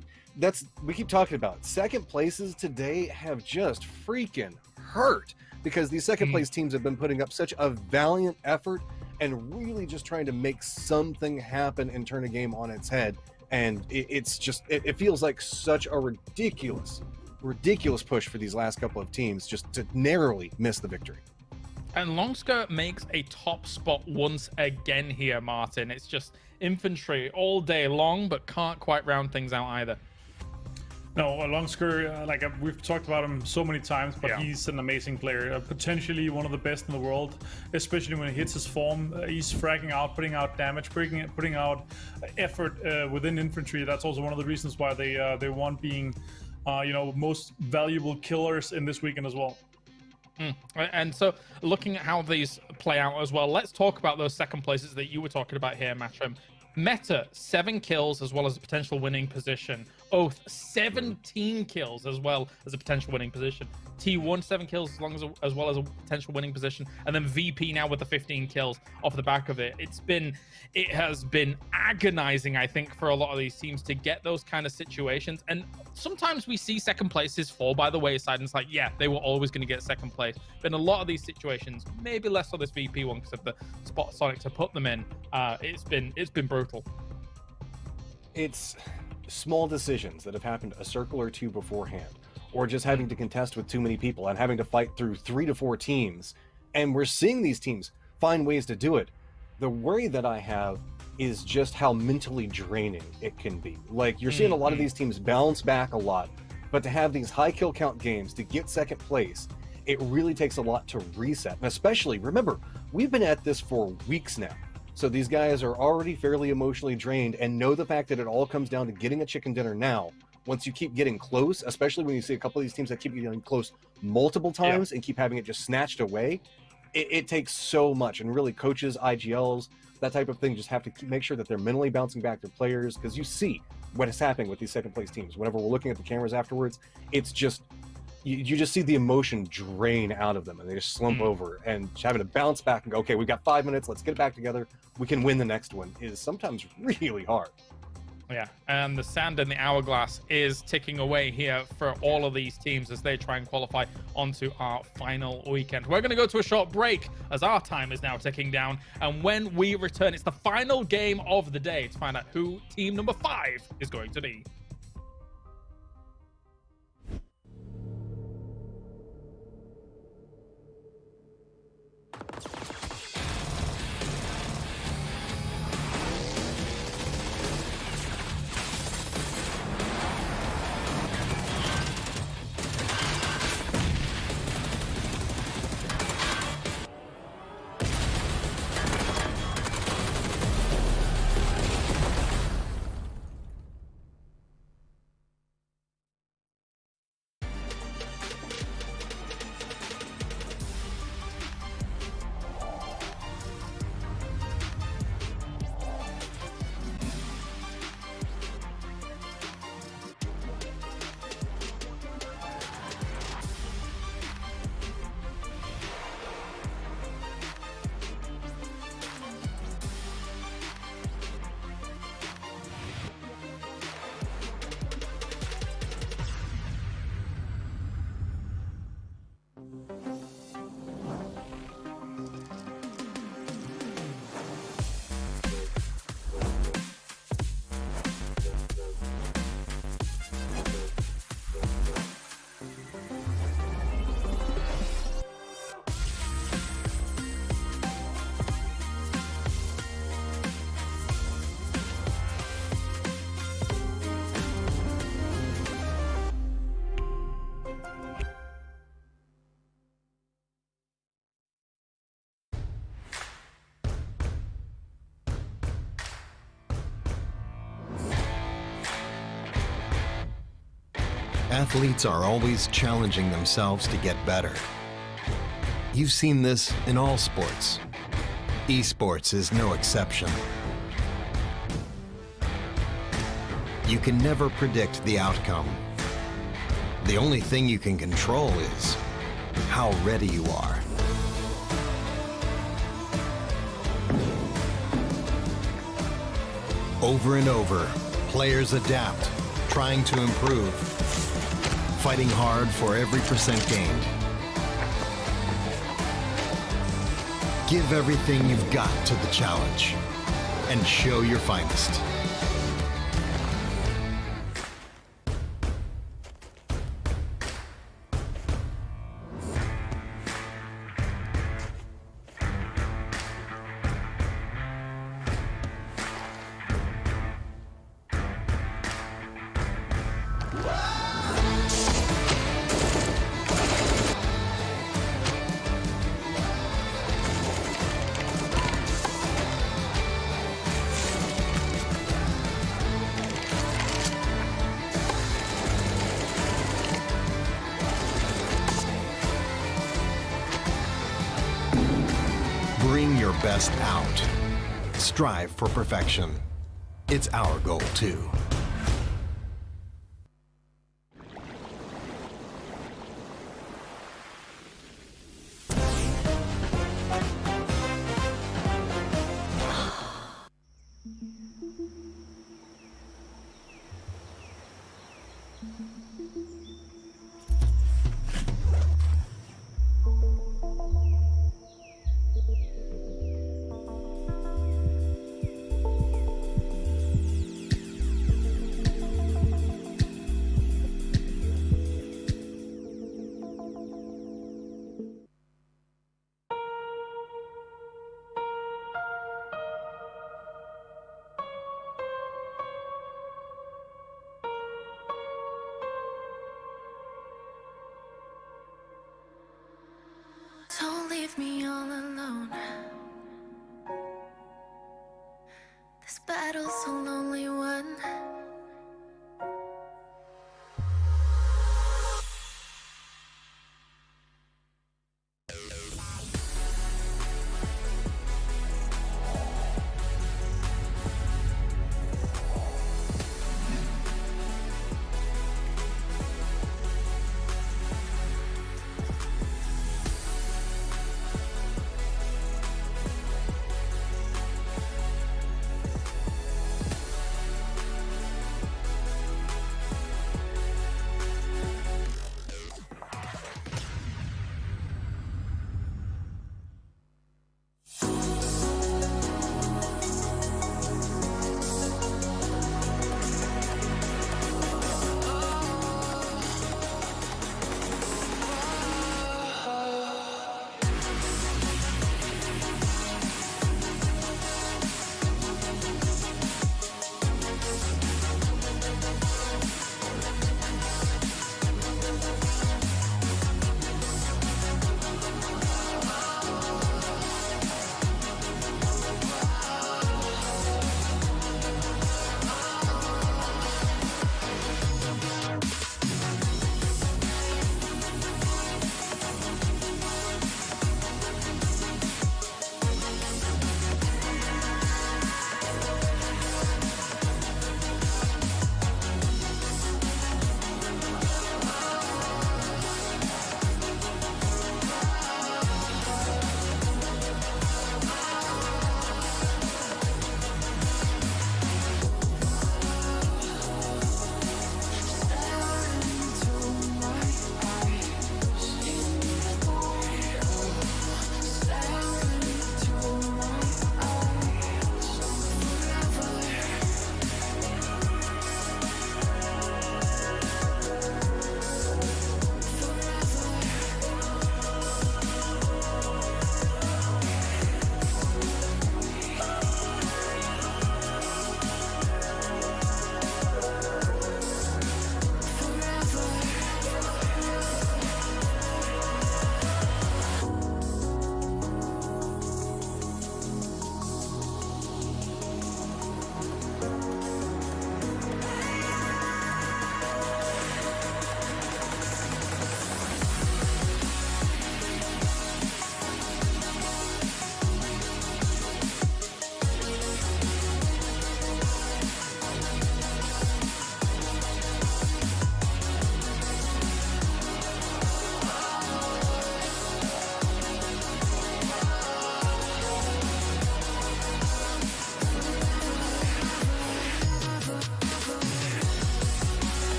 we keep talking about it. Second places today have just freaking hurt because these second place teams have been putting up such a valiant effort and really just trying to make something happen and turn a game on its head. And it's just it feels like such a ridiculous push for these last couple of teams just to narrowly miss the victory. And Longskirt makes a top spot once again here, Martin. It's just infantry all day long, but can't quite round things out either. No, Longskirt, like we've talked about him so many times, but he's an amazing player. Potentially one of the best in the world, especially when he hits his form. He's fragging out, putting out damage, putting out effort within infantry. That's also one of the reasons why they won being most valuable killers in this weekend as well. And so looking at how these play out as well, let's talk about those second places that you were talking about here, Matrim. Meta, 7 kills as well as a potential winning position. Oath, 17 kills as well as a potential winning position. T1, 7 kills as well as a potential winning position. And then VP now with the 15 kills off the back of it. It has been agonizing, I think, for a lot of these teams to get those kind of situations. And sometimes we see second places fall by the wayside and it's like, yeah, they were always going to get second place. But in a lot of these situations, maybe less on this VP one because of the spot Sonics have put them in, it's been brutal. It's small decisions that have happened a circle or two beforehand, or just having to contest with too many people and having to fight through 3 to 4 teams. And we're seeing these teams find ways to do it. The worry that I have is just how mentally draining it can be. Like, you're seeing a lot of these teams bounce back a lot, But to have these high kill count games, to get second place, it really takes a lot to reset. And especially, remember, we've been at this for weeks now. So these guys are already fairly emotionally drained and know the fact that it all comes down to getting a chicken dinner now. Once you keep getting close, especially when you see a couple of these teams that keep getting close multiple times and keep having it just snatched away, it takes so much. And really, coaches, IGLs, that type of thing just have to make sure that they're mentally bouncing back their players, because you see what is happening with these second place teams. Whenever we're looking at the cameras afterwards, it's just, you just see the emotion drain out of them, and they just slump over, and having to bounce back and go, okay, we've got 5 minutes, let's get it back together, we can win the next one, is sometimes really hard. Yeah, and the sand in the hourglass is ticking away here for all of these teams as they try and qualify onto our final weekend. We're going to go to a short break as our time is now ticking down, and when we return, it's the final game of the day to find out who team number 5 is going to be. Athletes are always challenging themselves to get better. You've seen this in all sports. Esports is no exception. You can never predict the outcome. The only thing you can control is how ready you are. Over and over, players adapt, trying to improve, fighting hard for every percent gained. Give everything you've got to the challenge and show your finest. Bring your best out. Strive for perfection. It's our goal too. Don't leave me all alone. This battle's a lonely one.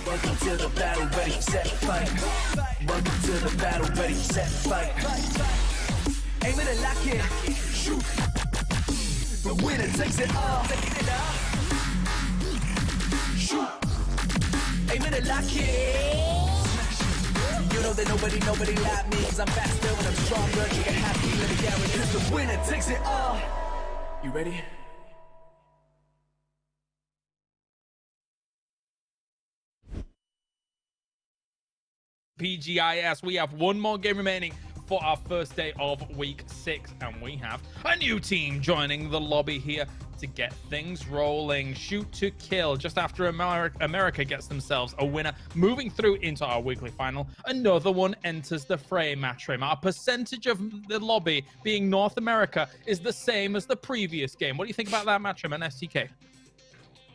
Welcome to the battle, ready, set, fight. Welcome to the battle, ready, set, fight. Aim it and lock it, shoot. The winner takes it all. Shoot. Aim it and lock it. You know that nobody like me, cause I'm faster when I'm stronger. You can have me, let me guarantee. Cause the winner takes it all. You ready? PGI.S. We have one more game remaining for our first day of week 6, and we have a new team joining the lobby here to get things rolling. Shoot to kill. Just after America gets themselves a winner, moving through into our weekly final, another one enters the frame. Matrim, our percentage of the lobby being North America is the same as the previous game. What do you think about that, Matrim and STK?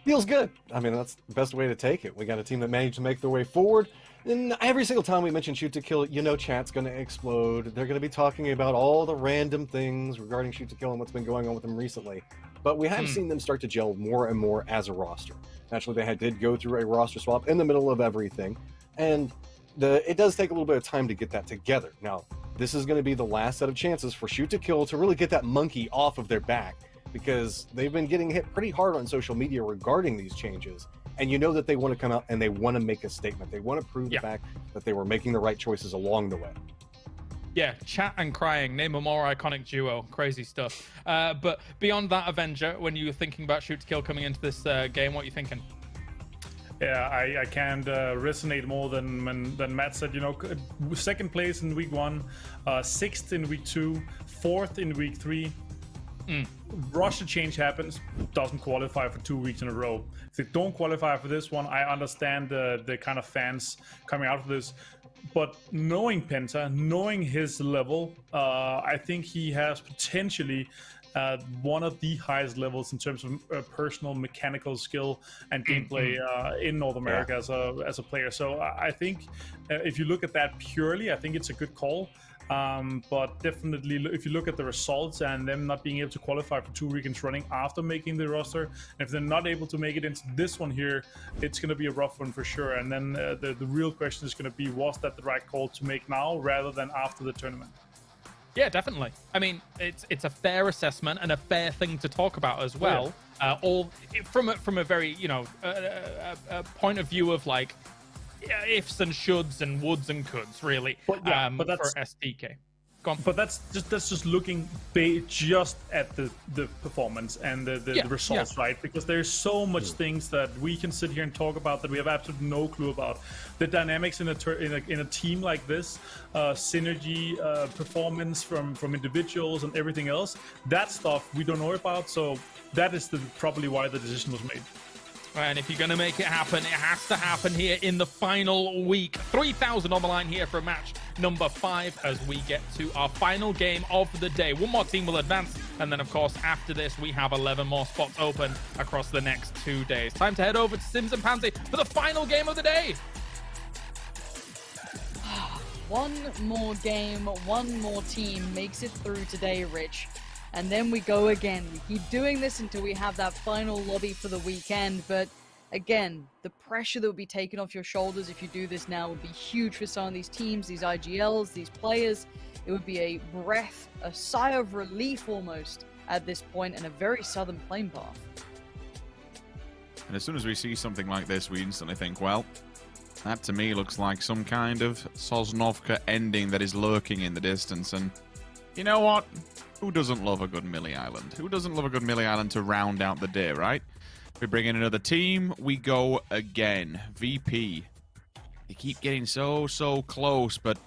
Feels good. I mean, that's the best way to take it. We got a team that managed to make their way forward. And every single time we mention Shoot to Kill, you know chat's going to explode. They're going to be talking about all the random things regarding Shoot to Kill and what's been going on with them recently. But we have seen them start to gel more and more as a roster. Naturally, they did go through a roster swap in the middle of everything. And it does take a little bit of time to get that together. Now, this is going to be the last set of chances for Shoot to Kill to really get that monkey off of their back, because they've been getting hit pretty hard on social media regarding these changes. And you know that they want to come out and they want to make a statement. They want to prove the fact that they were making the right choices along the way. Yeah, chat and crying. Name a more iconic duo. Crazy stuff. But beyond that, Avenger, when you were thinking about Shoot to Kill coming into this game, what are you thinking? Yeah, I can't resonate more than Matt said. You know, second place in week 1, 6th in week 2, 4th in week 3. Roster change happens, doesn't qualify for 2 weeks in a row. If they don't qualify for this one, I understand the kind of fans coming out of this. But knowing Penta, knowing his level, I think he has potentially one of the highest levels in terms of personal mechanical skill and gameplay in North America as a player. So I think if you look at that purely, I think it's a good call. But definitely, if you look at the results and them not being able to qualify for 2 weekends running after making the roster, and if they're not able to make it into this one here, it's going to be a rough one for sure. And then the real question is going to be, was that the right call to make now rather than after the tournament? Yeah, definitely. I mean, it's a fair assessment and a fair thing to talk about as well. All from a very, you know, a point of view of like ifs and shoulds and woulds and coulds, really. But that's for SDK. But that's just looking just at the performance and the results, right? Because there's so much things that we can sit here and talk about that we have absolutely no clue about. The dynamics in a team like this, synergy, performance from individuals and everything else, that stuff we don't know about. So that is probably why the decision was made. And if you're going to make it happen, it has to happen here in the final week. 3,000 on the line here for match number 5 as we get to our final game of the day. One more team will advance, and then, of course, after this, we have 11 more spots open across the next 2 days. Time to head over to Sims and Pansy for the final game of the day. One more game, one more team makes it through today, Rich. And then we go again. We keep doing this until we have that final lobby for the weekend. But again, the pressure that will be taken off your shoulders if you do this now would be huge for some of these teams, these IGLs, these players. It would be a breath, a sigh of relief almost at this point, and a very southern plane path. And as soon as we see something like this, we instantly think, well, that to me looks like some kind of Sosnovka ending that is lurking in the distance. And you know what? Who doesn't love a good Millie Island? Who doesn't love a good Millie Island to round out the day, right? We bring in another team. We go again. VP. They keep getting so close, but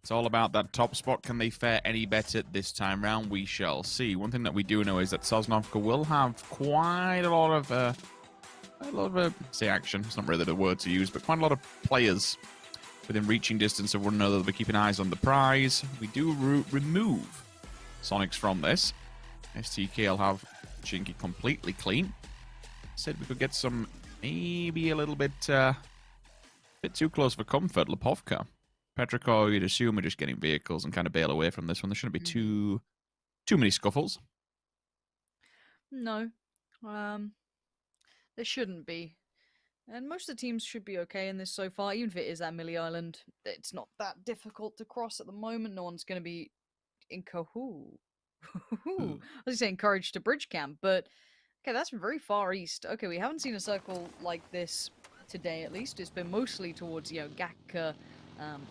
it's all about that top spot. Can they fare any better this time round? We shall see. One thing that we do know is that Sosnovka will have quite a lot of say action. It's not really the word to use, but quite a lot of players within reaching distance of one another. We're keeping eyes on the prize. We do remove Sonics from this. STK will have Chinky completely clean. Said we could get some, maybe a little bit too close for comfort. Lipovka. Petrichor, you'd assume we're just getting vehicles and kind of bail away from this one. There shouldn't be too many scuffles. No. There shouldn't be. And most of the teams should be okay in this so far, even if it is that Millie Island. It's not that difficult to cross at the moment. No one's going to be I was saying encouraged to bridge camp, but okay, that's very far east. Okay, we haven't seen a circle like this today, at least. It's been mostly towards, you know, Gakka,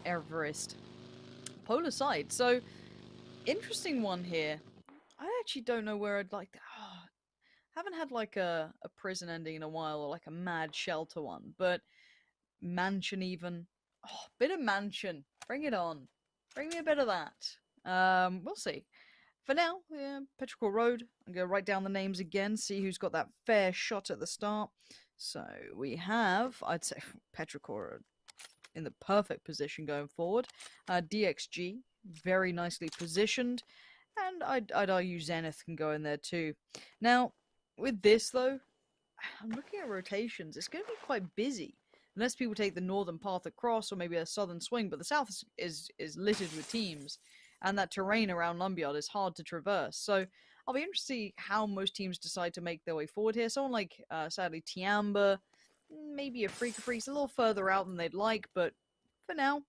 Everest, polar side. So, interesting one here. I actually don't know where I'd like to... haven't had like a prison ending in a while, or like a mad shelter one, but mansion even. Oh, bit of mansion. Bring it on. Bring me a bit of that. We'll see. For now, Petrichor Road. I'm going to write down the names again, see who's got that fair shot at the start. So we have, I'd say, Petrichor in the perfect position going forward. DXG, very nicely positioned. And I'd argue Zenith can go in there too. Now, with this though, I'm looking at rotations. It's going to be quite busy. Unless people take the northern path across, or maybe a southern swing. But the south is littered with teams. And that terrain around Lumberyard is hard to traverse. So I'll be interested to see how most teams decide to make their way forward here. Someone like, sadly, Tiamba, maybe a Freak a little further out than they'd like, but for now,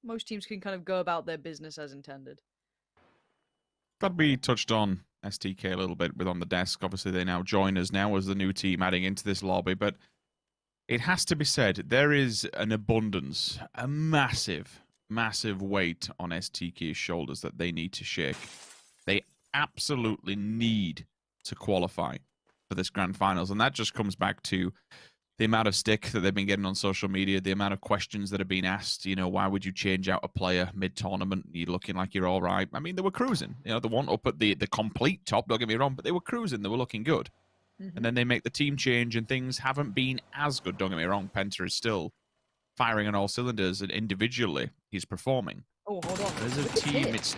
most teams can kind of go about their business as intended. Got to be touched on STK a little bit with On the Desk. Obviously, they now join us now as the new team adding into this lobby, but it has to be said, there is an abundance, a massive, massive weight on STK's shoulders that they need to shake. They absolutely need to qualify for this grand finals, and that just comes back to the amount of stick that they've been getting on social media, the amount of questions that have been asked. You know, why would you change out a player mid-tournament? You're looking like you're all right. I mean, they were cruising. You know, they weren't up at the complete top, don't get me wrong, but they were cruising. They were looking good. And then they make the team change, and things haven't been as good. Don't get me wrong, Penta is still firing on all cylinders, and individually, he's performing. Oh, hold on. As a team, it's...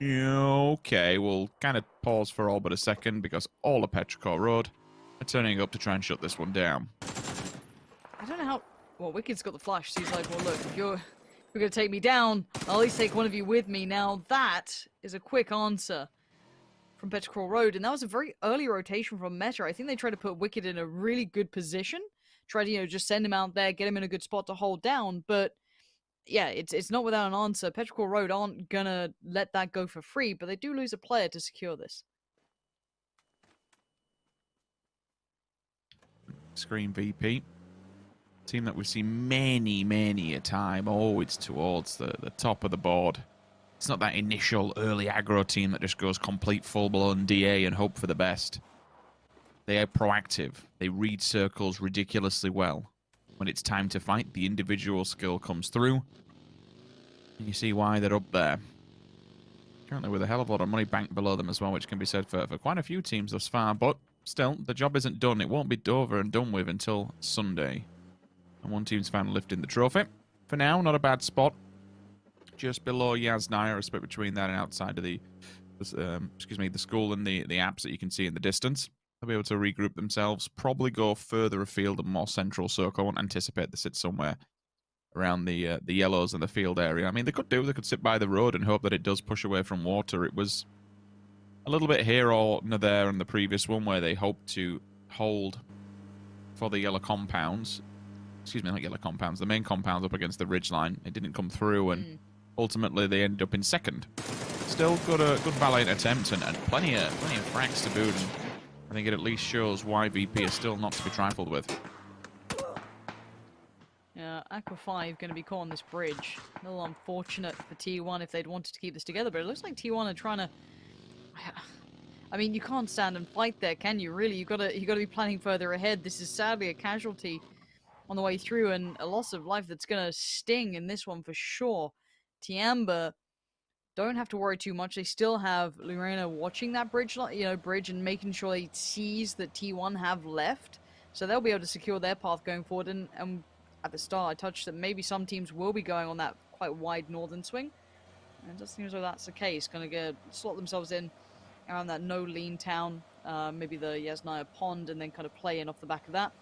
Okay, we'll kind of pause for all but a second, because all of Petrichor Road are turning up to try and shut this one down. I don't know how... Well, Wicked's got the flash, so he's like, well, look, if you're going to take me down, I'll at least take one of you with me. Now, that is a quick answer from Petrichor Road, and that was a very early rotation from Meta. I think they tried to put Wicked in a really good position, try to, you know, just send him out there, get him in a good spot to hold down, but yeah, it's not without an answer. Petrichor Road aren't gonna let that go for free, but they do lose a player to secure this. Screen VP. Team that we've seen many a time, always towards the top of the board. It's not that initial early aggro team that just goes complete full-blown DA and hope for the best. They are proactive. They read circles ridiculously well. When it's time to fight, the individual skill comes through. And you see why they're up there. Currently with a hell of a lot of money banked below them as well, which can be said for quite a few teams thus far. But still, the job isn't done. It won't be over and done with until Sunday. And one team's finally lifting the trophy. For now, not a bad spot. Just below Yasnaya, a split between that and outside of the school and the apps that you can see in the distance. They'll be able to regroup themselves, probably go further afield and more central, so I won't anticipate they sit somewhere around the yellows and the field area. I mean, they could sit by the road and hope that it does push away from water. It was a little bit here or there in the previous one where they hoped to hold for the yellow compounds. Excuse me, not yellow compounds, the main compounds up against the ridgeline. It didn't come through, and ultimately they ended up in second. Still got a good valiant attempt and plenty of frags to boot. I think it at least shows why VP is still not to be trifled with. Yeah, Aqua 5 going to be caught on this bridge. A little unfortunate for T1 if they'd wanted to keep this together, but it looks like T1 are trying to... I mean, you can't stand and fight there, can you? Really, you got to be planning further ahead. This is sadly a casualty on the way through and a loss of life that's going to sting in this one for sure. Tiamba don't have to worry too much. They still have Lorena watching that bridge, bridge and making sure he sees that T1 have left. So they'll be able to secure their path going forward. And at the start, I touched that maybe some teams will be going on that quite wide northern swing. And it does seem as though that's the case. Going to slot themselves in around that no-lean town, maybe the Yasnaya Pond, and then kind of play in off the back of that.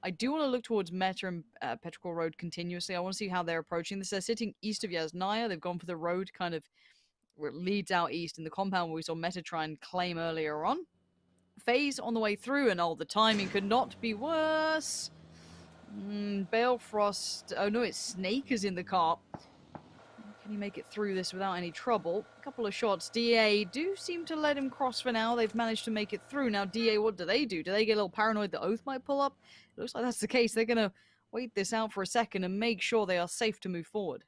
I do want to look towards Meta and Petrichor Road continuously. I want to see how they're approaching this. They're sitting east of Yasnaya. They've gone for the road kind of where it leads out east in the compound where we saw Meta try and claim earlier on. FaZe on the way through, and the timing could not be worse. Balefrost. Oh no, it's Snake is in the car. Can he make it through this without any trouble? A couple of shots. DA do seem to let him cross for now. They've managed to make it through. Now, DA, what do? Do they get a little paranoid that Oath might pull up? It looks like that's the case. They're going to wait this out for a second and make sure they are safe to move forward.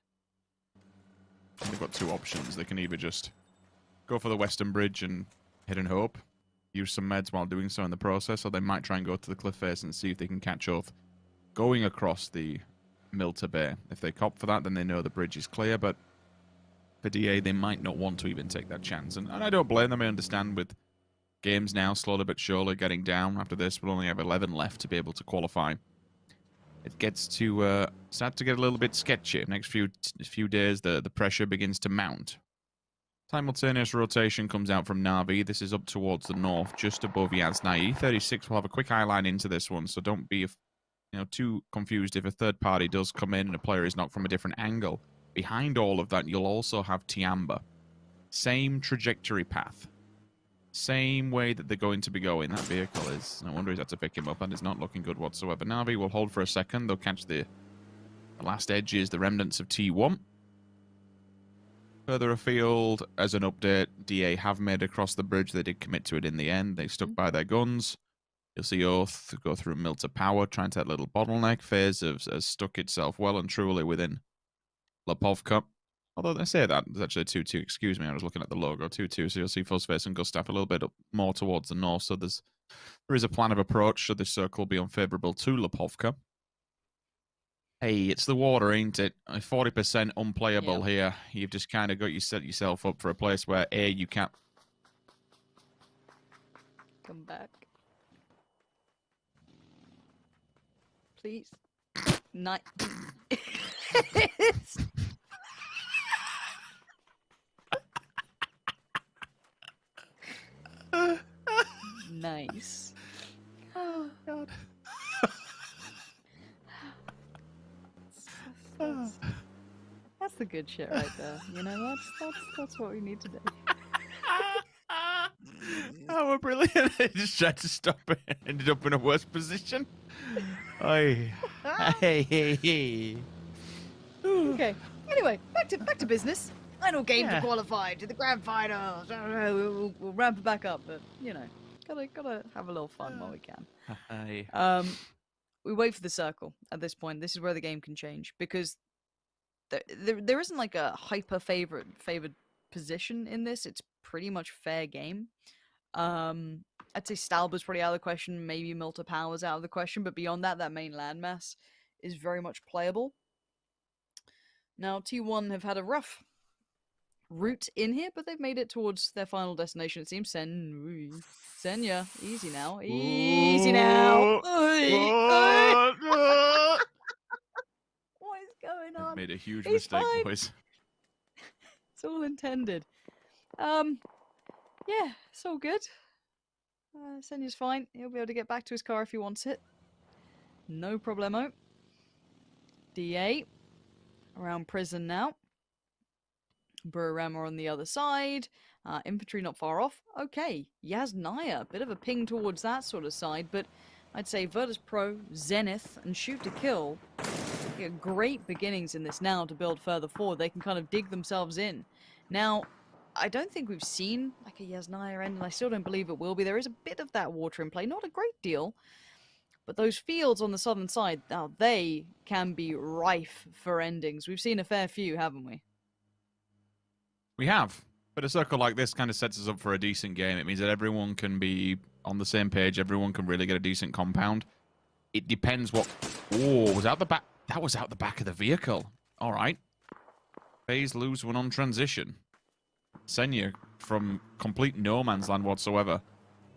They've got two options. They can either just go for the western bridge and hit and hope, use some meds while doing so in the process, or they might try and go to the cliff face and see if they can catch Oath going across the Milta Bay. If they cop for that, then they know the bridge is clear, but for DA, they might not want to even take that chance. And I don't blame them. I understand with games now slowly but surely getting down. After this, we'll only have 11 left to be able to qualify. It gets to start to get a little bit sketchy. Next few days, the pressure begins to mount. Simultaneous rotation comes out from Na'Vi. This is up towards the north, just above Yasnaya. 36 will have a quick eye line into this one, so don't be too confused if a third party does come in and a player is knocked from a different angle. Behind all of that, you'll also have Tiamba. Same trajectory path. Same way that they're going to be going. That vehicle is... No wonder he's had to pick him up, and it's not looking good whatsoever. Na'Vi will hold for a second. They'll catch the The last edge is the remnants of T1. Further afield, as an update, DA have made across the bridge. They did commit to it in the end. They stuck by their guns. You'll see Oath go through Mill to Power, trying to that little bottleneck. FaZe has stuck itself well and truly within Lipovka. Although they say that, there's actually 2-2. Excuse me, I was looking at the logo. 2-2, so you'll see Fuzzface and Gustav a little bit more towards the north. So there is a plan of approach, should this circle be unfavourable to Lipovka. Hey, it's the water, ain't it? 40% unplayable here. You've just kind of got set yourself up for a place where, A, you can't... Come back. Please. Nice. Nice. Oh, God. That's the good shit right there. You know, that's what we need to do. Oh, we're brilliant. They just tried to stop it. Ended up in a worse position. Hey. Okay. Anyway, back to business. Final game to qualify to the grand finals. We'll ramp it back up, but you know, gotta have a little fun while we can. We wait for the circle at this point. This is where the game can change because there isn't like a hyper favored position in this. It's pretty much fair game. I'd say Stalber's probably out of the question. Maybe Milta Power's out of the question, but beyond that, that main landmass is very much playable. Now T1 have had a rough route in here, but they've made it towards their final destination. It seems Senya, easy now, easy now. What is going on? Made a huge He's mistake, fine. boys. It's all intended. Yeah, it's all good. Senya's fine. He'll be able to get back to his car if he wants it. No problemo. DA around prison now. Burrama on the other side. Infantry not far off. Okay, Yasnaya, bit of a ping towards that sort of side, but I'd say Virtus Pro, Zenith, and Shoot to Kill get great beginnings in this now to build further forward. They can kind of dig themselves in. Now, I don't think we've seen like a Yasnaya end, and I still don't believe it will be. There is a bit of that water in play, not a great deal, but those fields on the southern side, now they can be rife for endings. We've seen a fair few, haven't we? We have. But a circle like this kind of sets us up for a decent game. It means that everyone can be on the same page. Everyone can really get a decent compound. It depends what... Oh, was out the back... That was out the back of the vehicle. All right. FaZe lose one on transition. Senya from complete no man's land whatsoever.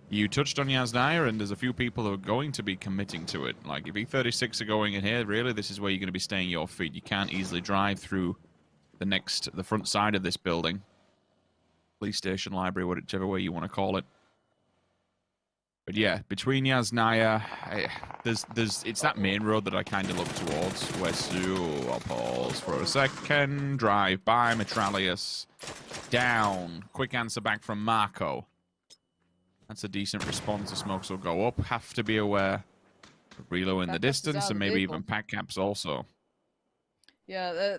You touched on Yasnaya, and there's a few people who are going to be committing to it. Like, if E36 are going in here, really, this is where you're going to be staying your feet. You can't easily drive through the front side of this building. Police station, library, whichever way you want to call it. But yeah, between Yasnaya, it's that main road that I kind of look towards. I'll pause for a second. Drive by, Metralius. Down. Quick answer back from Marco. That's a decent response. The smokes will go up. Have to be aware of Relo in the distance, and maybe even pack caps also. Yeah,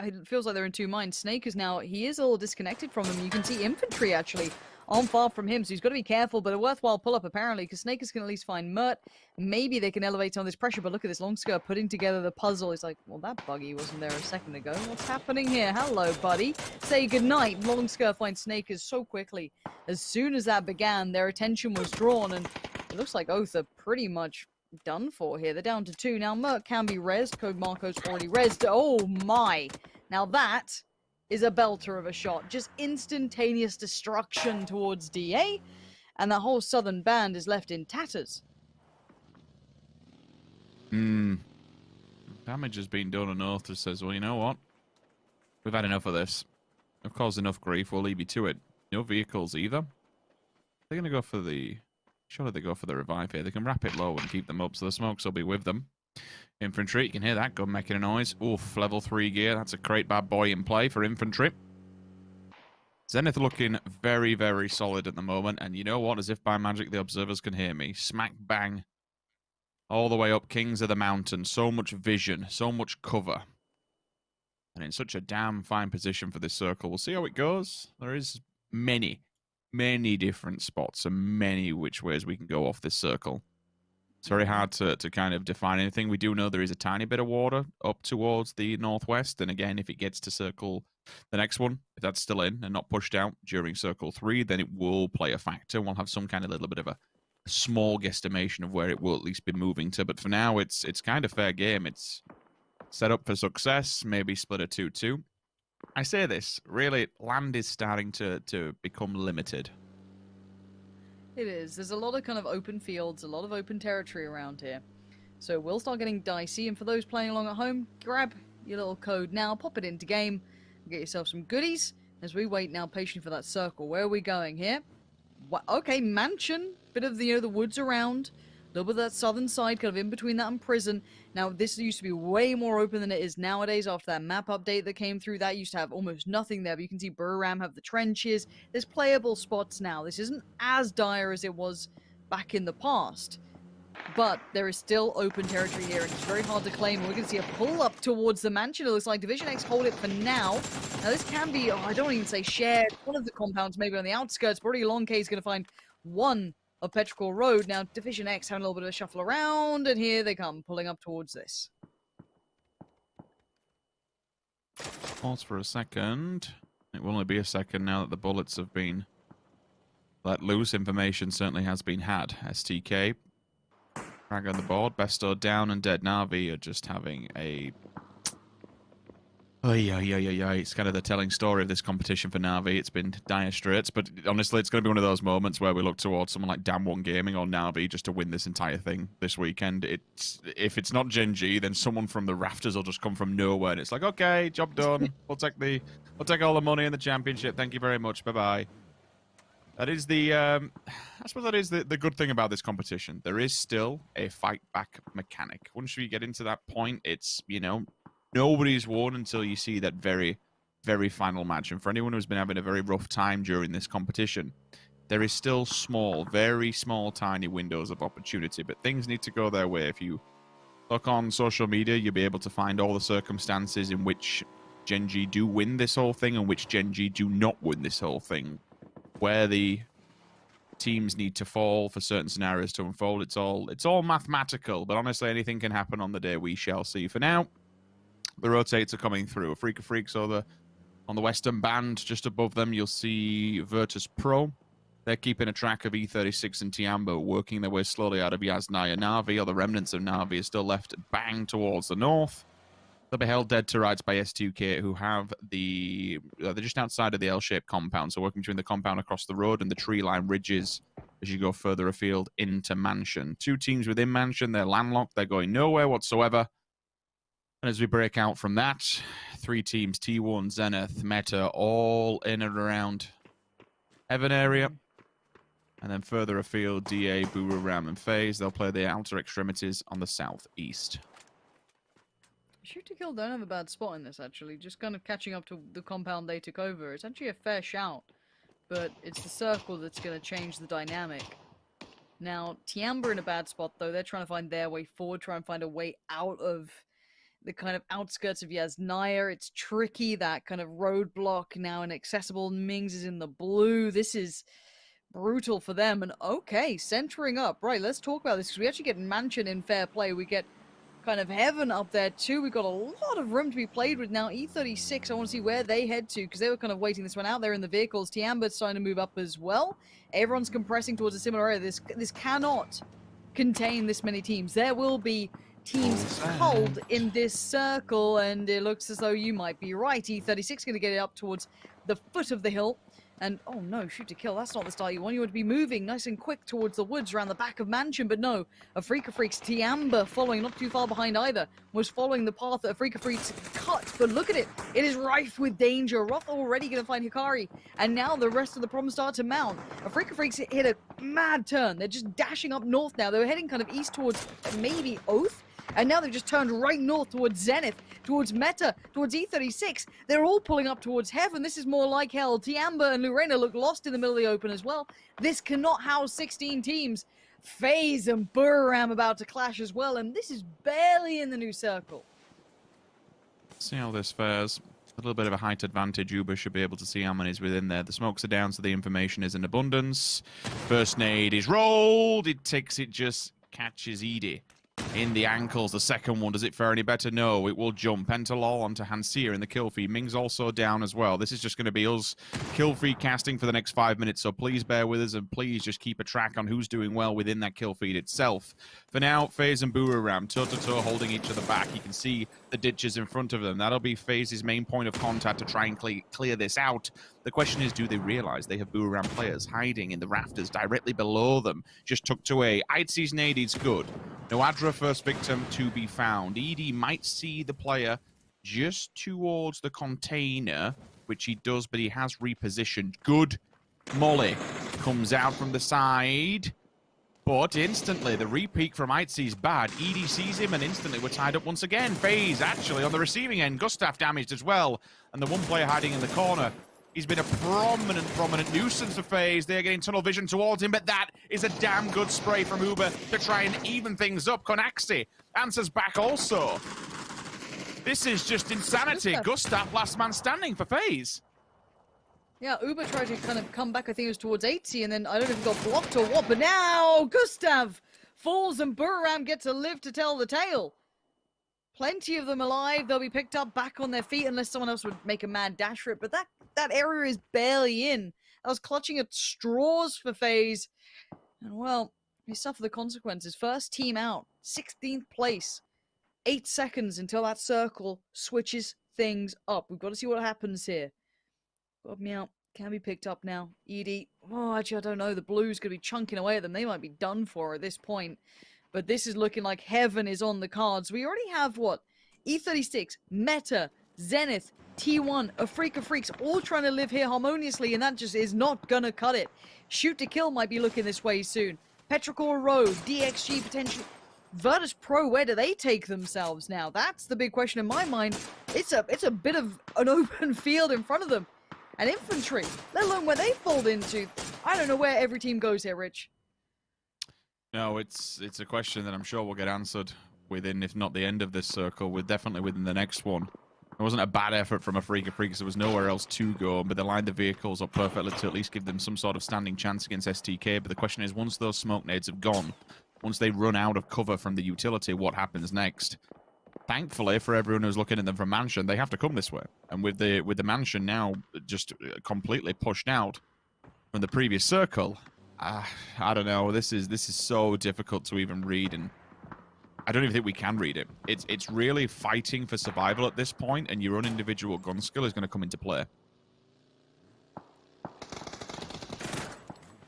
it feels like they're in two minds. Snake is now, he is a little disconnected from them. You can see infantry actually on far from him, so he's got to be careful, but a worthwhile pull-up apparently, because Snake is going to at least find Mert. Maybe they can elevate some of this pressure, but look at this long skirt putting together the puzzle. He's like, well, that buggy wasn't there a second ago. What's happening here? Hello, buddy. Say goodnight. Long skirt finds Snake so quickly. As soon as that began, their attention was drawn, and it looks like Oath are pretty much done for here. They're down to 2. Now, Merc can be rezzed. Code Marco's already rezzed. Oh, my. Now, that is a belter of a shot. Just instantaneous destruction towards DA. And the whole southern band is left in tatters. Damage has been done, and Oath says, well, you know what? We've had enough of this. We've caused enough grief. We'll leave you to it. No vehicles either. They're going to go for the... Surely they go for the revive here. They can wrap it low and keep them up, so the smokes will be with them. Infantry, you can hear that gun making a noise. Oof, level 3 gear. That's a great bad boy in play for infantry. Zenith looking very, very solid at the moment. And you know what? As if by magic, the observers can hear me. Smack bang All the way up Kings of the Mountain. So much vision, so much cover. And in such a damn fine position for this circle. We'll see how it goes. There is many different spots and many which ways we can go off this circle. It's very hard to kind of define anything. We do know there is a tiny bit of water up towards the northwest. And again, if it gets to circle the next one, if that's still in and not pushed out during circle 3, then it will play a factor. We'll have some kind of little bit of a small guesstimation of where it will at least be moving to. But for now, it's kind of fair game. It's set up for success, maybe split a 2-2. I say this, really, land is starting to become limited. It is. There's a lot of kind of open fields, a lot of open territory around here. So we'll start getting dicey, and for those playing along at home, grab your little code now, pop it into game, and get yourself some goodies as we wait now patiently for that circle. Where are we going here? Okay, mansion, bit of the, the woods around. A little bit of that southern side, kind of in between that and prison. Now, this used to be way more open than it is nowadays after that map update that came through. That used to have almost nothing there, but you can see Buriram have the trenches. There's playable spots now. This isn't as dire as it was back in the past, but there is still open territory here, and it's very hard to claim. We're going to see a pull up towards the mansion. It looks like Division X hold it for now. Now, this can be, I don't even say shared. One of the compounds maybe on the outskirts, but already Long K is going to find one of Petrichor Road. Now, Division X having a little bit of a shuffle around, and here they come, pulling up towards this. Pause for a second. It will only be a second now that the bullets have been let loose. Information certainly has been had. STK, drag on the board. Besto down and Dead Navi are just having a... It's kind of the telling story of this competition for Navi. It's been dire straits, but honestly, it's going to be one of those moments where we look towards someone like Damn One Gaming or Navi just to win this entire thing this weekend. If it's not Gen G, then someone from the rafters will just come from nowhere, and it's like, okay, job done. We'll take all the money in the championship. Thank you very much. Bye bye. That is the I suppose that is the good thing about this competition. There is still a fight back mechanic. Once we get into that point, it's nobody's won until you see that very, very final match. And for anyone who's been having a very rough time during this competition, there is still very small, tiny windows of opportunity. But things need to go their way. If you look on social media, you'll be able to find all the circumstances in which Gen G do win this whole thing and which Gen G do not win this whole thing. Where the teams need to fall for certain scenarios to unfold. It's all mathematical. But honestly, anything can happen on the day. We shall see. For now, the rotates are coming through. Afrika Freaks on the western band, just above them, you'll see Virtus Pro. They're keeping a track of E36 and Tiambo, working their way slowly out of Yasnaya. Navi, or the remnants of Navi, are still left bang towards the north. They'll be held dead to rights by S2K, who have they're just outside of the L-shaped compound, so working between the compound across the road and the tree line ridges as you go further afield into Mansion. Two teams within Mansion, they're landlocked, they're going nowhere whatsoever. And as we break out from that, three teams, T1, Zenith, Meta, all in and around Heaven area. And then further afield, DA, Buriram, and FaZe. They'll play the outer extremities on the southeast. Shoot to Kill don't have a bad spot in this, actually. Just kind of catching up to the compound they took over. It's actually a fair shout, but it's the circle that's going to change the dynamic. Now, Tiamba in a bad spot, though. They're trying to find their way forward, try and find a way out of the kind of outskirts of Yasnaya. It's tricky, that kind of roadblock now inaccessible. Mings is in the blue. This is brutal for them. And okay, centering up. Right, let's talk about this, because we actually get Mansion in fair play. We get kind of Heaven up there too. We've got a lot of room to be played with now. E36, I want to see where they head to, because they were kind of waiting this one out there in the vehicles. Tiamba's starting to move up as well. Everyone's compressing towards a similar area. This cannot contain this many teams. There will be teams culled in this circle, and it looks as though you might be right. E36 going to get it up towards the foot of the hill. And, oh no, shoot to kill. That's not the style you want. You want to be moving nice and quick towards the woods around the back of Mansion. But no, Afrika Freaks, Tiamba following, not too far behind either, was following the path that Afrika Freaks cut. But look at it. It is rife with danger. Roth already going to find Hikari. And now the rest of the problems start to mount. Afrika Freaks hit a mad turn. They're just dashing up north now. They were heading kind of east towards maybe Oath. And now they've just turned right north towards Zenith, towards Meta, towards E36. They're all pulling up towards Heaven. This is more like hell. Tiamba and Lorena look lost in the middle of the open as well. This cannot house 16 teams. FaZe and Buriram about to clash as well, and this is barely in the new circle. See how this fares. A little bit of a height advantage. Uber should be able to see how many's within there. The smokes are down, so the information is in abundance. First nade is rolled. It just catches Edie in the ankles. The second one, does it fare any better? No, it will jump. Pentalol onto Hansia in the kill feed. Ming's also down as well. This is just going to be us kill feed casting for the next 5 minutes, so please bear with us and please just keep a track on who's doing well within that kill feed itself. For now, FaZe and Buriram toe-to-toe holding each other back. You can see the ditches in front of them. That'll be FaZe's main point of contact to try and clear this out. The question is, do they realize they have Buriram players hiding in the rafters directly below them, just tucked away? Itzy's nade is good. No Adra first victim to be found. Edie might see the player just towards the container, which he does, but he has repositioned. Good. Molly comes out from the side, but instantly the repeat from Itzy's bad. Edie sees him, and instantly we're tied up once again. FaZe actually on the receiving end. Gustav damaged as well, and the one player hiding in the corner. He's been a prominent nuisance for FaZe. They're getting tunnel vision towards him, but that is a damn good spray from Uber to try and even things up. Konaxi answers back also. This is just insanity. Gustav, last man standing for FaZe. Yeah, Uber tried to kind of come back, I think it was towards 80, and then I don't know if he got blocked or what, but now Gustav falls and Buriram get to live to tell the tale. Plenty of them alive. They'll be picked up back on their feet unless someone else would make a mad dash for it. But that area is barely in. I was clutching at straws for FaZe. And, well, we suffer the consequences. First team out. 16th place. 8 seconds until that circle switches things up. We've got to see what happens here. Got me out. Can be picked up now. Edie. Oh, actually, I don't know. The Blues could be chunking away at them. They might be done for at this point. But this is looking like heaven is on the cards. We already have, what? E36, Meta, Zenith, T1, Afrika Freaks, all trying to live here harmoniously, and that just is not going to cut it. Shoot to Kill might be looking this way soon. Petrichor Road, DXG potentially. Virtus Pro, where do they take themselves now? That's the big question in my mind. It's a bit of an open field in front of them. And Infantry, let alone where they fold into. I don't know where every team goes here, Rich. No, it's a question that I'm sure will get answered within, if not the end of this circle, definitely within the next one. It wasn't a bad effort from Afrika Freaks. There was nowhere else to go, but they lined the vehicles up perfectly to at least give them some sort of standing chance against STK. But the question is, once those smoke nades have gone, once they run out of cover from the utility, what happens next? Thankfully, for everyone who's looking at them from Mansion, they have to come this way. And with the Mansion now just completely pushed out from the previous circle, I don't know. This is so difficult to even read, and I don't even think we can read it. It's really fighting for survival at this point, and your own individual gun skill is going to come into play.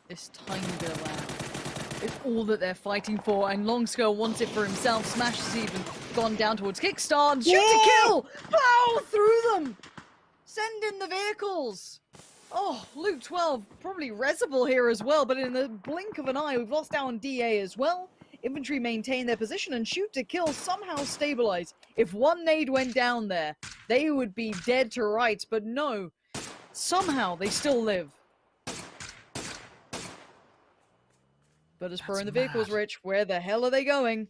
This tiny bit of land is all that they're fighting for, and Longskull wants it for himself. Smash has even gone down towards Kickstart. Shoot to kill! Pow! Through them! Send in the vehicles! Oh, Luke 12, probably resable here as well, but in the blink of an eye, we've lost out on DA as well. Infantry maintain their position, and Shoot to Kill somehow stabilize. If one nade went down there, they would be dead to rights, but no. Somehow, they still live. But as per in the vehicles, Rich, where the hell are they going?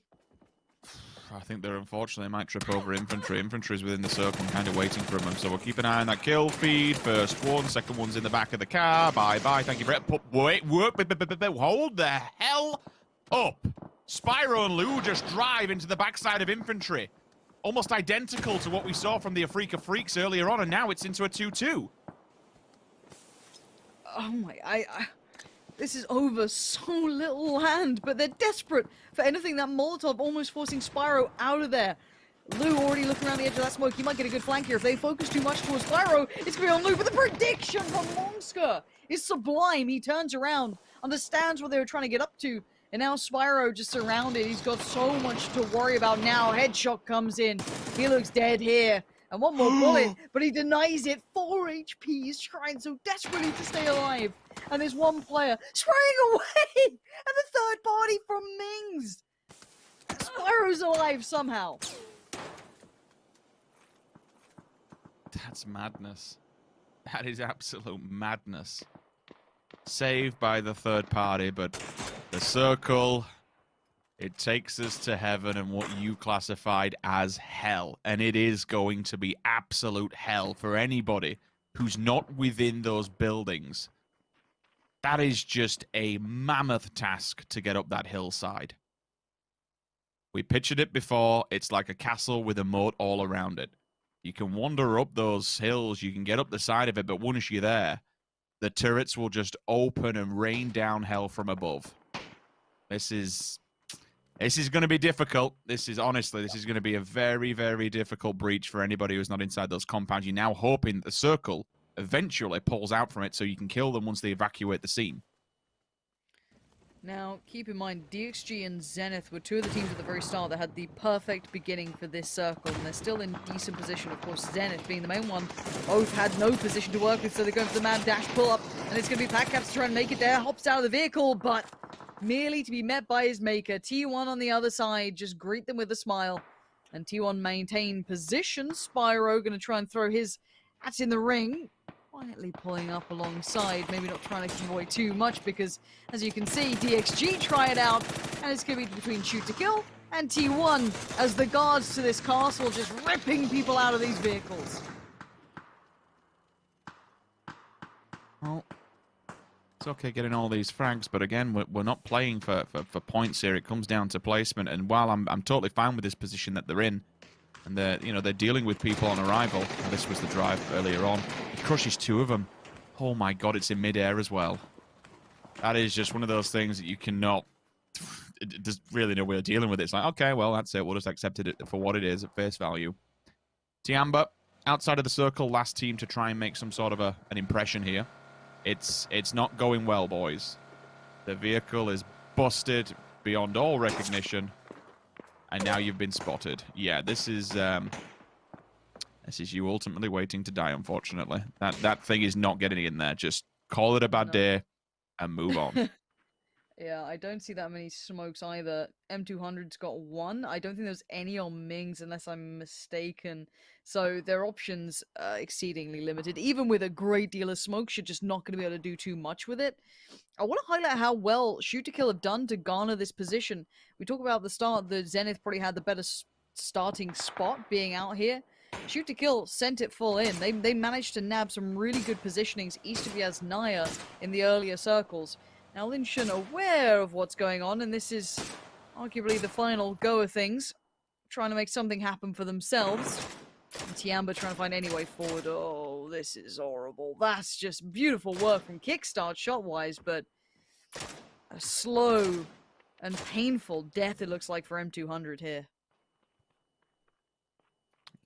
I think they're unfortunately might trip over Infantry. Infantry's within the circle and kind of waiting for them, so we'll keep an eye on that kill feed. First one, second one's in the back of the car. Bye-bye, thank you for it. Wait, hold the hell up. Spyro and Lou just drive into the backside of Infantry. Almost identical to what we saw from the Afrika Freaks earlier on, and now it's into a 2-2. Oh my, this is over so little land, but they're desperate for anything. That Molotov almost forcing Spyro out of there. Lou already looking around the edge of that smoke. He might get a good flank here. If they focus too much towards Spyro, it's going to be on Lou. But the prediction from Longska is sublime. He turns around, understands what they were trying to get up to, and now Spyro just surrounded. He's got so much to worry about now. Headshot comes in. He looks dead here. And one more bullet, but he denies it. 4 HP. He's trying so desperately to stay alive. And there's one player spraying away! And the third party from Mings! Spyro's alive somehow. That's madness. That is absolute madness. Saved by the third party, but The circle, it takes us to heaven and what you classified as hell. And it is going to be absolute hell for anybody who's not within those buildings. That is just a mammoth task to get up that hillside. We pictured it before. It's like a castle with a moat all around it. You can wander up those hills. You can get up the side of it. But once you're there, the turrets will just open and rain down hell from above. This is going to be difficult. This is going to be a very, very difficult breach for anybody who's not inside those compounds. You're now hoping that the circle eventually pulls out from it so you can kill them once they evacuate the scene. Now, keep in mind, DXG and Zenith were two of the teams at the very start that had the perfect beginning for this circle, and they're still in decent position. Of course, Zenith being the main one, both had no position to work with, so they're going for the mad dash pull-up, and it's going to be Patcaps to try and make it there. Hops out of the vehicle, but merely to be met by his maker. T1 on the other side, just greet them with a smile, and T1 maintain position. Spyro going to try and throw his hat in the ring. Quietly pulling up alongside, maybe not trying to give away too much because, as you can see, DXG try it out, and it's going to be between shoot to kill and T1 as the guards to this castle just ripping people out of these vehicles. Well, it's okay getting all these frags, but again, we're not playing for points here. It comes down to placement, and while I'm totally fine with this position that they're in, and they're dealing with people on arrival. And this was the drive earlier on. He crushes two of them. Oh my god, it's in midair as well. That is just one of those things that you cannot. There's really no way of dealing with it. It's like, okay, well, that's it. We'll just accept it for what it is at face value. Tiamba, outside of the circle, last team to try and make some sort of an impression here. It's not going well, boys. The vehicle is busted beyond all recognition. And now you've been spotted. Yeah, this is you ultimately waiting to die, unfortunately. That thing is not getting in there. Just call it a bad day and move on. Yeah, I don't see that many smokes either. M200's got one. I don't think there's any on Mings unless I'm mistaken. So their options are exceedingly limited. Even with a great deal of smokes, you're just not going to be able to do too much with it. I want to highlight how well Shoot to Kill have done to garner this position. We talk about at the start that Zenith probably had the better starting spot being out here. Shoot to Kill sent it full in. They managed to nab some really good positionings east of Yas Naya in the earlier circles. Now, Linshan aware of what's going on, and this is arguably the final go of things, trying to make something happen for themselves. And Tiamba trying to find any way forward. Oh, this is horrible. That's just beautiful work from Kickstart shot-wise, but a slow and painful death it looks like for M200 here.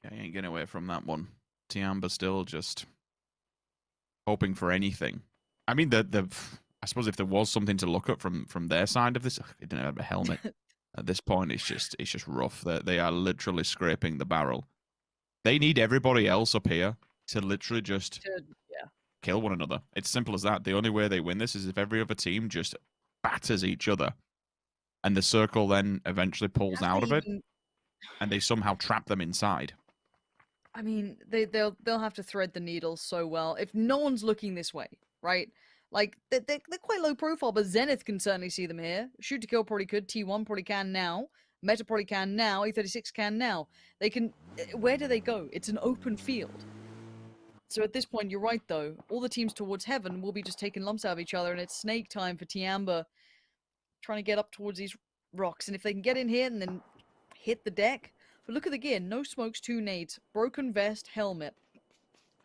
Yeah, he ain't getting away from that one. Tiamba still just hoping for anything. I mean, I suppose if there was something to look at from their side of this, they didn't have a helmet. At this point, it's just rough. They are literally scraping the barrel. They need everybody else up here to literally just kill one another. It's simple as that. The only way they win this is if every other team just batters each other, and the circle then eventually pulls out of it, and they somehow trap them inside. I mean, they'll have to thread the needle so well if no one's looking this way, right? Like, they're quite low profile, but Zenith can certainly see them here. Shoot to Kill probably could. T1 probably can now. Meta probably can now. E36 can now. They can... Where do they go? It's an open field. So at this point, you're right, though. All the teams towards heaven will be just taking lumps out of each other, and it's snake time for Tiamba trying to get up towards these rocks. And if they can get in here and then hit the deck... But look at the gear. No smokes, 2 nades. Broken vest, helmet.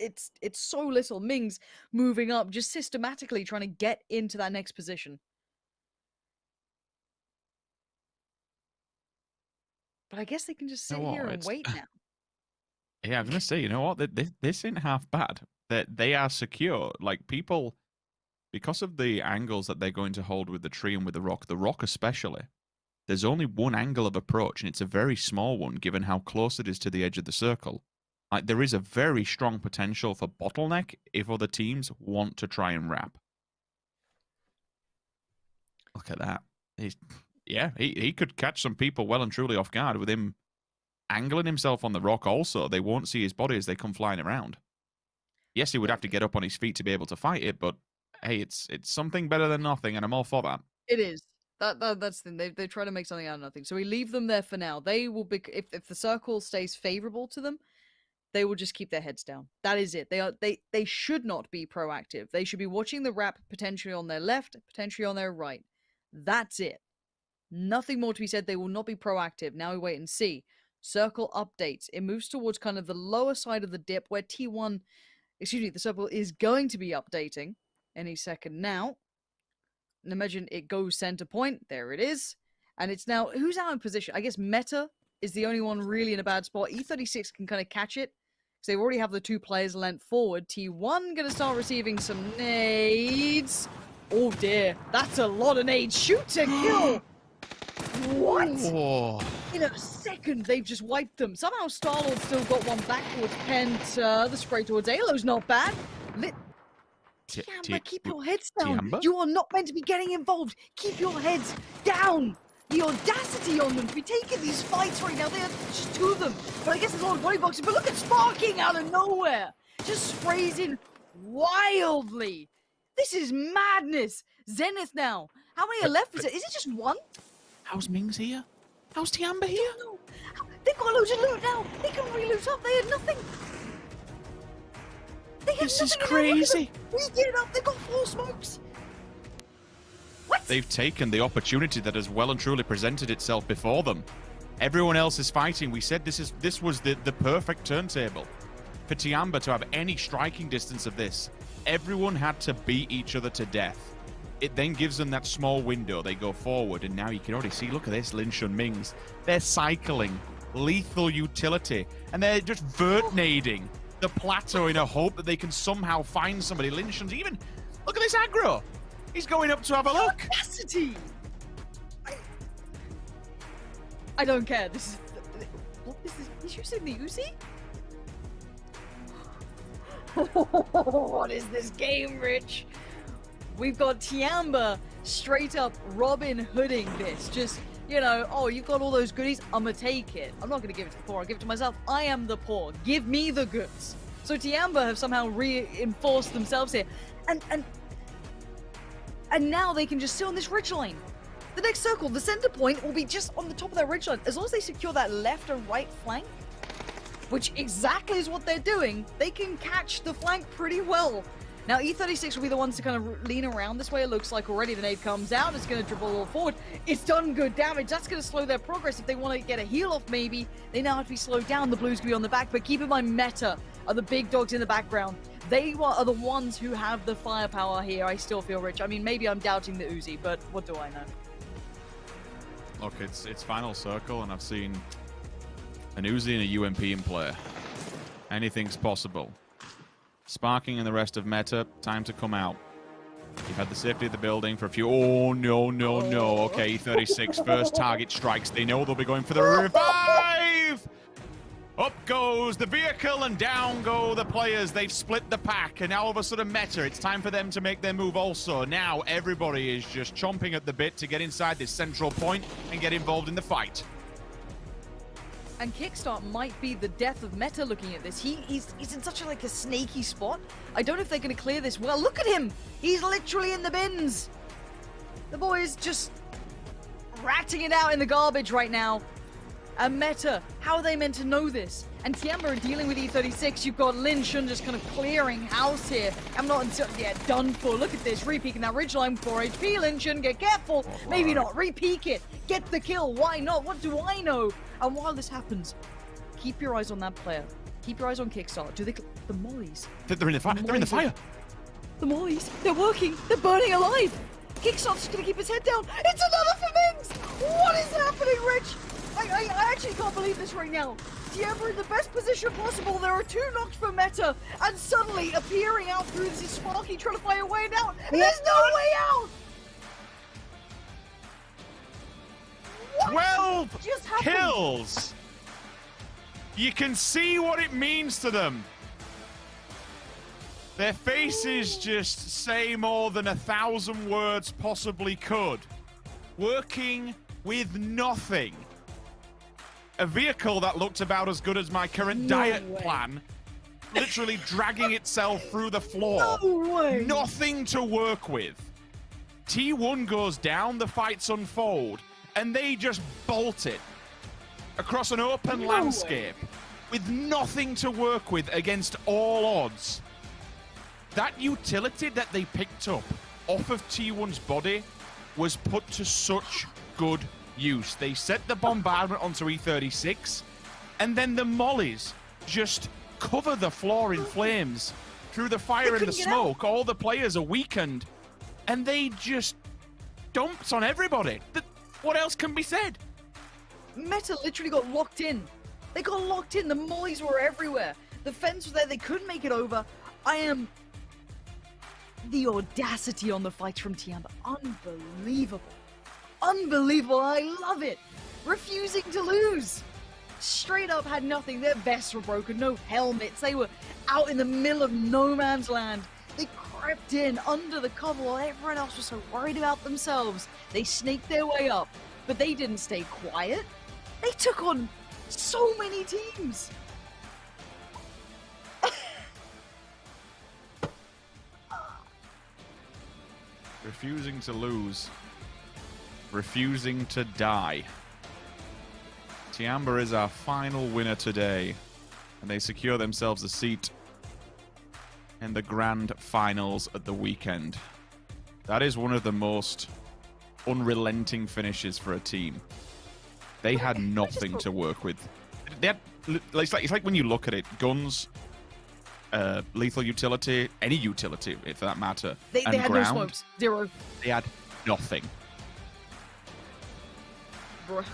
It's so little. Mings moving up, just systematically trying to get into that next position. But I guess they can just sit here and wait now. Yeah, I'm going to say, you know what? This ain't half bad. They are secure. Like, people, because of the angles that they're going to hold with the tree and with the rock especially, there's only one angle of approach, and it's a very small one, given how close it is to the edge of the circle. Like, there is a very strong potential for bottleneck if other teams want to try and wrap. Look at that. He could catch some people well and truly off guard with him angling himself on the rock also. They won't see his body as they come flying around. Yes, he would have to get up on his feet to be able to fight it, but hey, it's something better than nothing, and I'm all for that. It is. That's the thing. They try to make something out of nothing. So we leave them there for now. They will be if the circle stays favorable to them, they will just keep their heads down. That is it. They should not be proactive. They should be watching the wrap potentially on their left, potentially on their right. That's it. Nothing more to be said. They will not be proactive. Now we wait and see. Circle updates. It moves towards kind of the lower side of the dip where T1, excuse me, the circle is going to be updating any second now. And imagine it goes center point. There it is. And it's now, who's out in position? I guess Meta is the only one really in a bad spot. E36 can kind of catch it because they already have the 2 players lent forward. T1 going to start receiving some nades. Oh dear, that's a lot of nades. Shoot to kill. What? Oh. In a second, they've just wiped them. Somehow Star-Lord still got one back towards Penta. The spray towards Alo's not bad. Tiamba, keep your heads down. Tiamba? You are not meant to be getting involved. Keep your heads down. The audacity on them to be taking these fights right now. They are just 2 of them. But I guess there's a lot of body boxing. But look at Sparking out of nowhere. Just sprays in wildly. This is madness. Zenith now. How many are left? Is it just 1? How's Mings here? How's Tiamba here? No. They've got loads of loot now. They can re-loot up. They had nothing. This is crazy. We get it up. They've got 4 smokes. What? They've taken the opportunity that has well and truly presented itself before them. Everyone else is fighting. We said this was the perfect turntable for Tiamba to have any striking distance of this. Everyone had to beat each other to death. It then gives them that small window. They go forward, and now you can already see, look at this, Lin Shun Mings. They're cycling lethal utility, and they're just vert-nading the plateau in a hope that they can somehow find somebody. Lin Shun's even, look at this aggro. He's going up to have a look. Audacity! I don't care. This is... What is this? He's using the Uzi? What is this game, Rich? We've got Tiamba straight up Robin Hooding this. Just, you know, oh, you've got all those goodies. I'm gonna take it. I'm not gonna give it to the poor. I'll give it to myself. I am the poor. Give me the goods. So Tiamba have somehow reinforced themselves here. And now they can just sit on this ridgeline. The next circle, the center point, will be just on the top of that ridgeline. As long as they secure that left and right flank, which exactly is what they're doing, they can catch the flank pretty well. Now, E36 will be the ones to kind of lean around this way. It looks like already the nade comes out. It's going to dribble all forward. It's done good damage. That's going to slow their progress. If they want to get a heal off, maybe, they now have to be slowed down. The Blues can be on the back. But keep in mind, Meta are the big dogs in the background. They are the ones who have the firepower here. I still feel Rich. I mean, maybe I'm doubting the Uzi, but what do I know? Look, it's final circle, and I've seen an Uzi and a UMP in play. Anything's possible. Sparking and the rest of Meta, time to come out. You've had the safety of the building for a few... Oh, no, no, no. Okay, E36, first target strikes. They know they'll be going for the revive! Up goes the vehicle and down go the players. They've split the pack, and now all of a sudden Meta, it's time for them to make their move also. Now everybody is just chomping at the bit to get inside this central point and get involved in the fight. And Kickstart might be the death of Meta looking at this. He's in such a snaky spot. I don't know if they're going to clear this well. Look at him! He's literally in the bins! The boy is just ratting it out in the garbage right now. And Meta, how are they meant to know this? And Tiamba are dealing with E36. You've got Lin Shun just kind of clearing house here. I'm not yet done for. Look at this. Re-peeking that ridgeline. 4 HP. Lin Shun, get careful. Maybe not. Re-peek it. Get the kill. Why not? What do I know? And while this happens, keep your eyes on that player. Keep your eyes on Kickstart. Do they... The mollies. They're in the fire. They're in the fire. The mollies. They're working. They're burning alive. Kickstart's just going to keep his head down. It's another for Mings. What is happening, Rich? I actually can't believe this right now. Tiamba in the best position possible. There are 2 knocks for Meta, and suddenly appearing out through this is Sparky trying to find a way out. There's no way out. 12 kills. You can see what it means to them. Their faces just say more than 1,000 words possibly could. Working with nothing. A vehicle that looked about as good as my current diet plan, literally dragging itself through the floor. No way. Nothing to work with. T1 goes down, the fights unfold, and they just bolt it across an open landscape with nothing to work with against all odds. That utility that they picked up off of T1's body was put to such good use. They set the bombardment onto E36, and then the mollies just cover the floor in flames. Through the fire and the smoke, all the players are weakened, and they just dumped on everybody. What else can be said? Meta literally got locked in. They got locked in. The mollies were everywhere. The fence was there. They couldn't make it over. The audacity on the fights from Tiamba. Unbelievable. Unbelievable. I love it. Refusing to lose. Straight up had nothing. Their vests were broken. No helmets. They were out in the middle of no man's land. They crept in under the cover while everyone else was so worried about themselves. They snaked their way up, but they didn't stay quiet. They took on so many teams. Refusing to lose. Refusing to die. Tiamba is our final winner today, and they secure themselves a seat in the grand finals at the weekend. That is one of the most unrelenting finishes for a team. They had nothing to work with. They had, it's like when you look at it, guns, lethal utility, any utility for that matter, They and had ground, no smokes. Zero. They had nothing. Bro.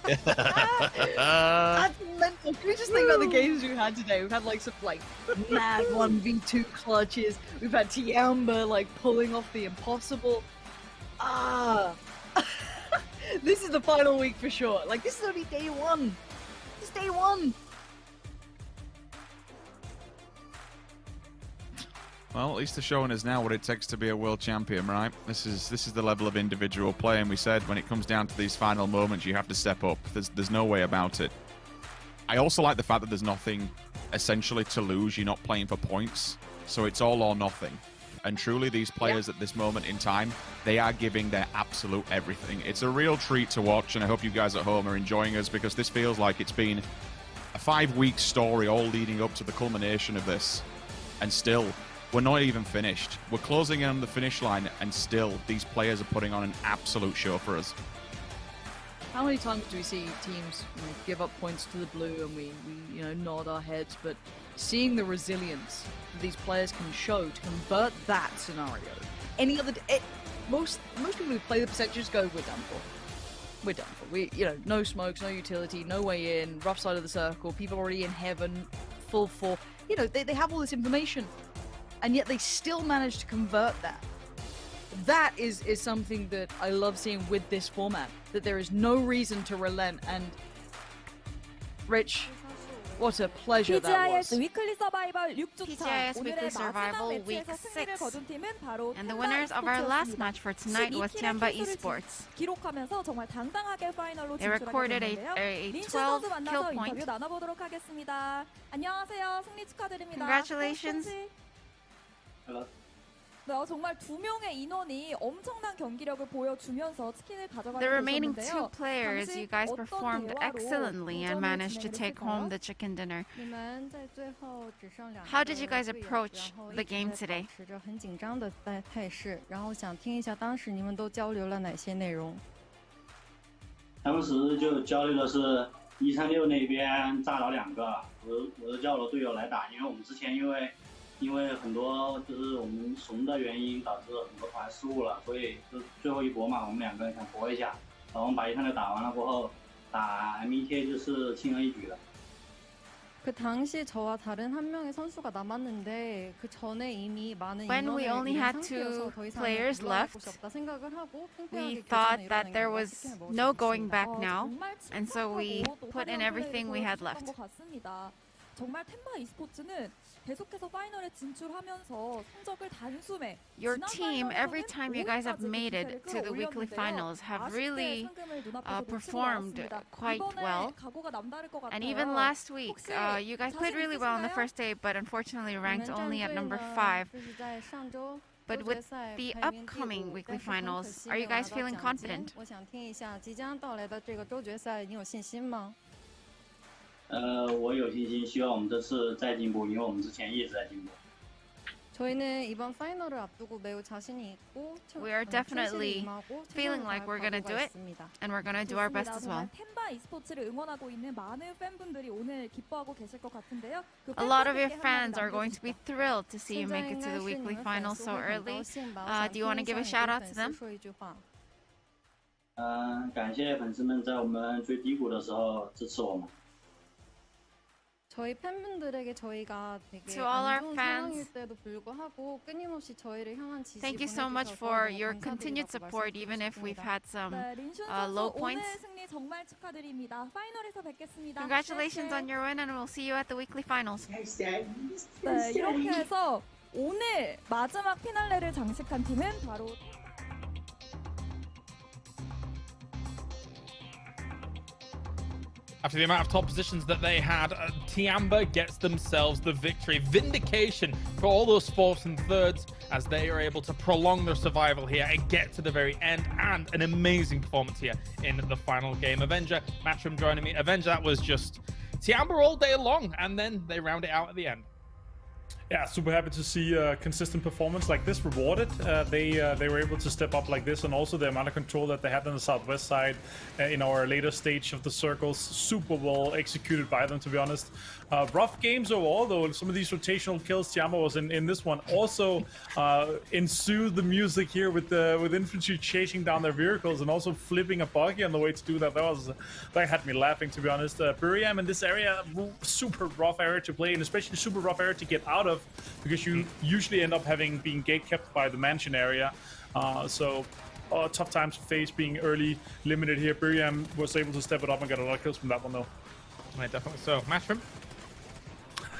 That's mental. Can we just think about the games we've had today? We've had like some mad 1v2 clutches. We've had Tiamba pulling off the impossible. This is the final week for sure. This is only day one. This is day one. Well, at least they're showing us now what it takes to be a world champion, right? This is the level of individual play, and we said when it comes down to these final moments, you have to step up. There's no way about it. I also like the fact that there's nothing essentially to lose. You're not playing for points, so it's all or nothing. And truly, these players at this moment in time, they are giving their absolute everything. It's a real treat to watch, and I hope you guys at home are enjoying us, because this feels like it's been a 5-week story all leading up to the culmination of this. And still, we're not even finished. We're closing in on the finish line, and still, these players are putting on an absolute show for us. How many times do we see teams give up points to the blue and we nod our heads, but seeing the resilience that these players can show to convert that scenario. Any other most people who play the percentages go, we're done for. We're done for. No smokes, no utility, no way in, rough side of the circle, people already in heaven, full for. They have all this information, and yet they still manage to convert that. That is something that I love seeing with this format, that there is no reason to relent. And Rich, what a pleasure that was. PGI.S 위클리 서바이벌 6주차 PGI.S Weekly Survival Week 6. And the winners of our last match for tonight was Tiamba Esports. 기록하면서 정말 당당하게 파이널로 They recorded a 12 kill point. 인터뷰 나눠보도록 하겠습니다. 안녕하세요. 승리 축하드립니다. Congratulations. Hello. 네, 정말 두 명의 인원이 엄청난 경기력을 보여주면서 치킨을 가져가게 The remaining 되셨는데요. 2 players, you guys performed excellently and managed to take home the chicken dinner. How did you guys approach the game today? 持着很紧张的态势，然后想听一下当时你们都交流了哪些内容。当时就交流的是136那边炸倒2个，我就叫我的队友来打，因为我们之前因为很多就是我们怂的原因导致很多团失误了，所以就最后一搏嘛，我们2个人想搏一下，然后我们把136打完了过后，打 META 就是轻而易举的。 그 당시 저와 다른 한 명의 선수가 남았는데 그 전에 이미 많은 When we only had 2 players left, we thought that there was no going back now, and so we put in everything we had left. 정말 템바 e스포츠는 계속해서 파이널에 진출하면서 성적을 단숨에 Your team, every time you guys have made it to the weekly finals, have really performed quite well. And even last week, you guys played really well on the first day, but unfortunately ranked only at number 5. But with the upcoming weekly finals, are you guys feeling confident? 我想听一下即将到来的这个周决赛，你有信心吗？我有信心，希望我们这次再进步，因为我们之前一直在进步。 저희는 이번 파이널을 앞두고 매우 자신이 있고 We are definitely feeling like we're gonna do it, and we're gonna do our best as well. 템바 e스포츠를 응원하고 있는 많은 팬분들이 오늘 기뻐하고 계실 것 같은데요. A lot of your fans are going to be thrilled to see you make it to the weekly finals so early. Do you want to give a shout out to them? 感谢粉丝们在我们最低谷的时候支持我们。 저희 팬분들에게 저희가 되게 To all our 안 좋은 fans, 상황일 때도 불구하고 끊임없이 저희를 향한 지지 Thank you so much for your continued support, even if we've had some low points. 오늘 승리 정말 축하드립니다. 파이널에서 뵙겠습니다. Congratulations on your win, and we'll see you at the weekly finals. 네, 이렇게 해서 오늘 마지막 피날레를 장식한 팀은 바로 After the amount of top positions that they had, Tiamba gets themselves the victory. Vindication for all those fourths and thirds as they are able to prolong their survival here and get to the very end, and an amazing performance here in the final game. Avenger, Matchroom joining me. Avenger, that was just Tiamba all day long, and then they round it out at the end. Yeah, super happy to see consistent performance like this rewarded. They were able to step up like this, and also the amount of control that they had on the southwest side in our later stage of the circles, super well executed by them, to be honest. Rough games overall, though. Some of these rotational kills, Tiamba was in this one. Also, ensued the music here with infantry chasing down their vehicles and also flipping a buggy on the way to do that. That had me laughing, to be honest. Buriam in this area, super rough area to play, and especially super rough area to get out of, because you usually end up being gate kept by the mansion area. Tough times to face, being early limited here. Buriam was able to step it up and get a lot of kills from that one, though. Yeah, definitely so. Matchroom?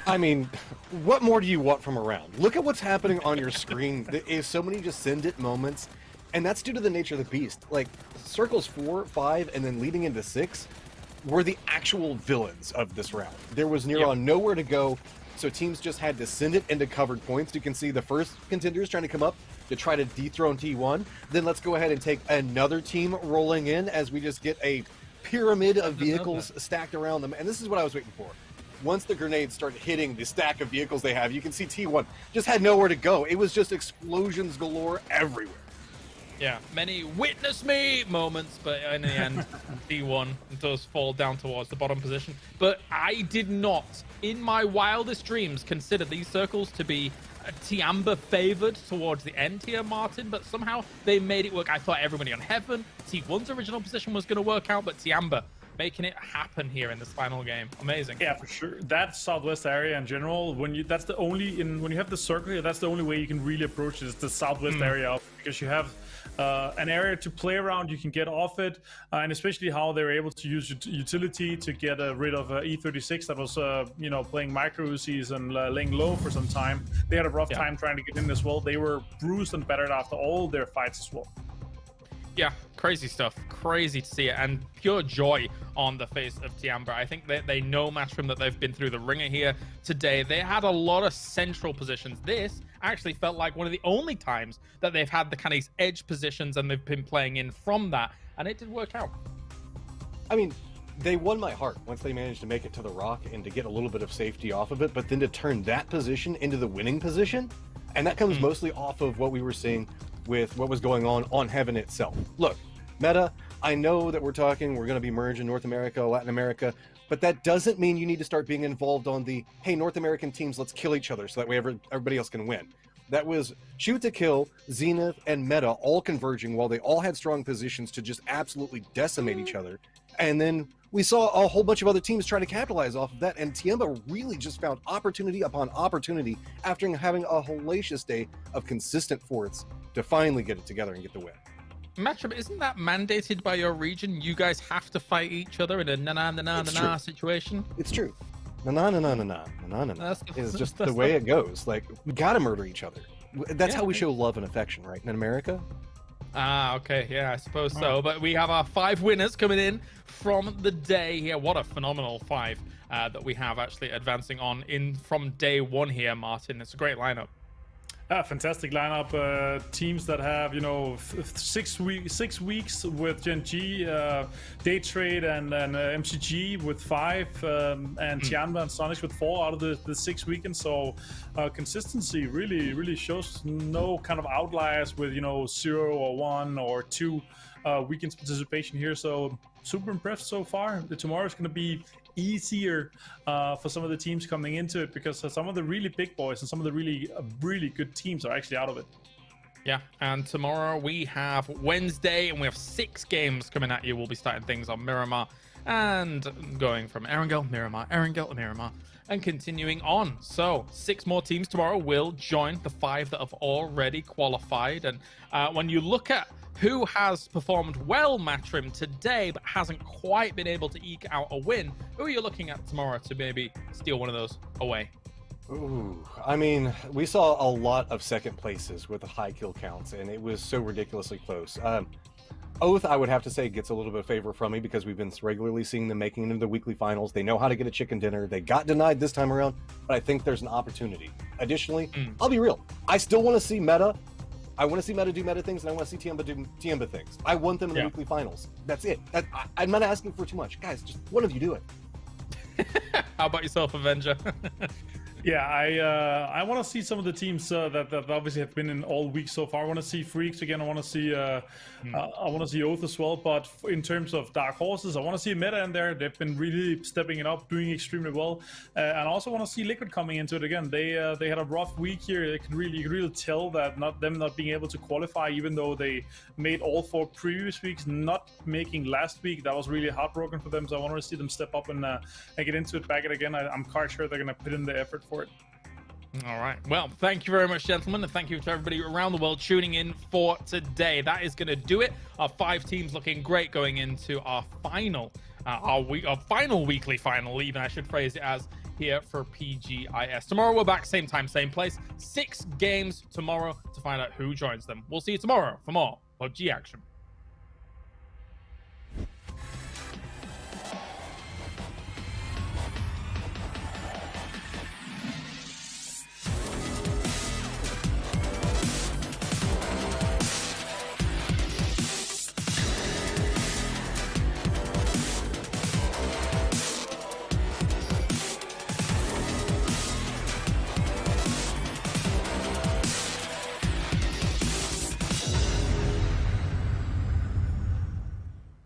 I mean, what more do you want from a round? Look at what's happening on your screen. There is so many just send it moments, and that's due to the nature of the beast. Like, circles 4, 5, and then leading into 6 were the actual villains of this round. There was near on nowhere to go, so teams just had to send it into covered points. You can see the first contenders trying to come up to try to dethrone T1. Then let's go ahead and take another team rolling in as we just get a pyramid of vehicles stacked around them. And this is what I was waiting for. Once the grenades started hitting the stack of vehicles they have, you can see T1 just had nowhere to go. It was just explosions galore everywhere. Yeah, many witness me moments, but in the end, T1 does fall down towards the bottom position. But I did not, in my wildest dreams, consider these circles to be Tiamba favored towards the end here, Martin, but somehow they made it work. I thought everybody on Heaven, T1's original position was going to work out, but Tiamba making it happen here in this final game. Amazing. Yeah, for sure. That southwest area in general, when you have the circle here, that's the only way you can really approach it, is the southwest area, because you have an area to play around, you can get off it, and especially how they were able to use utility to get rid of E36 that was playing micro Uzis and laying low for some time. They had a rough time trying to get in as well. They were bruised and battered after all their fights as well. Yeah, crazy stuff. Crazy to see it, and pure joy on the face of Tiamba. I think they know Matchroom, that they've been through the ringer here today. They had a lot of central positions. This actually felt like one of the only times that they've had the kind of edge positions, and they've been playing in from that, and it did work out. I mean, they won my heart once they managed to make it to the rock and to get a little bit of safety off of it, but then to turn that position into the winning position, and that comes mostly off of what we were seeing with what was going on Heaven itself. Look, Meta, I know that we're going to be merging North America, Latin America, but that doesn't mean you need to start being involved on the, hey, North American teams, let's kill each other so that way everybody else can win. That was Shoot to Kill, Zenith, and Meta all converging while they all had strong positions to just absolutely decimate each other. And then we saw a whole bunch of other teams try to capitalize off of that, and Tiamba really just found opportunity upon opportunity after having a hellacious day of consistent fourths to finally get it together and get the win. Matchup, isn't that mandated by your region? You guys have to fight each other in a na-na-na-na-na situation? It's true. Na-na-na-na-na-na-na-na is just the way it goes. Like, we gotta murder each other. That's how we show love and affection, right? In America? Ah, okay. Yeah, I suppose so. But we have our 5 winners coming in from the day here. What a phenomenal 5 that we have actually advancing on in from day 1 here, Martin. It's a great lineup. Fantastic lineup. Teams that have 6 weeks with Gen G, Day Trade and MCG with 5, and Tianma and Sonics with 4 out of the 6 weekends. So consistency really shows. No kind of outliers with 0 or 1 or 2 weekends participation here. So super impressed so far. Tomorrow is going to be easier for some of the teams coming into it, because some of the really big boys and some of the really good teams are actually out of it. Yeah, and tomorrow we have Wednesday, and we have 6 games coming at you. We'll be starting things on Miramar and going from Erangel, Miramar, Erangel, Miramar, and continuing on. So 6 more teams tomorrow will join the 5 that have already qualified. And when you look at who has performed well, Matrim, today, but hasn't quite been able to eke out a win, who are you looking at tomorrow to maybe steal one of those away? Ooh, I mean, we saw a lot of second places with the high kill counts, and it was so ridiculously close. Oath, I would have to say, gets a little bit of favor from me because we've been regularly seeing them making it into the weekly finals. They know how to get a chicken dinner. They got denied this time around, but I think there's an opportunity. Additionally, I'll be real. I still want to see Meta. I want to see Meta do Meta things, and I want to see Tiamba do Tiamba things. I want them in the weekly finals. That's it. I'm not asking for too much. Guys, just one of you do it. How about yourself, Avenger? Yeah, I want to see some of the teams that obviously have been in all week so far. I want to see Freaks again. I want to see Oath as well. But in terms of Dark Horses, I want to see Meta in there. They've been really stepping it up, doing extremely well. And I also want to see Liquid coming into it again. They had a rough week here. You can really tell that them not being able to qualify, even though they made all 4 previous weeks, not making last week. That was really heartbroken for them. So I want to see them step up and get into it back again. I'm quite sure they're going to put in the effort for it. All right. Well, thank you very much, gentlemen, and thank you to everybody around the world tuning in for today. That is going to do it. Our 5 teams looking great going into our final, our final weekly final, even I should phrase it as, here for PGI.S. Tomorrow we're back, same time, same place. 6 games tomorrow to find out who joins them. We'll see you tomorrow for more PUBG action.